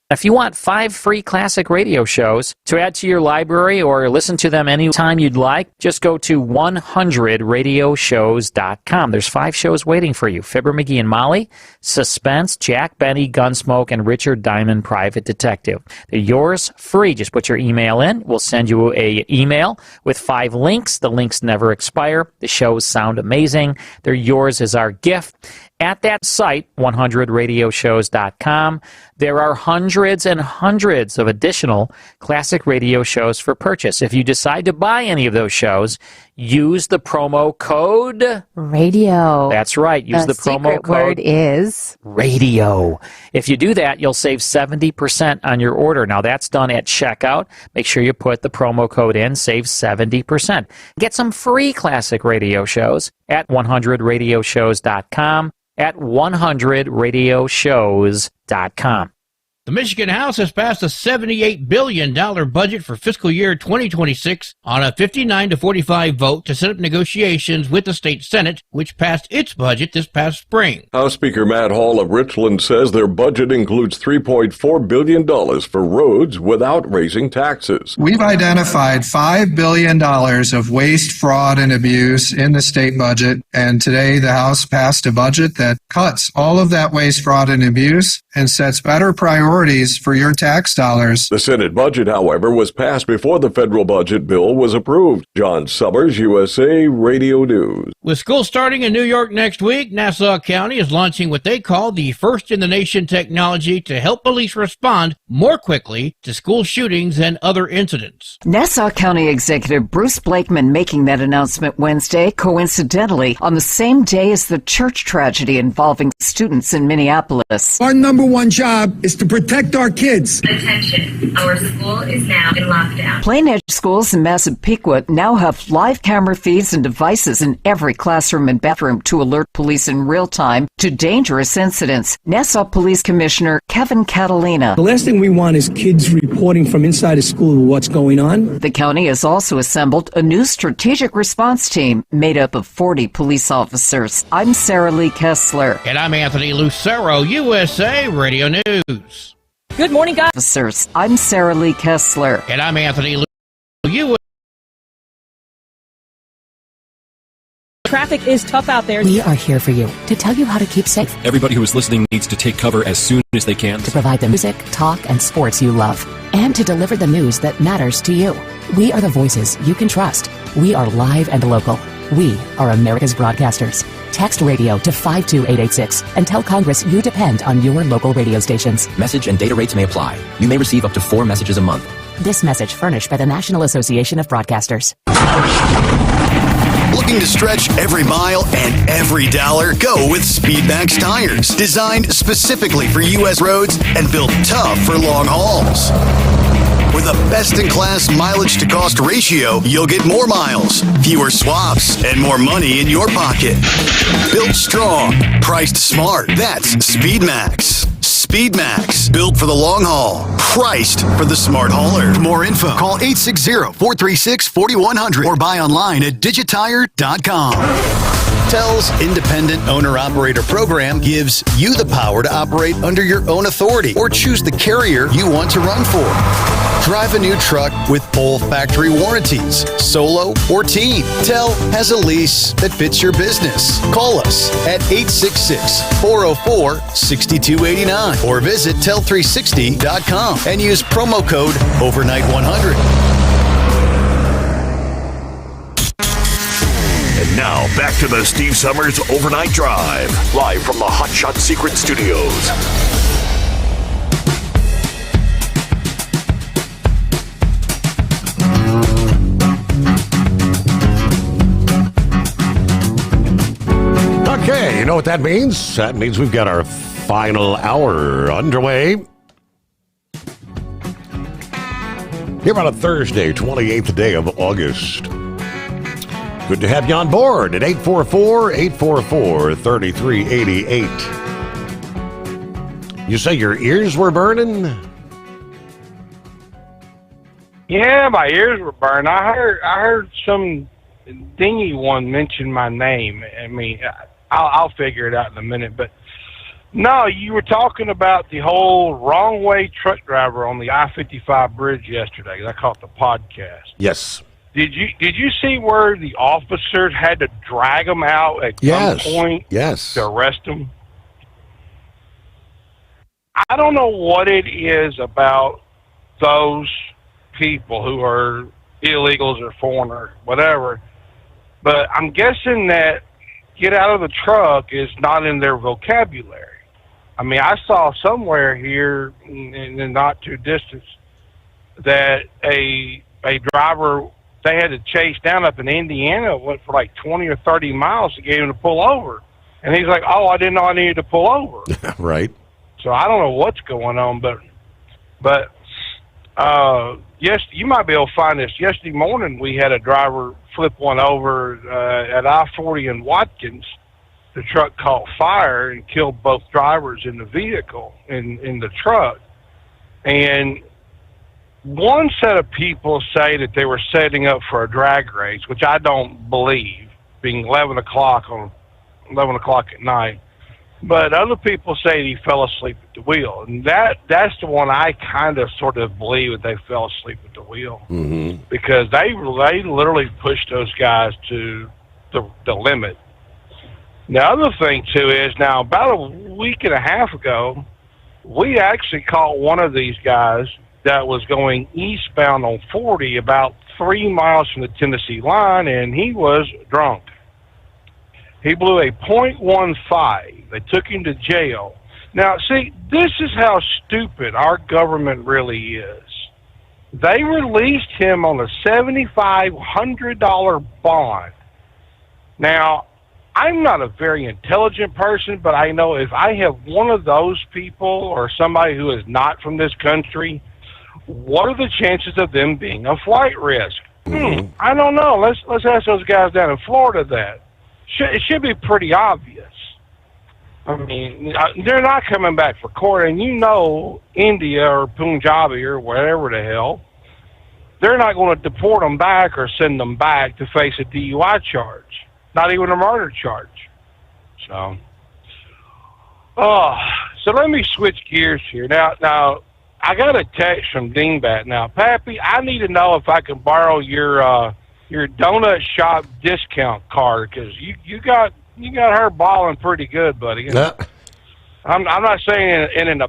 If you want 5 free classic radio shows to add to your library or listen to them anytime you'd like, just go to 100radioshows.com. There's 5 shows waiting for you. Fibber McGee and Molly, Suspense, Jack Benny, Gunsmoke, and Richard Diamond, Private Detective. They're yours free. Just put your email in. We'll send you a email with 5 links. The links never expire. The shows sound amazing. They're yours as our gift. At that site, 100radioshows.com, there are hundreds and hundreds of additional classic radio shows for purchase. If you decide to buy any of those shows, use the promo code radio. That's right. Use the promo secret code word is radio. If you do that, you'll save 70% on your order. Now, that's done at checkout. Make sure you put the promo code in, save 70%. Get some free classic radio shows at 100radioshows.com, at 100radioshows.com. The Michigan House has passed a $78 billion budget for fiscal year 2026 on a 59-45 vote to set up negotiations with the state Senate, which passed its budget this past spring. House Speaker Matt Hall of Richland says their budget includes $3.4 billion for roads without raising taxes. We've identified $5 billion of waste, fraud, and abuse in the state budget, and today the House passed a budget that cuts all of that waste, fraud, and abuse and sets better priorities for your tax dollars. The Senate budget, however, was passed before the federal budget bill was approved. John Sommers, USA Radio News. With school starting in New York next week, Nassau County is launching what they call the first-in-the-nation technology to help police respond more quickly to school shootings and other incidents. Nassau County Executive Bruce Blakeman making that announcement Wednesday, coincidentally, on the same day as the church tragedy involving students in Minneapolis. Our number one job is to protect our kids. Attention, our school is now in lockdown. Plain Edge schools in Massapequa now have live camera feeds and devices in every classroom and bathroom to alert police in real time to dangerous incidents. Nassau Police Commissioner Kevin Catalina. The last thing we want is kids reporting from inside a school what's going on. The county has also assembled a new strategic response team made up of 40 police officers. I'm Sarah Lee Kessler. And I'm Anthony Lucero, USA Radio News. Good morning, guys. Officers, I'm Sarah Lee Kessler. And I'm Anthony Lucero. Traffic is tough out there. We are here for you to tell you how to keep safe. Everybody who is listening needs to take cover as soon as they can. To provide the music, talk, and sports you love. And to deliver the news that matters to you. We are the voices you can trust. We are live and local. We are America's broadcasters. Text radio to 52886 and tell Congress you depend on your local radio stations. Message and data rates may apply. You may receive up to 4 messages a month. This message furnished by the National Association of Broadcasters. Looking to stretch every mile and every dollar? Go with Speedmax tires. Designed specifically for U.S. roads and built tough for long hauls. With a best-in-class mileage-to-cost ratio, you'll get more miles, fewer swaps, and more money in your pocket. Built strong, priced smart. That's Speedmax. Speedmax, built for the long haul, priced for the smart hauler. For more info, call 860-436-4100 or buy online at digitire.com. TEL's independent owner-operator program gives you the power to operate under your own authority or choose the carrier you want to run for. Drive a new truck with full factory warranties, solo or team. TEL has a lease that fits your business. Call us at 866-404-6289 or visit tel360.com and use promo code overnight100. And now, back to the Steve Sommers Overnight Drive, live from the Hot Shot Secret Studios. Okay, you know what that means? That means we've got our final hour underway. Here on a Thursday, 28th day of August. Good to have you on board at 844-844-3388. You say your ears were burning? Yeah, my ears were burning. I heard some dingy one mention my name. I mean, I'll figure it out in a minute. But no, you were talking about the whole wrong way truck driver on the I-55 bridge yesterday. I caught the podcast. Yes. Did you see where the officers had to drag him out at gunpoint to arrest him? I don't know what it is about those people who are illegals or foreigners, whatever, but I'm guessing that get out of the truck is not in their vocabulary. I mean, I saw somewhere here in the not too distance that a driver they had to chase down up in Indiana, went for like 20 or 30 miles to get him to pull over. And he's like, oh, I didn't know I needed to pull over. Right. So I don't know what's going on, but yes, you might be able to find this. Yesterday morning, we had a driver flip one over at I-40 in Watkins. The truck caught fire and killed both drivers in the vehicle, in the truck. And one set of people say that they were setting up for a drag race, which I don't believe, being 11 o'clock at night. But other people say he fell asleep at the wheel. And that's the one I kind of sort of believe that they fell asleep at the wheel. Mm-hmm. Because they literally pushed those guys to the limit. The other thing, too, is now about a week and a half ago, we actually caught one of these guys that was going eastbound on 40 about 3 miles from the Tennessee line, and he was drunk. He blew a .15. They took him to jail. Now, see, this is how stupid our government really is. They released him on a $7,500 bond. Now, I'm not a very intelligent person, but I know if I have one of those people or somebody who is not from this country, what are the chances of them being a flight risk? I don't know. Let's ask those guys down in Florida that. It should be pretty obvious. I mean, they're not coming back for court, and you know India or Punjabi or whatever the hell, they're not going to deport them back or send them back to face a DUI charge, not even a murder charge. So let me switch gears here. Now, I got a text from Dingbat. Now, Pappy, I need to know if I can borrow your donut shop discount card, because you got her balling pretty good, buddy. Yeah. I'm not saying it in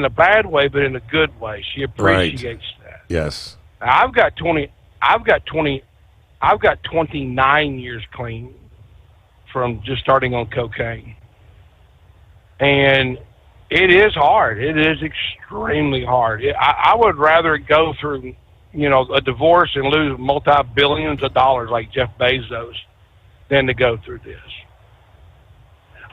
a bad way, but in a good way. She appreciates that. Yes. Now, I've got 29 years clean from just starting on cocaine. And it is hard. It is extremely hard. I would rather go through, a divorce and lose multi-billions of dollars like Jeff Bezos than to go through this.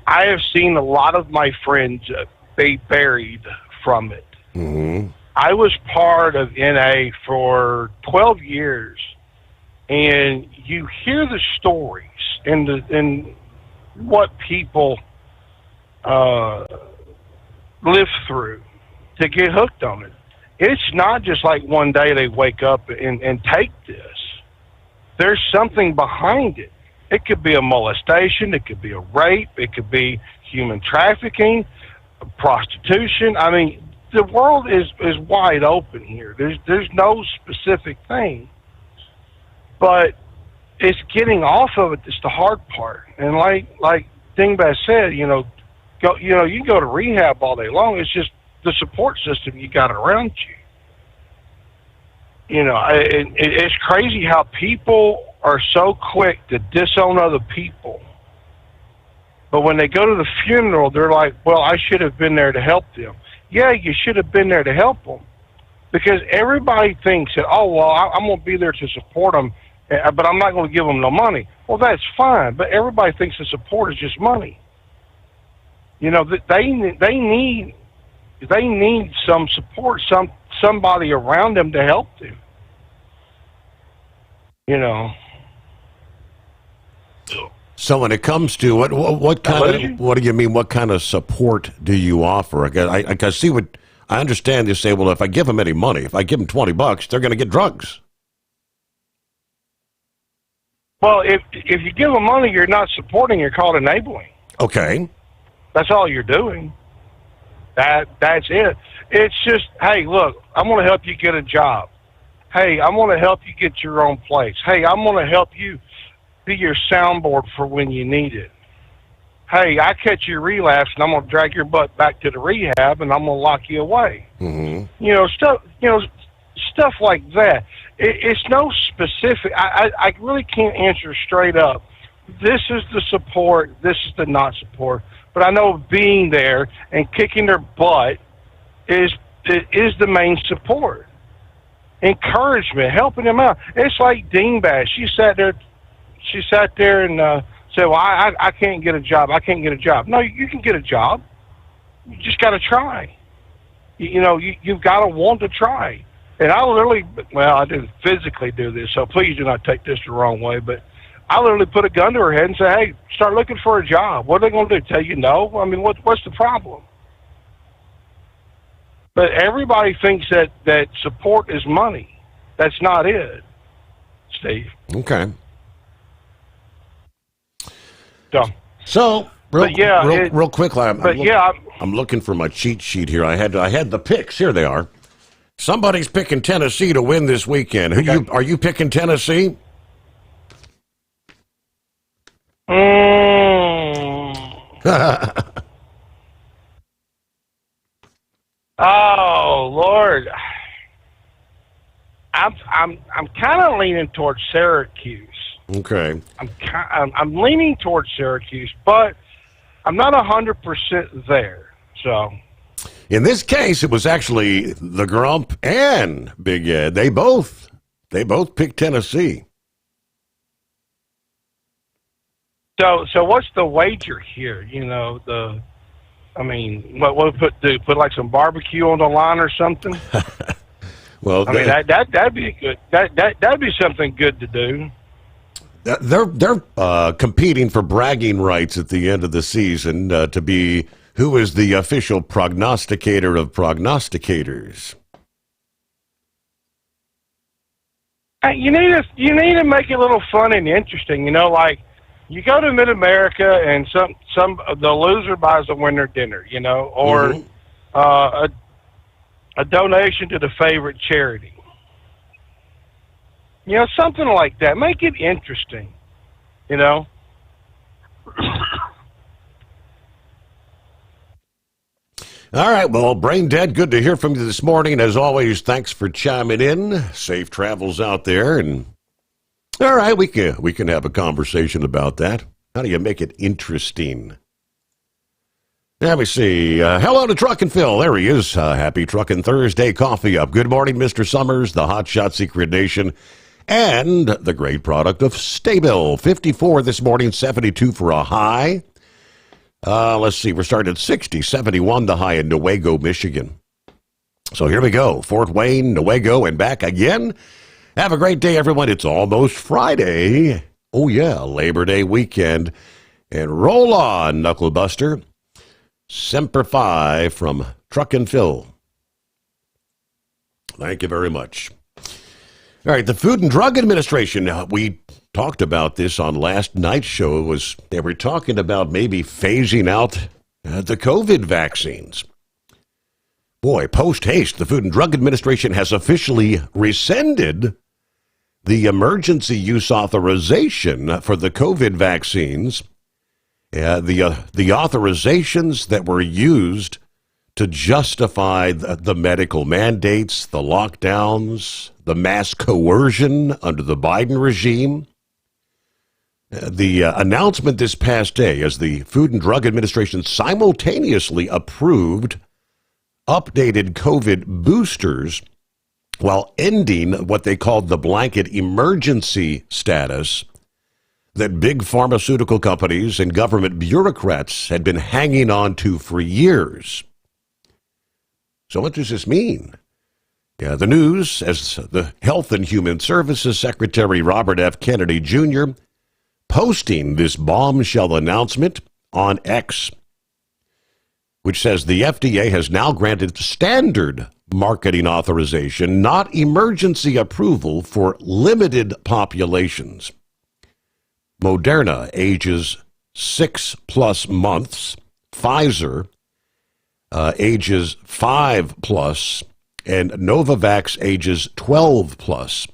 I have seen a lot of my friends be buried from it. Mm-hmm. I was part of NA for 12 years, and you hear the stories and what people live through to get hooked on it. It's not just like one day they wake up and take this. There's something behind it. It could be a molestation. It could be a rape. It could be human trafficking, prostitution. I mean, the world is wide open here. There's no specific thing. But it's getting off of it that's the hard part. And like Dingbat said, you can go to rehab all day long. It's just the support system you got around you. It's crazy how people are so quick to disown other people. But when they go to the funeral, they're like, well, I should have been there to help them. Yeah, you should have been there to help them. Because everybody thinks that, oh, well, I'm going to be there to support them, but I'm not going to give them no money. Well, that's fine, but everybody thinks the support is just money. They need some support, somebody around them to help them. So when it comes to what do you mean? What kind of support do you offer? I see what I understand. You say, well, if I give them any money, if I give them $20, they're going to get drugs. Well, if you give them money, you're not supporting. You're called enabling. Okay. That's all you're doing. That's it. It's just, hey, look, I'm going to help you get a job. Hey, I'm going to help you get your own place. Hey, I'm going to help you be your soundboard for when you need it. Hey, I catch you relapse, and I'm going to drag your butt back to the rehab, and I'm going to lock you away. Mm-hmm. Stuff like that. It's no specific. I really can't answer straight up. This is the support. This is the not support. But I know being there and kicking their butt is the main support. Encouragement, helping them out. It's like Dingbat. She sat there and said, well, I can't get a job. I can't get a job. No, you can get a job. You just got to try. You've got to want to try. And I didn't physically do this, so please do not take this the wrong way, but I literally put a gun to her head and say, hey, start looking for a job. What are they going to do, tell you no? I mean, what's the problem? But everybody thinks that support is money. That's not it, Steve. Okay. So real quick, I'm looking for my cheat sheet here. I had the picks. Here they are. Somebody's picking Tennessee to win this weekend. Are you picking Tennessee? Oh Lord, I'm kind of leaning towards Syracuse. Okay. I'm leaning towards Syracuse, but I'm not 100% there. So. In this case, it was actually the Grump and Big Ed. They both picked Tennessee. So what's the wager here? What put like some barbecue on the line or something? Well, that'd be good. That'd be something good to do. They're competing for bragging rights at the end of the season to be who is the official prognosticator of prognosticators. You need to make it a little fun and interesting. Like you go to Mid-America and the loser buys the winner dinner. Or a donation to the favorite charity. Something like that. Make it interesting. All right, well, Brain Dead, good to hear from you this morning. As always, thanks for chiming in. Safe travels out there. And all right, we can have a conversation about that. How do you make it interesting? Let me see. Hello to Truckin' Phil. There he is. Happy Truckin' Thursday. Coffee up. Good morning, Mr. Sommers, the Hotshot Secret Nation, and the great product of Staybill. 54 this morning, 72 for a high. Let's see. We're starting at 60, 71 the high in Newaygo, Michigan. So here we go. Fort Wayne, Newaygo, and back again. Have a great day, everyone. It's almost Friday. Oh, yeah, Labor Day weekend. And roll on, Knuckle Buster. Semper Fi from Truckin' Phil. Thank you very much. All right, the Food and Drug Administration. We talked about this on last night's show. They were talking about maybe phasing out the COVID vaccines. Boy, post-haste, the Food and Drug Administration has officially rescinded the emergency use authorization for the COVID vaccines. The authorizations that were used to justify the medical mandates, the lockdowns, the mass coercion under the Biden regime. The announcement this past day as the Food and Drug Administration simultaneously approved updated COVID boosters while ending what they called the blanket emergency status that big pharmaceutical companies and government bureaucrats had been hanging on to for years. So what does this mean? Yeah, the news, as the Health and Human Services Secretary Robert F. Kennedy Jr. posting this bombshell announcement on X, which says the FDA has now granted standard marketing authorization, not emergency approval for limited populations. Moderna, ages 6+ months, Pfizer, ages 5+, and Novavax, ages 12+.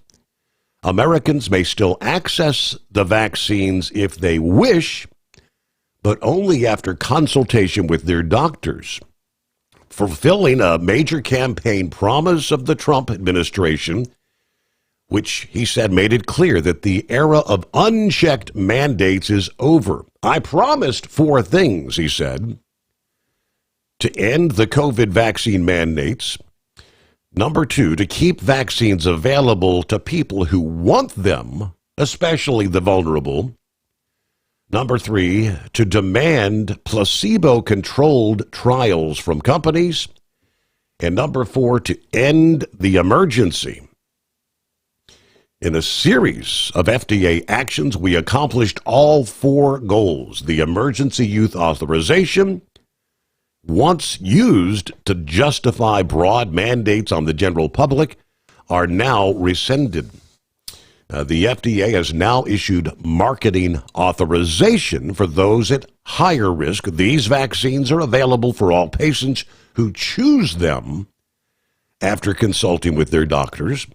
Americans may still access the vaccines if they wish, but only after consultation with their doctors, fulfilling a major campaign promise of the Trump administration, which he said made it clear that the era of unchecked mandates is over. I promised 4 things, he said, to end the COVID vaccine mandates. Number 2, to keep vaccines available to people who want them, especially the vulnerable. Number 3, to demand placebo-controlled trials from companies. And number 4, to end the emergency. In a series of FDA actions, we accomplished all 4 goals. The emergency use authorization, once used to justify broad mandates on the general public, are now rescinded. The FDA has now issued marketing authorization for those at higher risk. These vaccines are available for all patients who choose them after consulting with their doctors.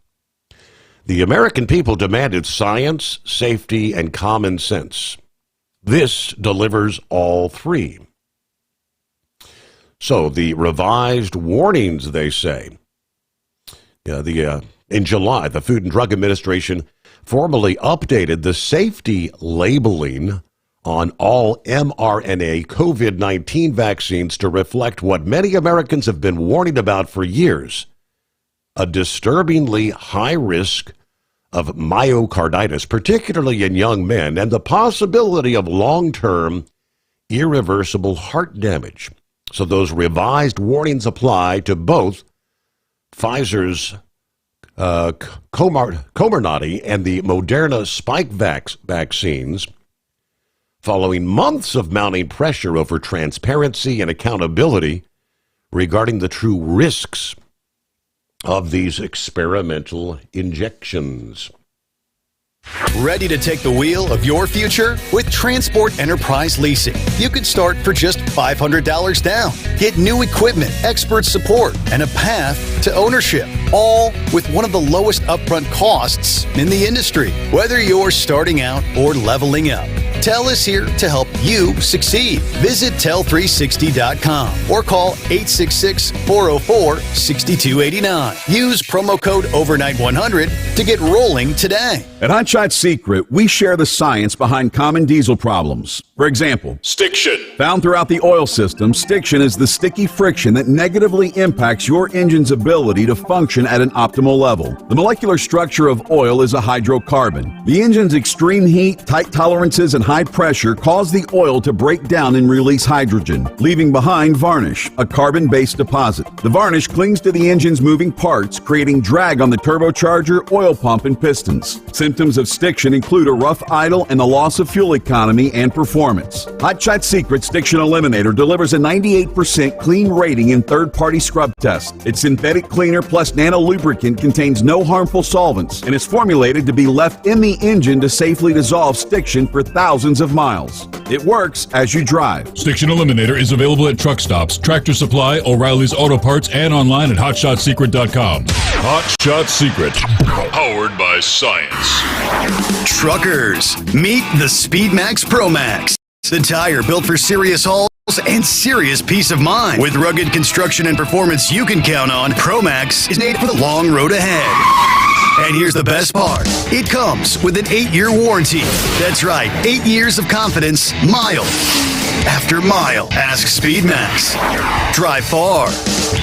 The American people demanded science, safety, and common sense. This delivers all 3. So the revised warnings, they say. In July, the Food and Drug Administration formally updated the safety labeling on all mRNA COVID-19 vaccines to reflect what many Americans have been warning about for years: a disturbingly high risk of myocarditis, particularly in young men, and the possibility of long-term irreversible heart damage. So those revised warnings apply to both Pfizer's Comirnaty and the Moderna Spikevax vaccines, following months of mounting pressure over transparency and accountability regarding the true risks of these experimental injections. Ready to take the wheel of your future? With Transport Enterprise Leasing, you could start for just $500 down. Get new equipment, expert support, and a path to ownership, all with one of the lowest upfront costs in the industry. Whether you're starting out or leveling up, TEL is here to help you succeed. Visit tel360.com or call 866-404-6289. Use promo code overnight100 to get rolling today. At Hot Shot Secret, we share the science behind common diesel problems. For example, stiction. Found throughout the oil system, stiction is the sticky friction that negatively impacts your engine's ability to function at an optimal level. The molecular structure of oil is a hydrocarbon. The engine's extreme heat, tight tolerances, and high pressure cause the oil to break down and release hydrogen, leaving behind varnish, a carbon-based deposit. The varnish clings to the engine's moving parts, creating drag on the turbocharger, oil pump, and pistons. Symptoms of stiction include a rough idle and the loss of fuel economy and performance. Hot Shot Secret Stiction Eliminator delivers a 98% clean rating in third-party scrub tests. Its synthetic cleaner plus nano lubricant contains no harmful solvents and is formulated to be left in the engine to safely dissolve stiction for thousands of miles. It works as you drive. Stiction Eliminator is available at truck stops, Tractor Supply, O'Reilly's Auto Parts, and online at hotshotsecret.com. Hot Shot Secret, powered by science. Truckers, meet the Speedmax Pro Max. The tire built for serious hauls and serious peace of mind. With rugged construction and performance you can count on, Pro Max is made for the long road ahead. And here's the best part. It comes with an 8-year warranty. That's right, 8 years of confidence, mile after mile. Ask Speedmax. Drive far.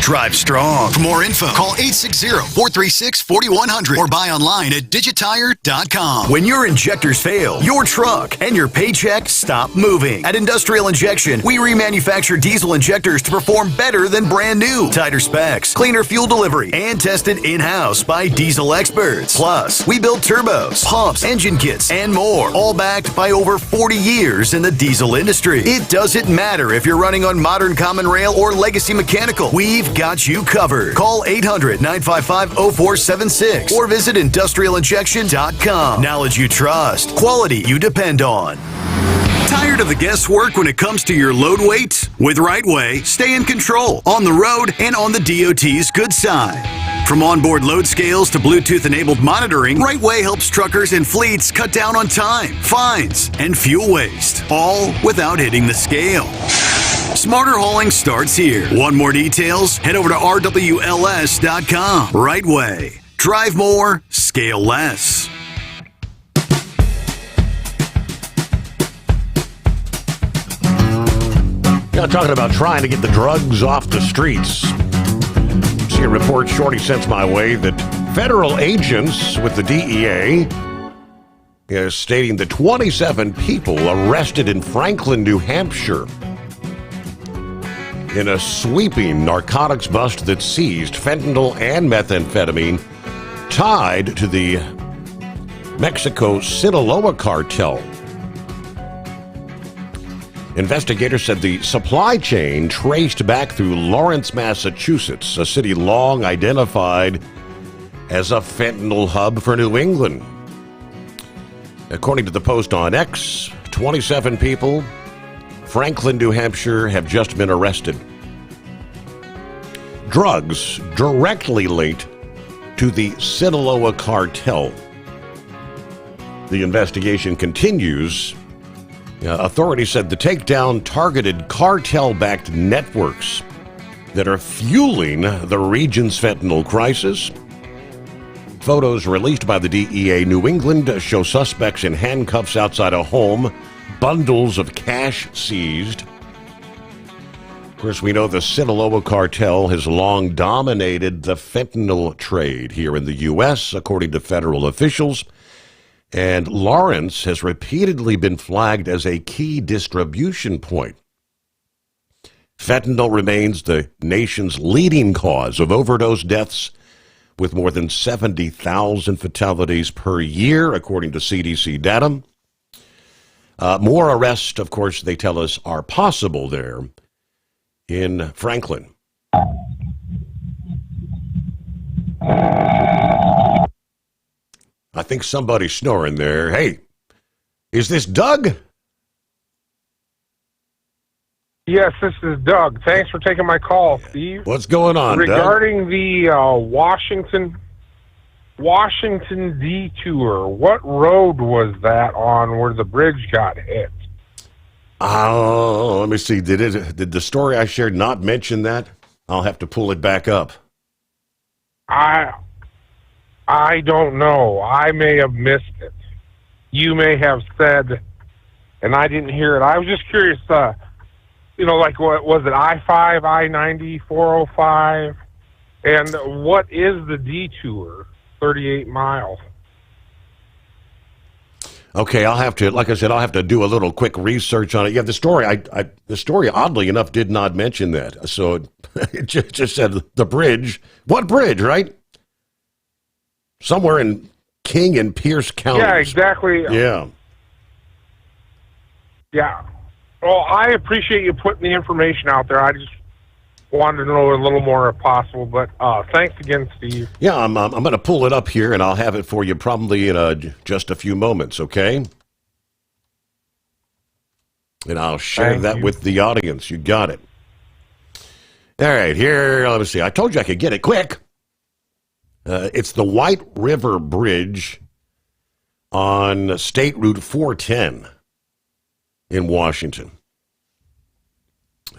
Drive strong. For more info, call 860-436-4100 or buy online at digitire.com. When your injectors fail, your truck and your paycheck stop moving. At Industrial Injection, we remanufacture diesel injectors to perform better than brand new. Tighter specs, cleaner fuel delivery, and tested in-house by diesel experts. Plus, we build turbos, pumps, engine kits, and more, all backed by over 40 years in the diesel industry. It doesn't matter if you're running on modern common rail or legacy mechanical. We've got you covered. Call 800-955-0476 or visit industrialinjection.com. Knowledge you trust. Quality you depend on. Tired of the guesswork when it comes to your load weight? With Right Way, stay in control on the road and on the DOT's good side. From onboard load scales to Bluetooth-enabled monitoring, Right Way helps truckers and fleets cut down on time, fines, and fuel waste, all without hitting the scale. Smarter hauling starts here. Want more details? Head over to rwls.com. Right Way. Drive more, scale less. Yeah, talking about trying to get the drugs off the streets. See a report Shorty sends my way that federal agents with the DEA is stating that 27 people arrested in Franklin, New Hampshire in a sweeping narcotics bust that seized fentanyl and methamphetamine tied to the Mexico Sinaloa cartel. Investigators said the supply chain traced back through Lawrence, Massachusetts, a city long identified as a fentanyl hub for New England. According to the post on X, 27 people, Franklin, New Hampshire, have just been arrested. Drugs directly linked to the Sinaloa cartel. The investigation continues. Authorities said the takedown targeted cartel-backed networks that are fueling the region's fentanyl crisis. Photos released by the DEA New England show suspects in handcuffs outside a home, bundles of cash seized. Of course, we know the Sinaloa cartel has long dominated the fentanyl trade here in the U.S., according to federal officials. And Lawrence has repeatedly been flagged as a key distribution point. Fentanyl remains the nation's leading cause of overdose deaths, with more than 70,000 fatalities per year, according to CDC data. More arrests, of course, they tell us, are possible there in Franklin. I think somebody's snoring there. Hey, is this Doug? Yes, this is Doug. Thanks for taking my call, Steve. What's going on, Regarding the Washington Washington Detour. What road was that on where the bridge got hit? Oh, let me see. Did the story I shared not mention that? I'll have to pull it back up. I don't know. I may have missed it. You may have said, and I didn't hear it. I was just curious, like what was it, I-5, I-90, 405? And what is the detour, 38 miles? Okay, I'll have to, like I said, I'll have to do a little quick research on it. Yeah, the story, oddly enough, did not mention that. So it just said the bridge. What bridge, right? Somewhere in King and Pierce County. Yeah, exactly. Yeah. Yeah. Well, I appreciate you putting the information out there. I just wanted to know a little more if possible, but thanks again, Steve. Yeah, I'm going to pull it up here, and I'll have it for you probably in just a few moments, okay? And I'll share that with the audience. You got it. All right, here, let me see. I told you I could get it quick. It's the White River Bridge on State Route 410 in Washington.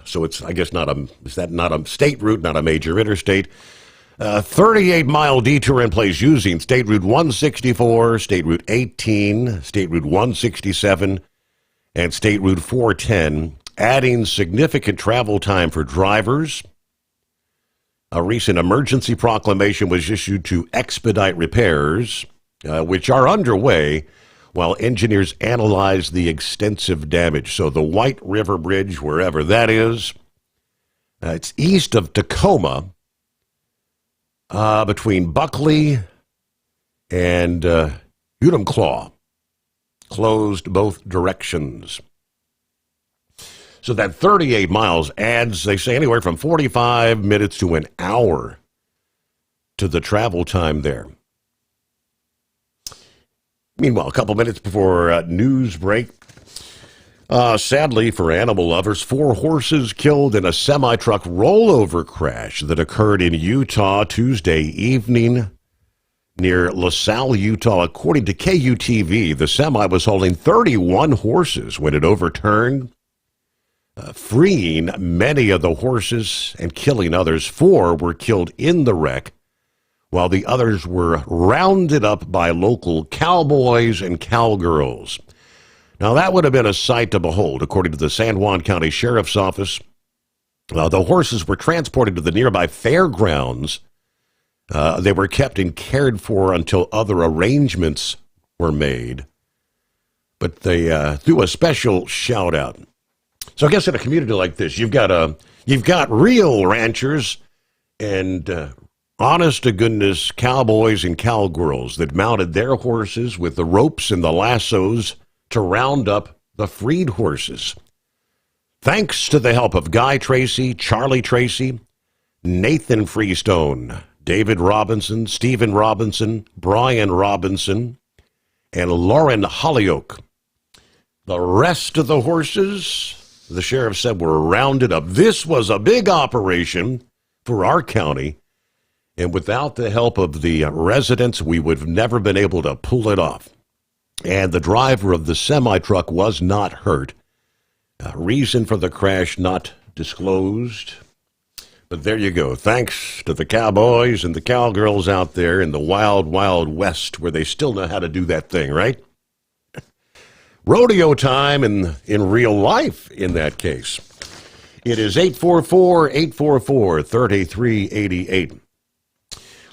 So it's, I guess, is that not a state route, not a major interstate? 38-mile detour in place using State Route 164, State Route 18, State Route 167, and State Route 410, adding significant travel time for drivers. A recent emergency proclamation was issued to expedite repairs, which are underway, while engineers analyze the extensive damage. So the White River Bridge, wherever that is, it's east of Tacoma, between Buckley and Enumclaw, closed both directions. So that 38 miles adds, they say, anywhere from 45 minutes to an hour to the travel time there. Meanwhile, a couple minutes before news break, sadly for animal lovers, 4 horses killed in a semi-truck rollover crash that occurred in Utah Tuesday evening near LaSalle, Utah. According to KUTV, the semi was hauling 31 horses when it overturned, freeing many of the horses and killing others. 4 were killed in the wreck, while the others were rounded up by local cowboys and cowgirls. Now, that would have been a sight to behold, according to the San Juan County Sheriff's Office. The horses were transported to the nearby fairgrounds. They were kept and cared for until other arrangements were made. But they threw a special shout-out. So I guess in a community like this, you've got real ranchers and honest-to-goodness cowboys and cowgirls that mounted their horses with the ropes and the lassos to round up the freed horses. Thanks to the help of Guy Tracy, Charlie Tracy, Nathan Freestone, David Robinson, Stephen Robinson, Brian Robinson, and Lauren Hollyoak. The rest of the horses, the sheriff said, were rounded up. This was a big operation for our county, and without the help of the residents, we would have never been able to pull it off. And the driver of the semi-truck was not hurt. Reason for the crash not disclosed. But there you go. Thanks to the cowboys and the cowgirls out there in the wild, wild west where they still know how to do that thing, right? Rodeo time in real life in that case. It is 844-844-3388.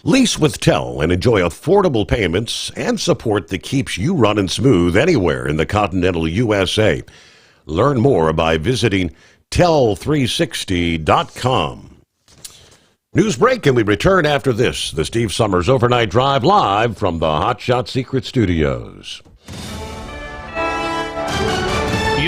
Lease with Tell and enjoy affordable payments and support that keeps you running smooth anywhere in the continental USA. Learn more by visiting tell360.com. News break, and we return after this. The Steve Sommers Overnight Drive live from the Hot Shot Secret Studios.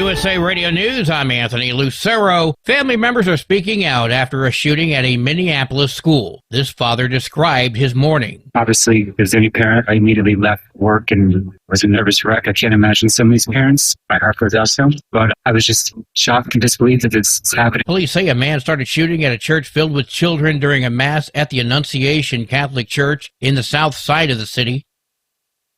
USA Radio News, I'm Anthony Lucero. Family members are speaking out after a shooting at a Minneapolis school. This father described his morning. Obviously, as any parent, I immediately left work and was a nervous wreck. I can't imagine some of these parents. My heart goes out to them. But I was just shocked and disbelieved that this is happening. Police say a man started shooting at a church filled with children during a mass at the Annunciation Catholic Church in the south side of the city.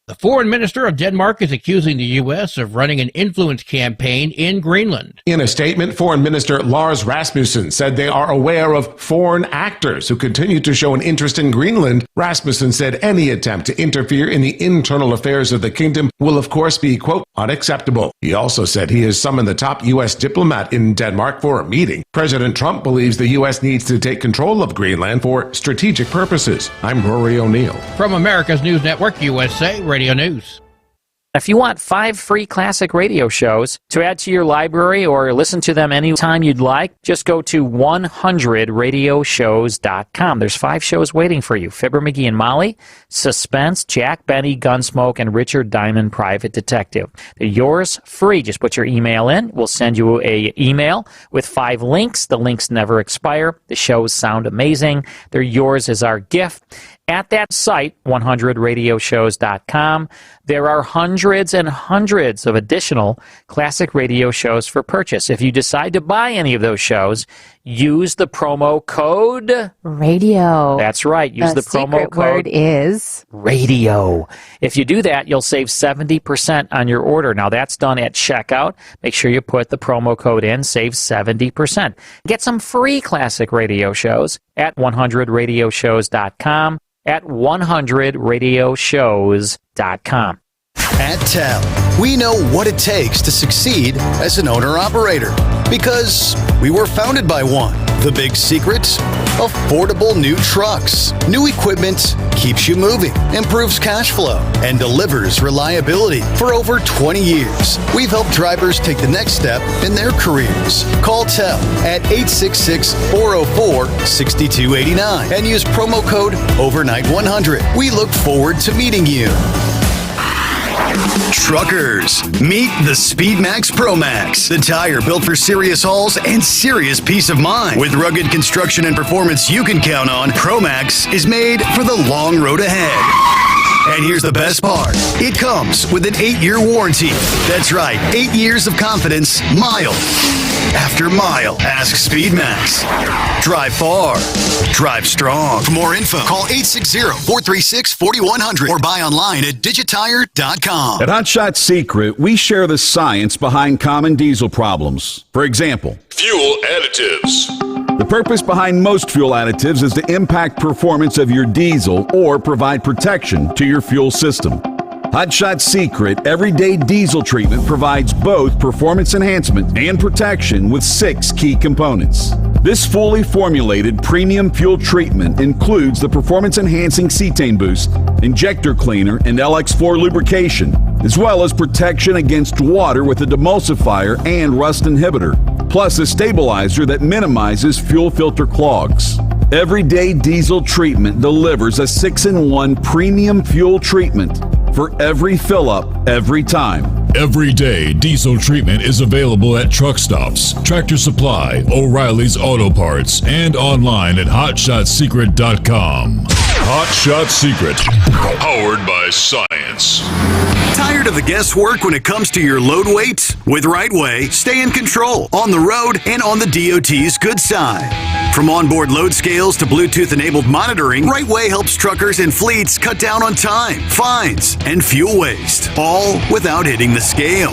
The foreign minister of Denmark is accusing the U.S. of running an influence campaign in Greenland. In a statement, Foreign Minister Lars Rasmussen said they are aware of foreign actors who continue to show an interest in Greenland. Rasmussen said any attempt to interfere in the internal affairs of the kingdom will, of course, be, quote, unacceptable. He also said he has summoned the top U.S. diplomat in Denmark for a meeting. President Trump believes the U.S. needs to take control of Greenland for strategic purposes. I'm Rory O'Neill. From America's News Network, USA Radio News. If you want 5 free classic radio shows to add to your library or listen to them anytime you'd like, just go to 100radioshows.com. There's 5 shows waiting for you. Fibber, McGee and Molly, Suspense, Jack Benny, Gunsmoke, and Richard Diamond, Private Detective. They're yours free. Just put your email in. We'll send you an email with 5 links. The links never expire. The shows sound amazing. They're yours as our gift. At that site, 100radioshows.com, there are hundreds and hundreds of additional classic radio shows for purchase. If you decide to buy any of those shows, use the promo code radio. That's right. Use the promo code word is radio. If you do that, you'll save 70% on your order. Now, that's done at checkout. Make sure you put the promo code in, save 70%. Get some free classic radio shows at 100radioshows.com. At 100radioshows.com. At TEL, we know what it takes to succeed as an owner-operator because we were founded by one. The big secret? Affordable new trucks. New equipment keeps you moving, improves cash flow, and delivers reliability. For over 20 years, we've helped drivers take the next step in their careers. Call TEL at 866-404-6289 and use promo code OVERNIGHT100. We look forward to meeting you. Truckers, meet the SpeedMax Pro Max, the tire built for serious hauls and serious peace of mind. With rugged construction and performance you can count on, Pro Max is made for the long road ahead. And here's the best part. It comes with an 8-year warranty. That's right, 8 years of confidence, mile after mile. Ask SpeedMax. Drive far. Drive strong. For more info, call 860-436-4100 or buy online at digitire.com. At Hot Shot Secret, we share the science behind common diesel problems. For example, fuel additives. The purpose behind most fuel additives is to impact performance of your diesel or provide protection to your fuel system. Hot Shot Secret Everyday Diesel Treatment provides both performance enhancement and protection with 6 key components. This fully formulated premium fuel treatment includes the performance-enhancing cetane boost, injector cleaner, and LX4 lubrication, as well as protection against water with a demulsifier and rust inhibitor, plus a stabilizer that minimizes fuel filter clogs. Everyday Diesel Treatment delivers a 6-in-1 premium fuel treatment for every fill-up, every time. Everyday Diesel Treatment is available at truck stops, Tractor Supply, O'Reilly's Auto Parts, and online at HotShotSecret.com. Hot Shot Secret, powered by science. Tired of the guesswork when it comes to your load weight? With Right Way, stay in control on the road and on the DOT's good side. From onboard load scales to Bluetooth-enabled monitoring, Right Way helps truckers and fleets cut down on time, fines, and fuel waste, all without hitting the scale.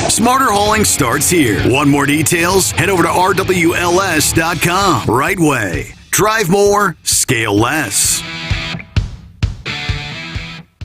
Smarter hauling starts here. Want more details? Head over to rwls.com. Right Way. Drive more, scale less.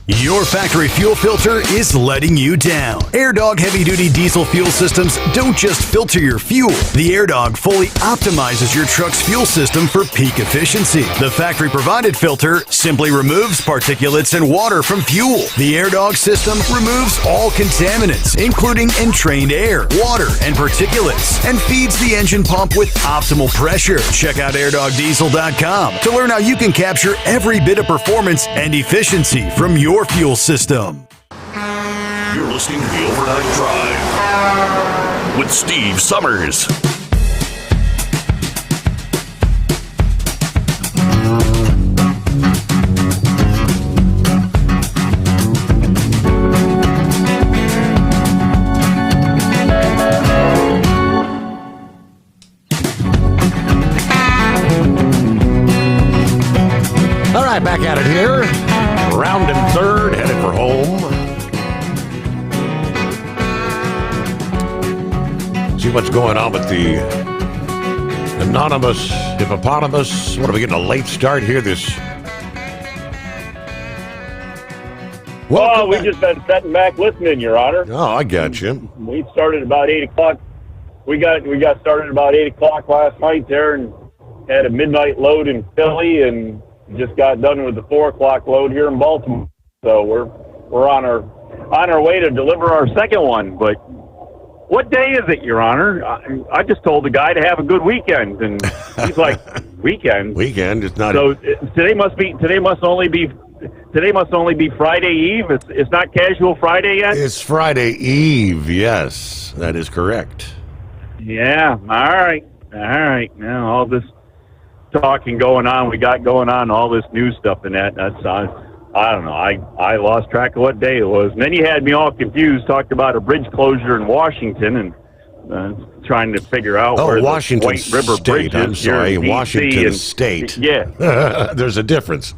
Your factory fuel filter is letting you down. AirDog heavy-duty diesel fuel systems don't just filter your fuel. The AirDog fully optimizes your truck's fuel system for peak efficiency. The factory-provided filter simply removes particulates and water from fuel. The AirDog system removes all contaminants, including entrained air, water, and particulates, and feeds the engine pump with optimal pressure. Check out airdogdiesel.com to learn how you can capture every bit of performance and efficiency from your fuel system. You're listening to the Overnight Drive with Steve Summers. All right, back at it here. Round and third, headed for home. See what's going on with the anonymous hippopotamus. What are we getting a late start here? Well, we've just been sitting back listening, Your Honor. Oh, I got you. We started about 8 o'clock. We got started about 8 o'clock last night there and had a midnight load in Philly and just got done with the 4 o'clock load here in Baltimore. So we're on our way to deliver our second one. But what day is it, Your Honor? I just told the guy to have a good weekend, and he's like, weekend? Weekend? It's not. So today must only be Friday Eve. It's not casual Friday yet. It's Friday Eve. Yes, that is correct. Yeah. All right. Now all this talking going on, we got going on, all this news stuff and that's I don't know. I lost track of what day it was. And then you had me all confused, talked about a bridge closure in Washington and trying to figure out where Washington the White River State. Bridge is. I'm sorry, Washington and, State. Yeah. There's a difference.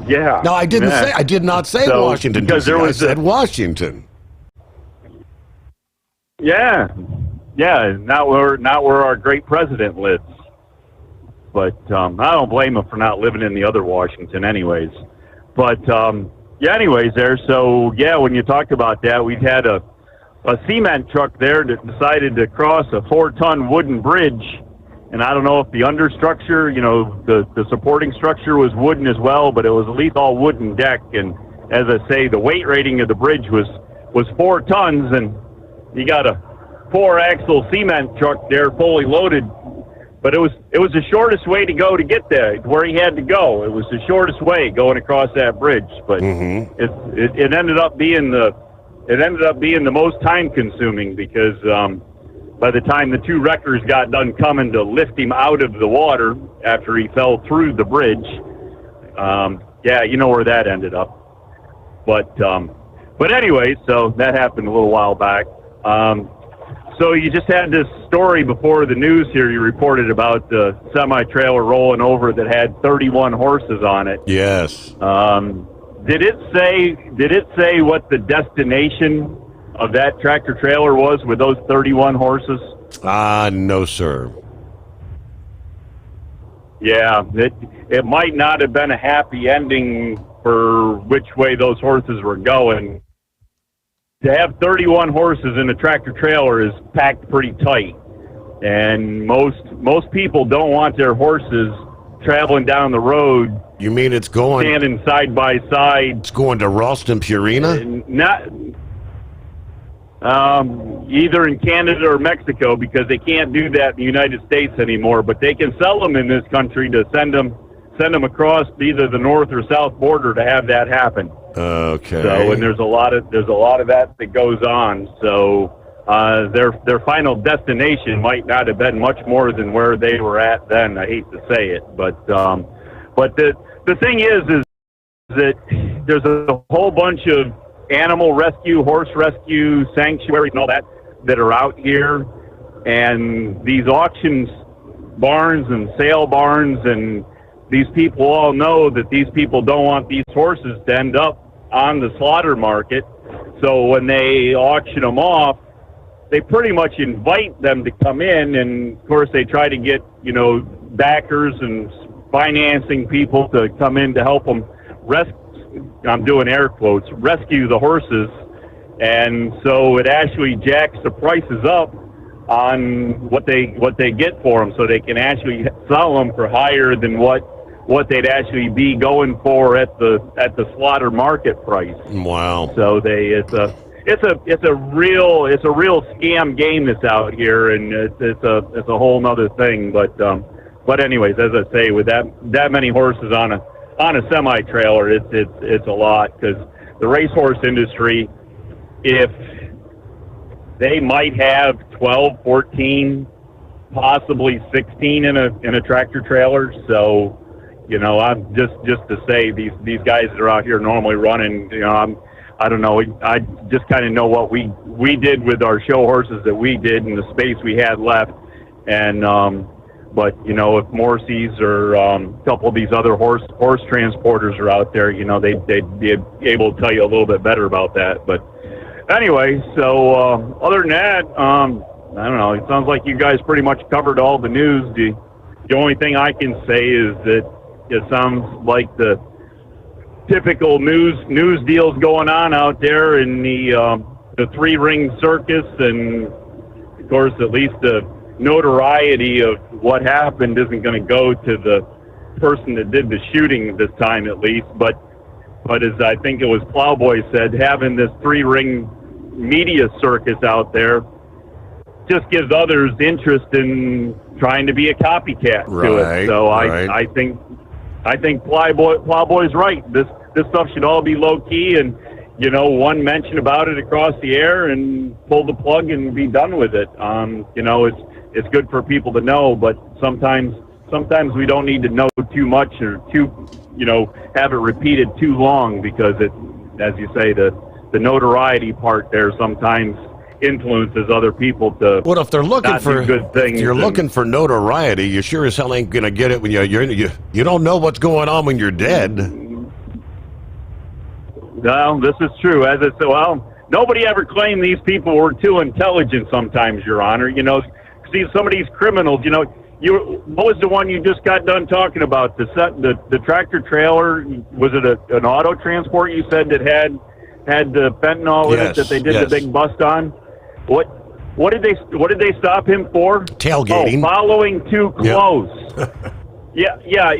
Yeah. No, I did not say so, Washington because D.C. there I was said Washington. Yeah. Not where our great president lives. But I don't blame him for not living in the other Washington anyways. But, anyways there. So, when you talked about that, we've had a cement truck there that decided to cross a 4-ton wooden bridge. And I don't know if the understructure, the supporting structure was wooden as well, but it was at least all wooden deck. And as I say, the weight rating of the bridge was 4 tons, and you got a 4-axle cement truck there fully loaded. But it was the shortest way to go to get there, where he had to go. It was the shortest way going across that bridge. But it ended up being the most time consuming because by the time the 2 wreckers got done coming to lift him out of the water after he fell through the bridge, you know where that ended up. But anyway, so that happened a little while back. So you just had this story before the news here. You reported about the semi-trailer rolling over that had 31 horses on it. Yes. Did it say what the destination of that tractor trailer was with those 31 horses? No, sir. Yeah, it might not have been a happy ending for which way those horses were going. To have 31 horses in a tractor trailer is packed pretty tight, and most people don't want their horses traveling down the road. You mean it's going standing side by side? It's going to Ralston Purina? Not either in Canada or Mexico, because they can't do that in the United States anymore. But they can sell them in this country to send them across either the north or south border to have that happen. Okay. So, and there's a lot of that goes on. So their final destination might not have been much more than where they were at then. I hate to say it, but the thing is that there's a whole bunch of animal rescue, horse rescue, sanctuaries, and all that are out here, and these auctions, barns and sale barns, and these people all know that these people don't want these horses to end up on the slaughter market. So when they auction them off, they pretty much invite them to come in, and of course they try to get, backers and financing people to come in to help them I'm doing air quotes, rescue the horses. And so it actually jacks the prices up on what they get for them, so they can actually sell them for higher than what they'd actually be going for at the slaughter market price. Wow. So it's a real scam game that's out here, and it's a whole nother thing. But anyways, as I say, with that many horses on a semi trailer, it's a lot, because the racehorse industry if they might have 12, 14, possibly 16 in a tractor trailer. So, I'm just to say these guys that are out here normally running, I don't know. I just kind of know what we did with our show horses that we did and the space we had left. And, but, if Morrissey's or a couple of these other horse transporters are out there, they'd be able to tell you a little bit better about that. But anyway, so other than that, I don't know. It sounds like you guys pretty much covered all the news. The only thing I can say is that it sounds like the typical news deals going on out there in the three-ring circus, and of course, at least the notoriety of what happened isn't going to go to the person that did the shooting this time, at least. But as I think it was Plowboy said, having this three-ring media circus out there just gives others interest in trying to be a copycat to it. So I think Plowboy's right. This stuff should all be low key, and one mention about it across the air and pull the plug and be done with it. It's good for people to know, but sometimes we don't need to know too much or have it repeated too long, because it, as you say, the notoriety part there sometimes influences other people to. Well, if they're looking for good things, if you're looking for notoriety, you sure as hell ain't gonna get it when you don't know what's going on when you're dead. Well, this is true. As I said, nobody ever claimed these people were too intelligent. Sometimes, Your Honor, see some of these criminals. What was the one you just got done talking about? The tractor trailer, was it an auto transport you said that had the fentanyl in it that they did the big bust on? What did they stop him for? Tailgating. Oh, following too close. Yep. Yeah.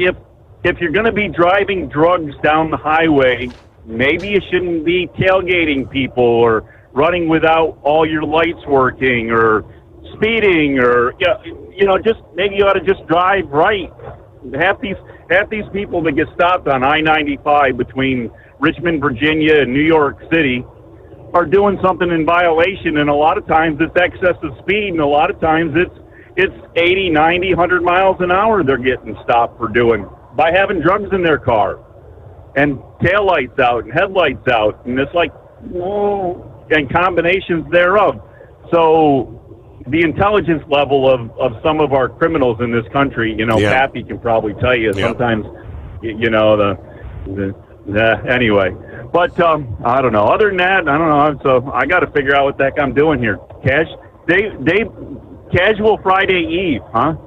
If you're going to be driving drugs down the highway, maybe you shouldn't be tailgating people or running without all your lights working or speeding, or just maybe you ought to just drive right. Half these people that get stopped on I-95 between Richmond, Virginia, and New York City are doing something in violation, and a lot of times it's excessive speed, and a lot of times it's 80, 90, 100 miles an hour they're getting stopped for doing by having drugs in their car and taillights out and headlights out, and it's like, and combinations thereof. So the intelligence level of some of our criminals in this country, Pappy can probably tell you sometimes, anyway. But I don't know. Other than that, I don't know. So I got to figure out what the heck I'm doing here. Casual Friday Eve, huh?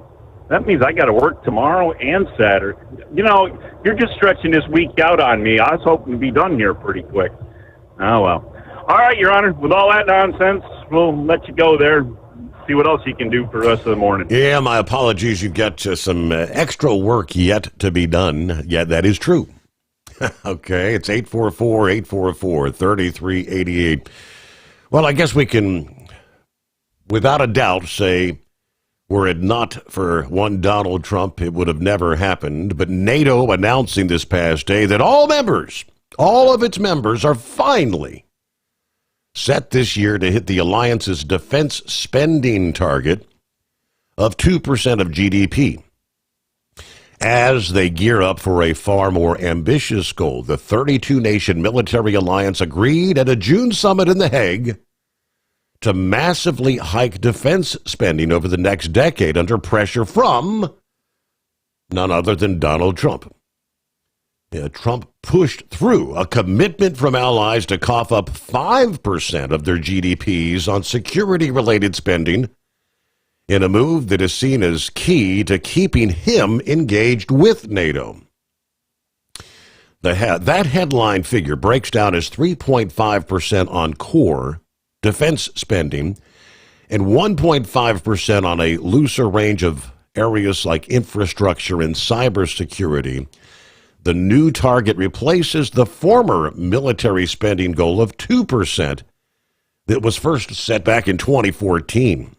That means I got to work tomorrow and Saturday. You're just stretching this week out on me. I was hoping to be done here pretty quick. Oh, well. All right, Your Honor. With all that nonsense, we'll let you go there. See what else you can do for the rest of the morning. Yeah, my apologies. You've got some extra work yet to be done. Yeah, that is true. Okay, it's 844-844-3388. Well, I guess we can, without a doubt, say, were it not for one Donald Trump, it would have never happened. But NATO announcing this past day that all of its members are finally set this year to hit the alliance's defense spending target of 2% of GDP. As they gear up for a far more ambitious goal, the 32-nation military alliance agreed at a June summit in The Hague to massively hike defense spending over the next decade under pressure from none other than Donald Trump. Trump pushed through a commitment from allies to cough up 5% of their GDPs on security-related spending in a move that is seen as key to keeping him engaged with NATO. That headline figure breaks down as 3.5% on core defense spending and 1.5% on a looser range of areas like infrastructure and cybersecurity. The new target replaces the former military spending goal of 2% that was first set back in 2014.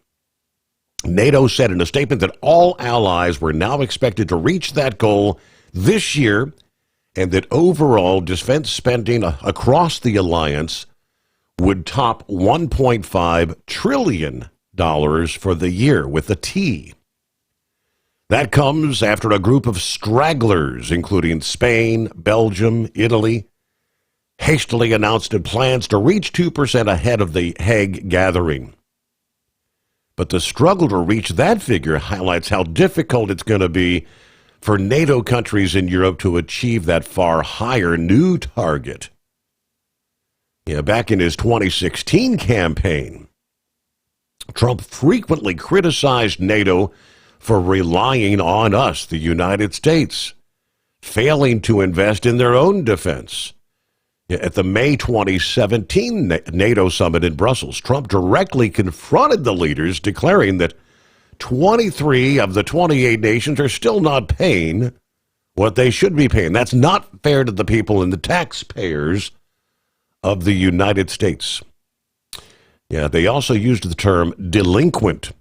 NATO said in a statement that all allies were now expected to reach that goal this year, and that overall defense spending across the alliance would top $1.5 trillion for the year with a T. That comes after a group of stragglers, including Spain, Belgium, Italy, hastily announced plans to reach 2% ahead of the Hague gathering. But the struggle to reach that figure highlights how difficult it's going to be for NATO countries in Europe to achieve that far higher new target. Back in his 2016 campaign, Trump frequently criticized NATO for relying on us, the United States, failing to invest in their own defense. At the May 2017 NATO summit in Brussels, Trump directly confronted the leaders, declaring that 23 of the 28 nations are still not paying what they should be paying. That's not fair to the people and the taxpayers of the United States. They also used the term delinquent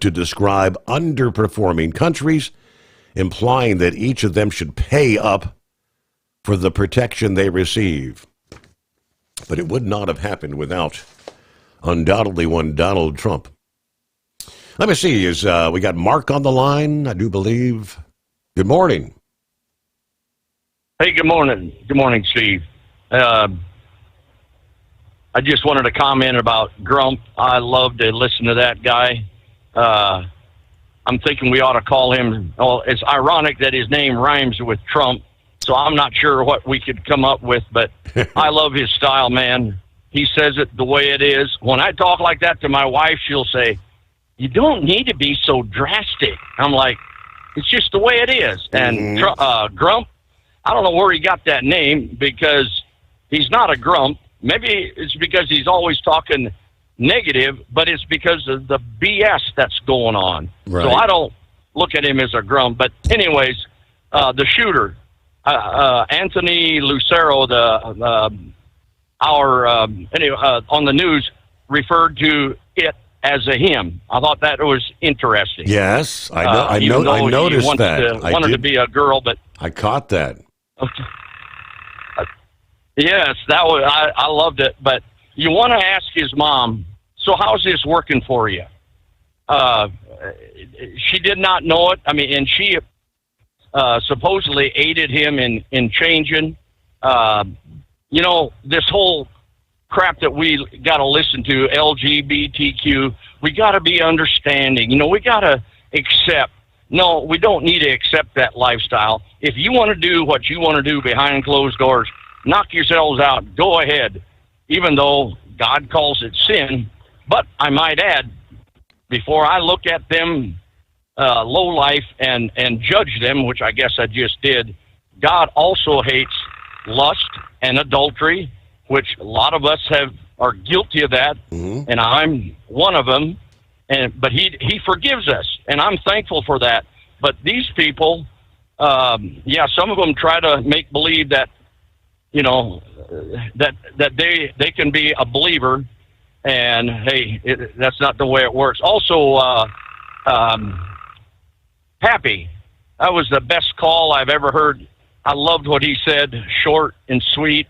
to describe underperforming countries, implying that each of them should pay up for the protection they receive. But it would not have happened without, undoubtedly, one Donald Trump. Let me see, we got Mark on the line, I do believe. Good morning. Hey, good morning. Good morning, Steve. I just wanted to comment about Grump. I love to listen to that guy. I'm thinking we ought to call him, it's ironic that his name rhymes with Trump, so I'm not sure what we could come up with, but I love his style, man. He says it the way it is. When I talk like that to my wife, she'll say, you don't need to be so drastic. I'm like, it's just the way it is. And Grump, I don't know where he got that name, because he's not a grump. Maybe it's because he's always talking negative, but it's because of the BS that's going on. Right. So I don't look at him as a grump. But anyways, the shooter, Anthony Lucero, on the news, referred to it as a him. I thought that was interesting. Yes, I noticed that. Wanted to be a girl, but I caught that. Okay. Yes, that was. I loved it. But you want to ask his mom, so how's this working for you? She did not know it. I mean, and she supposedly aided him in changing. This whole crap that we got to listen to, LGBTQ, we got to be understanding. We got to accept. No, we don't need to accept that lifestyle. If you want to do what you want to do behind closed doors, knock yourselves out. Go ahead, even though God calls it sin. But I might add, before I look at them low life and judge them, which I guess I just did, God also hates lust and adultery, which a lot of us are guilty of that, and I'm one of them. But he forgives us, and I'm thankful for that. But these people, some of them try to make believe that, that they can be a believer, and hey, that's not the way it works. Also, Happy, that was the best call I've ever heard. I loved what he said, short and sweet,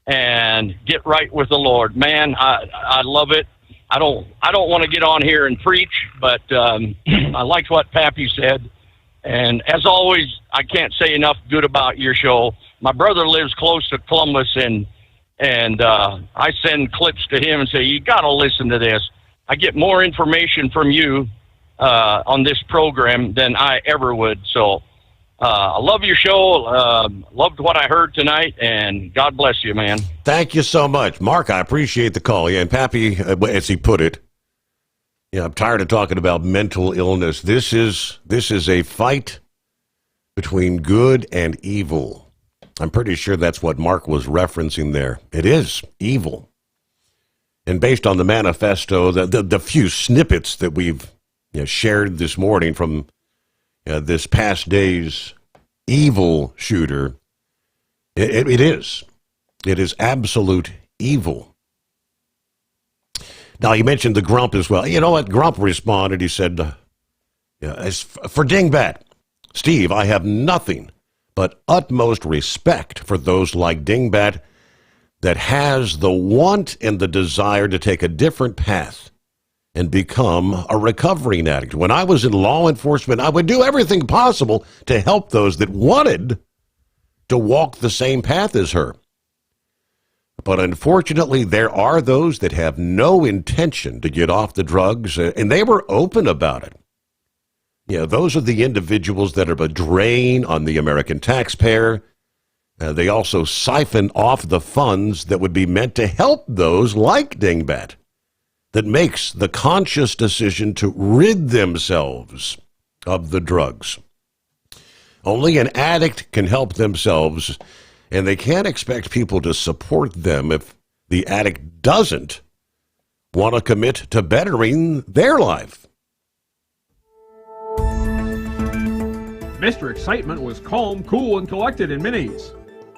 and get right with the Lord. Man, I love it. I don't want to get on here and preach, but I liked what Pappy said. And as always, I can't say enough good about your show. My brother lives close to Columbus, and I send clips to him and say, you got to listen to this. I get more information from you on this program than I ever would. So I love your show. Loved what I heard tonight, and God bless you, man. Thank you so much, Mark. I appreciate the call. Yeah, and Pappy, as he put it, I'm tired of talking about mental illness. This is a fight between good and evil. I'm pretty sure that's what Mark was referencing there. It is evil. And based on the manifesto, the few snippets that we've shared this morning from this past day's evil shooter, it is absolute evil. Now, you mentioned the Grump as well. You know what? Grump responded. He said, as for Dingbat, Steve, I have nothing but utmost respect for those like Dingbat that has the want and the desire to take a different path and become a recovering addict. When I was in law enforcement, I would do everything possible to help those that wanted to walk the same path as her. But unfortunately, there are those that have no intention to get off the drugs, and they were open about it. Yeah, those are the individuals that are a drain on the American taxpayer. They also siphon off the funds that would be meant to help those like Dingbat that makes the conscious decision to rid themselves of the drugs. Only an addict can help themselves, and they can't expect people to support them if the addict doesn't want to commit to bettering their life. Mr. Excitement was calm, cool, and collected in Minis.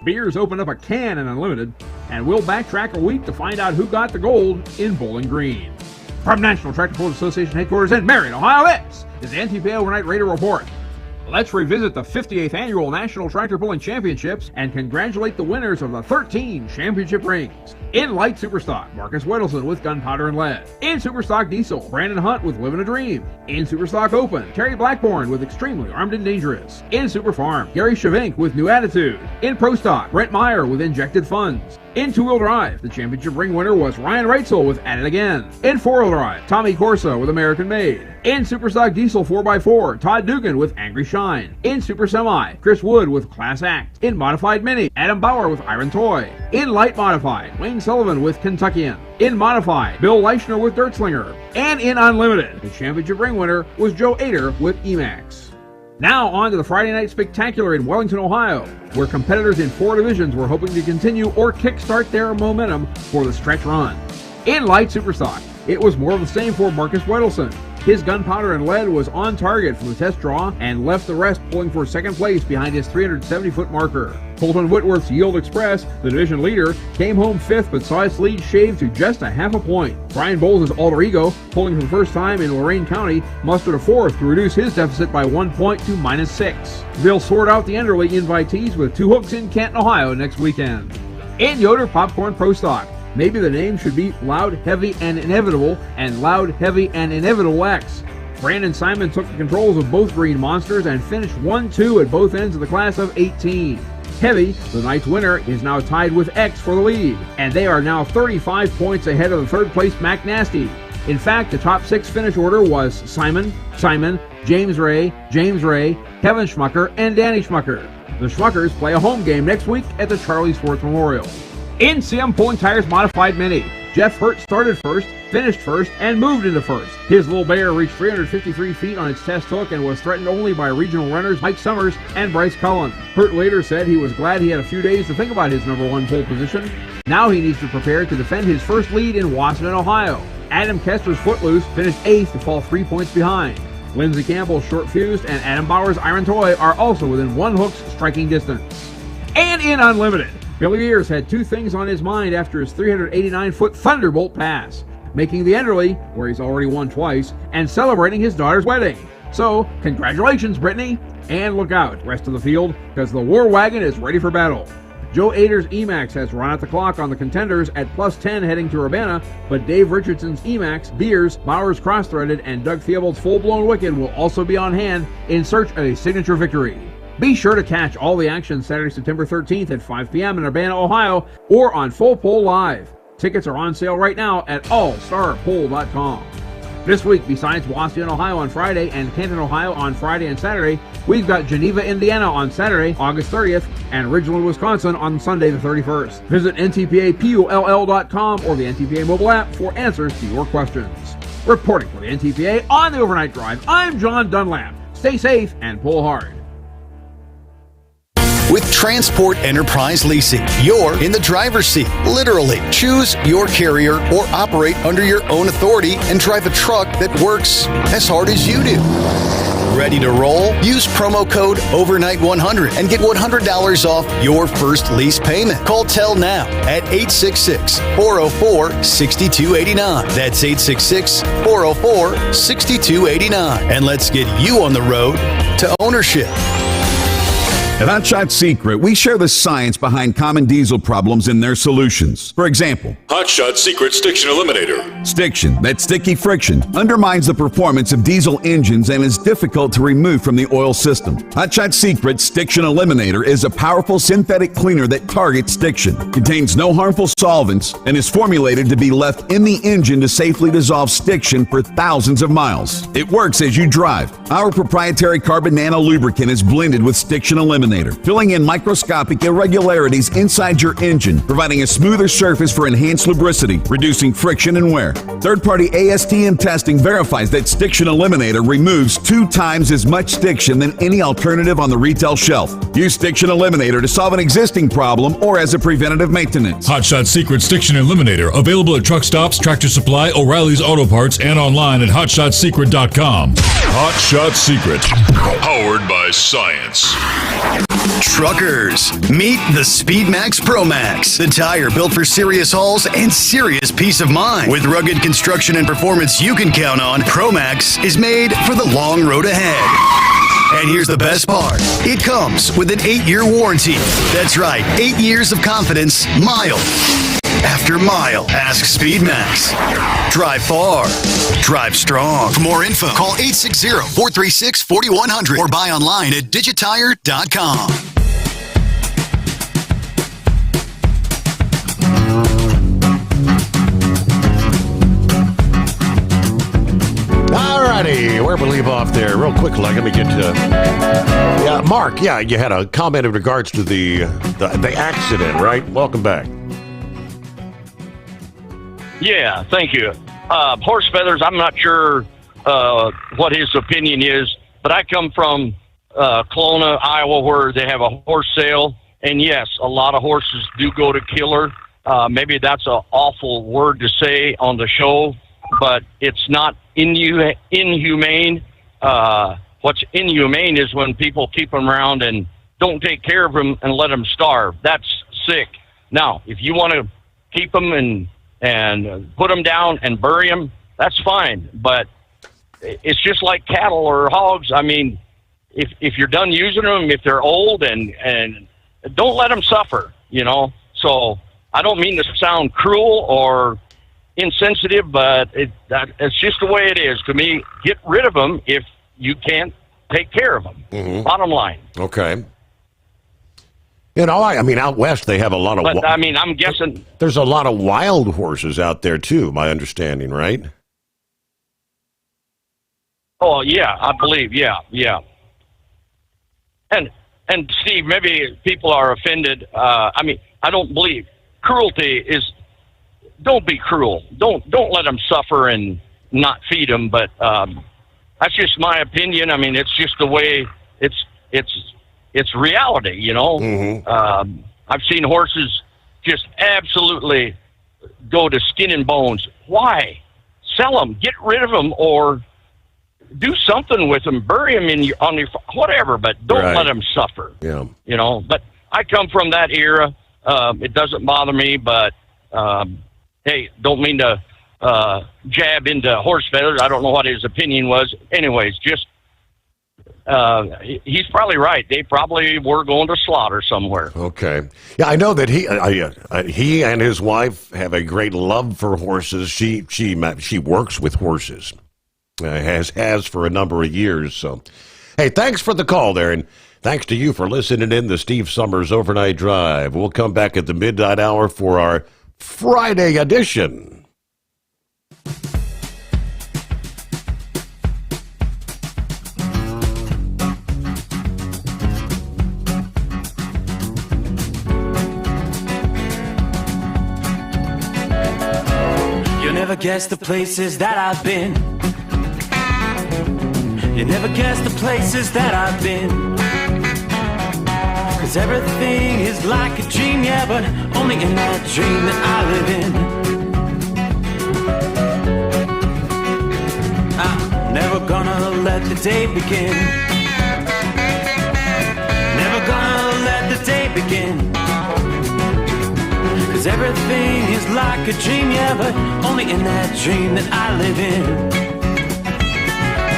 Beers opened up a can in Unlimited, and we'll backtrack a week to find out who got the gold in Bowling Green. From National Tractor Pullers Association headquarters in Marion, Ohio, this is the NTPA Overnight Raider Report. Let's revisit the 58th Annual National Tractor Pulling Championships and congratulate the winners of the 13 championship rings. In Light Superstock, Marcus Wedelson with Gunpowder and Lead. In Superstock Diesel, Brandon Hunt with Living a Dream. In Superstock Open, Terry Blackburn with Extremely Armed and Dangerous. In Super Farm, Gary Shavink with New Attitude. In Pro Stock, Brent Meyer with Injected Funds. In two-wheel drive, the championship ring winner was Ryan Reitzel with At It Again. In four-wheel drive, Tommy Corsa with American Made. In Superstock Diesel 4x4, Todd Dugan with Angry Shine. In Super Semi, Chris Wood with Class Act. In Modified Mini, Adam Bauer with Iron Toy. In Light Modified, Wayne Sullivan with Kentuckian. In Modified, Bill Leichner with Dirt Slinger. And in Unlimited, the championship ring winner was Joe Ader with Emax. Now on to the Friday Night Spectacular in Wellington, Ohio, where competitors in 4 divisions were hoping to continue or kickstart their momentum for the stretch run. In Light Superstock, it was more of the same for Marcus Wedelson. His Gunpowder and Lead was on target from the test draw and left the rest pulling for second place behind his 370-foot marker. Colton Whitworth's Yield Express, the division leader, came home 5th but saw its lead shaved to just a half a point. Brian Bowles' Alter Ego, pulling for the first time in Lorain County, mustered a 4th to reduce his deficit by 1 point to -6. They'll sort out the Enderley invitees with 2 hooks in Canton, Ohio next weekend. In Yoder Popcorn Pro Stock, maybe the name should be Loud, Heavy, and Inevitable, and Loud, Heavy, and Inevitable X. Brandon Simon took the controls of both Green Monsters and finished 1-2 at both ends of the class of 18. Heavy, the night's winner, is now tied with X for the lead, and they are now 35 points ahead of the third place Mac Nasty. In fact, the top 6 finish order was Simon, James Ray, Kevin Schmucker, and Danny Schmucker. The Schmuckers play a home game next week at the Charlie Sports Memorial. In CM Pulling Tires Modified Mini, Jeff Hurt started first, finished first, and moved into first. His little bear reached 353 feet on its test hook and was threatened only by regional runners Mike Sommers and Bryce Cullen. Hurt later said he was glad he had a few days to think about his number 1 pole position. Now he needs to prepare to defend his first lead in Washington, Ohio. Adam Kester's Footloose finished 8th to fall 3 points behind. Lindsey Campbell's Short Fused and Adam Bauer's Iron Toy are also within 1 hook's striking distance. And in Unlimited, Billy Gears had 2 things on his mind after his 389-foot Thunderbolt pass, making the Enderley, where he's already won twice, and celebrating his daughter's wedding. So, congratulations, Brittany! And look out, rest of the field, because the War Wagon is ready for battle. Joe Ader's Emax has run out the clock on the contenders at +10 heading to Urbana, but Dave Richardson's Emax, Beers, Bowers Cross-Threaded, and Doug Theobald's Full Blown Wicked will also be on hand in search of a signature victory. Be sure to catch all the action Saturday, September 13th at 5 p.m. in Urbana, Ohio, or on Full Pole Live. Tickets are on sale right now at allstarpole.com. This week, besides Washington, Ohio on Friday and Canton, Ohio on Friday and Saturday, we've got Geneva, Indiana on Saturday, August 30th, and Ridgeland, Wisconsin on Sunday the 31st. Visit ntpapull.com or the NTPA mobile app for answers to your questions. Reporting for the NTPA on the Overnight Drive, I'm John Dunlap. Stay safe and pull hard. With Transport Enterprise Leasing, you're in the driver's seat, literally. Choose your carrier or operate under your own authority and drive a truck that works as hard as you do. Ready to roll? Use promo code OVERNIGHT100 and get $100 off your first lease payment. Call Tell now at 866-404-6289. That's 866-404-6289. And let's get you on the road to ownership. At Hot Shot Secret, we share the science behind common diesel problems and their solutions. For example, Hot Shot Secret Stiction Eliminator. Stiction, that sticky friction, undermines the performance of diesel engines and is difficult to remove from the oil system. Hot Shot Secret Stiction Eliminator is a powerful synthetic cleaner that targets stiction, contains no harmful solvents, and is formulated to be left in the engine to safely dissolve stiction for thousands of miles. It works as you drive. Our proprietary carbon nano lubricant is blended with Stiction Eliminator, filling in microscopic irregularities inside your engine, providing a smoother surface for enhanced lubricity, reducing friction and wear. Third-party ASTM testing verifies that Stiction Eliminator removes 2 times as much stiction than any alternative on the retail shelf. Use Stiction Eliminator to solve an existing problem or as a preventative maintenance. Hot Shot Secret Stiction Eliminator. Available at truck stops, Tractor Supply, O'Reilly's Auto Parts, and online at hotshotsecret.com. Hot Shot Secret. Powered by science. Truckers, meet the Speedmax Pro Max, the tire built for serious hauls and serious peace of mind. With rugged construction and performance you can count on, Pro Max is made for the long road ahead. And here's the best part. It comes with an 8-year warranty. That's right, 8 years of confidence, mile after mile. Ask Speedmax. Drive far. Drive strong. For more info, call 860-436-4100 or buy online at digitire.com. Alrighty, where we leave off there? Real quickly, let me get to... Yeah, Mark, you had a comment in regards to the accident, right? Welcome back. Yeah, thank you. Horse feathers, I'm not sure what his opinion is, but I come from Kelowna, Iowa, where they have a horse sale. And yes, a lot of horses do go to killer. Maybe that's an awful word to say on the show, but it's not inhumane. What's inhumane is when people keep them around and don't take care of them and let them starve. That's sick. Now, if you want to keep them and put them down and bury them, that's fine. But it's just like cattle or hogs. I mean, if you're done using them, if they're old, and don't let them suffer, So I don't mean to sound cruel or insensitive, but it's just the way it is. To me, get rid of them if you can't take care of them. Mm-hmm. Bottom line. Okay. I mean, out west they have a lot of... But, I'm guessing... There's a lot of wild horses out there, too, my understanding, right? Oh, yeah, I believe, yeah. And Steve, maybe people are offended. I don't believe... Cruelty is... Don't be cruel. Don't let them suffer and not feed them, but that's just my opinion. I mean, it's just the way... It's reality, Mm-hmm. I've seen horses just absolutely go to skin and bones. Why? Sell them, get rid of them, or do something with them. Bury them on your whatever, but don't let them suffer. Yeah. But I come from that era. It doesn't bother me, but hey, don't mean to jab into horse feathers. I don't know what his opinion was. Anyways, just. He's probably right. They probably were going to slaughter somewhere. Okay. Yeah, I know that he and his wife have a great love for horses. She works with horses, has for a number of years. So, hey, thanks for the call there, and thanks to you for listening in the Steve Sommers Overnight Drive. We'll come back at the midnight hour for our Friday edition. Never guess the places that I've been. You never guess the places that I've been. 'Cause everything is like a dream, yeah, but only in that dream that I live in. I'm never gonna let the day begin. Never gonna let the day begin. 'Cause everything is like a dream, yeah, but only in that dream that I live in.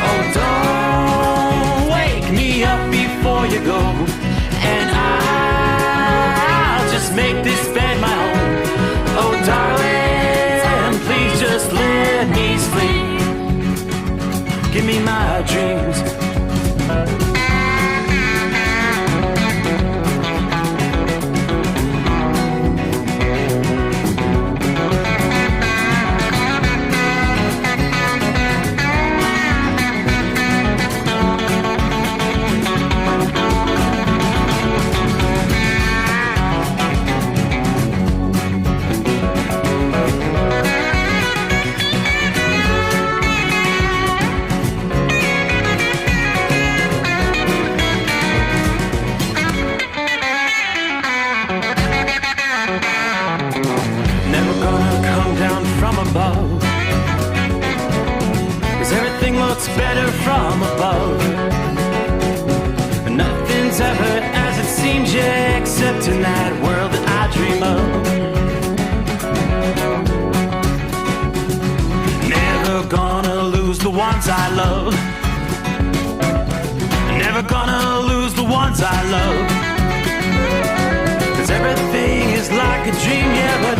Oh, don't wake me up before you go, make this bed my home. Oh, darling, please just let me sleep. Give me my dreams. Never gonna come down from above, 'cause everything looks better from above. Nothing's ever as it seems, yeah, except in that world that I dream of. Never gonna lose the ones I love. Never gonna lose the ones I love. 'Cause everything is like a dream, yeah, but